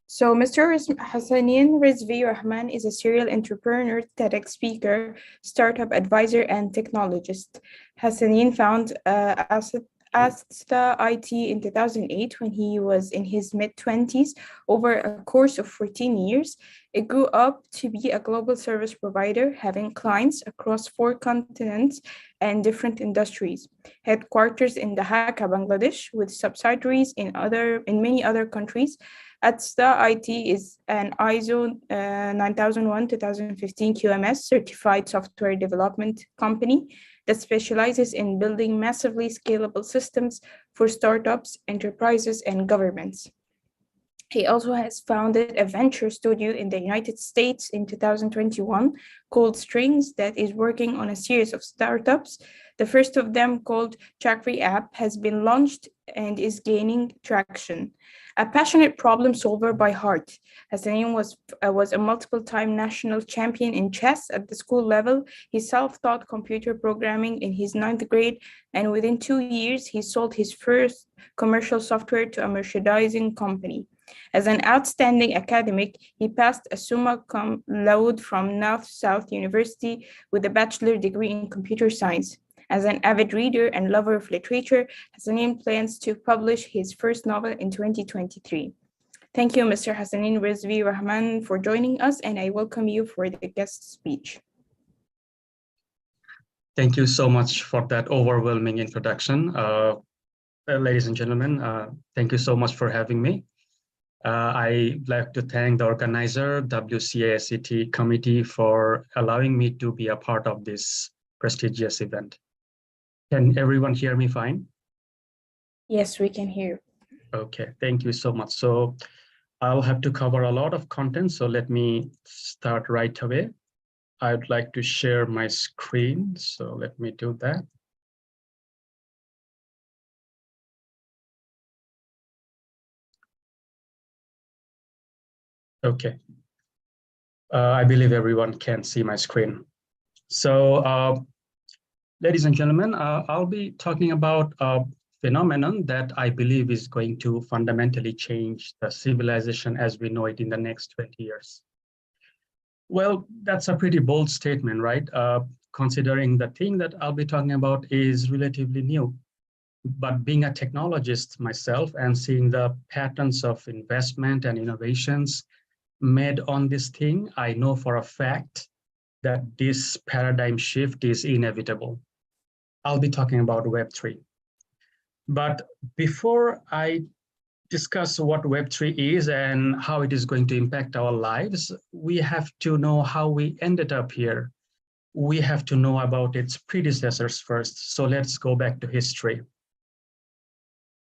So Mr. Hassanin Rizvi Rahman is a serial entrepreneur, TEDx speaker, startup advisor, and technologist. Hassanin found Asta IT in 2008 when he was in his mid-20s. Over a course of 14 years, it grew up to be a global service provider, having clients across 4 continents and different industries. Headquarters in Dhaka, Bangladesh, with subsidiaries in many other countries. Asta IT is an ISO 9001-2015 QMS certified software development company that specializes in building massively scalable systems for startups, enterprises, and governments. He also has founded a venture studio in the United States in 2021 called Strings that is working on a series of startups. The first of them, called Chakri App, has been launched and is gaining traction. A passionate problem solver by heart, Hassanin was a multiple-time national champion in chess at the school level. He self-taught computer programming in his 9th grade, and within 2 years, he sold his first commercial software to a merchandising company. As an outstanding academic, he passed a summa cum laude from North-South University with a bachelor degree in computer science. As an avid reader and lover of literature, Hassanin plans to publish his first novel in 2023. Thank you, Mr. Hassanin Rizvi Rahman, for joining us, and I welcome you for the guest speech. Thank you so much for that overwhelming introduction. Ladies and gentlemen, thank you so much for having me. I'd like to thank the organizer, WCASET committee, for allowing me to be a part of this prestigious event. Can everyone hear me fine? Yes, we can hear. Okay, thank you so much. So I'll have to cover a lot of content, so let me start right away. I'd like to share my screen, so let me do that. Okay. I believe everyone can see my screen. So, ladies and gentlemen, I'll be talking about a phenomenon that I believe is going to fundamentally change the civilization as we know it in the next 20 years. Well, that's a pretty bold statement, right? Considering the thing that I'll be talking about is relatively new. But being a technologist myself and seeing the patterns of investment and innovations made on this thing, I know for a fact that this paradigm shift is inevitable. I'll be talking about Web3. But before I discuss what Web3 is and how it is going to impact our lives, we have to know how we ended up here. We have to know about its predecessors first. So let's go back to history.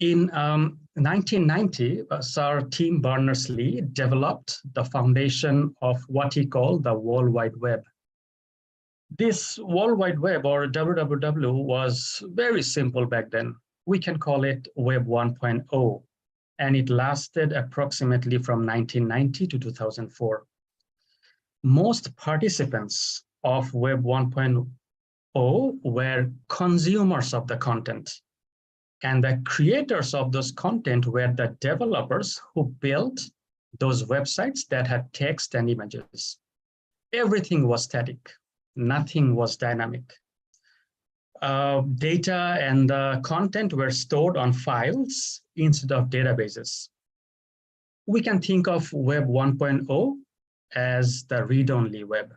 In 1990, Sir Tim Berners-Lee developed the foundation of what he called the World Wide Web. This World Wide Web, or WWW, was very simple back then. We can call it Web 1.0, and it lasted approximately from 1990 to 2004. Most participants of Web 1.0 were consumers of the content. And the creators of those content were the developers who built those websites that had text and images. Everything was static, nothing was dynamic. Data and the content were stored on files instead of databases. We can think of Web 1.0 as the read-only web.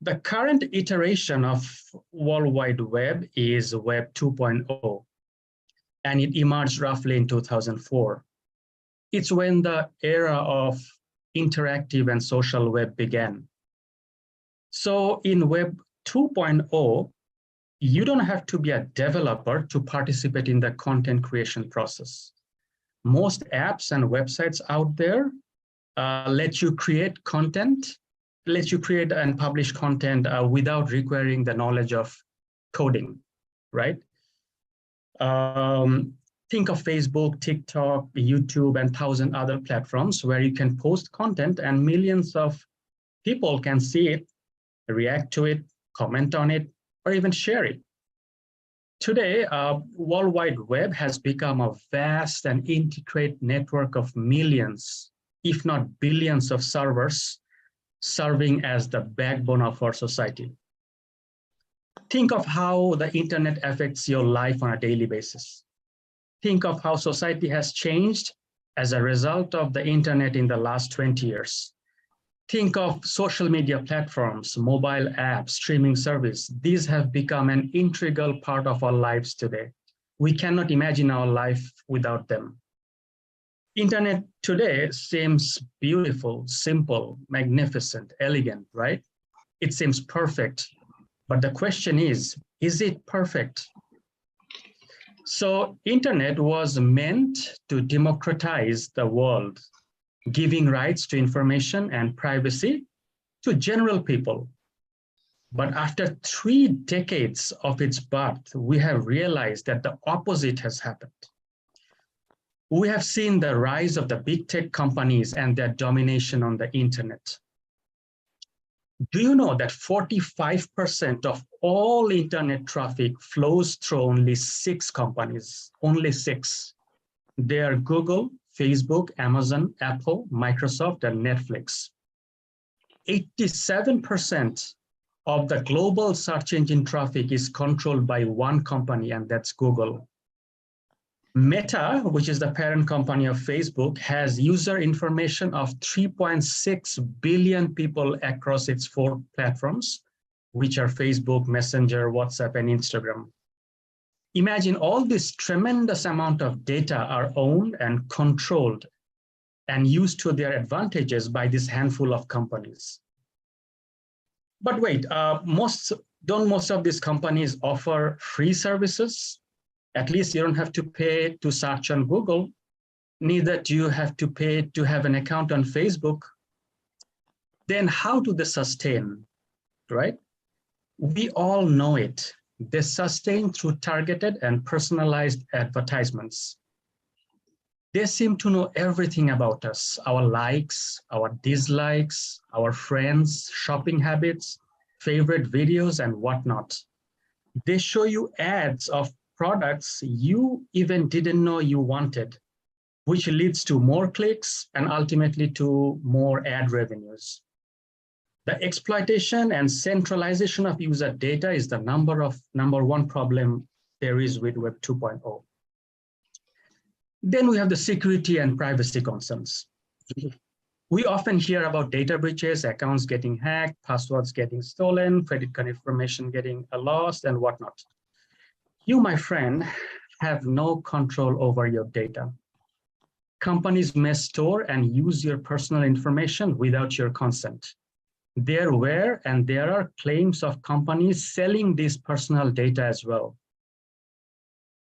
The current iteration of World Wide Web is Web 2.0, and it emerged roughly in 2004. It's when the era of interactive and social web began. So in Web 2.0, you don't have to be a developer to participate in the content creation process. Most apps and websites out there let you create content, let you create and publish content without requiring the knowledge of coding, right? Think of Facebook, TikTok, YouTube, and 1,000 other platforms where you can post content and millions of people can see it, react to it, comment on it, or even share it. Today, World Wide Web has become a vast and integrated network of millions, if not billions of servers, serving as the backbone of our society. Think of how the internet affects your life on a daily basis. Think of how society has changed as a result of the internet in the last 20 years. Think of social media platforms, mobile apps, streaming service. These have become an integral part of our lives today. We cannot imagine our life without them. Internet today seems beautiful, simple, magnificent, elegant, right? It seems perfect. But the question is it perfect? So internet was meant to democratize the world, giving rights to information and privacy to general people. But after 3 decades of its birth, we have realized that the opposite has happened. We have seen the rise of the big tech companies and their domination on the internet. Do you know that 45% of all internet traffic flows through only 6 companies? Only 6. They are Google, Facebook, Amazon, Apple, Microsoft, and Netflix. 87% of the global search engine traffic is controlled by one company, and that's Google. Meta, which is the parent company of Facebook, has user information of 3.6 billion people across its 4 platforms, which are Facebook, Messenger, WhatsApp, and Instagram. Imagine all this tremendous amount of data are owned and controlled and used to their advantages by this handful of companies. But wait, most of these companies offer free services? At least you don't have to pay to search on Google. Neither do you have to pay to have an account on Facebook. Then how do they sustain, right? We all know it. They sustain through targeted and personalized advertisements. They seem to know everything about us, our likes, our dislikes, our friends, shopping habits, favorite videos, and whatnot. They show you ads of products you even didn't know you wanted, which leads to more clicks and ultimately to more ad revenues. The exploitation and centralization of user data is the number one problem there is with Web 2.0. Then we have the security and privacy concerns. We often hear about data breaches, accounts getting hacked, passwords getting stolen, credit card information getting lost, and whatnot. You, my friend, have no control over your data. Companies may store and use your personal information without your consent. There were and there are claims of companies selling this personal data as well.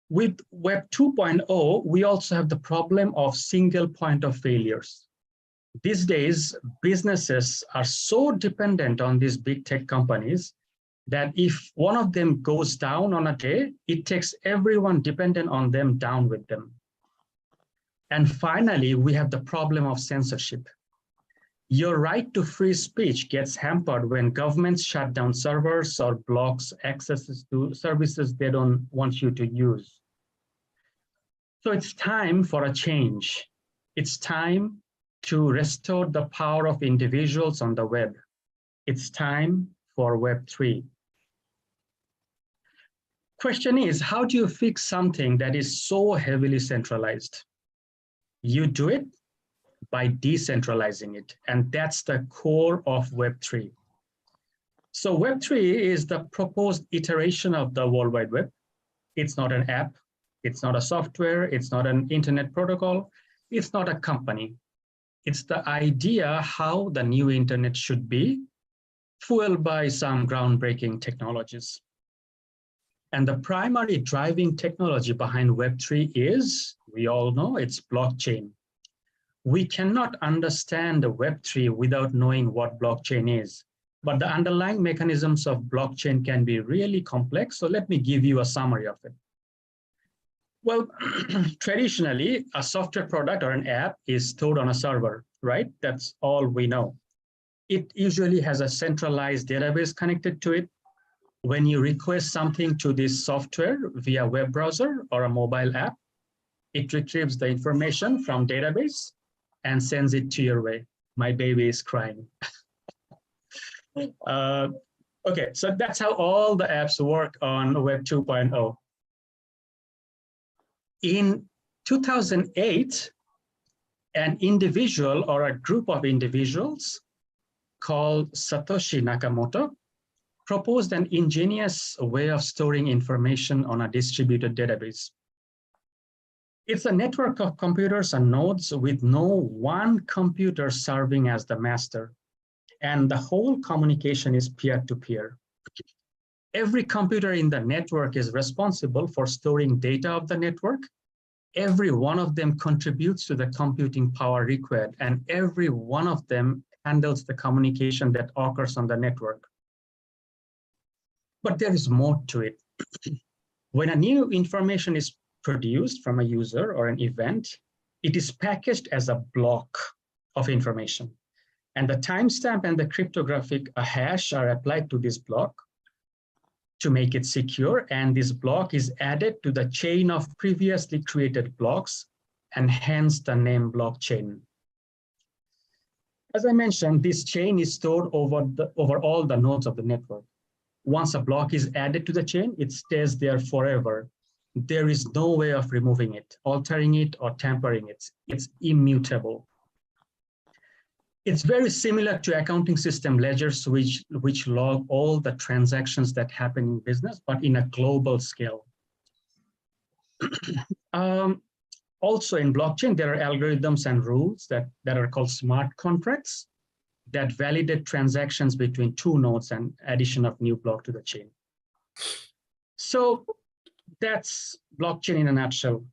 With Web 2.0, we also have the problem of single point of failures. These days, businesses are so dependent on these big tech companies that if one of them goes down on a day, it takes everyone dependent on them down with them. And finally, we have the problem of censorship. Your right to free speech gets hampered when governments shut down servers or blocks access to services they don't want you to use. So it's time for a change. It's time to restore the power of individuals on the web. It's time for Web 3. Question is, how do you fix something that is so heavily centralized? You do it by decentralizing it, and that's the core of Web 3. So Web 3 is the proposed iteration of the World Wide Web. It's not an app, it's not a software, it's not an internet protocol, it's not a company. It's the idea how the new internet should be, fueled by some groundbreaking technologies. And the primary driving technology behind Web 3 is, we all know, it's blockchain. We cannot understand the Web 3 without knowing what blockchain is. But the underlying mechanisms of blockchain can be really complex. So let me give you a summary of it. Well, traditionally, a software product or an app is stored on a server, right? That's all we know. It usually has a centralized database connected to it. When you request something to this software via web browser or a mobile app, it retrieves the information from database and sends it to your way. My baby is crying. Okay, so that's how all the apps work on Web 2.0. In 2008, an individual or a group of individuals called Satoshi Nakamoto proposed an ingenious way of storing information on a distributed database. It's a network of computers and nodes with no one computer serving as the master, and the whole communication is peer-to-peer. Every computer in the network is responsible for storing data of the network. Every one of them contributes to the computing power required, and every one of them handles the communication that occurs on the network. But there is more to it. When a new information is produced from a user or an event, it is packaged as a block of information. And the timestamp and the cryptographic hash are applied to this block to make it secure. And this block is added to the chain of previously created blocks, and hence the name blockchain. As I mentioned, this chain is stored over all the nodes of the network. Once a block is added to the chain, it stays there forever. There is no way of removing it, altering it, or tampering it. It's immutable. It's very similar to accounting system ledgers, which log all the transactions that happen in business, but in a global scale. Also in blockchain, there are algorithms and rules that are called smart contracts that validate transactions between two nodes and addition of new block to the chain. So that's blockchain in a nutshell.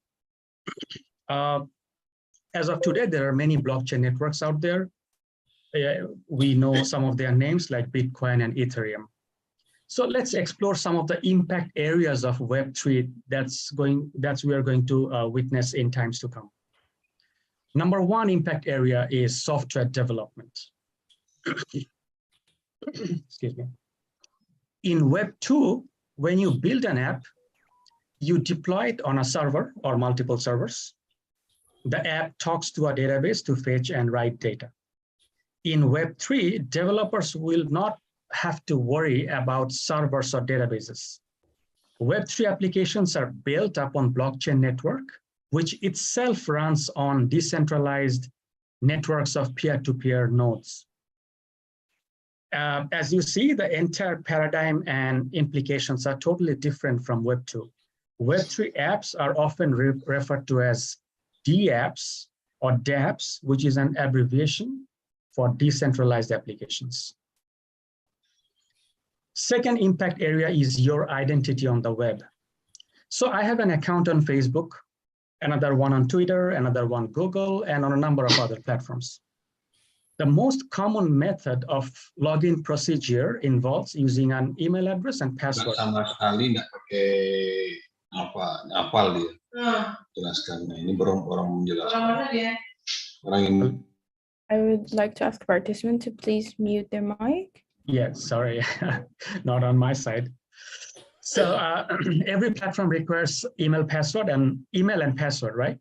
As of today, there are many blockchain networks out there. We know some of their names like Bitcoin and Ethereum. So let's explore some of the impact areas of Web3 that we are going to witness in times to come. Number one impact area is software development. Excuse me. In Web 2, when you build an app, you deploy it on a server or multiple servers. The app talks to a database to fetch and write data. In Web 3, developers will not have to worry about servers or databases. Web 3 applications are built upon blockchain network, which itself runs on decentralized networks of peer-to-peer nodes. As you see, the entire paradigm and implications are totally different from Web 2. Web 3 apps are often referred to as DApps or dApps, which is an abbreviation for decentralized applications. Second impact area is your identity on the web. So I have an account on Facebook, another one on Twitter, another one Google, and on a number of other platforms. The most common method of login procedure involves using an email address and password. Sama sekali nggak pakai hafal dia. Jelaskan. Ini orang menjelaskan. Orang ini. I would like to ask participants to please mute their mic. Yes, sorry, not on my side. So every platform requires email and password, right?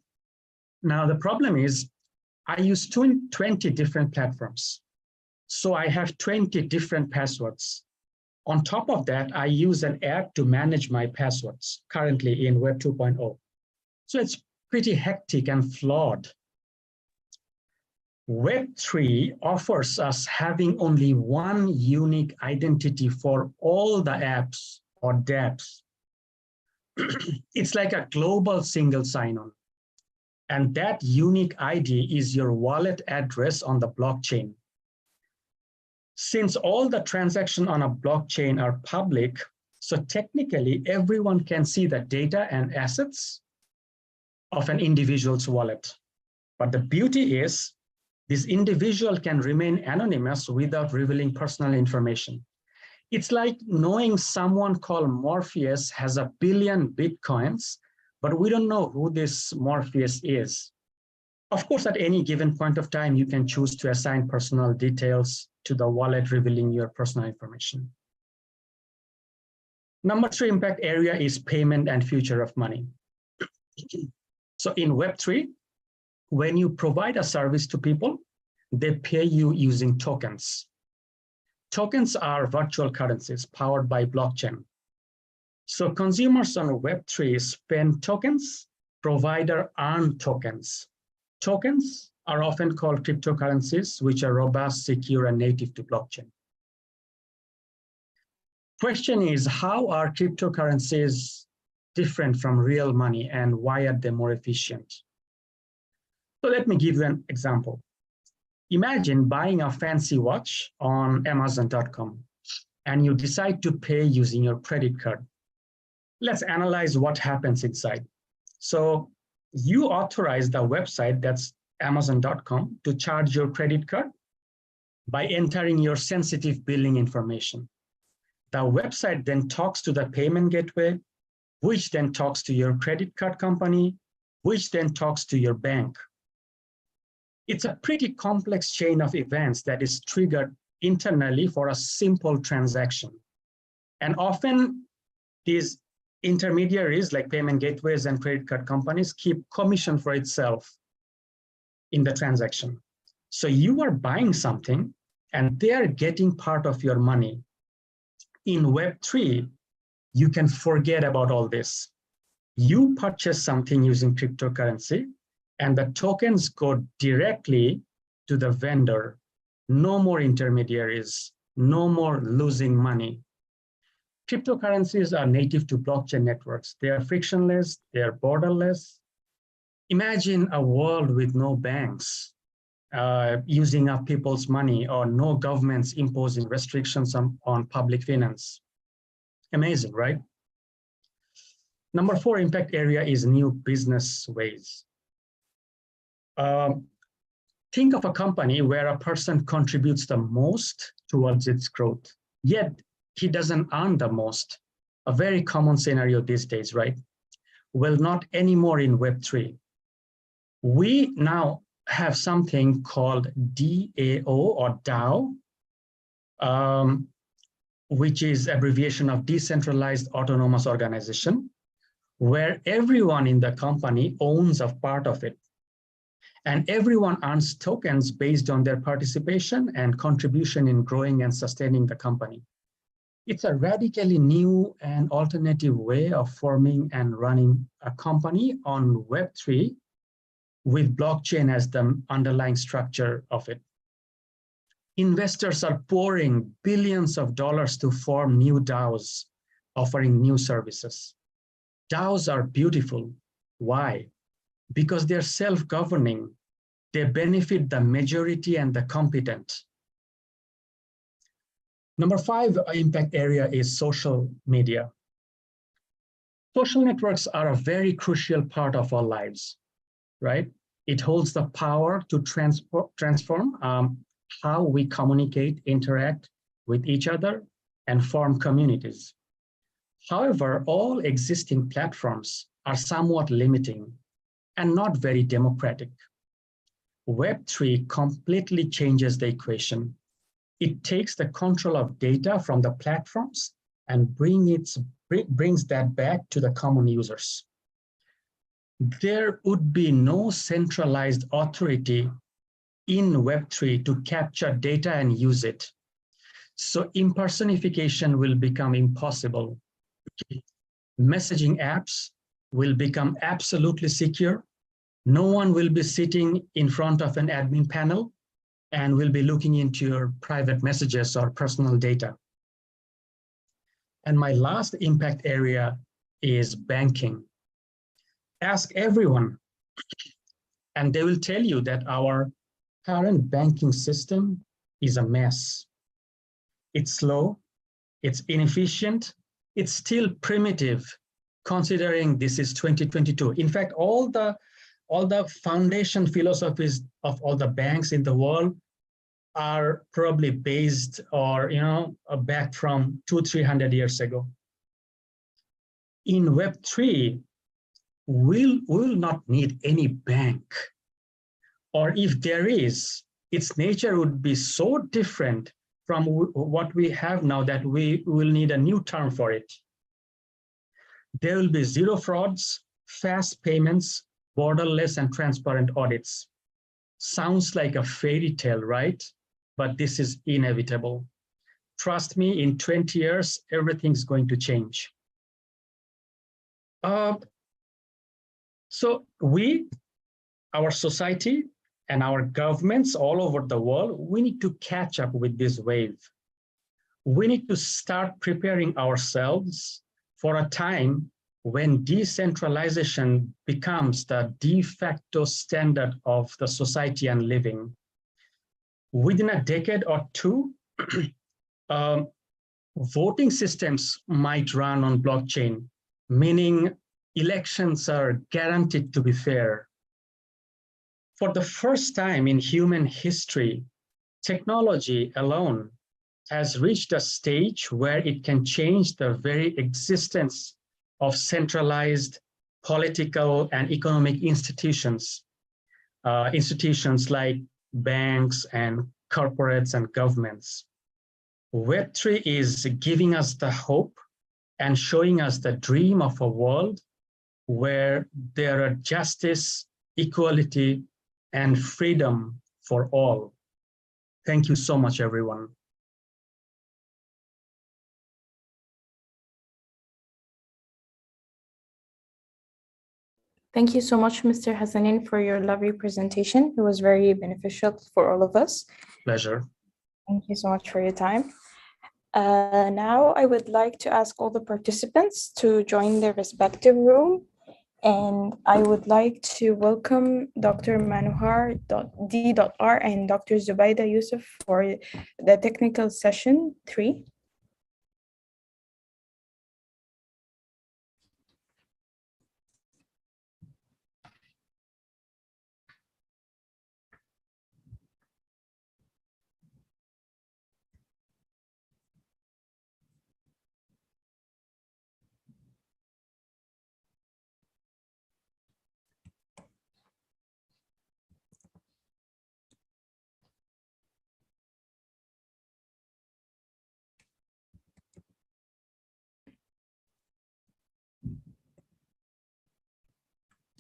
Now the problem is I use 20 different platforms. So I have 20 different passwords. On top of that, I use an app to manage my passwords currently in Web 2.0. So it's pretty hectic and flawed. Web 3 offers us having only one unique identity for all the apps or dApps. It's like a global single sign-on. And that unique ID is your wallet address on the blockchain. Since all the transactions on a blockchain are public, so technically everyone can see the data and assets of an individual's wallet. But the beauty is, this individual can remain anonymous without revealing personal information. It's like knowing someone called Morpheus has 1 billion Bitcoins, but we don't know who this Morpheus is. Of course, at any given point of time, you can choose to assign personal details to the wallet, revealing your personal information. Number 3 impact area is payment and future of money. So in Web 3, when you provide a service to people, they pay you using tokens. Tokens are virtual currencies powered by blockchain. So consumers on Web3 spend tokens, provider earn tokens. Tokens are often called cryptocurrencies, which are robust, secure, and native to blockchain. Question is, how are cryptocurrencies different from real money, and why are they more efficient? So let me give you an example. Imagine buying a fancy watch on Amazon.com. and you decide to pay using your credit card. Let's analyze what happens inside. So you authorize the website, that's Amazon.com, to charge your credit card by entering your sensitive billing information. The website then talks to the payment gateway, which then talks to your credit card company, which then talks to your bank. It's a pretty complex chain of events that is triggered internally for a simple transaction. And often these intermediaries like payment gateways and credit card companies keep commission for itself in the transaction. So you are buying something and they are getting part of your money. In Web3, you can forget about all this. You purchase something using cryptocurrency and the tokens go directly to the vendor. No more intermediaries, no more losing money. Cryptocurrencies are native to blockchain networks. They are frictionless, they are borderless. Imagine a world with no banks using up people's money or no governments imposing restrictions on public finance. Amazing, right? Number 4 impact area is new business ways. Think of a company where a person contributes the most towards its growth, yet he doesn't earn the most. A very common scenario these days, right? Well, not anymore in Web3. We now have something called DAO or DAO, which is abbreviation of Decentralized Autonomous Organization, where everyone in the company owns a part of it. And everyone earns tokens based on their participation and contribution in growing and sustaining the company. It's a radically new and alternative way of forming and running a company on Web3 with blockchain as the underlying structure of it. Investors are pouring billions of dollars to form new DAOs, offering new services. DAOs are beautiful. Why? Because they're self-governing. They benefit the majority and the competent. Number 5 impact area is social media. Social networks are a very crucial part of our lives, right? It holds the power to transform how we communicate, interact with each other, and form communities. However, all existing platforms are somewhat limiting and not very democratic. Web3 completely changes the equation. It takes the control of data from the platforms and brings that back to the common users. There would be no centralized authority in Web3 to capture data and use it. So impersonification will become impossible. Messaging apps will become absolutely secure. No one will be sitting in front of an admin panel and will be looking into your private messages or personal data. And my last impact area is banking. Ask everyone, and they will tell you that our current banking system is a mess. It's slow, it's inefficient, it's still primitive, considering this is 2022. In fact, all the foundation philosophies of all the banks in the world are probably based or back from 200-300 years ago. In Web3, we'll not need any bank, or if there is, its nature would be so different from what we have now that we will need a new term for it. There will be zero frauds, fast payments, borderless and transparent audits. Sounds like a fairy tale, right? But this is inevitable. Trust me, in 20 years, everything's going to change. So our society and our governments all over the world, we need to catch up with this wave. We need to start preparing ourselves for a time when decentralization becomes the de facto standard of the society and living. Within a decade or two, voting systems might run on blockchain, meaning elections are guaranteed to be fair. For the first time in human history, technology alone has reached a stage where it can change the very existence of centralized political and economic institutions, institutions like banks and corporates and governments. Web3 is giving us the hope and showing us the dream of a world where there are justice, equality, and freedom for all. Thank you so much, everyone. Thank you so much, Mr. Hassanin, for your lovely presentation. It was very beneficial for all of us. Pleasure. Thank you so much for your time. Now I would like to ask all the participants to join their respective room. And I would like to welcome Dr. Manohar D.R. and Dr. Zubaida Yusuf for the technical session 3.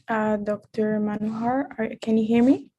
Dr. Manohar, can you hear me?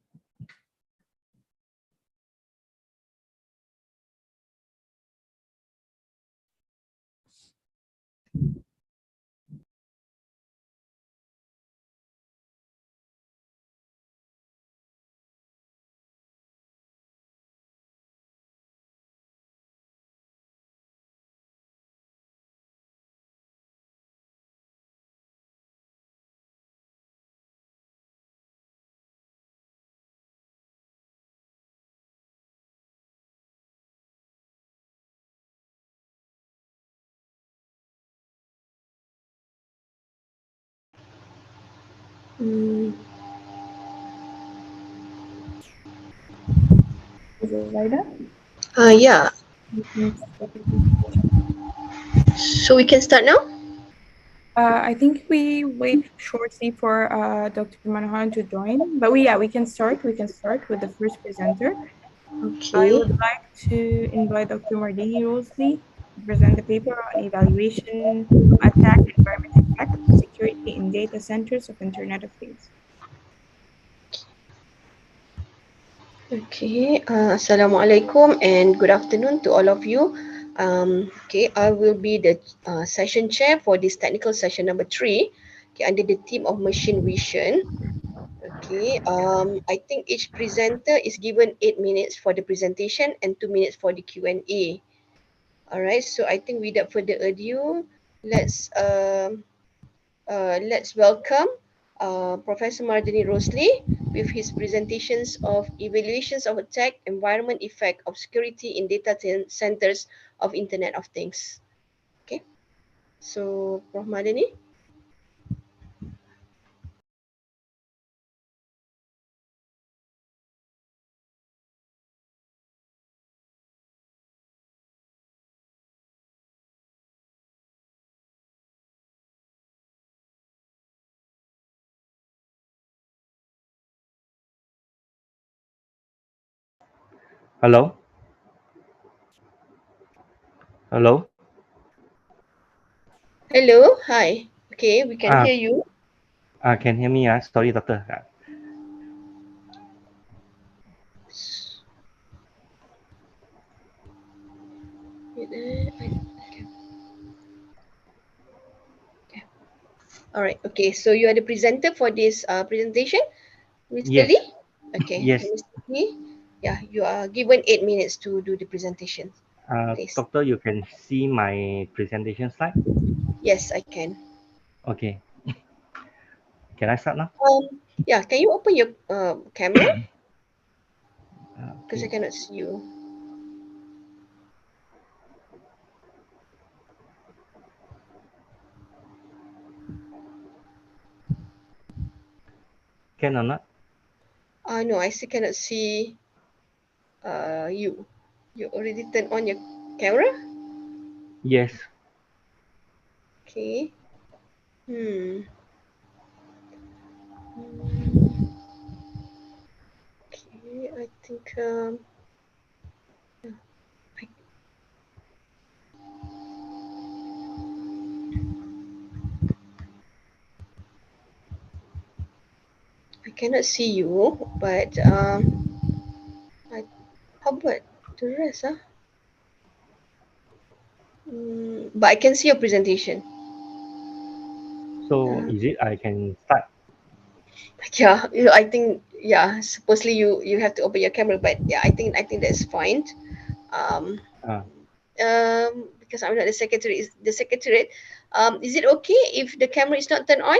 Is it Zubaida? Yeah. So we can start now? I think we wait shortly for Dr. Manohar to join, but we can start. We can start with the first presenter. I would like to invite Dr. Mardini Rosley to present the paper on evaluation of attack environment effect, security in data centers of Internet of Things. Okay, Assalamualaikum and good afternoon to all of you. Okay, I will be the session chair for this technical session number 3, okay, under the theme of machine vision. Okay, I think each presenter is given 8 minutes for the presentation and 2 minutes for the Q&A. All right, so I think without further ado, let's welcome Professor Mardini Rosley with his presentations of evaluations of attack environment effect of security in data centers of Internet of Things. Okay, so Prof. Mardini. Hello? Hello? Hello, hi. Okay, we can hear you. Can hear me? Sorry, doctor. All right. Okay. So you are the presenter for this presentation, Mr. Yes. Lee? Okay. Yes. Mr. Lee, yeah, you are given 8 minutes to do the presentation. Please. Doctor, you can see my presentation slide? Yes, I can. Okay. Can I start now? Yeah. Can you open your camera? Because I cannot see you. Can or not? No, I still cannot see you. You already turned on your camera? Yes. Okay. Okay, I think I cannot see you, but how about the rest? But I can see your presentation. So is it I can start? Yeah, I think supposedly you have to open your camera, but yeah, I think that's fine. Because I'm not the secretary. Is the secretariat? Is it okay if the camera is not turned on?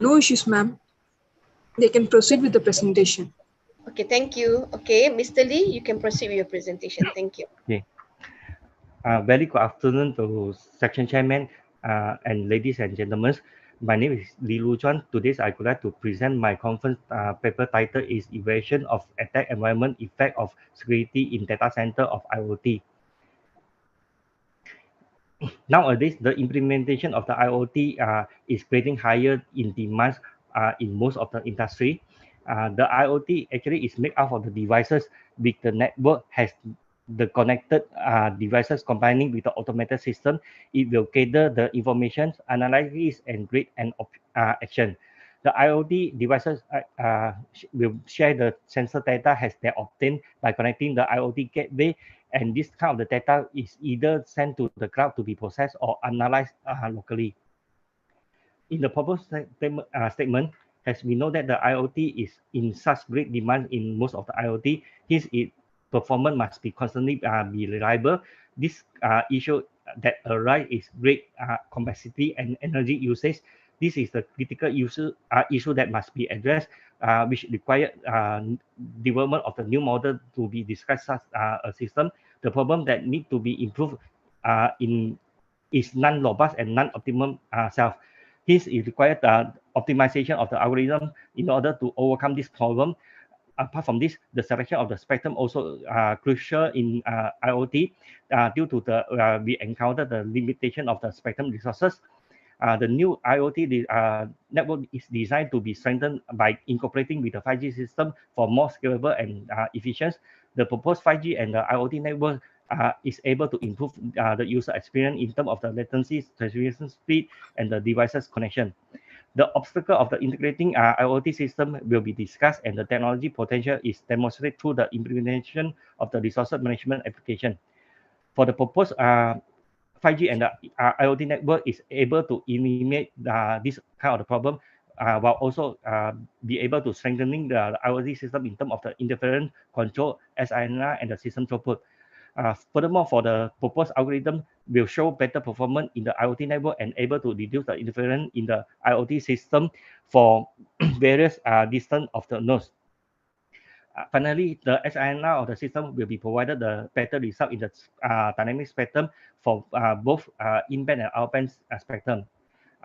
No issues, ma'am. They can proceed with the presentation. Okay, thank you. Okay, Mr. Lee, you can proceed with your presentation. Thank you. Okay. Very good afternoon to section chairman and ladies and gentlemen. My name is Lee Lu Chuan. Today, I would like to present my conference paper title is Evaluation of Attack Environment Effect of Security in Data Center of IoT. Nowadays, the implementation of the IoT is getting higher in demand in most of the industry. The IoT actually is made up of the devices with the network has the connected devices combining with the automated system. It will gather the information, analyze and grade and action. The IoT devices will share the sensor data has they obtained by connecting the IoT gateway, and this kind of the data is either sent to the cloud to be processed or analyzed locally. In the purpose statement, as we know that the IoT is in such great demand in most of the IoT, hence its performance must be constantly be reliable. This issue that arise is great complexity and energy usage. This is the critical issue that must be addressed, which require development of the new model to be discussed as a system. The problem that need to be improved is non-robust and non-optimum self. Hence, it required the optimization of the algorithm in order to overcome this problem. Apart from this, the selection of the spectrum also crucial in IoT due to the we encounter the limitation of the spectrum resources. The new IoT network is designed to be strengthened by incorporating with the 5G system for more scalable and efficient. The proposed 5G and the IoT network is able to improve the user experience in terms of the latency, transmission speed, and the devices connection. The obstacle of the integrating IoT system will be discussed, and the technology potential is demonstrated through the implementation of the resource management application. For the proposed 5G and the IoT network is able to eliminate this kind of the problem while also be able to strengthening the IoT system in terms of the interference control, SINR, and the system throughput. Furthermore, for the proposed algorithm will show better performance in the IoT network and able to reduce the interference in the IoT system for various distance of the nodes. Finally, the SINR of the system will be provided the better result in the dynamic spectrum for both in-band and out-band spectrum.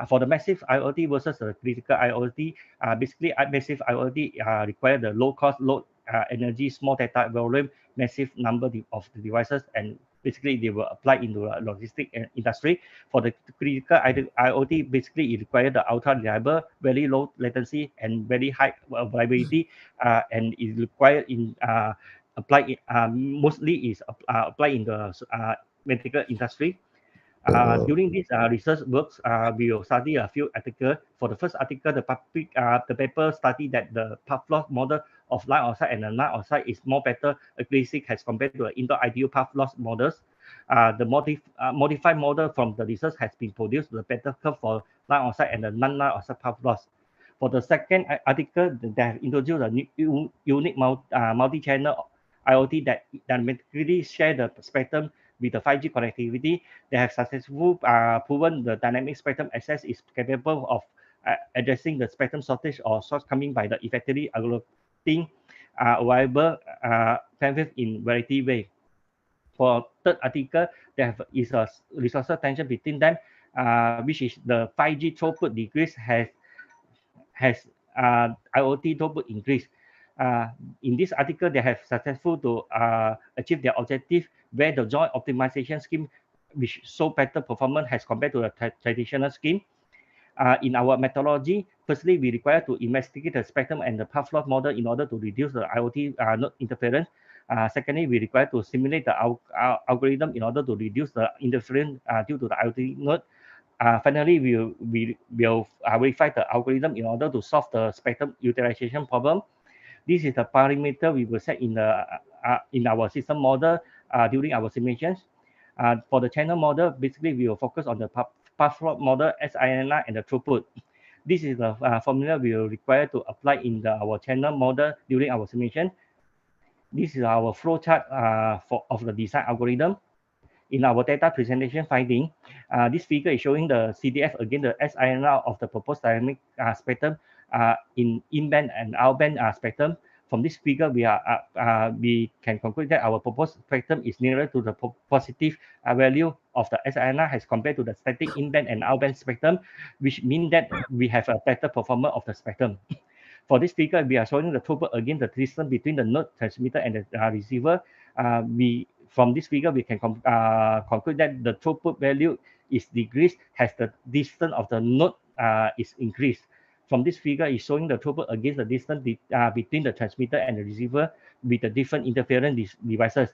For the massive IoT versus the critical IoT, basically massive IoT require the low cost, low energy, small data volume, massive number of the devices, and basically they will apply into the logistic industry. For the critical IoT, basically it requires the ultra reliable, very low latency, and very high availability, and it require in apply mostly is apply in the medical industry. During this research works, we will study a few articles. For the first article, the paper study that the path loss model of line of sight and the line of sight is more better accuracy as compared to the indoor ideal path loss models. The modified model from the research has been produced with a better curve for line of sight and the non-line of sight path loss. For the second article, they have introduced a new unique multi-channel IoT that dynamically share the spectrum with the 5G connectivity. They have successfully proven the dynamic spectrum access is capable of addressing the spectrum shortage or shortcoming by the effectively allocating available bandwidth in variety way. For third article, there is a resource tension between them. which is the 5G throughput decrease has IoT throughput increase. In this article, they have successful to achieve their objective where the joint optimization scheme, which show better performance as compared to the traditional scheme. In our methodology, firstly, we require to investigate the spectrum and the path loss model in order to reduce the IoT node interference. Secondly, we require to simulate the algorithm in order to reduce the interference due to the IoT node. Finally, we will verify the algorithm in order to solve the spectrum utilization problem. This is the parameter we will set in our system model during our simulations. For the channel model, basically we will focus on the path loss model, SINR, and the throughput. This is the formula we will require to apply in our channel model during our simulation. This is our flowchart of the design algorithm. In our data presentation finding, this figure is showing the CDF against the SINR of the proposed dynamic spectrum in in-band and out-band spectrum. From this figure, we can conclude that our proposed spectrum is nearer to the positive value of the SINR as compared to the static in-band and out-band spectrum, which means that we have a better performance of the spectrum. For this figure, we are showing the throughput against the distance between the node transmitter and the receiver. From this figure, we can conclude that the throughput value is decreased as the distance of the node is increased. From this figure is showing the throughput against the distance between the transmitter and the receiver with the different interference devices.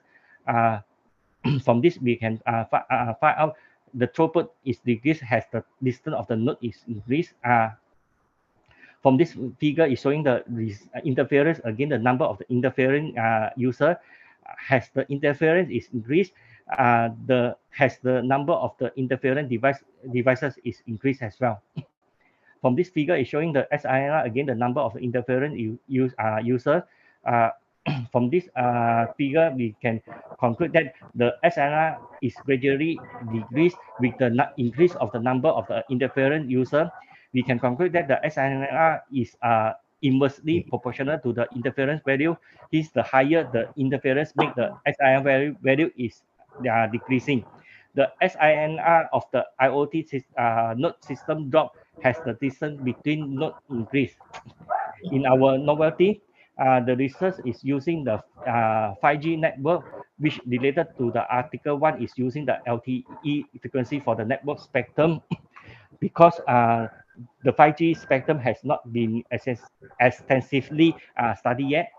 From this, we can find out the throughput is decreased as the distance of the node is increased. From this figure is showing the interference against the number of the interfering user. As the interference is increased, as the number of the interference devices is increased as well. From this figure is showing the SINR again the number of the interference user. From this figure, we can conclude that the SINR is gradually decreased with the increase of the number of the interference user. We can conclude that the SINR is inversely proportional to the interference value. Hence, the higher the interference make the SINR value is decreasing. The SINR of the IoT node system drop has the distance between node increase. In our novelty, the research is using the 5G network, which related to the article 1 is using the LTE frequency for the network spectrum, because the 5G spectrum has not been extensively studied yet.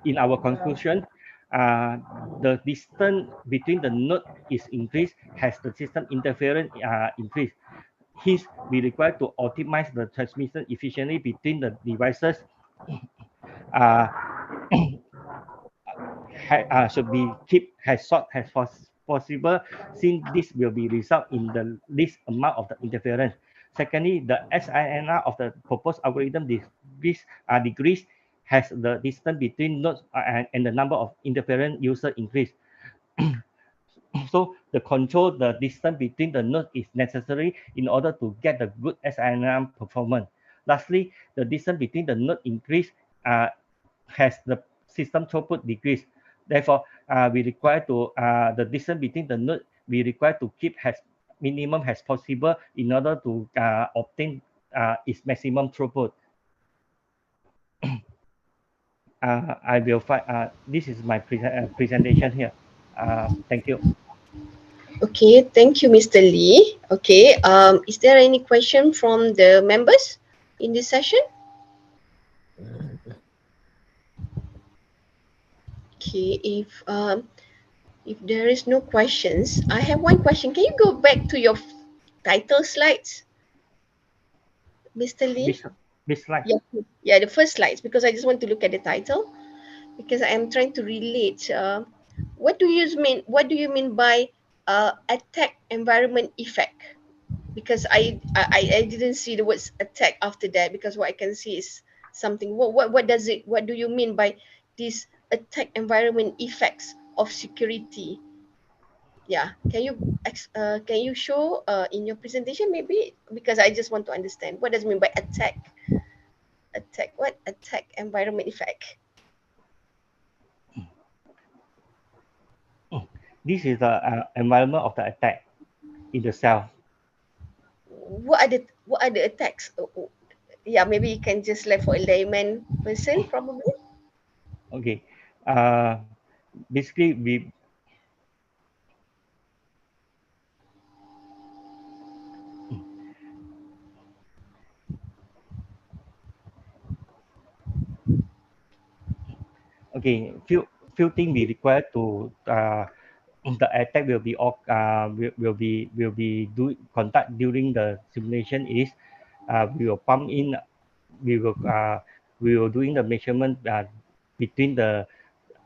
In our conclusion, the distance between the node is increased as the system interference increased. Hence, we require to optimize the transmission efficiently between the devices. Should be kept as short as possible, since this will be result in the least amount of the interference. Secondly, the SINR of the proposed algorithm decrease has the distance between nodes and the number of interference user increase. So the control the distance between the nodes is necessary in order to get the good SINR performance. Lastly, the distance between the node increase has the system throughput decrease. Therefore, we require to the distance between the node we require to keep as minimum as possible in order to obtain its maximum throughput. I will find this is my presentation here. Thank you. Okay, thank you, Mr. Lee. Okay, is there any question from the members in this session? Okay, if there is no questions, I have one question. Can you go back to your title slides, Mr. Lee? Which slide? Yeah, the first slides, because I just want to look at the title, because I am trying to relate. What do you mean? What do you mean by attack environment effect? Because I didn't see the words attack after that, because what I can see is something. What does it? What do you mean by this attack environment effects of security? Yeah, can you show in your presentation maybe, because I just want to understand what does it mean by attack. What attack environment effect? This is the environment of the attack. in the cell. What are the attacks? Yeah, maybe you can just like for a layman person probably. Okay. Basically, we okay. Few things we require to the attack will be will be conduct during the simulation is we will pump in we will doing the measurement between the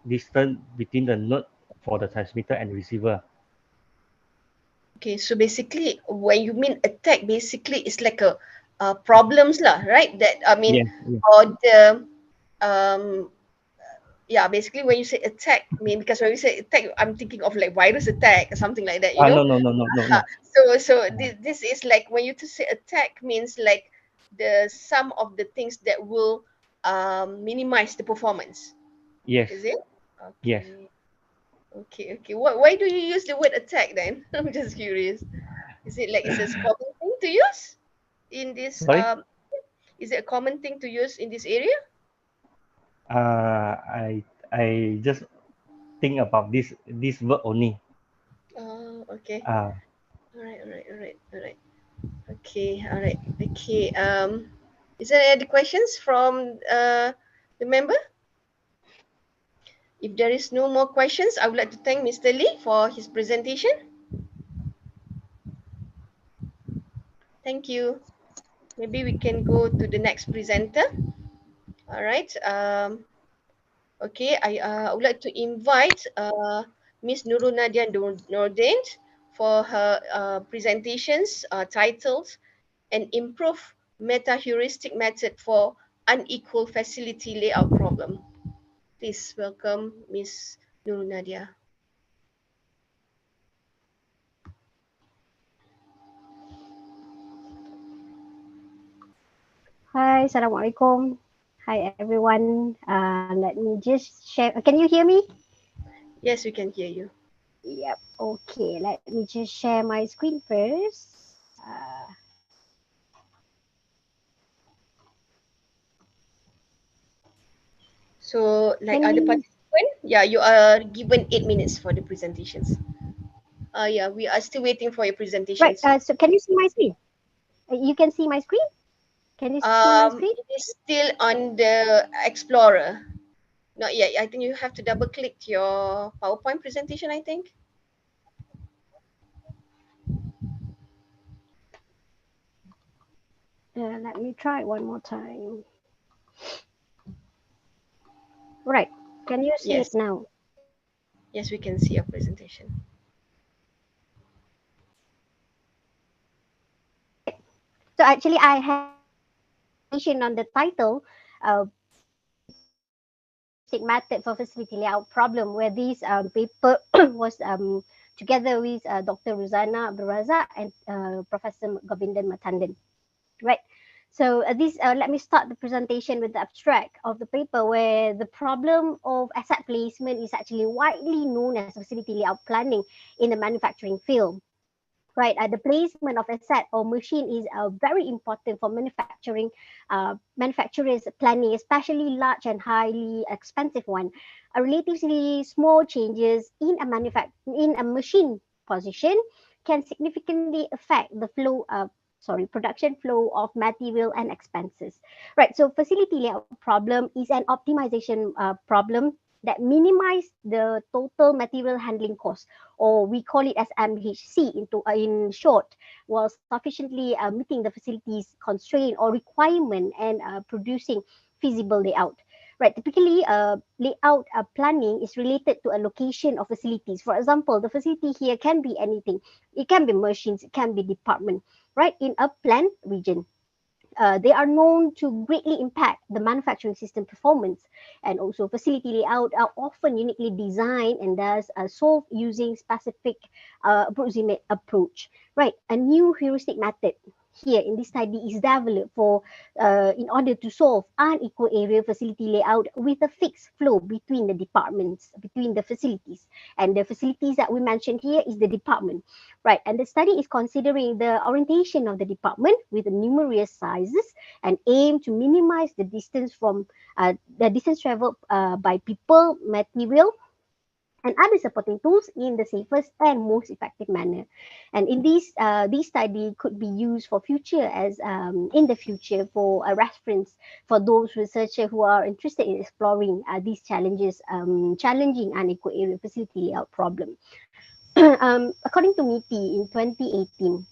distance between the node for the transmitter and receiver. Okay, so basically when you mean attack, basically it's like a problems lah, right? That I mean, Yes, yes. or the um yeah, basically when you say attack, I mean, because when you say attack, I'm thinking of like virus attack or something like that, you know. No. So this is like when you to say attack means like the sum of the things that will minimize the performance. Yes. Is it? Yes. Okay. Why do you use the word attack then? I'm just curious. Is it like it's a common thing to use in this Sorry. is it a common thing to use in this area? I just think about this word only. Oh, okay. Uh, All right. Okay. Is there any questions from the member? If there is no more questions, I would like to thank Mr. Lee for his presentation. Thank you. Maybe we can go to the next presenter. All right. Okay, I would like to invite Ms. Nurul Nadia Nordin for her presentations titled An Improved Meta-Heuristic Method for Unequal Facility Layout Problem. Please welcome Ms. Nurul Nadia. Hi, Assalamualaikum. Hi, everyone. Let me just share. Can you hear me? Yes, we can hear you. Yep. Okay, let me just share my screen first. So, like other participants, yeah, you are given 8 minutes for the presentations. Yeah, we are still waiting for your presentations. Right. So, can you see my screen? You can see my screen? Can you see my screen? It is still on the Explorer. Not yet. I think you have to double click your PowerPoint presentation, I think. Let me try one more time. Right. Can you see it now? Yes, we can see your presentation. So actually, I have mentioned on the title, method for facility layout problem, where this paper was together with Dr. Ruzana Abdul Razak and Professor Govindan Matandan, right? So let me start the presentation with the abstract of the paper, where the problem of asset placement is actually widely known as facility layout planning in the manufacturing field. Right, the placement of asset or machine is very important for manufacturers planning, especially large and highly expensive one. A relatively small changes in a machine position can significantly affect the production flow of material and expenses. Right, so facility layout problem is an optimization problem that minimize the total material handling cost, or we call it as MHC in short, while sufficiently meeting the facility's constraint or requirement and producing feasible layout. Right, typically layout planning is related to a location of facilities. For example, the facility here can be anything. It can be machines, it can be department, right, in a planned region. They are known to greatly impact the manufacturing system performance, and also facility layout are often uniquely designed and thus solved using specific approximate approach. Right, a new heuristic method here in this study is developed for in order to solve unequal area facility layout with a fixed flow between the departments, between the facilities. And the facilities that we mentioned here is the department, right? And the study is considering the orientation of the department with numerous sizes and aim to minimize the distance from the distance traveled by people, material, and other supporting tools in the safest and most effective manner. And in this study could be used for future as in the future for a reference for those researchers who are interested in exploring these challenges, challenging unequal area facility layout problem. According to MITI in 2018,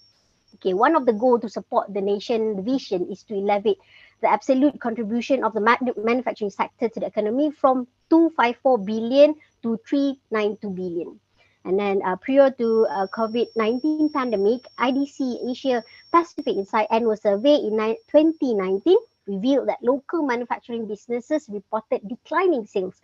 okay, one of the goals to support the nation vision is to elevate the absolute contribution of the manufacturing sector to the economy from 254 billion to 392 billion. And then prior to COVID-19 pandemic, IDC Asia Pacific Insight annual survey in 2019 revealed that local manufacturing businesses reported declining sales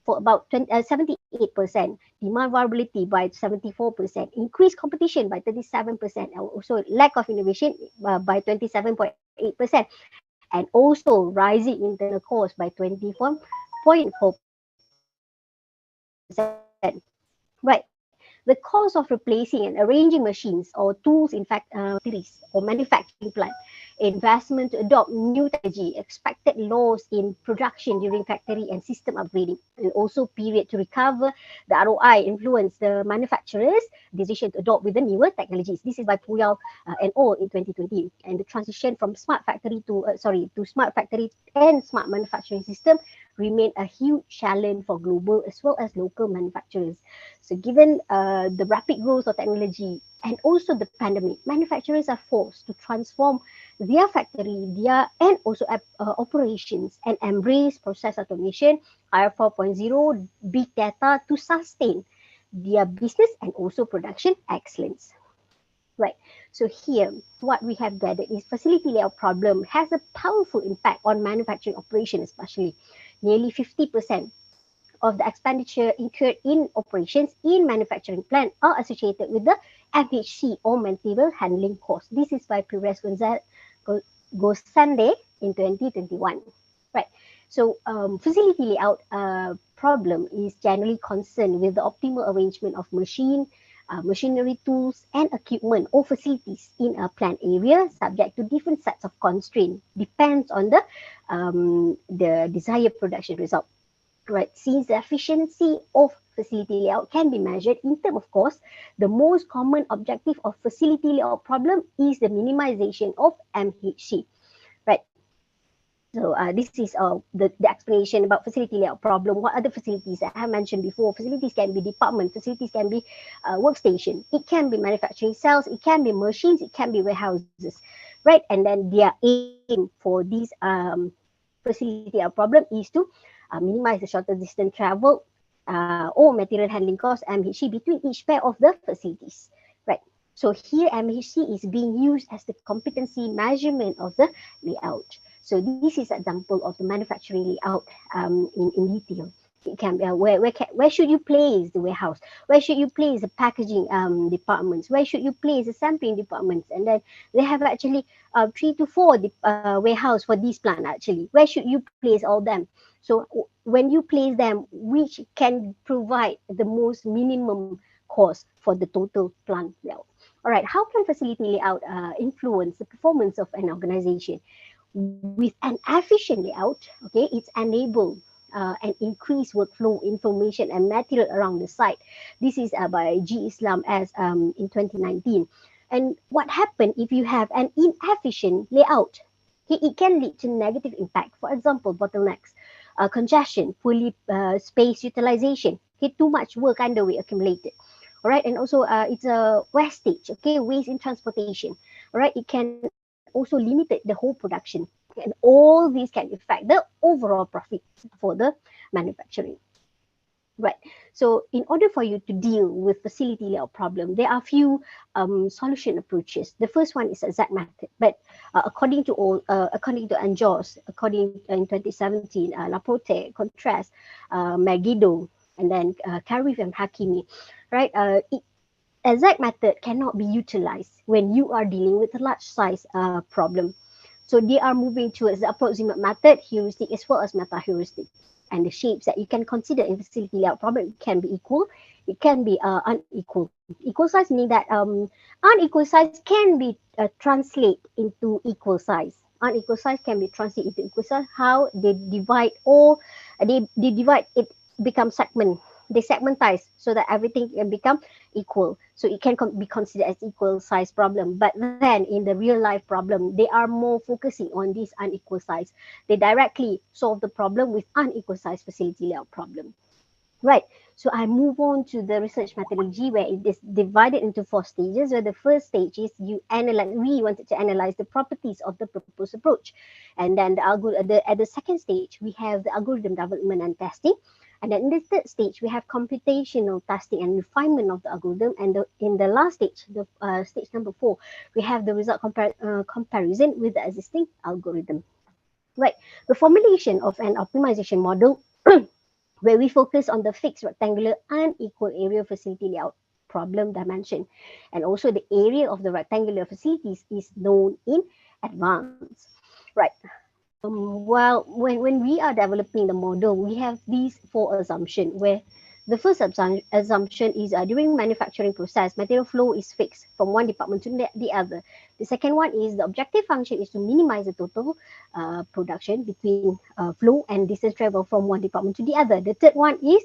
for about 78%, demand variability by 74%, increased competition by 37%, also lack of innovation by 27.8%, and also rising internal cost by 24.4%. Right. The cost of replacing and arranging machines or tools in factories or manufacturing plant, investment to adopt new technology, expected loss in production during factory and system upgrading, and also period to recover the ROI influence the manufacturers' decision to adopt with the newer technologies. This is by Puyal and all in 2020. And the transition from smart factory to smart factory and smart manufacturing system remain a huge challenge for global as well as local manufacturers. So given the rapid growth of technology and also the pandemic, manufacturers are forced to transform their factory, and also operations and embrace process automation, IFERP 4.0, big data to sustain their business and also production excellence. Right. So here, what we have gathered is facility layout problem has a powerful impact on manufacturing operation, especially nearly 50% of the expenditure incurred in operations in manufacturing plant are associated with the MHC or material handling cost. This is by Perez Gosande in 2021. Right. So facility layout problem is generally concerned with the optimal arrangement of machinery, tools, and equipment or facilities in a plant area, subject to different sets of constraints, depends on the desired production result. Right, since the efficiency of facility layout can be measured in terms of cost, the most common objective of facility layout problem is the minimization of MHC. Right. So this is the explanation about facility layout problem. What other facilities I have mentioned before? Facilities can be department, facilities can be workstation, it can be manufacturing cells, it can be machines, it can be warehouses, right? And then their aim for these facility layout problem is to minimize the shorter distance travel or material handling cost, MHC, between each pair of the facilities, right? So here MHC is being used as the competency measurement of the layout. So this is an example of the manufacturing layout in detail. It can be where should you place the warehouse? Where should you place the packaging departments? Where should you place the sampling departments? And then they have actually 3 to 4 warehouse for this plant actually. Where should you place all them? So when you place them, which can provide the most minimum cost for the total plant layout. All right, how can facility layout influence the performance of an organization? With an efficient layout, okay, it's enabled and increase workflow, information, and material around the site. This is by G. Islam as in 2019. And what happens if you have an inefficient layout? Okay, it can lead to negative impact. For example, bottlenecks, congestion, poorly space utilization, okay, too much work underway accumulated. All right, and also it's a wastage, okay, waste in transportation. All right, it can also limit the whole production, and all these can affect the overall profit for the manufacturing. Right. So in order for you to deal with facility layout problem, there are few solution approaches. The first one is a Z method, but according to Anjos, according in 2017, Laporte, Contrast, Megiddo, and then Karif and Hakimi, right? exact method cannot be utilized when you are dealing with a large size problem. So they are moving towards the approximate method, heuristic as well as meta-heuristic. And the shapes that you can consider in facility layout problem can be equal, it can be unequal. Equal size meaning that unequal size can be translate into equal size. Unequal size can be translated into equal size. How they divide, or they divide it, become segment. They segmentize so that everything can become equal. So it can be considered as equal size problem. But then in the real life problem, they are more focusing on this unequal size. They directly solve the problem with unequal size facility layout problem. Right. So I move on to the research methodology, where it is divided into 4 stages. Where the first stage is we wanted to analyze the properties of the proposed approach. And then at the second stage, we have the algorithm development and testing. And then in the third stage, we have computational testing and refinement of the algorithm. And in the last stage, the stage number 4, we have the result comparison with the existing algorithm. Right. The formulation of an optimization model where we focus on the fixed rectangular unequal area facility layout problem dimension. And also the area of the rectangular facilities is known in advance. Right. Well, when we are developing the model, we have these 4 assumptions, where the first assumption is during manufacturing process, material flow is fixed from one department to the other. The second one is the objective function is to minimize the total production between flow and distance travel from one department to the other. The third one is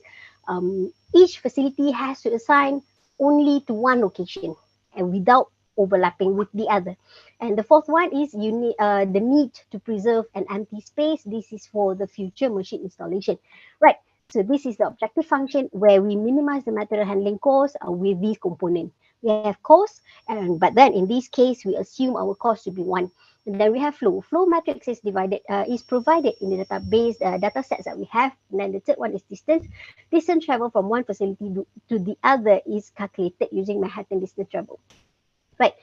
each facility has to assign only to one location and without overlapping with the other. And the fourth one is the need to preserve an empty space. This is for the future machine installation. Right. So this is the objective function where we minimize the material handling cost with these components. We have cost, but then in this case, we assume our cost to be 1. And then we have flow. Flow matrix is provided in the database data sets that we have. And then the third one is distance. Distance travel from one facility to the other is calculated using Manhattan distance travel. Right.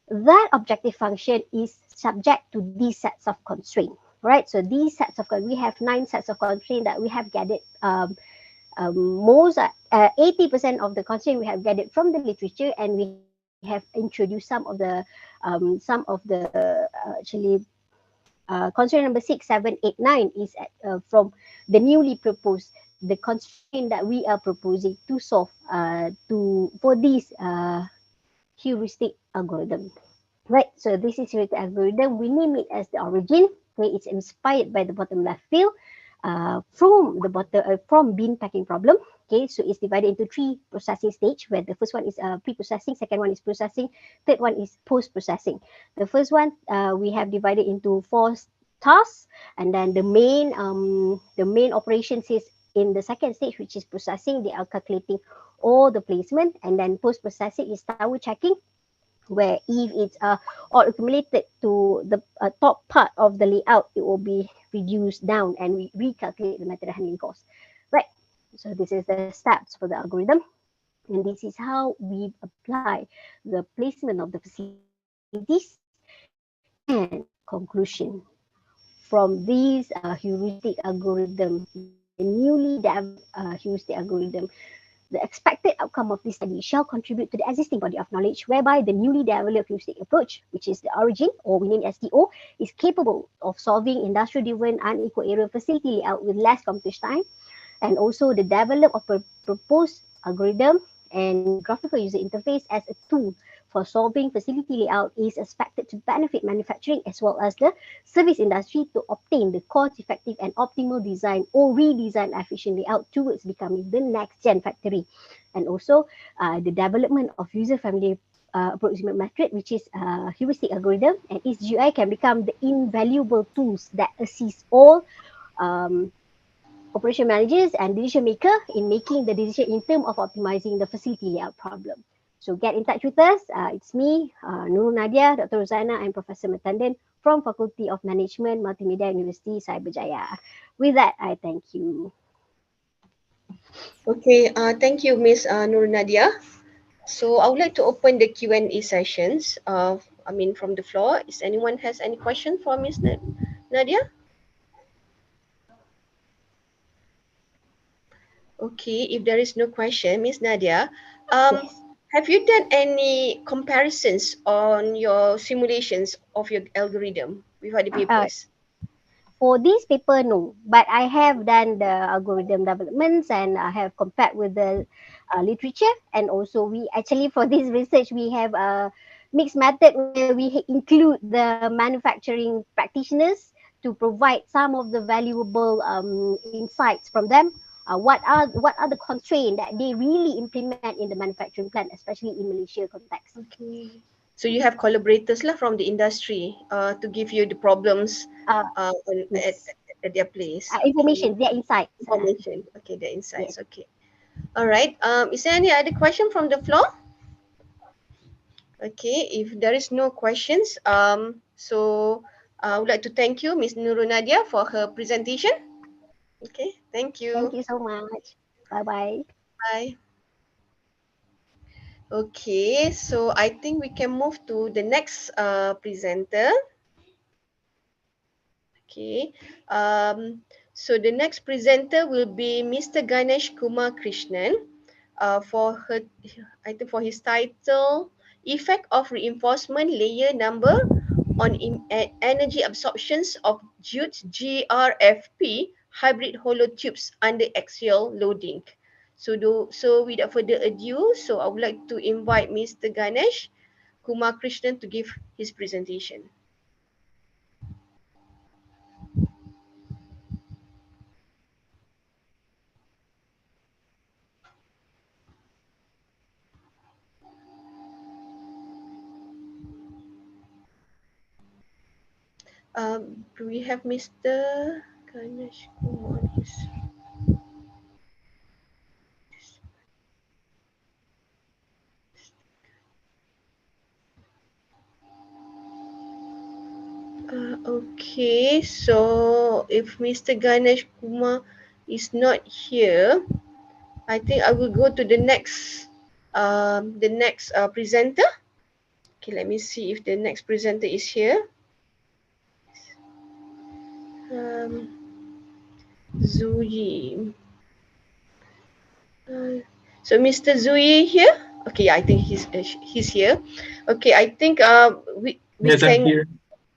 That objective function is subject to these sets of constraints. Right. So these sets of we have 9 sets of constraints that we have gathered. Most 80% of the constraints we have gathered from the literature, and we have introduced some of the constraint number 6, 7, 8, 9 is from the newly proposed, the constraint that we are proposing to solve for this heuristic algorithm. Right, so this is heuristic algorithm. We name it as the origin. Okay, it's inspired by the bottom left field from bin packing problem. Okay, so it's divided into 3 processing stage, where the first one is pre-processing, second one is processing, third one is post-processing. The first one we have divided into 4 tasks, and then the main operations is in the second stage, which is processing. They are calculating all the placement, and then post-processing is tower checking, where if it's all accumulated to the top part of the layout, it will be reduced down and we recalculate the material handling cost. Right. So this is the steps for the algorithm. And this is how we apply the placement of the facilities. And conclusion from these heuristic algorithm, the newly developed heuristic algorithm, the expected outcome of this study shall contribute to the existing body of knowledge, whereby the newly developed heuristic approach, which is the origin, or we name it STO, is capable of solving industrial-driven unequal area facility layout with less computation time, and also the development of proposed algorithm and graphical user interface as a tool for solving facility layout is expected to benefit manufacturing as well as the service industry to obtain the cost-effective and optimal design or redesign efficient layout towards becoming the next-gen factory. And also the development of user-friendly approximate method, which is heuristic algorithm, and its GUI can become the invaluable tools that assist all operation managers and decision maker in making the decision in terms of optimizing the facility layout problem. So get in touch with us. It's me, Nur Nadia, Dr. Rosanna, and Professor Matandan from Faculty of Management, Multimedia, University, Cyberjaya. With that, I thank you. Okay, thank you, Ms. Nur Nadia. So I would like to open the Q&A sessions. From the floor. Is anyone has any question for Ms. Nadia? Okay, if there is no question, Ms. Nadia, Yes. Have you done any comparisons on your simulations of your algorithm with other papers? For this paper, no, but I have done the algorithm developments and I have compared with the literature, and also we actually for this research we have a mixed method where we include the manufacturing practitioners to provide some of the valuable insights from them. What are the constraints that they really implement in the manufacturing plant, especially in Malaysia context? Okay. So you have collaborators lah from the industry to give you the problems at their place. Information, their insights. Information. Okay, their insights. Yes. Okay. All right. Is there any other question from the floor? Okay. If there is no questions, so I would like to thank you, Ms. Nurul Nadia, for her presentation. Okay. Thank you. Thank you so much. Bye-bye. Bye. Okay, so I think we can move to the next presenter. Okay, so the next presenter will be Mr. Ganesh Kumar Krishnan. For his title, Effect of Reinforcement Layer Number on Energy Absorptions of Jute GRFP Hybrid Hollow Tubes Under Axial Loading. So without further ado, so I would like to invite Mr. Ganesh Kumar Krishnan to give his presentation. Do we have Mr. Ganesh Kumar? Okay, so if Mr. Ganesh Kumar is not here, I think I will go to the next presenter. Okay, let me see if the next presenter is here. Zuyi. So Mr. Zuyi here? Okay, I think he's here. Okay, I think we yes, can. I'm here.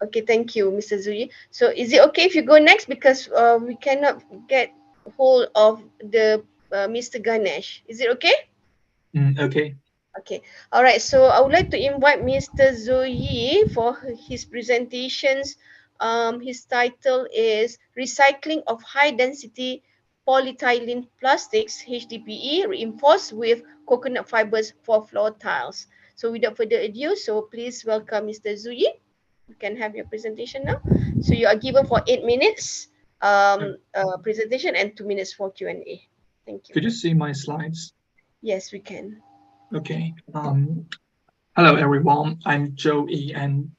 Okay, thank you, Mr. Zuyi. So is it okay if you go next, because we cannot get hold of the Mr. Ganesh? Is it okay? Okay. Okay. All right. So I would like to invite Mr. Zuyi for his presentations. His title is Recycling of High Density Polyethylene Plastics, HDPE, Reinforced with Coconut Fibers for Floor Tiles. So without further ado, so please welcome Mr. Zuyi. You can have your presentation now. So you are given for 8 minutes presentation and 2 minutes for Q&A. Thank you. Could you see my slides? Yes, we can. Okay. Hello, everyone. I'm Joey, and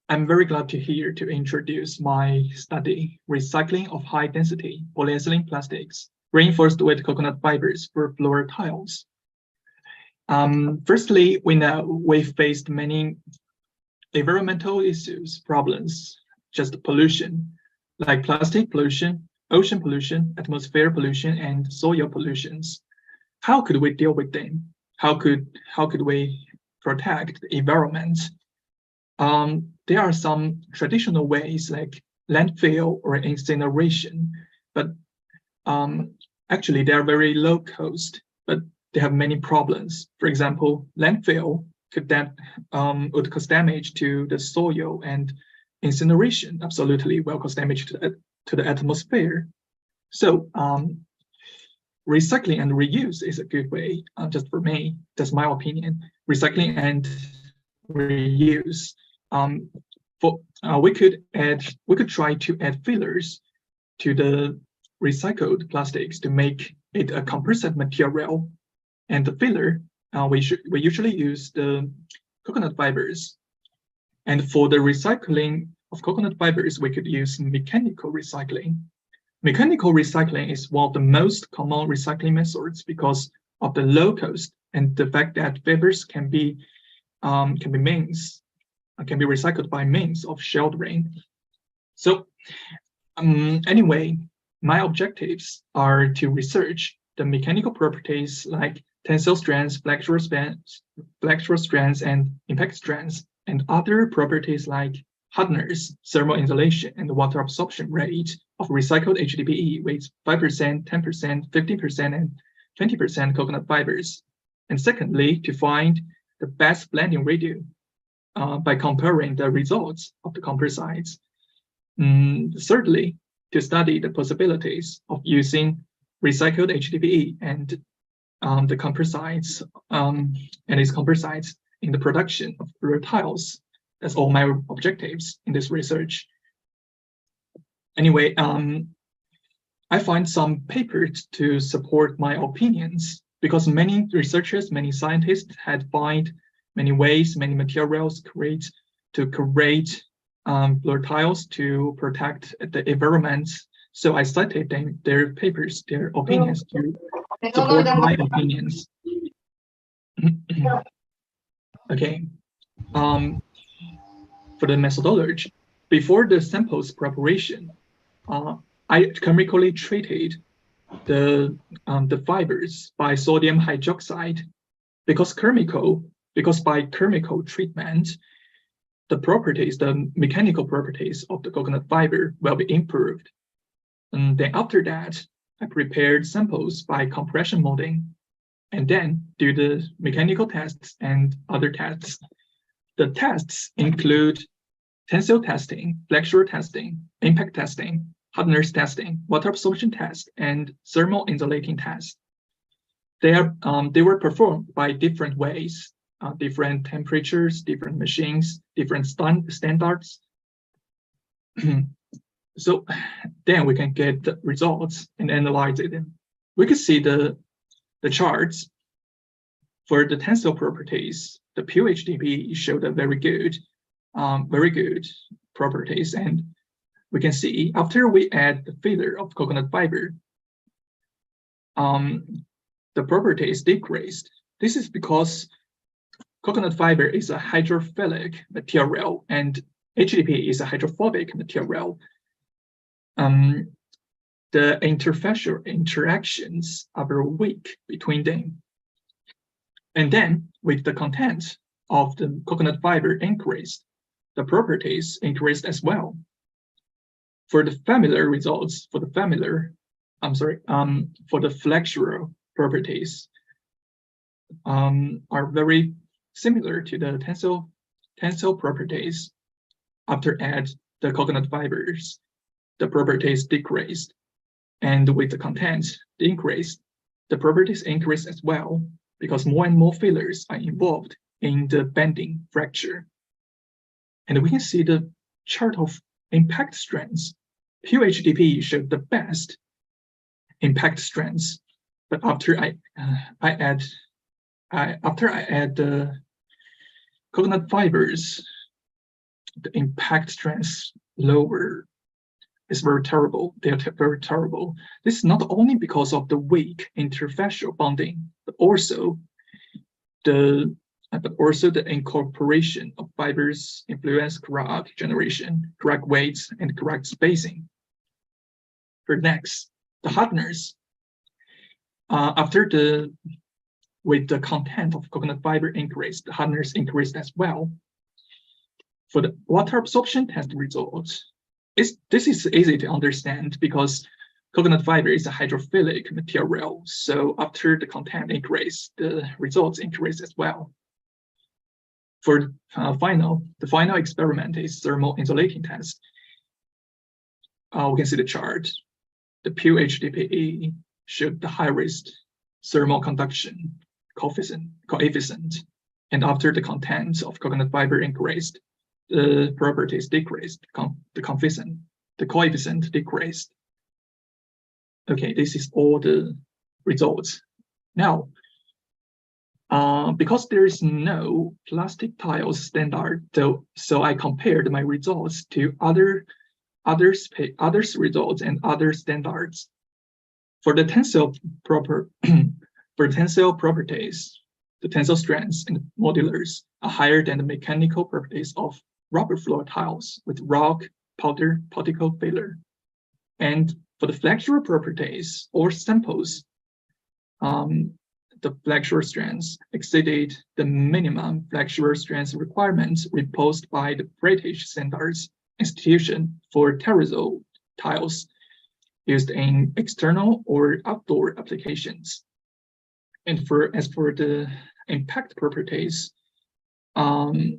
I'm very glad to introduce my study, Recycling of High-Density Polyethylene Plastics, Reinforced with Coconut Fibers for Floor Tiles. Firstly, we know we've faced many environmental problems, just pollution, like plastic pollution, ocean pollution, atmosphere pollution, and soil pollutions. How could we deal with them? How could we protect the environment? There are some traditional ways like landfill or incineration, but actually they are very low cost, but they have many problems. For example, landfill would cause damage to the soil, and incineration absolutely will cause damage to the atmosphere. So recycling and reuse is a good way, just for me, that's my opinion. Recycling and reuse. We could try to add fillers to the recycled plastics to make it a composite material. And the filler, we usually use the coconut fibers. And for the recycling of coconut fibers, we could use mechanical recycling. Mechanical recycling is one of the most common recycling methods because of the low cost and the fact that fibers can be recycled by means of sheltering. So anyway, my objectives are to research the mechanical properties like tensile strengths, flexural strengths, and impact strengths, and other properties like hardness, thermal insulation, and water absorption rate of recycled HDPE with 5%, 10%, 15%, and 20% coconut fibers. And secondly, to find the best blending ratio by comparing the results of the composites. Thirdly, to study the possibilities of using recycled HDPE and the composites and its composites in the production of floor tiles. That's all my objectives in this research. Anyway, I find some papers to support my opinions because many researchers, many scientists had found many ways, many materials to create floor tiles to protect the environment. So I cited their papers, their opinions to support my opinions. Okay. For the methodology, before the samples preparation, I chemically treated the fibers by sodium hydroxide because by chemical treatment, the mechanical properties of the coconut fiber will be improved. And then after that, I prepared samples by compression molding and then do the mechanical tests and other tests. The tests include tensile testing, flexural testing, impact testing, hardness testing, water absorption test, and thermal insulating test. They were performed by different ways, different temperatures, different machines, different standards. So then we can get the results and analyze it. We can see the charts for the tensile properties. The pure HDPE showed a very good properties, and we can see after we add the filler of coconut fiber, the properties decreased. This is because coconut fiber is a hydrophilic material and HDPE is a hydrophobic material. The interfacial interactions are very weak between them. And then with the content of the coconut fiber increased, the properties increased as well. For the familiar results, for the flexural properties are very similar to the tensile properties. After add the coconut fibers, the properties decreased, and with the content increased, the properties increase as well because more and more fillers are involved in the bending fracture. And we can see the chart of impact strengths. Pure HDPE showed the best impact strengths, but after I add the coconut fibers, the impact strengths lower. It's very terrible. They are very terrible. This is not only because of the weak interfacial bonding, but also the incorporation of fibers influence correct generation, correct weights, and correct spacing. For next, the hardness. With the content of coconut fiber increased, the hardness increased as well. For the water absorption test results, this is easy to understand because coconut fiber is a hydrophilic material. So after the content increase, the results increase as well. For the final experiment is thermal insulating test. We can see the chart. The pure HDPE showed the highest thermal conduction coefficient, and after the content of coconut fiber increased, the properties decreased. The coefficient decreased. Okay, this is all the results. Now, because there is no plastic tiles standard, so I compared my results to others results and other standards. For the tensile properties, the tensile strengths and modulars are higher than the mechanical properties of rubber floor tiles with rock, powder, particle filler. And for the flexural properties or samples, the the flexure strength exceeded the minimum flexure strength requirements imposed by the British Standards Institution for terrazzo tiles used in external or outdoor applications. And as for the impact properties, they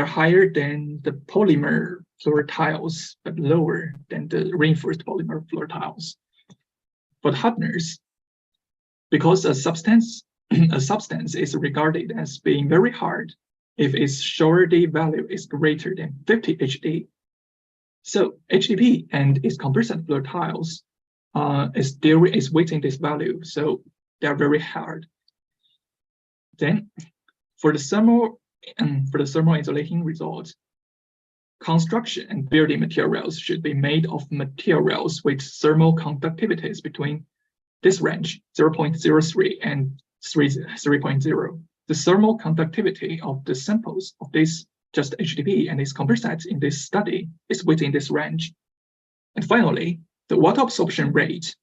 are higher than the polymer floor tiles, but lower than the reinforced polymer floor tiles. For hardness, because a substance is regarded as being very hard if its surety value is greater than 50 HD. So HDP and its composite floor tiles is within this value, so they are very hard. Then, for the thermal insulating results, construction and building materials should be made of materials with thermal conductivities between this range, 0.03 and 3.0. The thermal conductivity of the samples of this just HDP and its composites in this study is within this range. And finally, the water absorption rate.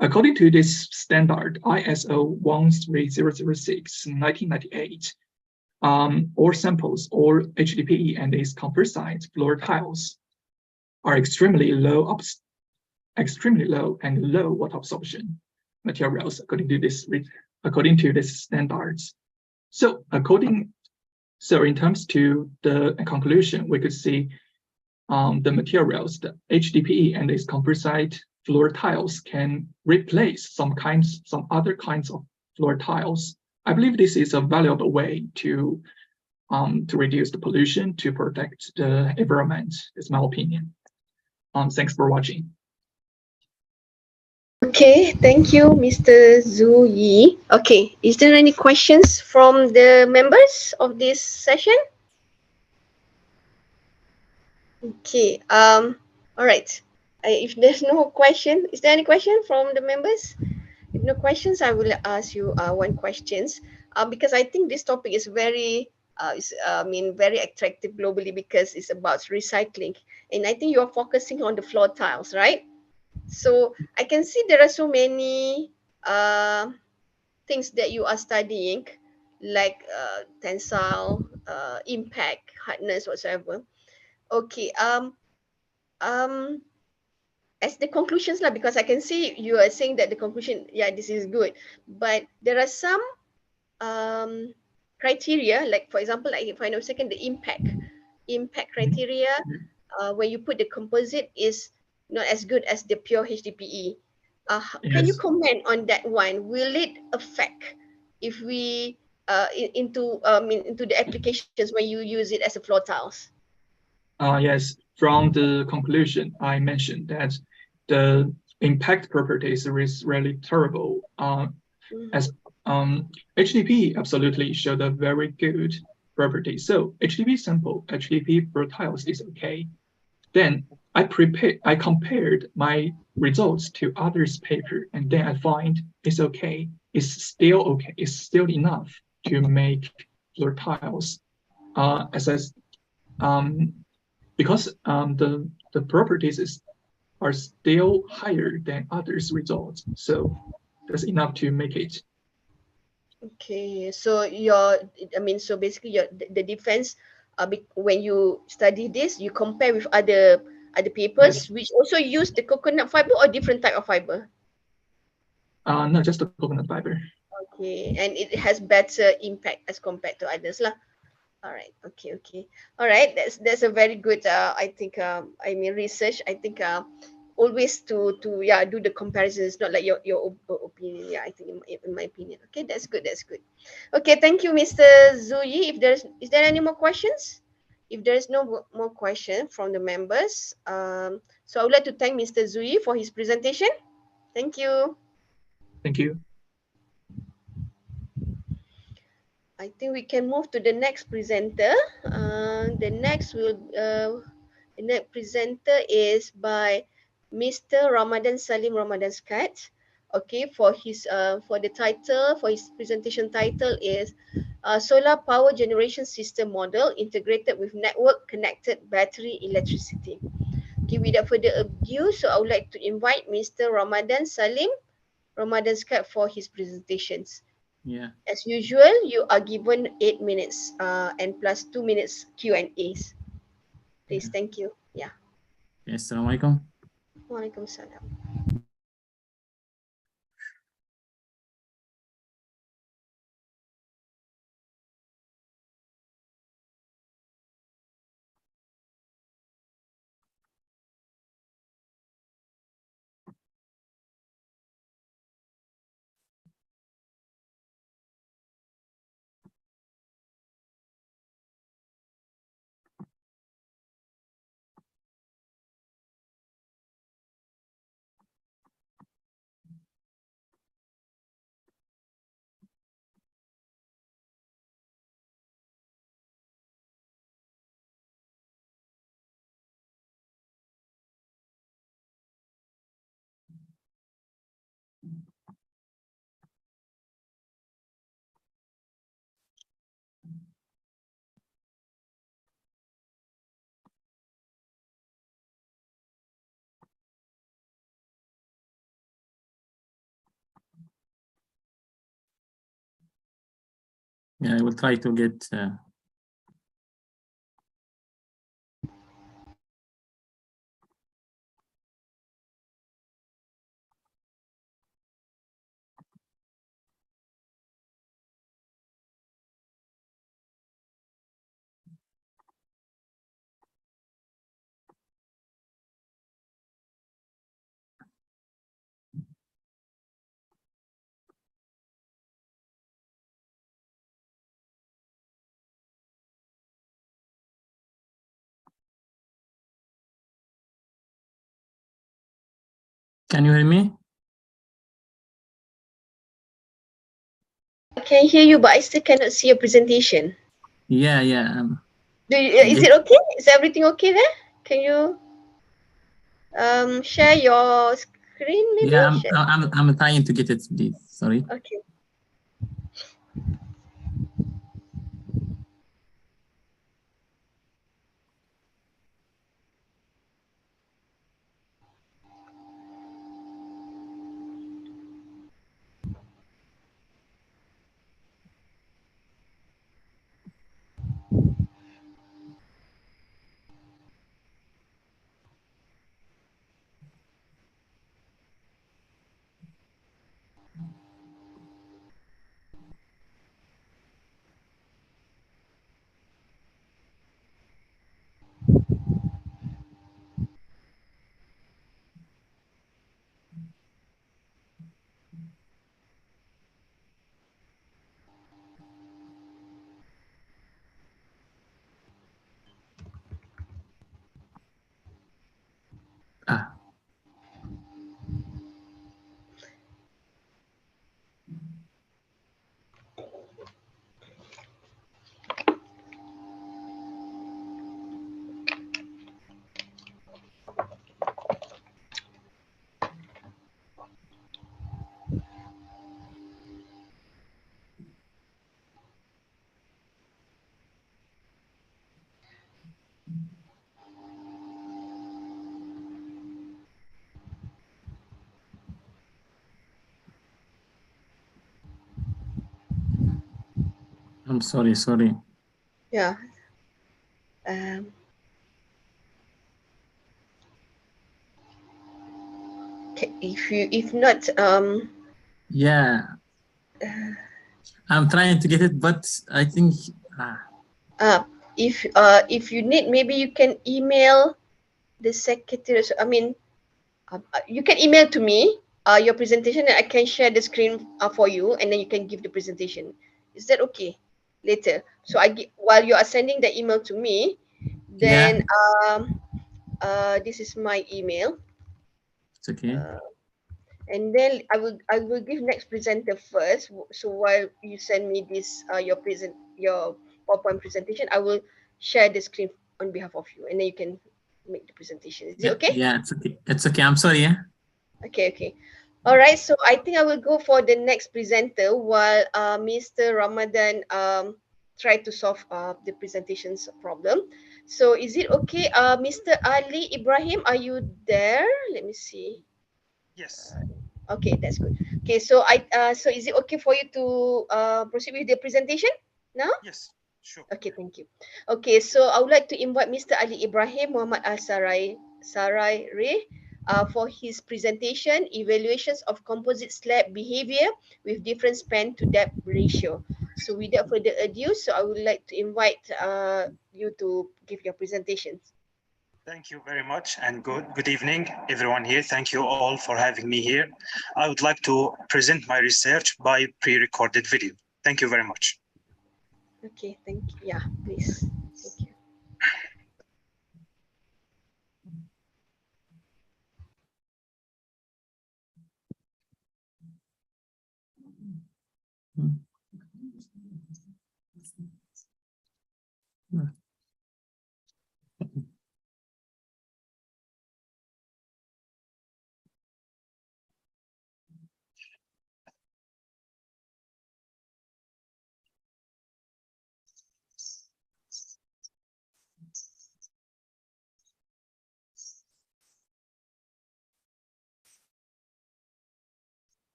According to this standard ISO 13006-1998, all samples, all HDPE and its composite floor tiles are extremely low and low water absorption materials according to this standards. So in terms to the conclusion, we could see the materials, the HDPE and its composite floor tiles can replace some other kinds of floor tiles. I believe this is a valuable way to reduce the pollution, to protect the environment. Is my opinion. Thanks for watching. Okay, thank you, Mr. Zhu Yi. Okay, is there any questions from the members of this session? Okay, all right. If there's no question, is there any question from the members? If no questions, I will ask you one questions because I think this topic is very, very attractive globally because it's about recycling, and I think you are focusing on the floor tiles, right? So I can see there are so many things that you are studying, like tensile, impact, hardness, whatsoever. Okay. As the conclusions lah, because I can see you are saying that the conclusion, yeah, this is good, but there are some criteria, like for example, like if I know second, the impact criteria, where you put the composite is not as good as the pure HDPE. Can you comment on that one? Will it affect if we into the applications when you use it as a floor tiles? Yes, from the conclusion, I mentioned that the impact properties is really terrible. As HDP absolutely showed a very good property. So HDP sample, HDP floor tiles is okay. Then I compared my results to others' paper, and then I find it's okay. It's still okay. It's still enough to make floor tiles. Because the properties are still higher than others' results, so that's enough to make it. Okay, so so basically the defense, when you study this, you compare with other papers, which also use the coconut fiber or different type of fiber? No, just the coconut fiber. Okay, and it has better impact as compared to others lah. All right. Okay. All right. That's a very good. I think. Research. I think. Always to do the comparisons, not like your opinion. Yeah, I think in my opinion. Okay, that's good. Okay, thank you, Mr. Zhu Yi. Is there any more questions? If there is no more question from the members, so I would like to thank Mr. Zhu Yi for his presentation. Thank you. Thank you. I think we can move to the next presenter. The next presenter is by Mr. Ramadan Salim Ramadan Skat. Okay, for his presentation title is Solar Power Generation System Model Integrated with Network Connected Battery Electricity. Okay, without further ado, so I would like to invite Mr. Ramadan Salim Ramadan Skype for his presentations. Yeah. As usual, you are given 8 minutes and plus 2 minutes Q&As. Please, thank you. Yeah. Yes, Assalamualaikum. Waalaikumsalam. Yeah, I will try to get. Can you hear me? I can hear you, but I still cannot see your presentation. Yeah, yeah. Is it okay? Is everything okay there? Can you share your screen maybe? Yeah, I'm trying to get it, please. Sorry. Okay. I'm sorry. Yeah. If not Yeah. I'm trying to get it, but I think if you need, maybe you can email the secretary. I mean, you can email to me your presentation, and I can share the screen for you, and then you can give the presentation. Is that okay? Later. So while you are sending the email to me, then this is my email. It's okay. And then I will give next presenter first. So while you send me this your PowerPoint presentation, I will share the screen on behalf of you, and then you can make the presentation. Is it okay? Yeah, it's okay. It's okay. I'm sorry. Yeah. Okay. All right. So I think I will go for the next presenter while Mr. Ramadan try to solve the presentation's problem. So is it okay? Mr. Ali Ibrahim, are you there? Let me see. Yes. Okay, that's good. Okay, so so is it okay for you to proceed with the presentation now? Yes, sure. Okay, thank you. Okay, so I would like to invite Mr. Ali Ibrahim Muhammad Al Sarai Ray for his presentation, Evaluations of Composite Slab Behavior with Different Span to Depth Ratio. So without further ado, so I would like to invite you to give your presentations. Thank you very much, and good evening, everyone here. Thank you all for having me here. I would like to present my research by pre-recorded video. Thank you very much. Okay, thank you. Yeah, please. Thank you.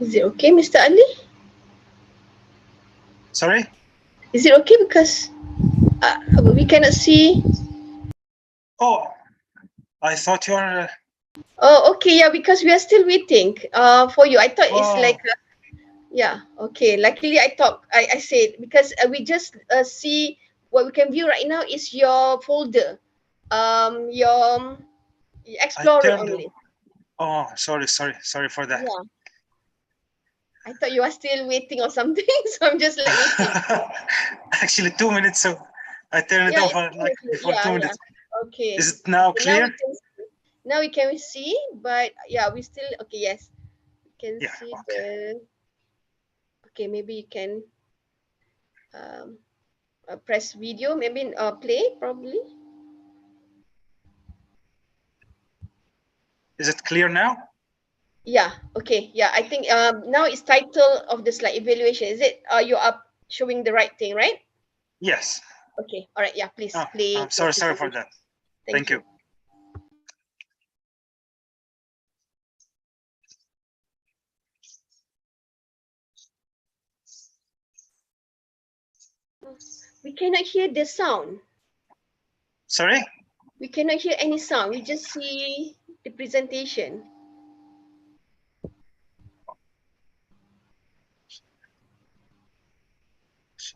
Is it okay, Mr. Ali? Sorry? Is it okay because we cannot see? Oh, I thought you're... Oh, okay, yeah, because we are still waiting for you. I thought it's like, yeah, okay. Luckily, I said, because we just see what we can view right now is your folder, your Explorer only. Oh, sorry for that. Yeah. I thought you are still waiting or something, so I'm just like waiting. Actually, 2 minutes, so I turned it off like before 2 minutes. Okay. Is it now Okay, clear? Now we can see, but yeah, we still, okay, yes. We can see the, okay, maybe you can press video, maybe play probably. Is it clear now? Yeah, okay, yeah, I think now it's title of the slide, evaluation. Is it, you are showing the right thing, right? Yes. Okay, all right, yeah, please play. I'm sorry for that. Thank you. We cannot hear the sound. Sorry? We cannot hear any sound. We just see the presentation.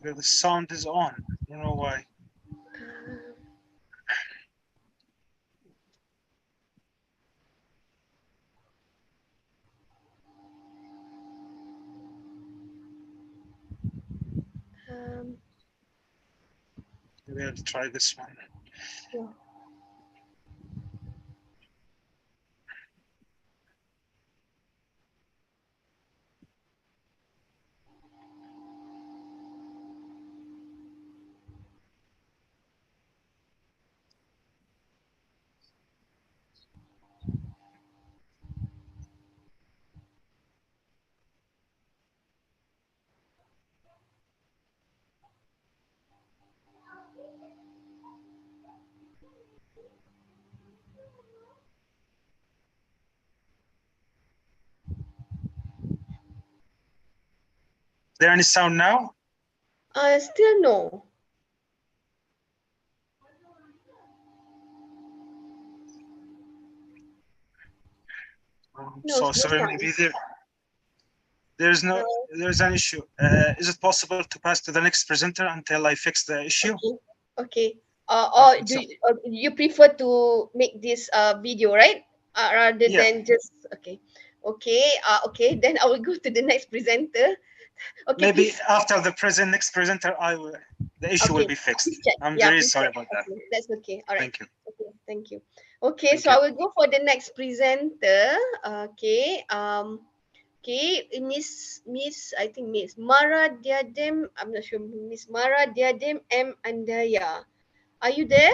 The sound is on. You know why? We'll try this one. Yeah. Is there any sound now? Still no. No, So no sorry, sound. maybe there's an issue. Is it possible to pass to the next presenter until I fix the issue? Okay. Or you prefer to make this video, right? Rather than just okay. Okay, then I will go to the next presenter. Okay, maybe please. after the next presenter, the issue will be fixed. I'm very sorry about that. Okay, that's okay. All right. Thank you. Okay, thank you. Okay, so I will go for the next presenter. Okay. Okay, I think Miss Mara Diadem. I'm not sure. Miss Mara Diadem M Andaya. Are you there?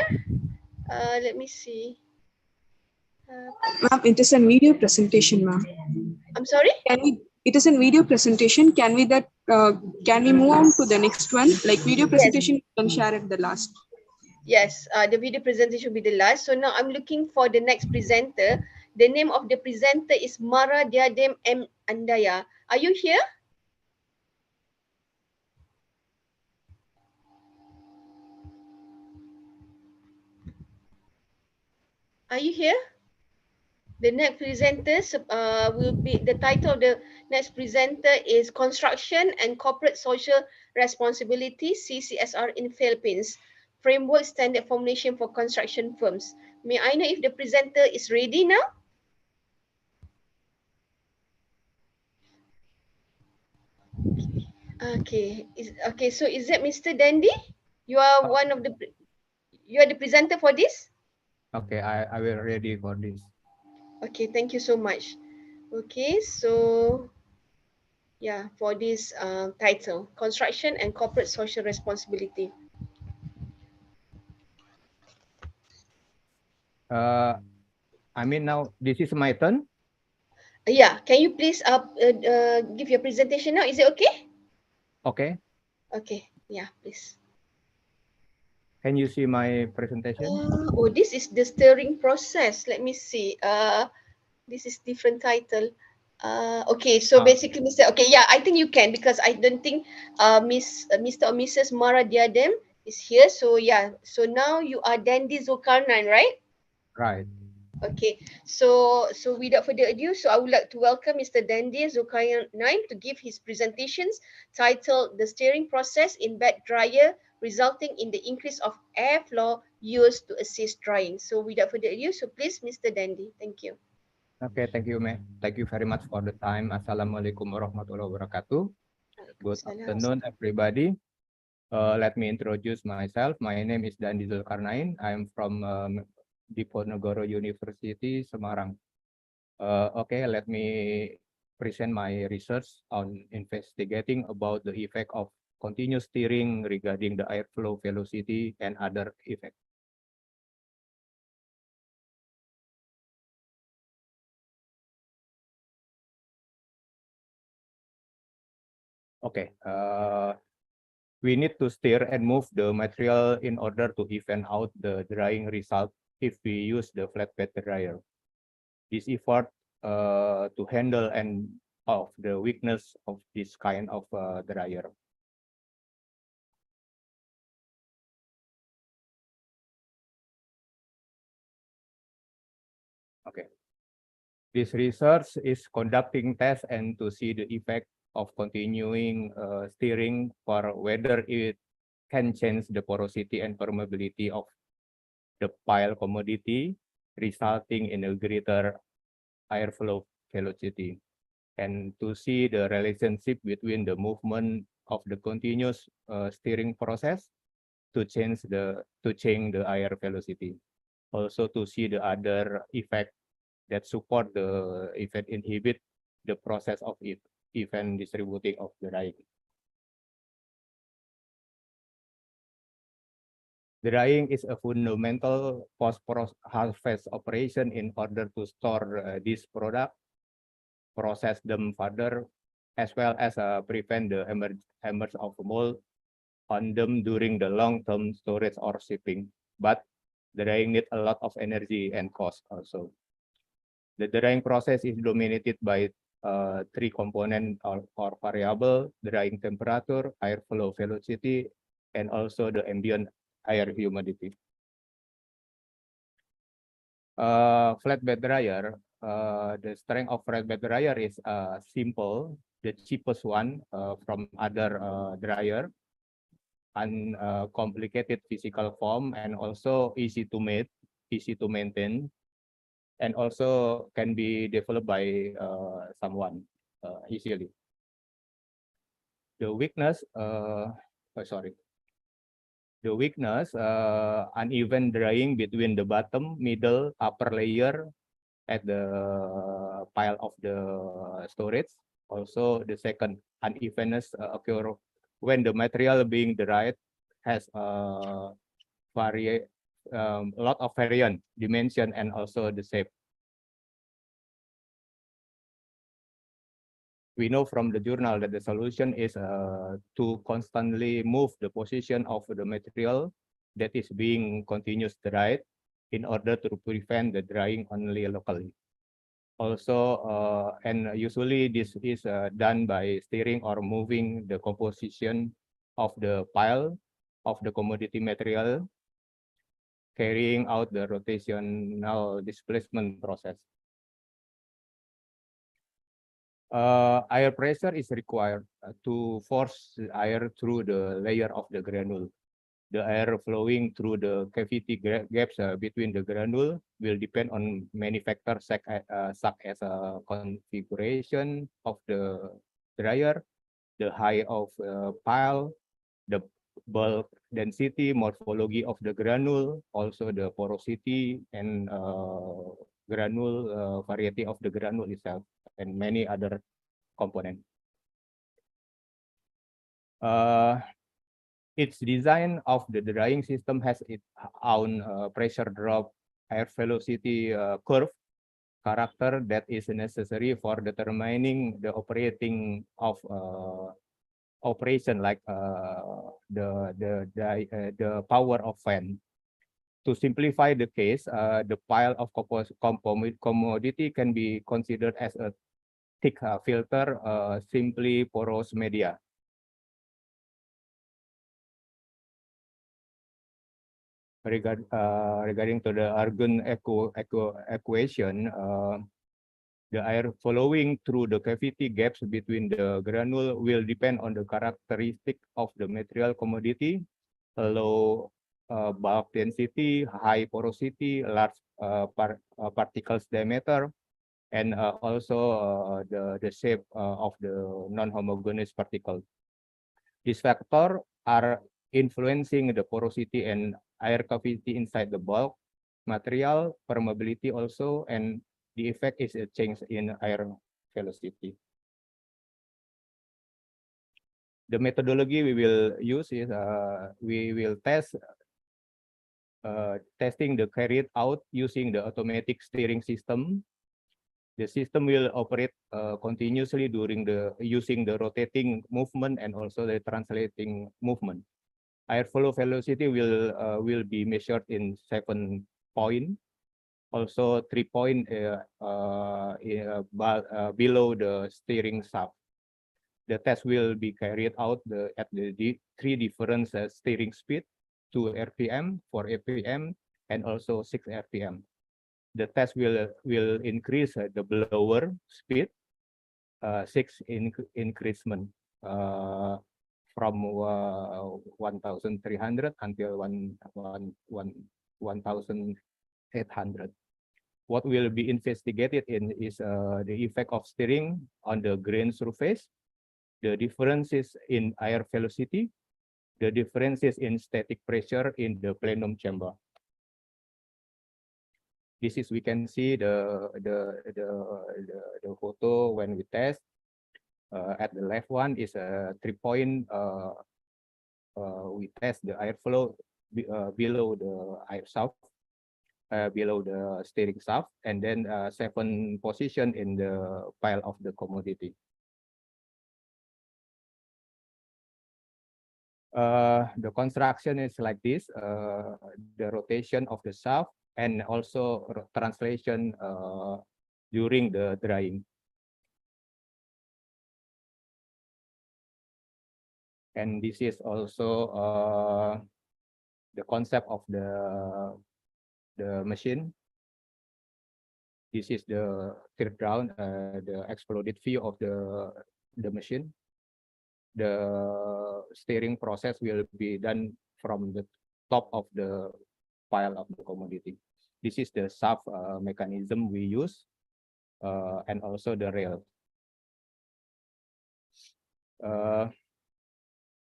Let me see. Ma'am, it is a video presentation, ma'am. I'm sorry? It is a video presentation. Can we move on to the next one? Like video presentation, you can share at the last. Yes, the video presentation will be the last. So now I'm looking for the next presenter. The name of the presenter is Mara Diadem M Andaya. Are you here? Are you here? The next presenter will be, the title of the next presenter is Construction and Corporate Social Responsibility, CCSR in Philippines, Framework Standard Formulation for Construction Firms. May I know if the presenter is ready now? Okay, so is that Mr. Dandy? You are you are the presenter for this? Okay, I will ready for this. Okay, thank you so much. Okay, so yeah, for this title, Construction and Corporate Social Responsibility. I mean now this is my turn. Yeah, can you please give your presentation now? Is it okay? Okay. Okay, yeah, please. Can you see my presentation? Oh, this is the steering process. Let me see. This is different title. Okay, so basically, okay, yeah, I think you can, because I don't think Mr. or Mrs. Mara Diadem is here. So yeah, so now you are Dandy Zulkarnain, right? Right. Okay, so without further ado, so I would like to welcome Mr. Dandy Zulkarnain to give his presentations titled "The Steering Process in Bed Dryer Resulting in the Increase of Airflow Used to Assist Drying." So without further ado, so please, Mr. Dandy, thank you. Okay, thank you, ma'am. Thank you very much for the time. Assalamualaikum warahmatullahi wabarakatuh. Good afternoon, everybody. Let me introduce myself. My name is Dandy Zulkarnain. I'm from Diponegoro University, Semarang. Okay, let me present my research on investigating about the effect of continuous steering regarding the airflow velocity and other effects. Okay, we need to steer and move the material in order to even out the drying result if we use the flatbed dryer. This effort to handle and of the weakness of this kind of dryer. Okay. This research is conducting tests and to see the effect of continuing steering for whether it can change the porosity and permeability of the pile commodity, resulting in a greater airflow velocity, and to see the relationship between the movement of the continuous steering process to change the air velocity. Also to see the other effect that support the effect inhibit the process of event distributing of the drying. Drying is a fundamental post-harvest operation in order to store this product, process them further, as well as prevent the emergence of mold on them during the long-term storage or shipping. But drying needs a lot of energy and cost also. The drying process is dominated by three components or variable: drying temperature, air flow velocity, and also the ambient air humidity. Flatbed dryer, the strength of flatbed dryer is simple, the cheapest one from other dryer, uncomplicated physical form, and also easy to maintain, and also can be developed by someone easily. The weakness, the weakness, uneven drying between the bottom, middle, upper layer at the pile of the storage. Also, the second unevenness occur when the material being dried has a lot of variant dimension and also the shape. We know from the journal that the solution is to constantly move the position of the material that is being continuously dried in order to prevent the drying only locally. Also, and usually this is done by steering or moving the composition of the pile of the commodity material, carrying out the rotational displacement process. Air pressure is required to force the air through the layer of the granule. The air flowing through the cavity gaps between the granule will depend on many factors such as configuration of the dryer, the height of pile, the bulk density, morphology of the granule, also the porosity and granule variety of the granule itself, and many other components. Its design of the drying system has its own pressure drop, air velocity curve character that is necessary for determining the operating of operation, like the power of fan. To simplify the case, the pile of commodity can be considered as a thick filter, simply porous media. Regarding to the Argun equation, the air flowing through the cavity gaps between the granule will depend on the characteristic of the material commodity, low bulk density, high porosity, large particles diameter, and also the shape of the non-homogeneous particle. These factors are influencing the porosity and air cavity inside the bulk material, permeability also, and the effect is a change in air velocity. The methodology we will use is we will testing the carried out using the automatic steering system. The system will operate continuously during using the rotating movement and also the translating movement. Air flow velocity will be measured in 7 points. Also 3 points below the steering shaft. The test will be carried out at the 3 different steering speed, 2 RPM, 4 RPM, and also 6 RPM. The test will increase the blower speed 6 increment from 1,300 until 1,800. What will be investigated is the effect of steering on the grain surface, the differences in air velocity, the differences in static pressure in the plenum chamber. This is, we can see the photo when we test. At the left one is a 3-point. We test the airflow below the air shaft, below the steering shaft, and then 7 position in the pile of the commodity. The construction is like this, the rotation of the shaft and also translation during the drying. And this is also the concept of the machine. This is the tear down, the exploded view of the machine. The steering process will be done from the top of the pile of the commodity. This is the shaft mechanism we use, and also the rail.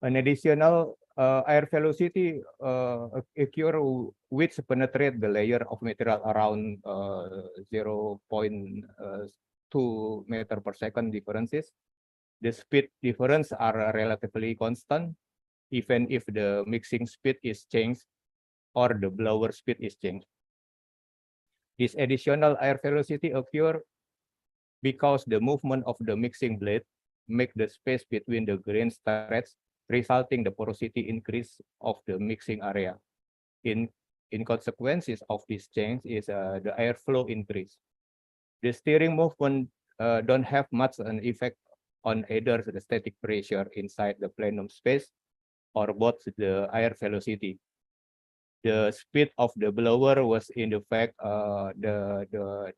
An additional air velocity occur which penetrate the layer of material around 0.2 meter per second differences. The speed difference are relatively constant, even if the mixing speed is changed or the blower speed is changed. This additional air velocity occur because the movement of the mixing blade make the space between the grain stretch, resulting the porosity increase of the mixing area. In consequences of this change is the airflow increase. The steering movement don't have much an effect on either the static pressure inside the plenum space or both the air velocity. The speed of the blower was in fact the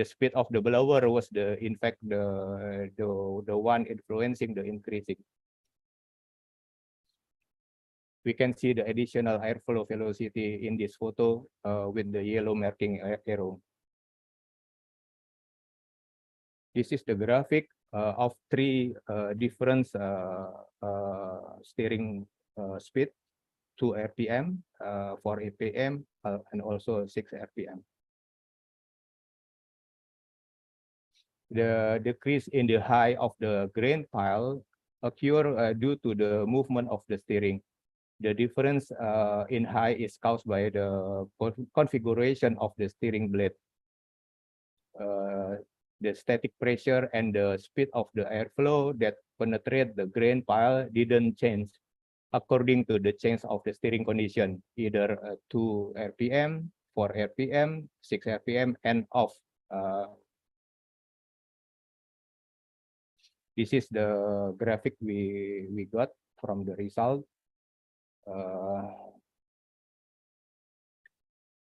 speed of the blower was in fact the one influencing the increasing. We can see the additional airflow velocity in this photo with the yellow marking arrow. This is the graphic of 3 different steering speed, 2 RPM, 4 RPM, and also 6 RPM. The decrease in the height of the grain pile occur due to the movement of the steering. The difference in height is caused by the configuration of the steering blade. The static pressure and the speed of the airflow that penetrate the grain pile didn't change according to the change of the steering condition, either 2 RPM, 4 RPM, 6 RPM, and off. This is the graphic we got from the result.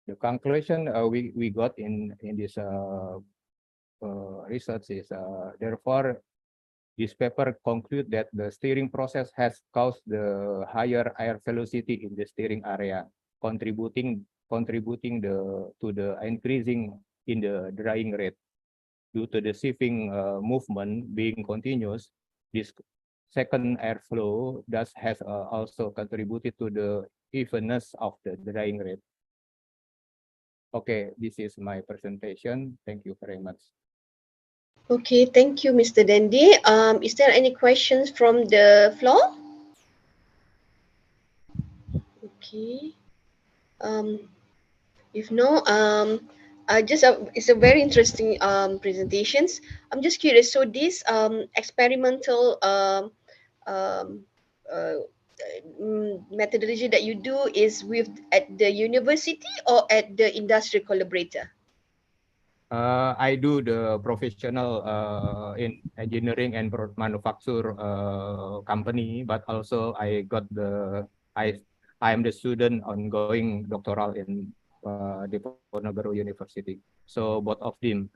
The conclusion we got in this research is therefore this paper conclude that the steering process has caused the higher air velocity in the steering area, contributing to the increasing in the drying rate. Due to the sieving movement being continuous, this second airflow thus has also contributed to the evenness of the drying rate. Okay, this is my presentation. Thank you very much. Okay, thank you, Mr. Dendi. Is there any questions from the floor? Okay. If no, it's a very interesting presentations. I'm just curious. So this experimental methodology that you do is at the university or at the industry collaborator? I do the professional in engineering and manufacture company, but also I am the student ongoing doctoral in Diponegoro University. So both of these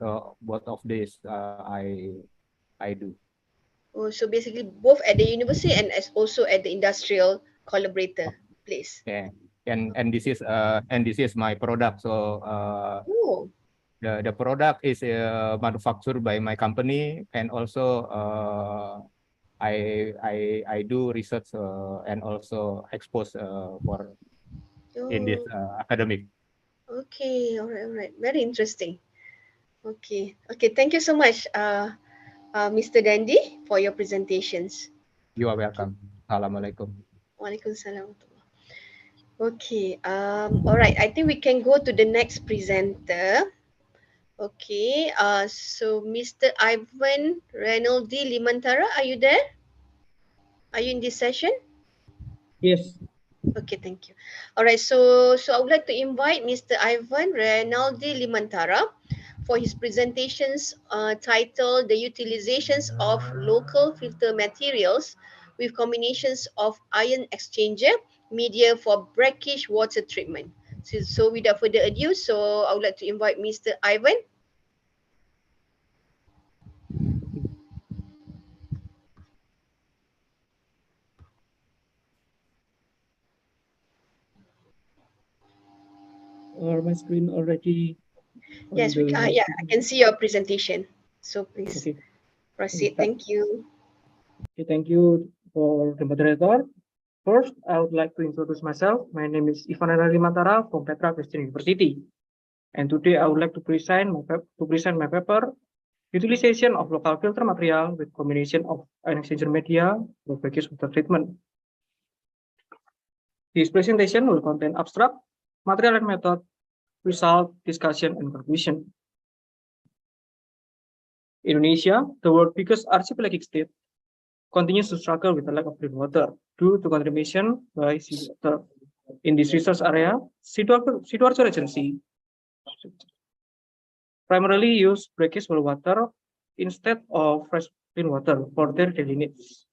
I do. Oh, so basically both at the university and as also at the industrial collaborator place. Yeah, and this is my product. So the product is manufactured by my company, and also I do research and also expose for in this academic. Okay, all right. Very interesting. Okay, thank you so much, Mr. Dandy, for your presentations. You are welcome. Assalamualaikum. Waalaikumsalam. Okay, all right. I think we can go to the next presenter. Okay, so Mr. Ivan Reynoldi Limantara, are you there? Are you in this session? Yes. Okay, thank you. All right, so I would like to invite Mr. Ivan Reynoldi Limantara for his presentations titled The Utilizations of Local Filter Materials with Combinations of Ion Exchanger Media for Brackish Water Treatment. So without further ado, so I would like to invite Mr. Ivan. Or my screen already? Yes, I can see your presentation. So please proceed. Thank you. Okay, thank you for the moderator. First, I would like to introduce myself. My name is Ivan Renaldi Mantara from Petra Christian University. And today I would like to present my paper, Utilization of Local Filter Material with Combination of Ion Exchanger Media for Brackish Water Treatment. This presentation will contain abstract, material and method, result, discussion, and conclusion. Indonesia, the world's biggest archipelagic state, continues to struggle with the lack of clean water due to contamination by seawater. In this research area, Sidoarjo Regency primarily use brackish well water instead of fresh clean water for their daily needs.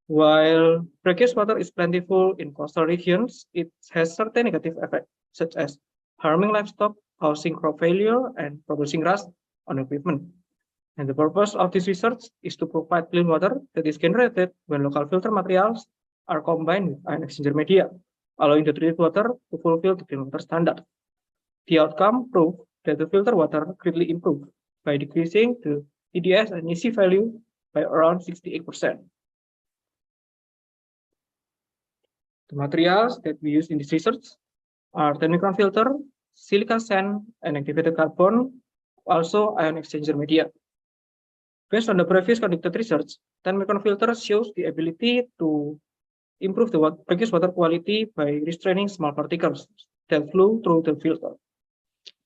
While brackish water is plentiful in coastal regions, it has certain negative effects, such as harming livestock, causing crop failure, and producing rust on equipment. And the purpose of this research is to provide clean water that is generated when local filter materials are combined with ion exchanger media, allowing the treated water to fulfill the clean water standard. The outcome proved that the filter water greatly improved by decreasing the TDS and EC value by around 68%. The materials that we use in this research are 10-micron filter, silica sand, and activated carbon, also ion exchanger media. Based on the previous conducted research, 10-micron filter shows the ability to improve the brackish water quality by restraining small particles that flow through the filter.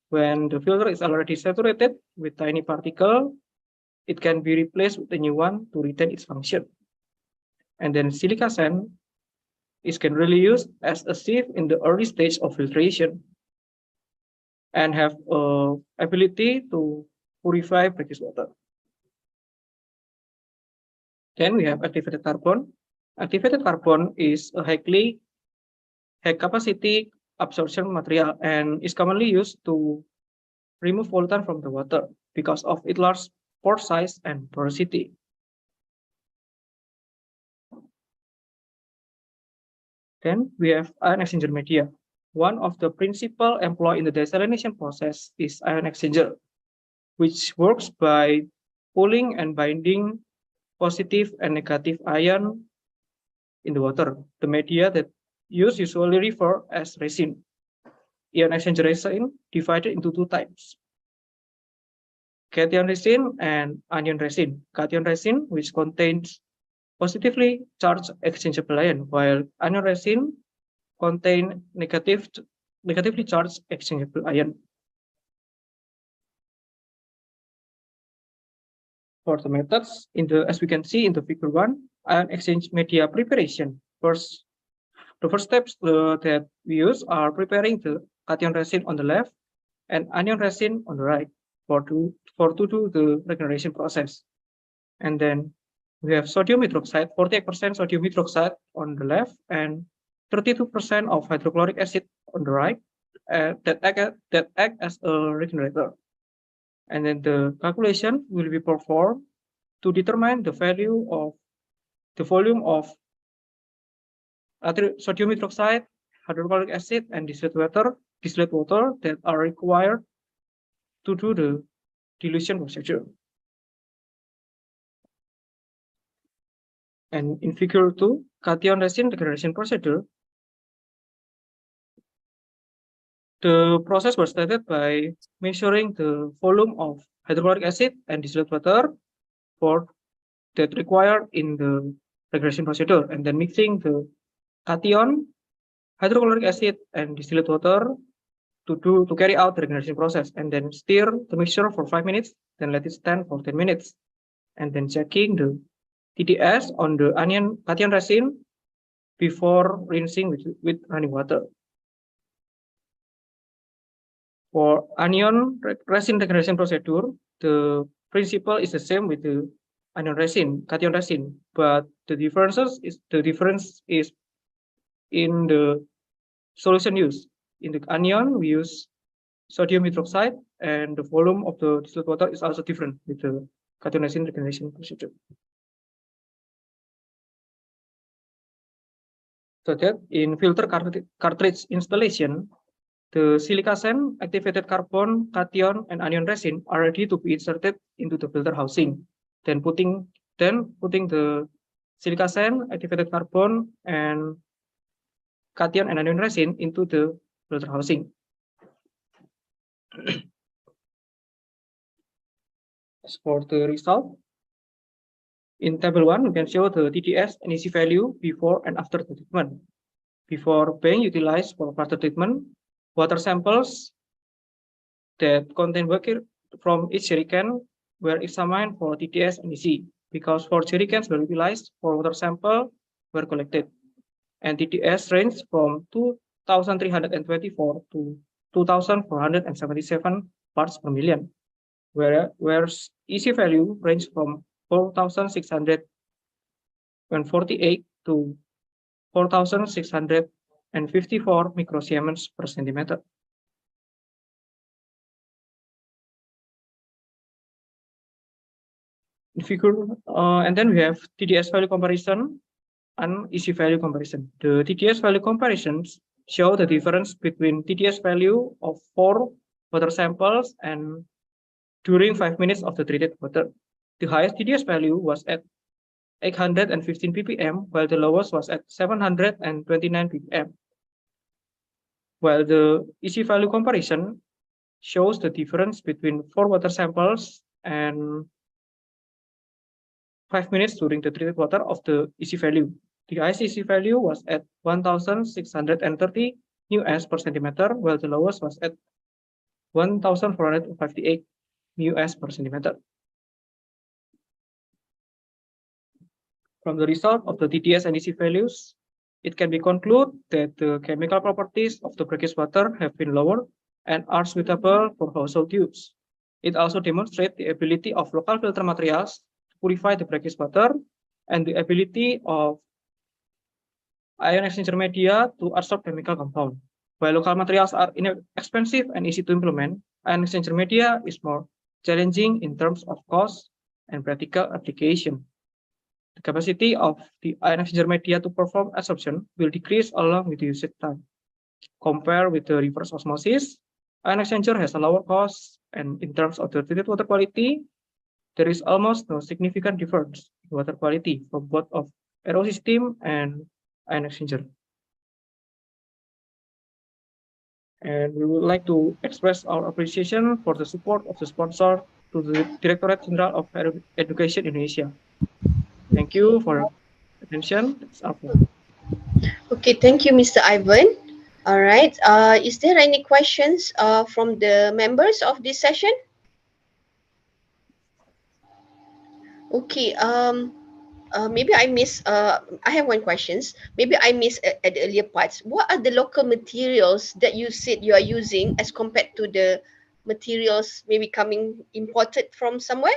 When the filter is already saturated with tiny particle, it can be replaced with a new one to retain its function. And then silica sand is generally used as a sieve in the early stage of filtration and have ability to purify brackish water. Then we have activated carbon. Activated carbon is a high capacity absorption material and is commonly used to remove pollutant from the water because of its large pore size and porosity. Then we have ion exchanger media. One of the principal employed in the desalination process is ion exchanger, which works by pulling and binding positive and negative ion in the water. The media that used usually refer as resin. Ion exchanger resin divided into two types: cation resin and anion resin. Cation resin, which contains positively charged exchangeable ion, while anion resin contain negatively charged exchangeable ion. For the methods, as we can see in the figure 1, ion exchange media preparation. The first steps that we use are preparing the cation resin on the left and anion resin on the right to do the regeneration process. And then we have sodium hydroxide, 48% sodium hydroxide on the left and 32% of hydrochloric acid on the right that act as a regenerator. And then the calculation will be performed to determine the volume of sodium hydroxide, hydrochloric acid, and distilled water that are required to do the dilution procedure. And in figure 2, cation resin degradation procedure. The process was started by measuring the volume of hydrochloric acid and distilled water for that required in the regression procedure, and then mixing the cation, hydrochloric acid, and distilled water to carry out the regression process, and then stir the mixture for 5 minutes, then let it stand for 10 minutes, and then checking the TDS on the cation resin before rinsing with running water. For anion resin degradation procedure, the principle is the same with the anion resin, cation resin, but the difference is in the solution used. In the anion, we use sodium hydroxide, and the volume of the distilled water is also different with the cation resin degradation procedure. So that in filter cartridge installation, the silica sand, activated carbon, cation, and anion resin are ready to be inserted into the filter housing. Then putting the silica sand, activated carbon, and cation and anion resin into the filter housing. As for the result, in table 1, we can show the TDS and EC value before and after the treatment. Before being utilized for further treatment, water samples that contain water from each jerrycan were examined for TDS and EC, because 4 jerrycans were utilized for water sample were collected, and TDS ranged from 2,324 to 2,477 parts per million, whereas EC value ranged from 4,648 to 4,654 microsiemens per centimeter. In figure, and then we have TDS value comparison and EC value comparison. The TDS value comparisons show the difference between TDS value of 4 water samples and during 5 minutes of the treated water. The highest TDS value was at 815 ppm, while the lowest was at 729 ppm. While the EC value comparison shows the difference between 4 water samples and 5 minutes during the treated water of the EC value. The highest EC value was at 1,630 US per centimeter, while the lowest was at 1,458 US per centimeter. From the result of the TDS and EC values, it can be concluded that the chemical properties of the brackish water have been lowered and are suitable for household use. It also demonstrates the ability of local filter materials to purify the brackish water and the ability of ion exchanger media to absorb chemical compound. While local materials are inexpensive and easy to implement, ion exchanger media is more challenging in terms of cost and practical application. The capacity of the ion exchanger media to perform absorption will decrease along with the usage time. Compared with the reverse osmosis, ion exchanger has a lower cost, and in terms of the treated water quality, there is almost no significant difference in water quality for both of RO system and ion exchanger. And we would like to express our appreciation for the support of the sponsor to the Directorate General of Higher Education Indonesia. Thank you for your attention. Okay, thank you, Mr. Ivan. All right. Is there any questions from the members of this session? Okay. Maybe I miss. I have one question. Maybe I miss at the earlier parts. What are the local materials that you said you are using as compared to the materials maybe coming imported from somewhere?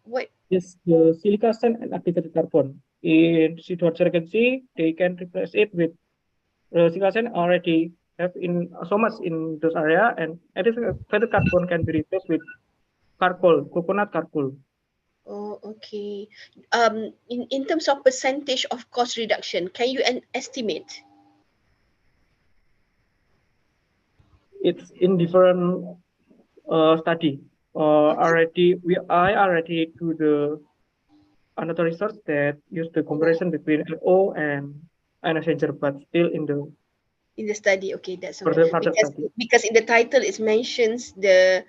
What? Yes, the silica sand and activated carbon. In Sidoarjo Regency, they can replace it with silica sand already have in so much in this area, and activated carbon can be replaced with charcoal, coconut charcoal. Oh, okay. In terms of percentage of cost reduction, can you estimate? It's in different study. I already do the another research that used the comparison between LO and ion exchanger, but still in the study. Okay, that's all further right. Because in the title it mentions the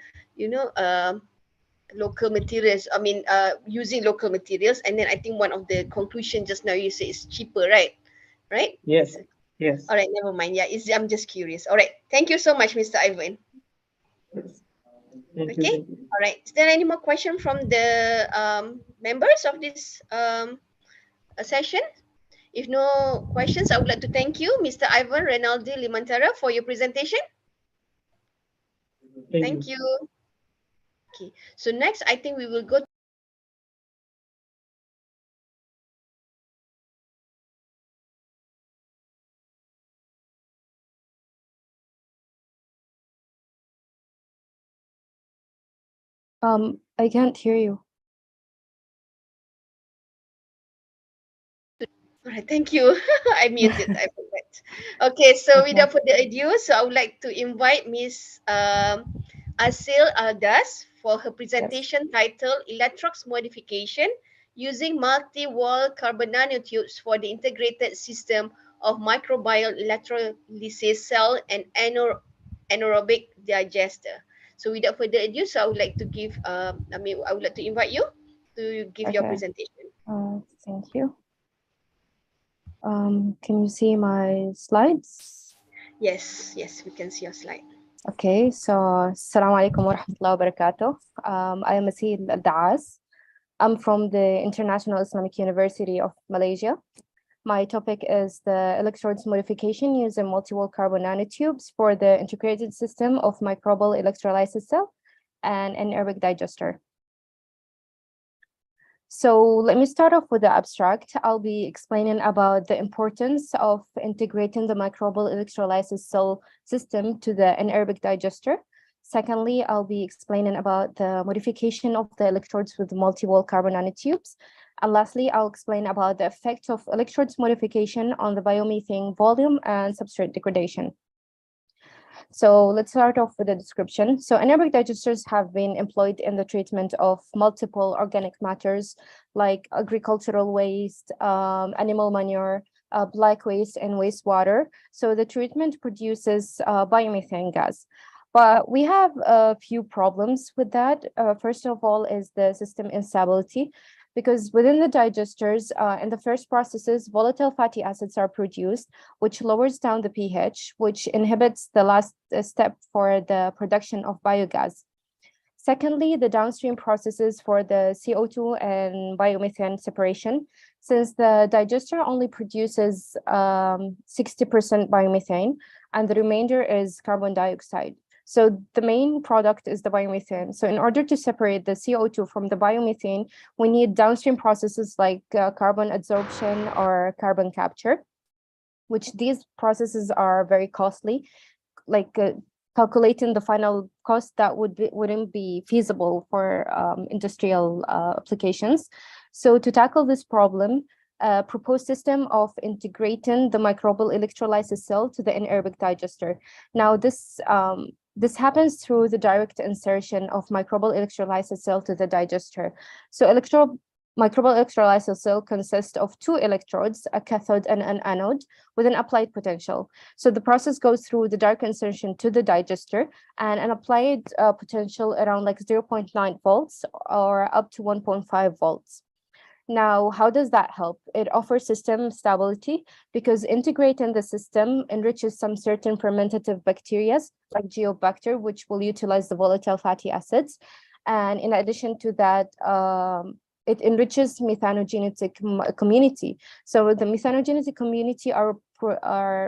local materials. I mean, using local materials, and then I think one of the conclusion just now you say is cheaper, right? Right? Yes. Yes. All right, never mind. Yeah, I'm just curious. All right, thank you so much, Mr. Ivan. Okay. All right. Is there any more question from the members of this session? If no questions, I would like to thank you, Mr. Ivan Renaldi Limantara, for your presentation. Thank you. Okay. So next, I think we will go. I can't hear you. All right, thank you. I muted. I forgot. Okay, so without further ado, so I would like to invite Miss Asil Aldas for her presentation titled Electrodes Modification Using Multi-Wall Carbon Nanotubes for the Integrated System of Microbial Electrolysis Cell and Anaerobic Digester. So without further ado, so I would like to give, I would like to invite you to give your presentation. Thank you. Can you see my slides? Yes, we can see your slide. Okay, so Assalamu alaikum wa rahmatullahi wa barakatuh. I am Asil Aldas. I'm from the International Islamic University of Malaysia. My topic is the electrodes modification using multi-wall carbon nanotubes for the integrated system of microbial electrolysis cell and anaerobic digester. So let me start off with the abstract. I'll be explaining about the importance of integrating the microbial electrolysis cell system to the anaerobic digester. Secondly, I'll be explaining about the modification of the electrodes with multi-wall carbon nanotubes. And lastly, I'll explain about the effect of electrodes modification on the biomethane volume and substrate degradation. So let's start off with the description. So anaerobic digesters have been employed in the treatment of multiple organic matters like agricultural waste, animal manure, black waste, and wastewater. So the treatment produces biomethane gas. But we have a few problems with that. First of all is the system instability, because within the digesters, in the first processes, volatile fatty acids are produced, which lowers down the pH, which inhibits the last step for the production of biogas. Secondly, the downstream processes for the CO2 and biomethane separation, since the digester only produces 60% biomethane, and the remainder is carbon dioxide. So the main product is the biomethane. So in order to separate the CO2 from the biomethane, we need downstream processes like carbon adsorption or carbon capture, which these processes are very costly. Like calculating the final cost, that wouldn't be feasible for industrial applications. So to tackle this problem, a proposed system of integrating the microbial electrolysis cell to the anaerobic digester. Now this happens through the direct insertion of microbial electrolysis cell to the digester. So microbial electrolysis cell consists of two electrodes, a cathode and an anode, with an applied potential. So the process goes through the direct insertion to the digester and an applied potential around like 0.9 volts or up to 1.5 volts. Now, how does that help? It offers system stability because integrating the system enriches some certain fermentative bacteria like geobacter, which will utilize the volatile fatty acids. And in addition to that, it enriches methanogenetic community. So the methanogenetic community are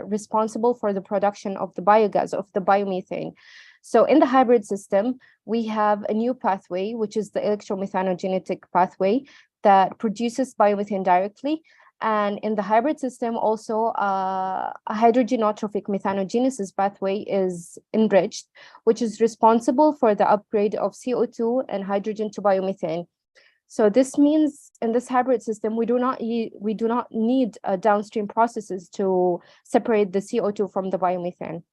responsible for the production of the biogas, of the biomethane. So in the hybrid system, we have a new pathway, which is the electromethanogenetic pathway that produces biomethane directly. And in the hybrid system, also a hydrogenotrophic methanogenesis pathway is enriched, which is responsible for the upgrade of CO2 and hydrogen to biomethane. So this means in this hybrid system, we do not need downstream processes to separate the CO2 from the biomethane.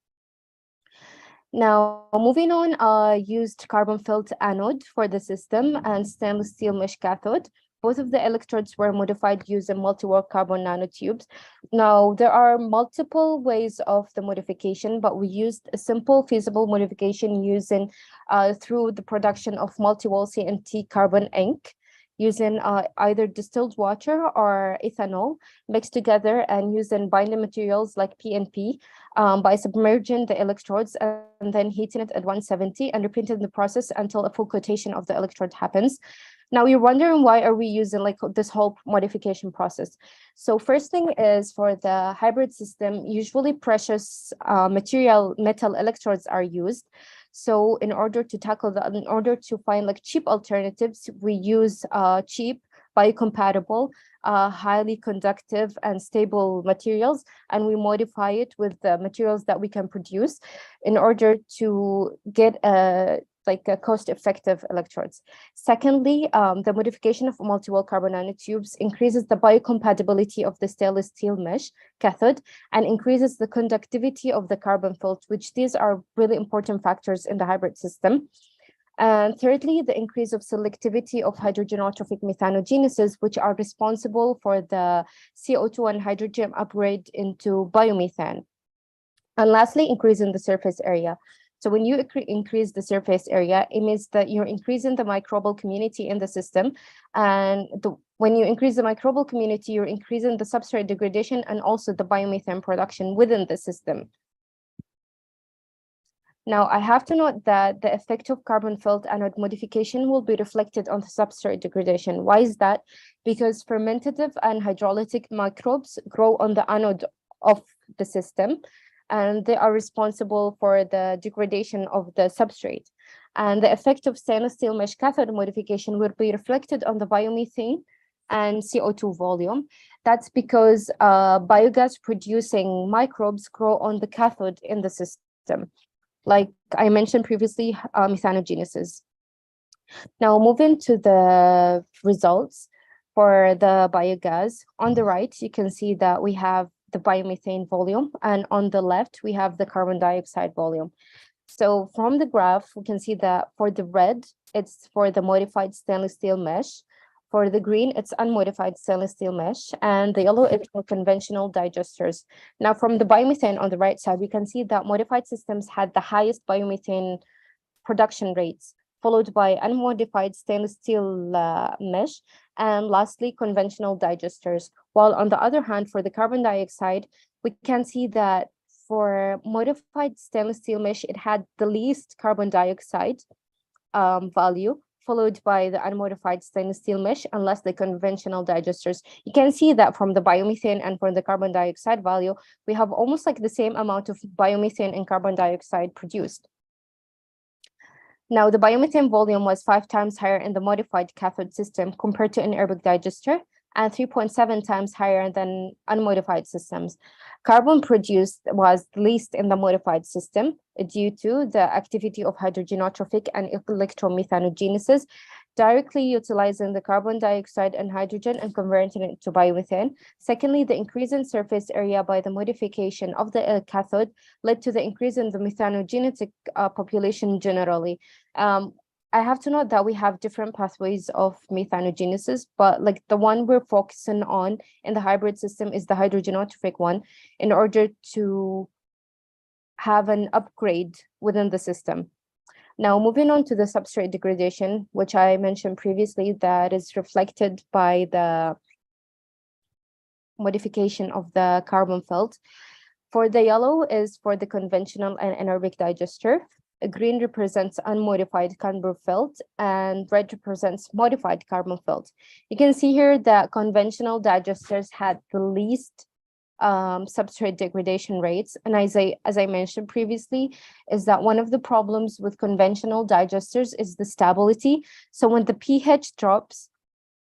Now, moving on, used carbon filter anode for the system and stainless steel mesh cathode, Both of the electrodes were modified using multi-wall carbon nanotubes. Now, there are multiple ways of the modification, but we used a simple feasible modification using through the production of multi-wall CNT carbon ink, using either distilled water or ethanol mixed together and using binding materials like PNP by submerging the electrodes and then heating it at 170 and repeating the process until a full coatation of the electrode happens. Now you're wondering why are we using like this whole modification process? So first thing is for the hybrid system, usually precious metal electrodes are used. So in order to tackle that, in order to find like cheap alternatives, we use cheap, biocompatible, highly conductive and stable materials, and we modify it with the materials that we can produce in order to get a cost-effective electrodes. Secondly, the modification of multi-wall carbon nanotubes increases the biocompatibility of the stainless steel mesh cathode and increases the conductivity of the carbon filter, which these are really important factors in the hybrid system. And thirdly, the increase of selectivity of hydrogenotrophic methanogenesis, which are responsible for the CO2 and hydrogen upgrade into biomethane. And lastly, increasing the surface area. So when you increase the surface area, it means that you're increasing the microbial community in the system. And when you increase the microbial community, you're increasing the substrate degradation and also the biomethane production within the system. Now, I have to note that the effect of carbon filled anode modification will be reflected on the substrate degradation. Why is that? Because fermentative and hydrolytic microbes grow on the anode of the system, and they are responsible for the degradation of the substrate. And the effect of stainless steel mesh cathode modification will be reflected on the biomethane and CO2 volume. That's because biogas producing microbes grow on the cathode in the system. Like I mentioned previously, methanogenesis. Now moving to the results for the biogas. On the right, you can see that we have the biomethane volume, and on the left, we have the carbon dioxide volume. So from the graph, we can see that for the red, it's for the modified stainless steel mesh. For the green, it's unmodified stainless steel mesh, and the yellow is for conventional digesters. Now, from the biomethane on the right side, we can see that modified systems had the highest biomethane production rates, followed by unmodified stainless steel mesh, and lastly, conventional digesters. While on the other hand, for the carbon dioxide, we can see that for modified stainless steel mesh, it had the least carbon dioxide value, followed by the unmodified stainless steel mesh, unless the conventional digesters. You can see that from the biomethane and from the carbon dioxide value, we have almost like the same amount of biomethane and carbon dioxide produced. Now, the biomethane volume was 5 times higher in the modified cathode system compared to an anaerobic digester, and 3.7 times higher than unmodified systems. Carbon produced was least in the modified system due to the activity of hydrogenotrophic and electromethanogenesis, directly utilizing the carbon dioxide and hydrogen and converting it to biomethane. Secondly, the increase in surface area by the modification of the cathode led to the increase in the methanogenetic population generally. I have to note that we have different pathways of methanogenesis, but like the one we're focusing on in the hybrid system is the hydrogenotrophic one, in order to have an upgrade within the system. Now, moving on to the substrate degradation, which I mentioned previously, that is reflected by the modification of the carbon felt. For the yellow is for the conventional and anaerobic digester. Green represents unmodified carbon felt, and red represents modified carbon felt. You can see here that conventional digesters had the least substrate degradation rates. And as I mentioned previously, is that one of the problems with conventional digesters is the stability. So when the pH drops,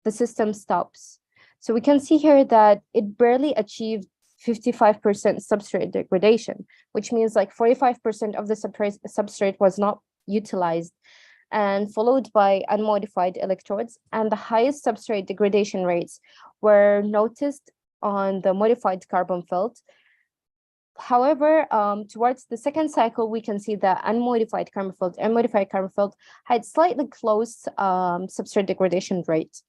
the system stops. So we can see here that it barely achieved 55% substrate degradation, which means like 45% of the substrate was not utilized, and followed by unmodified electrodes. And the highest substrate degradation rates were noticed on the modified carbon felt. However, towards the second cycle, we can see that unmodified carbon felt and modified carbon felt had slightly close substrate degradation rates.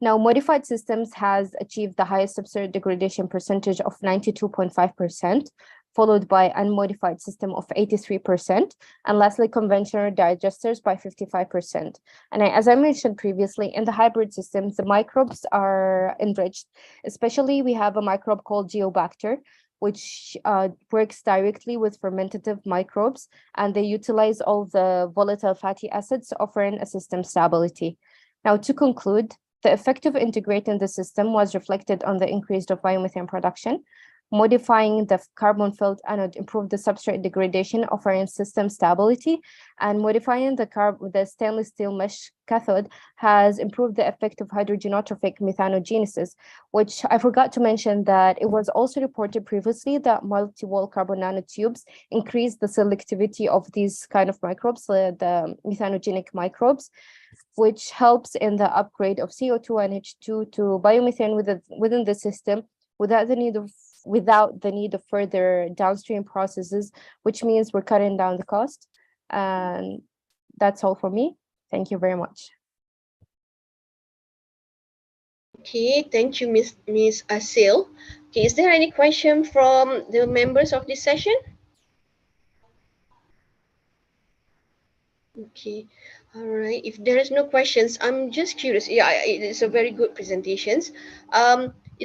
Now, modified systems has achieved the highest substrate degradation percentage of 92.5%, followed by unmodified system of 83%, and lastly, conventional digesters by 55%. And as I mentioned previously, in the hybrid systems, the microbes are enriched. Especially, we have a microbe called Geobacter, which works directly with fermentative microbes, and they utilize all the volatile fatty acids, offering a system stability. Now, to conclude, the effect of integrating the system was reflected on the increase of biomethane production. Modifying the carbon-filled anode improved the substrate degradation, offering system stability, and modifying the stainless steel mesh cathode has improved the effect of hydrogenotrophic methanogenesis, which I forgot to mention that it was also reported previously that multi-wall carbon nanotubes increase the selectivity of these kind of microbes, the methanogenic microbes, which helps in the upgrade of CO2 and H2 to biomethane within the system without the need of further downstream processes, which means we're cutting down the cost. And that's all for me. Thank you very much. Okay, thank you, Miss Asil. Okay, is there any question from the members of this session? Okay, all right. If there is no questions, I'm just curious. Yeah, it is a very good presentations.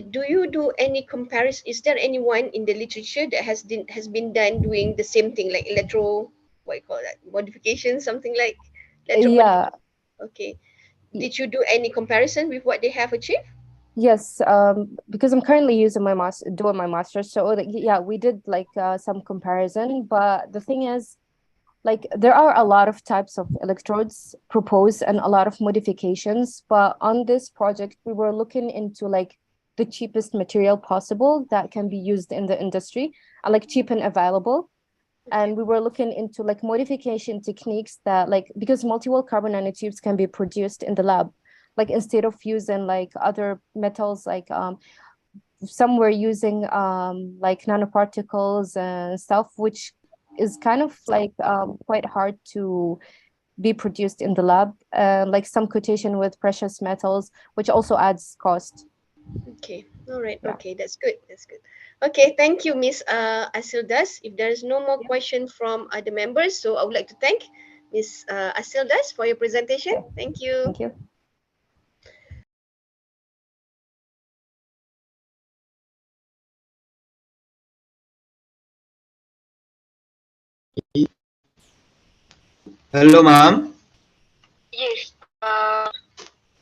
Do you do any comparison? Is there anyone in the literature that has been done doing the same thing, like what you call that, modification, something like Yeah. Okay. Did you do any comparison with what they have achieved? Yes, because I'm currently doing my master's, so yeah, we did like some comparison. But the thing is, like, there are a lot of types of electrodes proposed and a lot of modifications. But on this project, we were looking into like the cheapest material possible that can be used in the industry, like cheap and available. And we were looking into like modification techniques that, like, because multi-wall carbon nanotubes can be produced in the lab, like instead of using like other metals, like some were using like nanoparticles and stuff, which is kind of like quite hard to be produced in the lab, like some quotation with precious metals, which also adds cost. Okay, all right. Yeah. Okay, that's good. That's good. Okay, thank you, Miss Asildas. If there is no more question from other members, so I would like to thank Miss Asildas for your presentation. Thank you. Thank you. Hello, ma'am. Yes.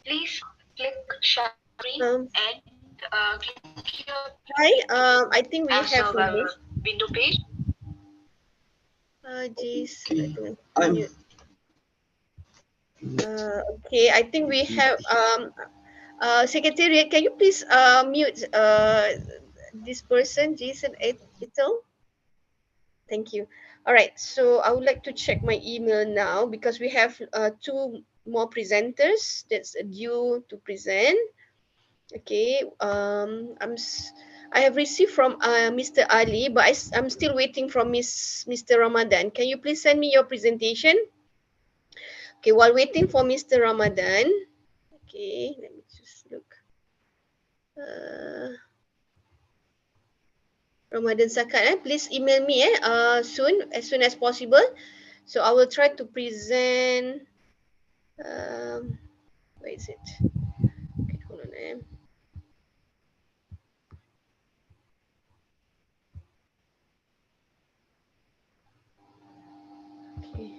Please click share screen and click your. Hi. I think we have a window page. Jeez. Okay. I think we have Secretariat. Can you please mute this person, Jason Ito? Thank you. All right, so I would like to check my email now because we have two more presenters that's due to present. Okay, I have received from Mr. Ali, but I'm still waiting from Mr. Ramadan. Can you please send me your presentation? Okay, while waiting for Mr. Ramadan, okay, let me just look. Ramadan Sakat, please email me soon, as soon as possible. So I will try to present. Where is it? Okay, hold on. Okay.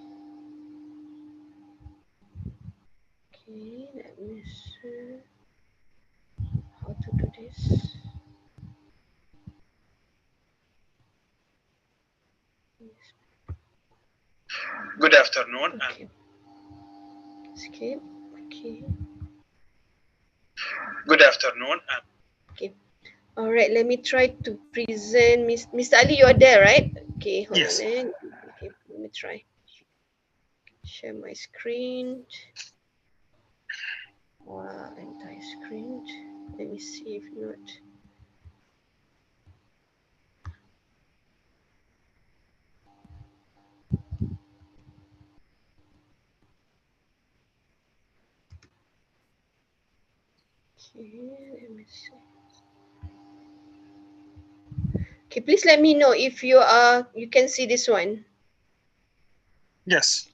Okay, let me see how to do this. Good afternoon. Okay. Escape. Okay. Good afternoon. Okay. All right. Let me try to present. Mr. Ali, you're there, right? Okay. Hold Yes. on. Okay. Let me try. Share my screen. Wow, entire screen. Let me see if not. Okay, let me see. Okay, please let me know if you can see this one. Yes.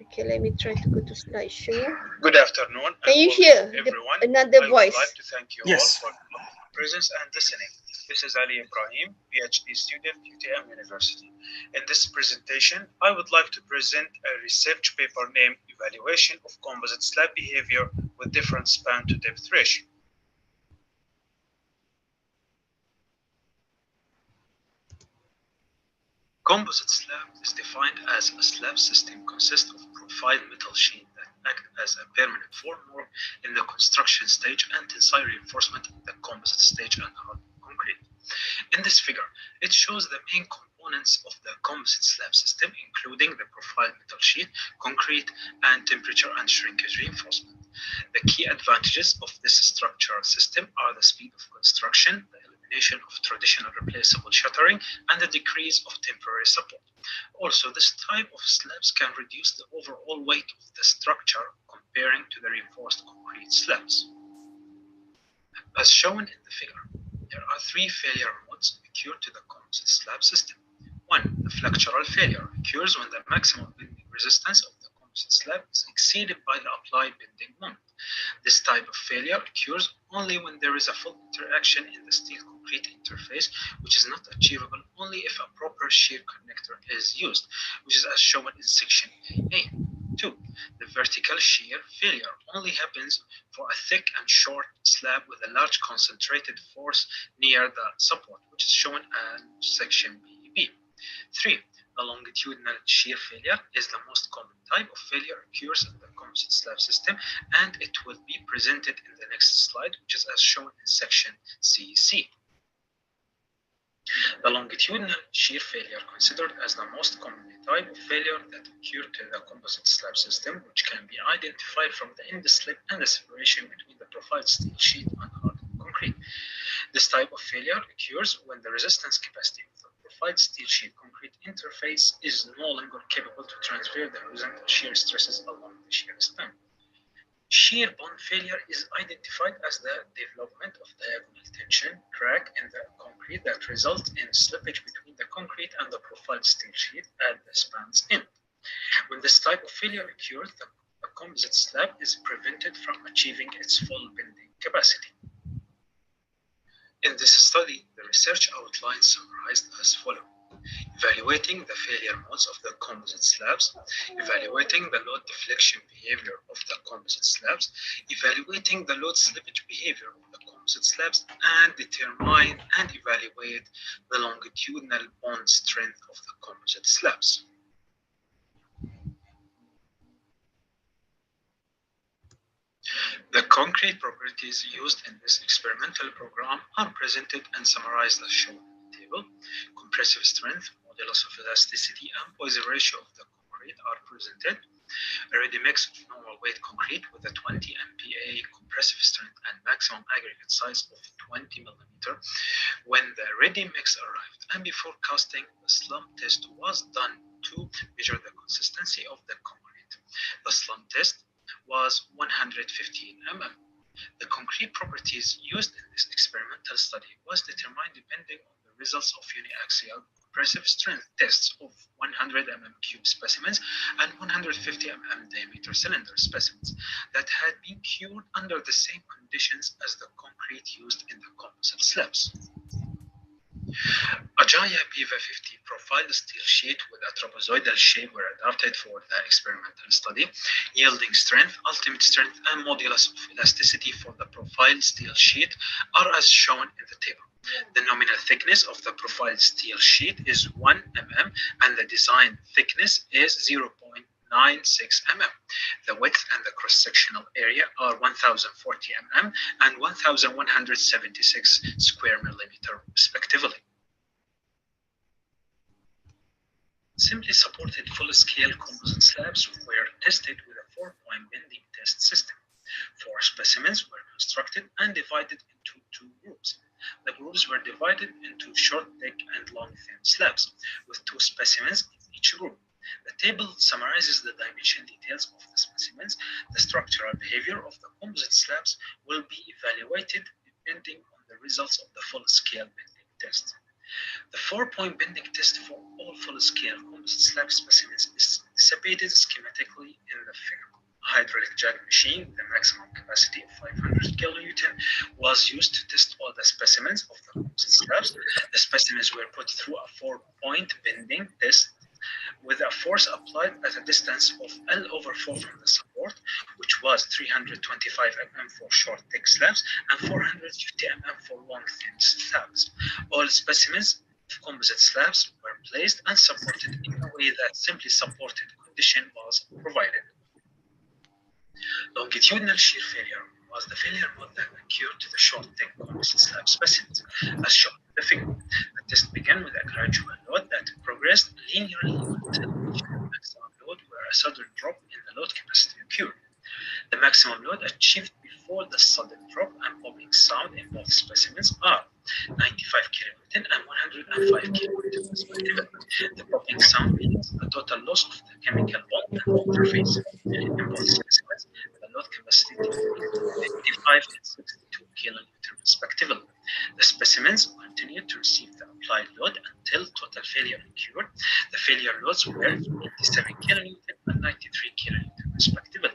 Okay, let me try to go to slideshow. Good afternoon. Can you hear another voice? I would like to thank you all for your presence and listening. This is Ali Ibrahim, PhD student, UTM University. In this presentation, I would like to present a research paper named Evaluation of Composite Slab Behavior with Different Span to Depth Ratio. Composite slab is defined as a slab system consists of profiled metal sheet that act as a permanent formwork in the construction stage and tensile reinforcement in the composite stage and hard concrete. In this figure, it shows the main components of the composite slab system, including the profiled metal sheet, concrete, and temperature and shrinkage reinforcement. The key advantages of this structural system are the speed of construction, the elimination of traditional replaceable shuttering, and the decrease of temporary support. Also, this type of slabs can reduce the overall weight of the structure comparing to the reinforced concrete slabs. As shown in the figure, there are three failure modes occur to the composite slab system. One, the flexural failure occurs when the maximum bending resistance of the composite slab is exceeded by the applied bending moment. This type of failure occurs only when there is a full interaction in the steel-concrete interface, which is not achievable only if a proper shear connector is used, which is as shown in section A. 2. The vertical shear failure only happens for a thick and short slab with a large concentrated force near the support, which is shown in section B. 3. The longitudinal shear failure is the most common type of failure occurs in the composite slab system, and it will be presented in the next slide, which is as shown in section CC. The longitudinal shear failure, considered as the most common type of failure that occur to the composite slab system, which can be identified from the end slip and the separation between the profiled steel sheet and hard concrete. This type of failure occurs when the resistance capacity of the profiled steel sheet concrete interface is no longer capable to transfer the horizontal shear stresses along the shear span. Shear bond failure is identified as the development of diagonal tension crack in the concrete that results in slippage between the concrete and the profiled steel sheet at the span's end. When this type of failure occurs, the composite slab is prevented from achieving its full bending capacity. In this study, the research outline summarized as follows: evaluating the failure modes of the composite slabs, evaluating the load deflection behavior of the composite slabs, evaluating the load slippage behavior of the composite slabs, and determine and evaluate the longitudinal bond strength of the composite slabs. The concrete properties used in this experimental program are presented and summarized as shown in the table. Compressive strength, modulus of elasticity, and Poisson ratio of the concrete are presented. A ready mix of normal weight concrete with a 20 MPa compressive strength and maximum aggregate size of 20 millimeter. When the ready mix arrived and before casting, the slump test was done to measure the consistency of the concrete. The slump test was 115 mm. The concrete properties used in this experimental study was determined depending on the results of uniaxial compressive strength tests of 100 mm cube specimens and 150 mm diameter cylinder specimens that had been cured under the same conditions as the concrete used in the composite slabs. Ajaya PV50 profiled steel sheet with a trapezoidal shape were adapted for the experimental study. Yielding strength, ultimate strength, and modulus of elasticity for the profiled steel sheet are as shown in the table. The nominal thickness of the profiled steel sheet is 1 mm and the design thickness is 0.96 mm. The width and the cross-sectional area are 1040 mm and 1176 square millimeter respectively. Simply supported full-scale composite slabs were tested with a 4-point bending test system. 4 specimens were constructed and divided into 2 groups. The groups were divided into short, thick, and long, thin slabs, with 2 specimens in each group. The table summarizes the dimension details of the specimens specimens, the structural behavior of the composite slabs will be evaluated depending on the results of the full-scale bending test. The 4-point bending test for all full-scale composite slab specimens is displayed schematically in the figure. Hydraulic jack machine, the maximum capacity of 500 kilonewton, was used to test all the specimens of the composite slabs. The specimens were put through a 4-point bending test with a force applied at a distance of L/4 from the support, which was 325 mm for short thick slabs and 450 mm for long thin slabs. All specimens of composite slabs were placed and supported in a way that simply supported condition was provided. Longitudinal shear failure was the failure mode that occurred to the short thick composite slab specimens, as shown in the figure. The test began with a gradual load that progressed linearly until the maximum load, where a sudden drop in the load capacity occurred. The maximum load achieved before the sudden drop and popping sound in both specimens are 95 kilonewton and 105 kilonewton respectively. The popping sound means the total loss of the chemical bond and interface. In both specimens, the load capacity decreased to 55 and 62 kilonewton respectively. The specimens continued to receive the applied load until total failure occurred. The failure loads were 87 kilonewton and 93 kilonewton respectively.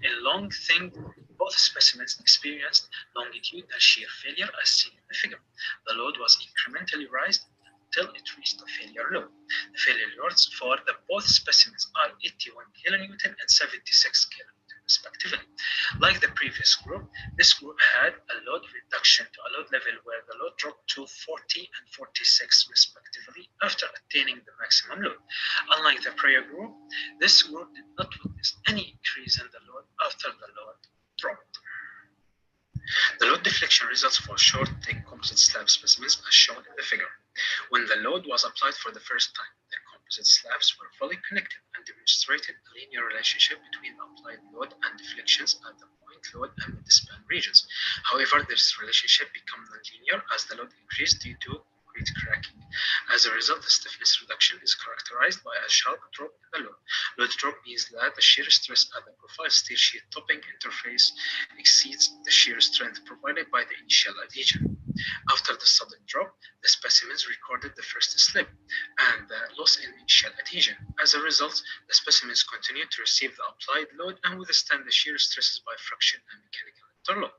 In long thin, both specimens experienced longitudinal shear failure as seen in the figure. The load was incrementally raised until it reached the failure load. The failure loads for the both specimens are 81 kilonewton and 76 kilonewton respectively. Like the previous group, this group had a load reduction to a load level where the load dropped to 40 and 46 respectively after attaining the maximum load. Unlike the prior group, this group did not witness any increase in the load after the load dropped. The load deflection results for short, thick composite slab specimens as shown in the figure. When the load was applied for the first time, the composite slabs were fully connected and demonstrated a linear relationship between the applied load and deflections at the point load and mid-span regions. However, this relationship became nonlinear as the load increased due to concrete cracking. As a result, the stiffness reduction is characterized by a sharp drop in the load. Load drop means that the shear stress at the profile steel sheet topping interface exceeds the shear strength provided by the initial adhesion. After the sudden drop, the specimens recorded the first slip and the loss in initial adhesion. As a result, the specimens continued to receive the applied load and withstand the shear stresses by friction and mechanical interlock.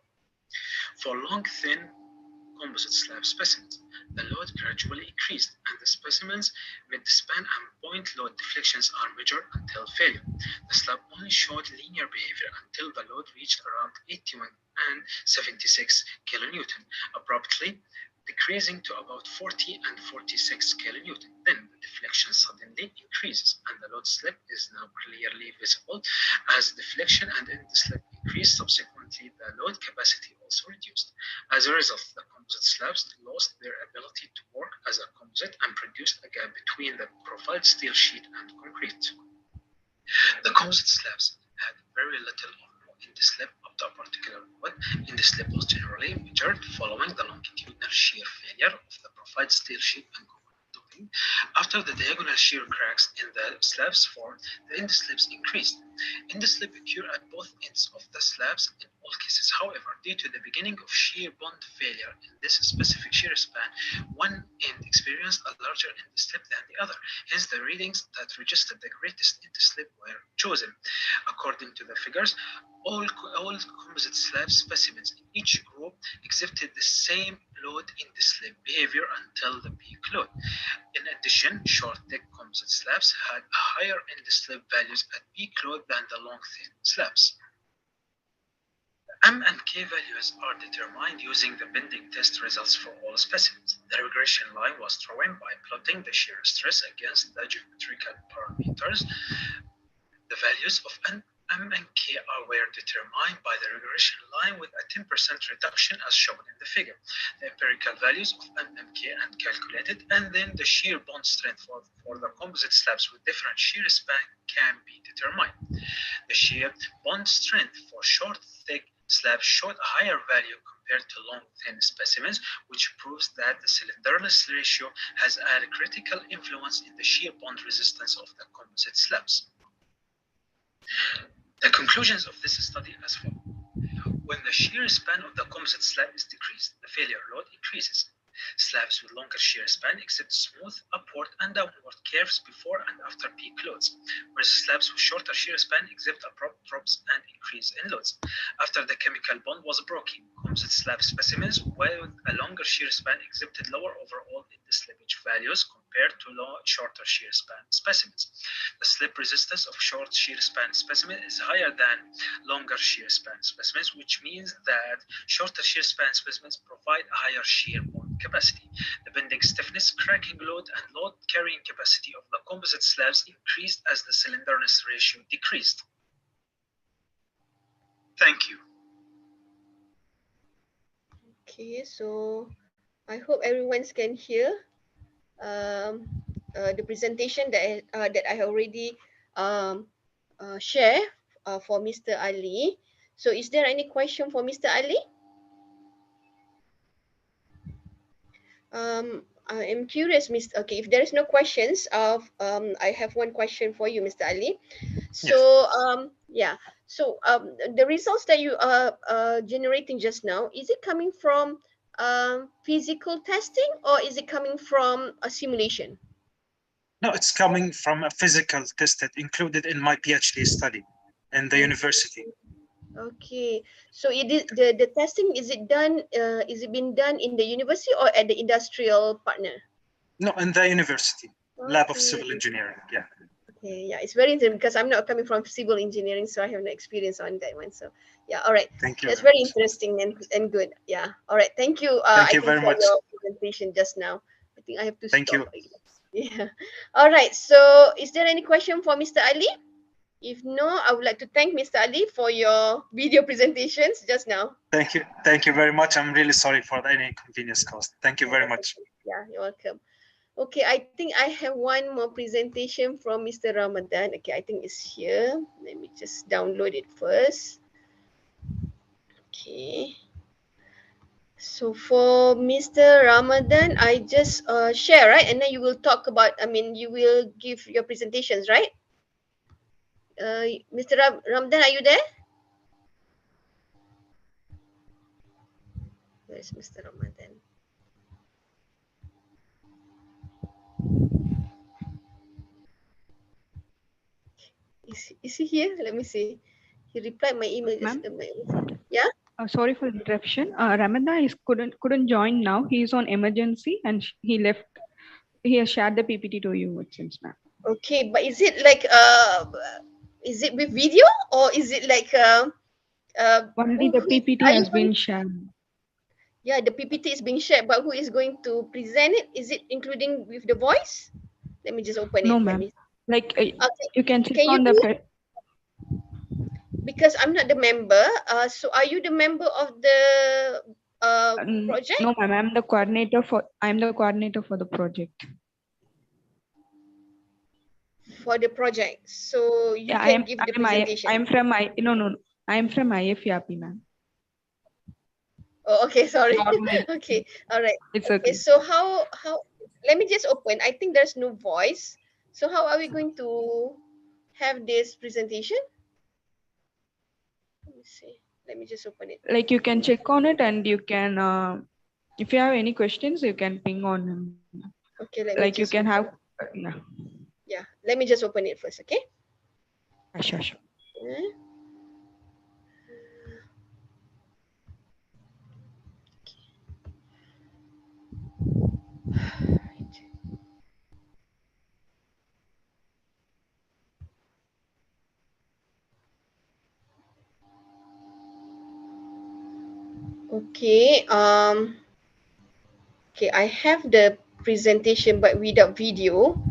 For long, thin composite slab specimens, the load gradually increased, and the specimens mid-span and point load deflections are measured until failure. The slab only showed linear behavior until the load reached around 81 and 76 kilonewton, abruptly decreasing to about 40 and 46 kilonewton. Then the deflection suddenly increases, and the load slip is now clearly visible. As deflection and end slip increased, subsequently the load capacity also reduced. As a result, the composite slabs lost their ability to work as a composite and produced a gap between the profiled steel sheet and concrete. The composite slabs had very little or no end-slip up to a particular point. End-slip was generally measured following the longitudinal shear failure of the profiled steel sheet and concrete topping. After the diagonal shear cracks in the slabs formed, the end-slips increased. End-slip occur at both ends of the slabs in all cases. However, due to the beginning of shear bond failure in this specific shear span, one end experienced a larger end-slip than the other. Hence, the readings that registered the greatest end-slip were chosen. According to the figures, all composite slab specimens in each group exhibited the same load end-slip behavior until the peak load. In addition, short thick composite slabs had higher end-slip values at peak load than the long thin slabs. M and K values are determined using the bending test results for all specimens. The regression line was drawn by plotting the shear stress against the geometrical parameters. The values of M and K were determined by the regression line with a 10% reduction as shown in the figure. The empirical values of M and K are calculated, and then the shear bond strength for the composite slabs with different shear span can be determined. The shear bond strength for short, thick slabs showed a higher value compared to long, thin specimens, which proves that the cylinderness ratio has a critical influence in the shear bond resistance of the composite slabs. The conclusions of this study as follows. When the shear span of the composite slab is decreased, the failure load increases. Slabs with longer shear span exhibit smooth upward and downward curves before and after peak loads, whereas slabs with shorter shear span exhibit abrupt drops and increase in loads. After the chemical bond was broken, composite slab specimens with a longer shear span exhibited lower overall in the slippage values compared to shorter shear span specimens. The slip resistance of short shear span specimen is higher than longer shear span specimens, which means that shorter shear span specimens provide a higher shear bond capacity. The bending stiffness, cracking load, and load carrying capacity of the composite slabs increased as the slenderness ratio decreased. Thank you. Okay, so I hope everyone can hear the presentation that I already share for Mr. Ali. So is there any question for Mr. Ali? I am curious, Mr. Okay, if there is no questions, I have one question for you, Mr. Ali. So yeah, so the results that you are generating just now, is it coming from physical testing or is it coming from a simulation? No, it's coming from a physical test that included in my PhD study in the university. Okay, so it is the testing, is it done? Is it been done in the university or at the industrial partner? No, in the university, lab of Okay. civil engineering. Yeah. Okay, yeah, it's very interesting because I'm not coming from civil engineering, so I have no experience on that one. So yeah, all right. Thank you. That's very interesting and good. Yeah. All right. Thank you. Thank I you think very for much. your presentation just now. I think I have to Thank stop. you. Yeah. All right. So is there any question for Mr. Ali? If no, I would like to thank Mr. Ali for your video presentations just now. Thank you. Thank you very much. I'm really sorry for any inconvenience caused. Thank you very much. Yeah, you're welcome. Okay, I think I have one more presentation from Mr. Ramadan. Okay, I think it's here. Let me just download it first. Okay. So for Mr. Ramadan, I just share, right? And then you will talk about, I mean, you will give your presentations, right? Mr. Ramadan, are you there? Where's Mr. Ramadan? Is he here? Let me see. He replied my email. Yeah. Sorry for the interruption. Ramadan couldn't join now. He is on emergency and he left. He has shared the PPT to you, it seems, ma'am. Okay, but is it like is it with video or is it like only the PPT has been shared? Yeah, the PPT is being shared, but who is going to present it? Is it including with the voice? Let me just open it. No, ma'am. Like you can click on the. Because I'm not the member. So are you the member of the project? No, ma'am. I'm the coordinator for the project. For the project, so you can give the presentation. I'm from IFERP, ma'am. Oh, okay, sorry. Okay, all right. It's okay. So how? Let me just open. I think there's no voice. So how are we going to have this presentation? Let me see. Let me just open it. Like you can check on it and you can, if you have any questions, you can ping on him. Okay, let me like you can have, yeah. Yeah, let me just open it first, okay? Sure. Okay, okay, I have the presentation but without video.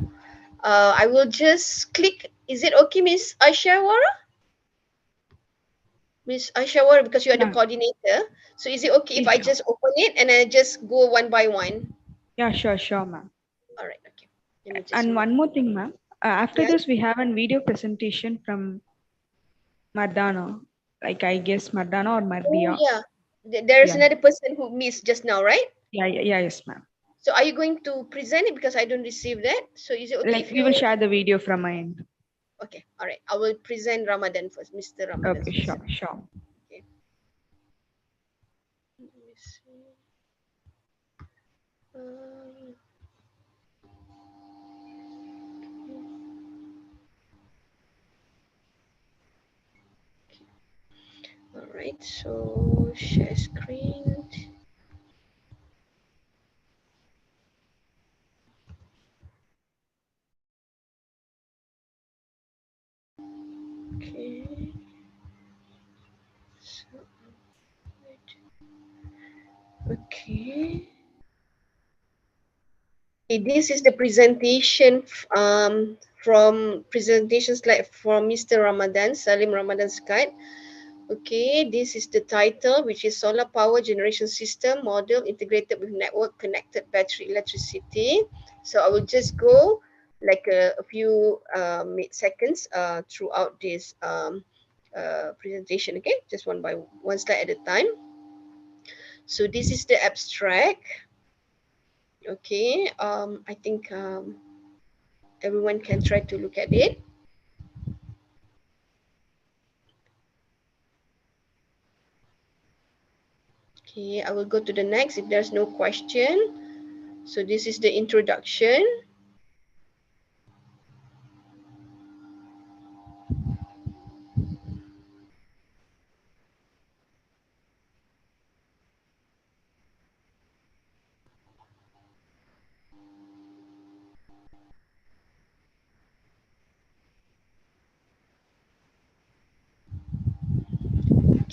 I will just click. Is it okay, Miss Aishawara? Miss Aishawara, because you are the coordinator. So is it okay if I just open it and I just go one by one? Yeah, sure, ma'am. All right, okay. And one more thing, ma'am. After this, we have a video presentation from Mardana. Like I guess Mardana or Mardia. Oh, yeah. There is another person who missed just now, right? Yeah, yes, ma'am. So are you going to present it because I don't receive that? So is it okay like if we will share the video from my end? Okay, all right. I will present Ramadan first, Mr. Ramadan. Okay, First. sure. Okay. Let me see. All right, so share screen. Okay. So, okay. This is the presentation from presentation slide from Mr. Ramadan, Salim Ramadan's guide. Okay, this is the title, which is Solar Power Generation System Model Integrated with Network Connected Battery Electricity. So I will just go like a few seconds throughout this presentation, okay? Just one by one slide at a time. So this is the abstract. Okay, I think everyone can try to look at it. Okay, I will go to the next if there's no question. So this is the introduction.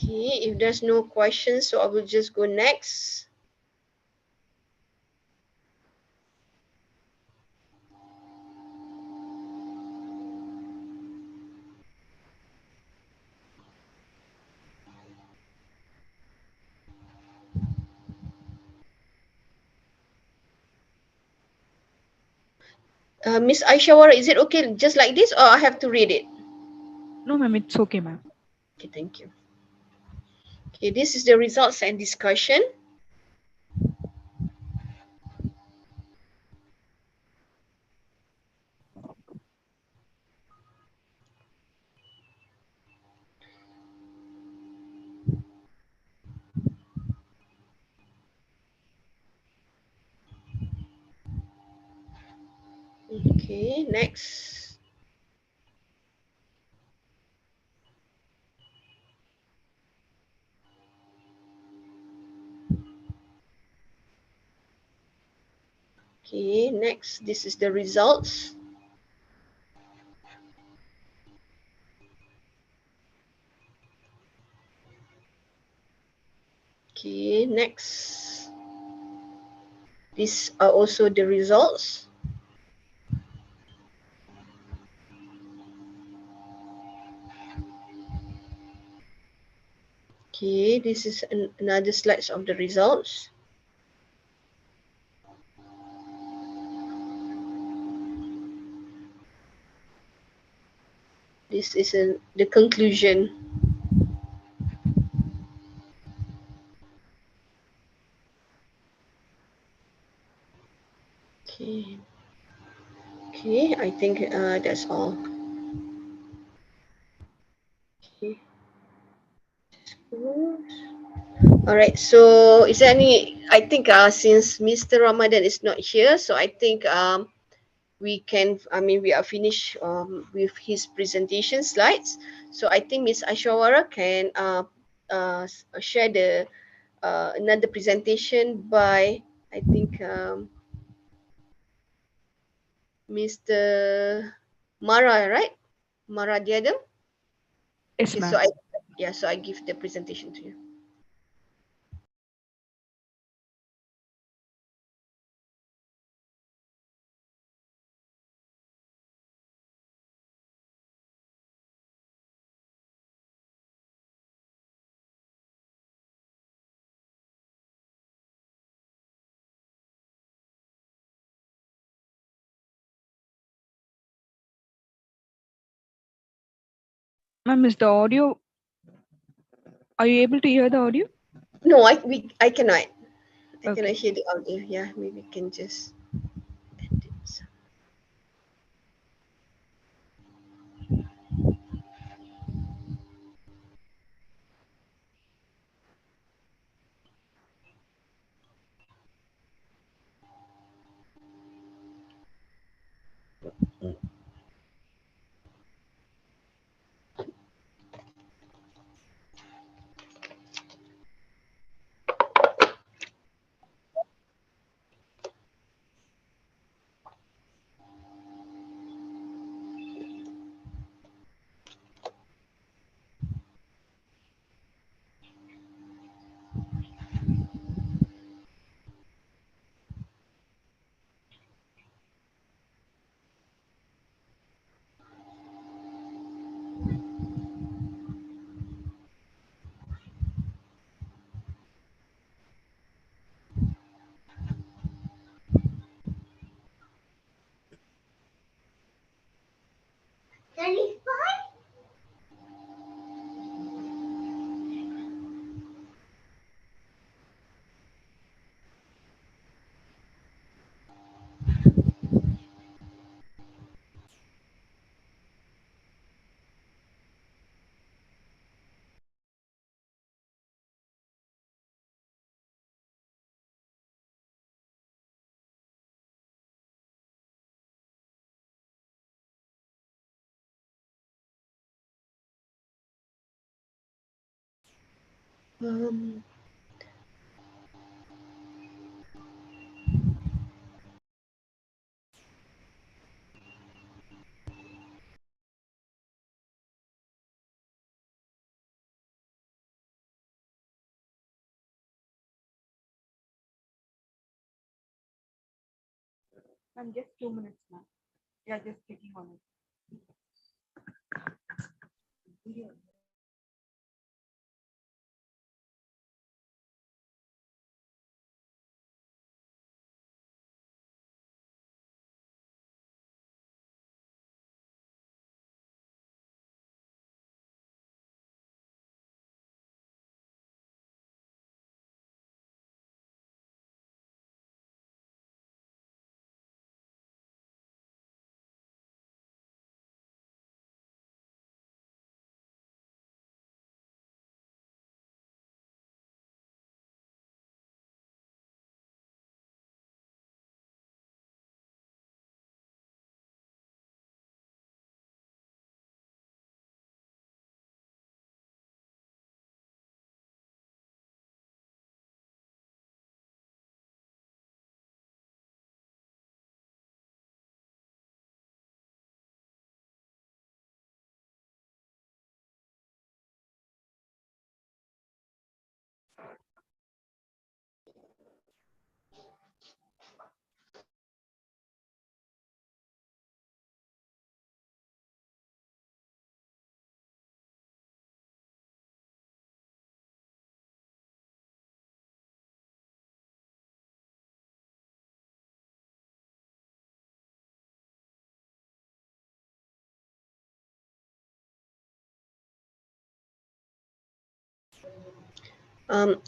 Okay, if there's no questions, so I will just go next. Miss Aishawara, is it okay just like this or I have to read it? No, ma'am, it's okay, ma'am. Okay, thank you. Okay, this is the results and discussion. Okay, next. Okay, next, this is the results. Okay, next. These are also the results. Okay, this is another slides of the results. This is the conclusion. Okay. Okay, I think that's all. Okay. All right. So, is there any? I think since Mr. Ramadan is not here, so I think we can. I mean, we are finished with his presentation slides. So I think Miss Ashawara can share the another presentation by I think Mr. Mara, right? Mara Diadam. Yes, Okay, ma'am. so I give the presentation to you. Ma'am, is the audio? Are you able to hear the audio? No, I cannot. I Okay. cannot hear the audio. Yeah, maybe we can just edit some. Um, I'm just 2 minutes now. Yeah, just clicking on it.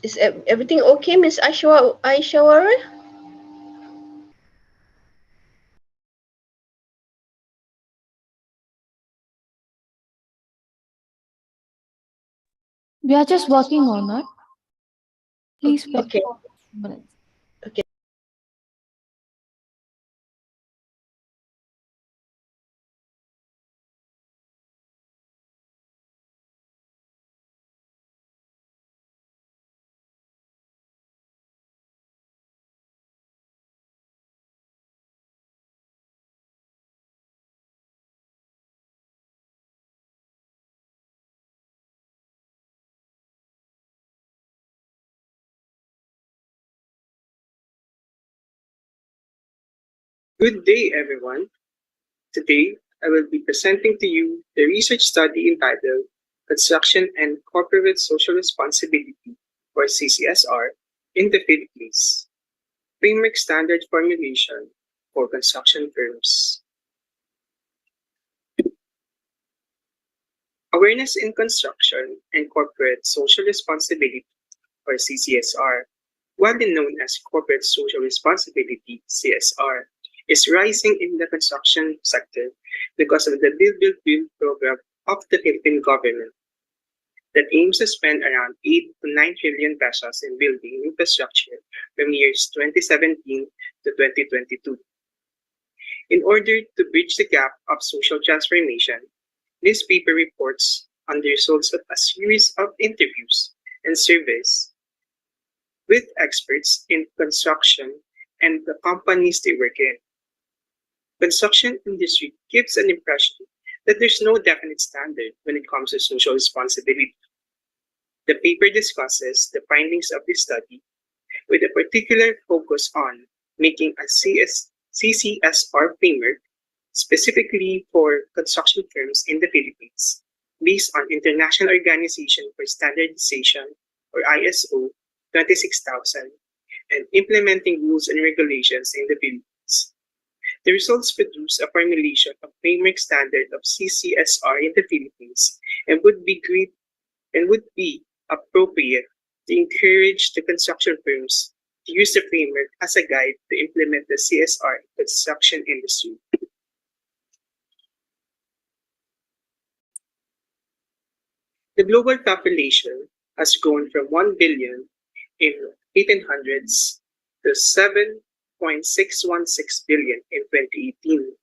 is everything okay, Miss Aishawara? We are just working on it. Please wait Okay. for a few minutes. Okay. Good day, everyone. Today, I will be presenting to you the research study entitled Construction and Corporate Social Responsibility, or CCSR, in the Philippines. Framework Standard Formulation for Construction Firms. Awareness in Construction and Corporate Social Responsibility, or CCSR, widely known as Corporate Social Responsibility, CSR, is rising in the construction sector because of the Build program of the Philippine government that aims to spend around 8 to 9 trillion pesos in building infrastructure from years 2017 to 2022. In order to bridge the gap of social transformation, this paper reports on the results of a series of interviews and surveys with experts in construction and the companies they work in. Construction industry gives an impression that there's no definite standard when it comes to social responsibility. The paper discusses the findings of this study with a particular focus on making a CCSR framework specifically for construction firms in the Philippines based on International Organization for Standardization, or ISO 26000, and implementing rules and regulations in the Philippines. The results produce a formulation of framework standard of CCSR in the Philippines and would be appropriate to encourage the construction firms to use the framework as a guide to implement the CSR in construction industry. The global population has grown from 1 billion in 1800s to 7.616 billion in 2018.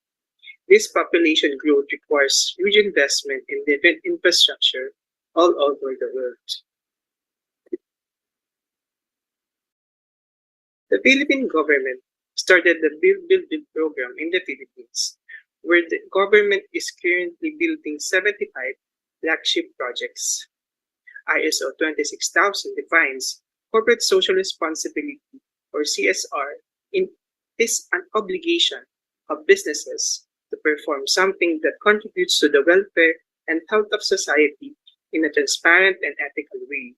This population growth requires huge investment in different infrastructure all over the world. The Philippine government started the Build program in the Philippines, where the government is currently building 75 flagship projects. ISO 26000 defines corporate social responsibility, or CSR, is an obligation of businesses to perform something that contributes to the welfare and health of society in a transparent and ethical way.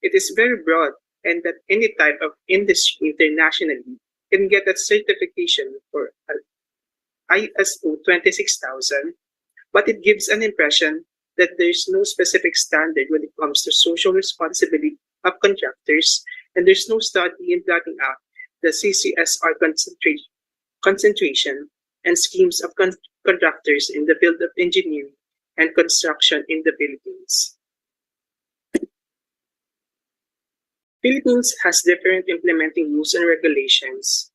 It is very broad, and that any type of industry internationally can get a certification for ISO 26000, but it gives an impression that there is no specific standard when it comes to social responsibility of contractors, and there's no study in plotting out the CCSR concentration and schemes of contractors in the field of engineering and construction in the Philippines. Philippines has different implementing rules and regulations,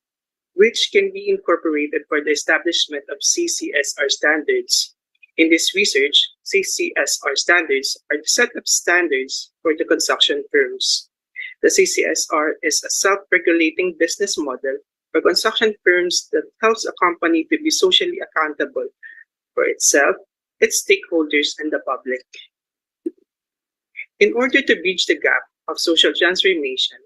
which can be incorporated for the establishment of CCSR standards. In this research, CCSR standards are the set of standards for the construction firms. The CCSR is a self-regulating business model for construction firms that helps a company to be socially accountable for itself, its stakeholders, and the public. In order to bridge the gap of social transformation,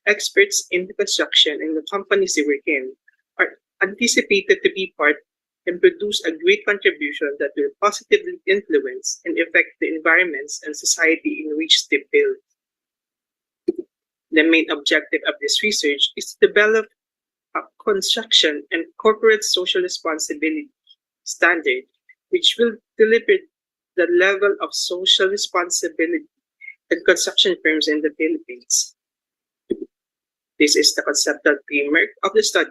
experts in the construction and the companies they work in are anticipated to be part and produce a great contribution that will positively influence and affect the environments and society in which they build. The main objective of this research is to develop a construction and corporate social responsibility standard, which will deliver the level of social responsibility in construction firms in the Philippines. This is the conceptual framework of the study,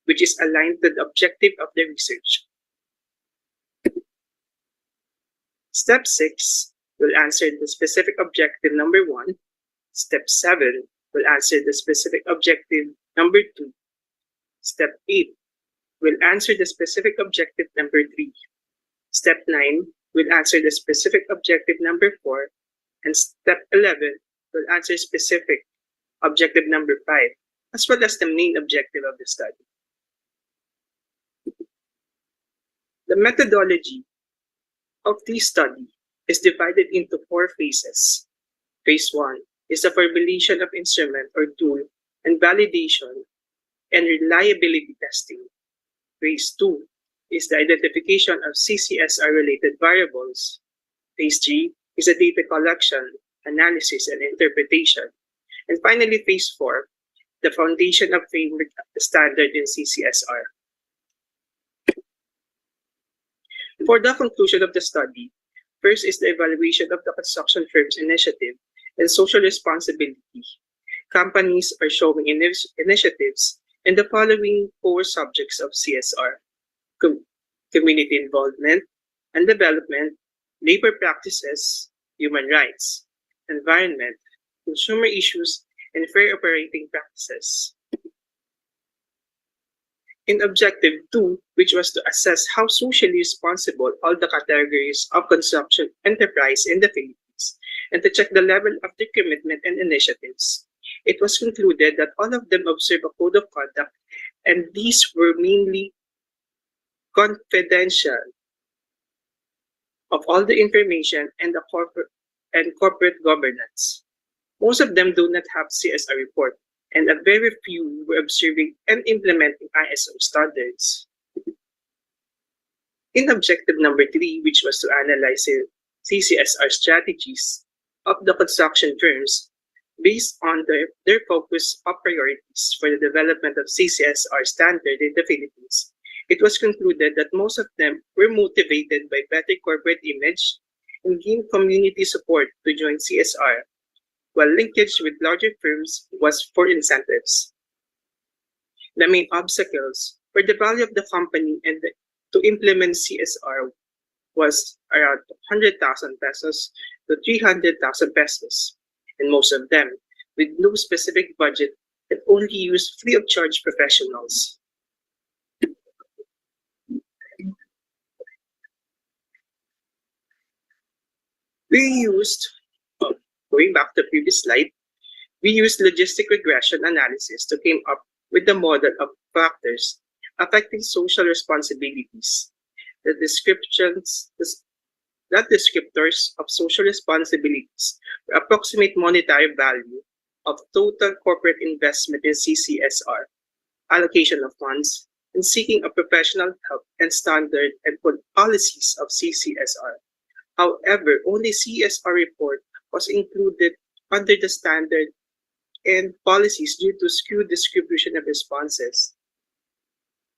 which is aligned to the objective of the research. Step 6 will answer the specific objective number 1. Step 7 will answer the specific objective number 2. Step 8 will answer the specific objective number 3. Step 9 will answer the specific objective number 4. And step 11 will answer specific objective number 5, as well as the main objective of the study. The methodology of this study is divided into 4 phases. Phase 1 is the formulation of instrument or tool and validation and reliability testing. Phase 2 is the identification of CCSR-related variables. Phase 3 is the data collection, analysis, and interpretation. And finally, phase 4, the foundation of framework standard in CCSR. For the conclusion of the study, first is the evaluation of the construction firm's initiative and social responsibility. Companies are showing initiatives in the following 4 subjects of CSR: community involvement and development, labor practices, human rights, environment, consumer issues, and fair operating practices. In objective 2, which was to assess how socially responsible all the categories of construction enterprise in the Philippines, and to check the level of their commitment and initiatives, it was concluded that all of them observe a code of conduct, and these were mainly confidential of all the information and the corporate governance. Most of them do not have CSR report, and a very few were observing and implementing ISO standards. In objective number 3, which was to analyze CCSR strategies of the construction firms based on their focus of priorities for the development of CCSR standard in the Philippines, it was concluded that most of them were motivated by better corporate image and gained community support to join CSR, while linkage with larger firms was for incentives. The main obstacles for the value of the company and to implement CSR was around 100,000 pesos to 300,000 pesos, and most of them with no specific budget and only use free of charge professionals. We used, going back to the previous slide, We used logistic regression analysis to come up with the model of factors affecting social responsibilities. The descriptors of social responsibilities were approximate monetary value of total corporate investment in CCSR, allocation of funds, and seeking of professional help and standard and policies of CCSR. However, only CSR report was included under the standard and policies due to skewed distribution of responses.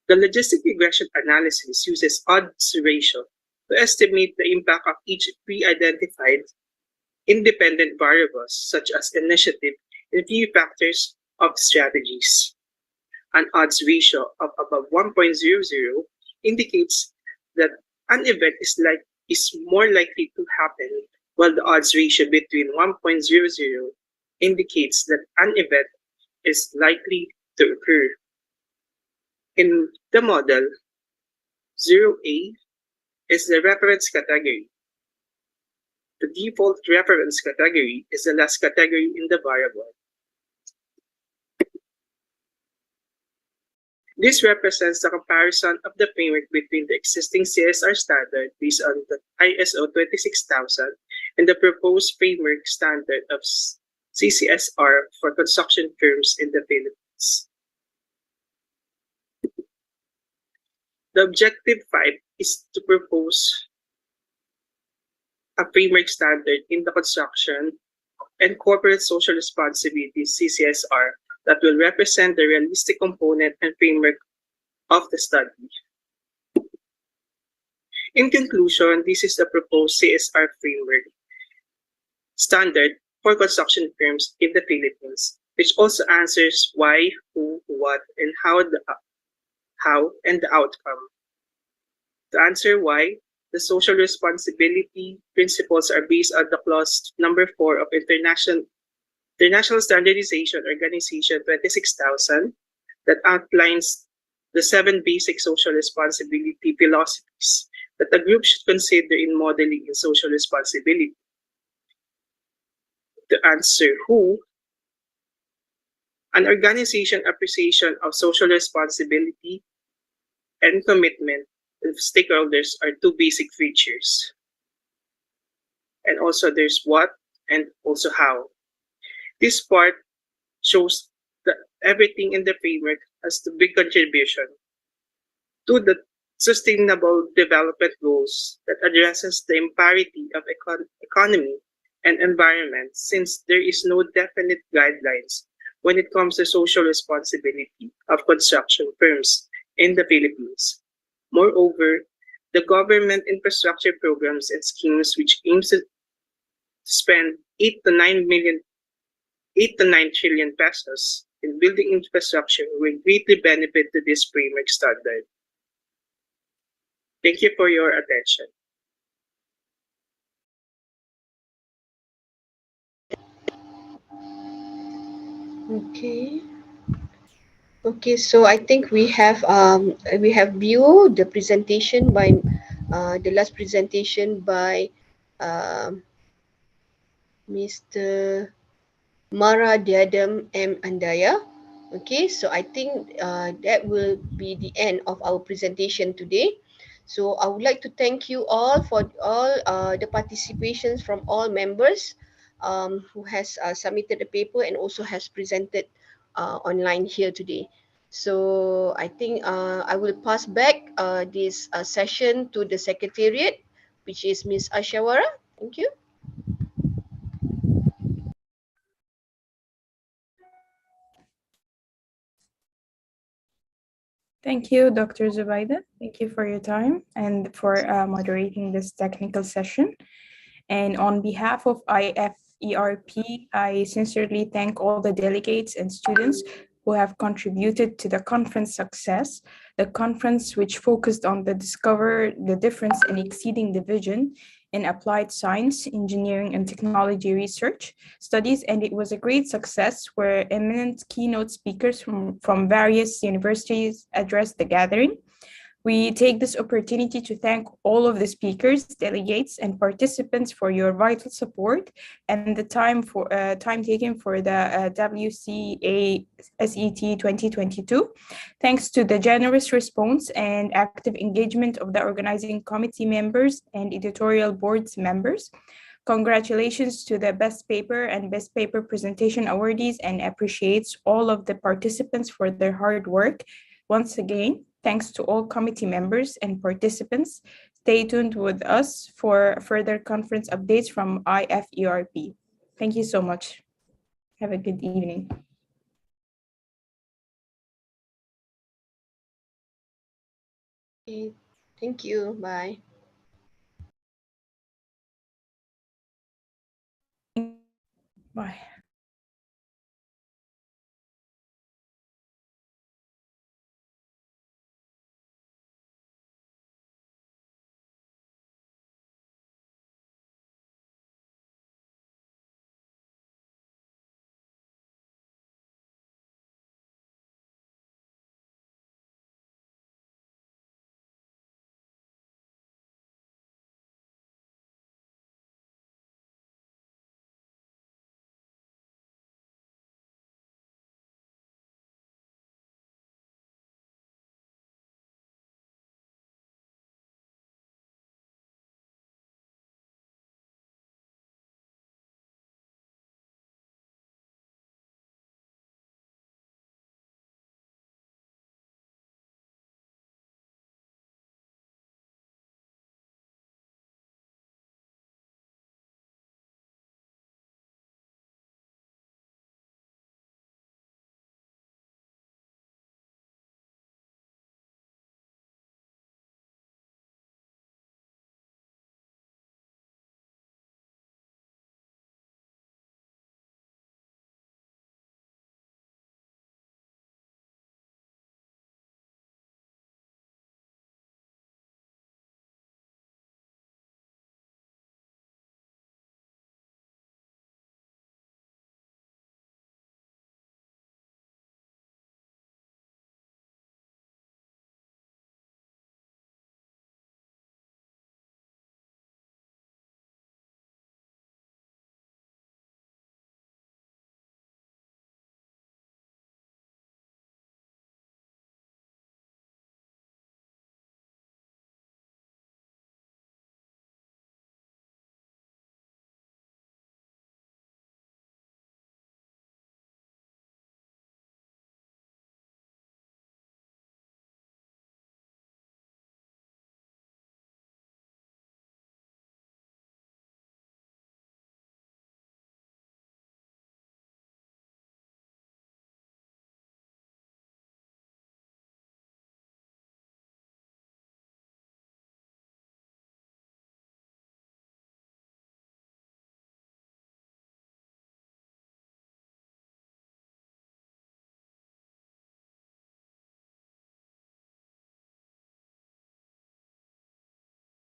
The logistic regression analysis uses odds ratio to estimate the impact of each pre-identified independent variables, such as initiative and few factors of strategies. An odds ratio of above 1.00 indicates that an event is more likely to happen, while the odds ratio between 1.00 indicates that an event is likely to occur. In the model, 0A is the reference category. The default reference category is the last category in the variable. This represents the comparison of the framework between the existing CSR standard based on the ISO 26000 and the proposed framework standard of CCSR for construction firms in the Philippines. The objective 5 is to propose a framework standard in the construction and corporate social responsibility CCSR that will represent the realistic component and framework of the study. In conclusion, this is the proposed CSR framework standard for construction firms in the Philippines, which also answers why, who, what, and how and the outcome. To answer why, the social responsibility principles are based on the clause number 4 of International Standardization Organization 26000 that outlines the 7 basic social responsibility philosophies that a group should consider in modeling in social responsibility. To answer who, an organization appreciation of social responsibility and commitment of stakeholders are 2 basic features. And also there's what and also how. This part shows that everything in the framework has the big contribution to the sustainable development goals that addresses the imparity of economy and environment, since there is no definite guidelines when it comes to social responsibility of construction firms in the Philippines. Moreover, the government infrastructure programs and schemes which aims to spend 8 to 9 trillion pesos in building infrastructure will greatly benefit to this framework standard. Thank you for your attention. Okay, so I think we have viewed the presentation by the last presentation by Mr. Mara Diadem M. Andaya. Okay, so I think that will be the end of our presentation today. So I would like to thank you all for all the participations from all members who has submitted the paper and also has presented online here today. So I think I will pass back this session to the Secretariat, which is Ms. Ashawara. Thank you. Thank you, Dr. Zubaida. Thank you for your time and for moderating this technical session. And on behalf of IFERP, I sincerely thank all the delegates and students who have contributed to the conference success, the conference which focused on discover the difference in exceeding division in applied science, engineering, and technology research studies, and it was a great success where eminent keynote speakers from various universities addressed the gathering. We take this opportunity to thank all of the speakers, delegates, and participants for your vital support and the time taken for the WCASET 2022. Thanks to the generous response and active engagement of the organizing committee members and editorial board's members. Congratulations to the Best Paper and Best Paper Presentation awardees, and appreciates all of the participants for their hard work. Once again, thanks to all committee members and participants. Stay tuned with us for further conference updates from IFERP. Thank you so much. Have a good evening. Okay, thank you. Bye. Bye.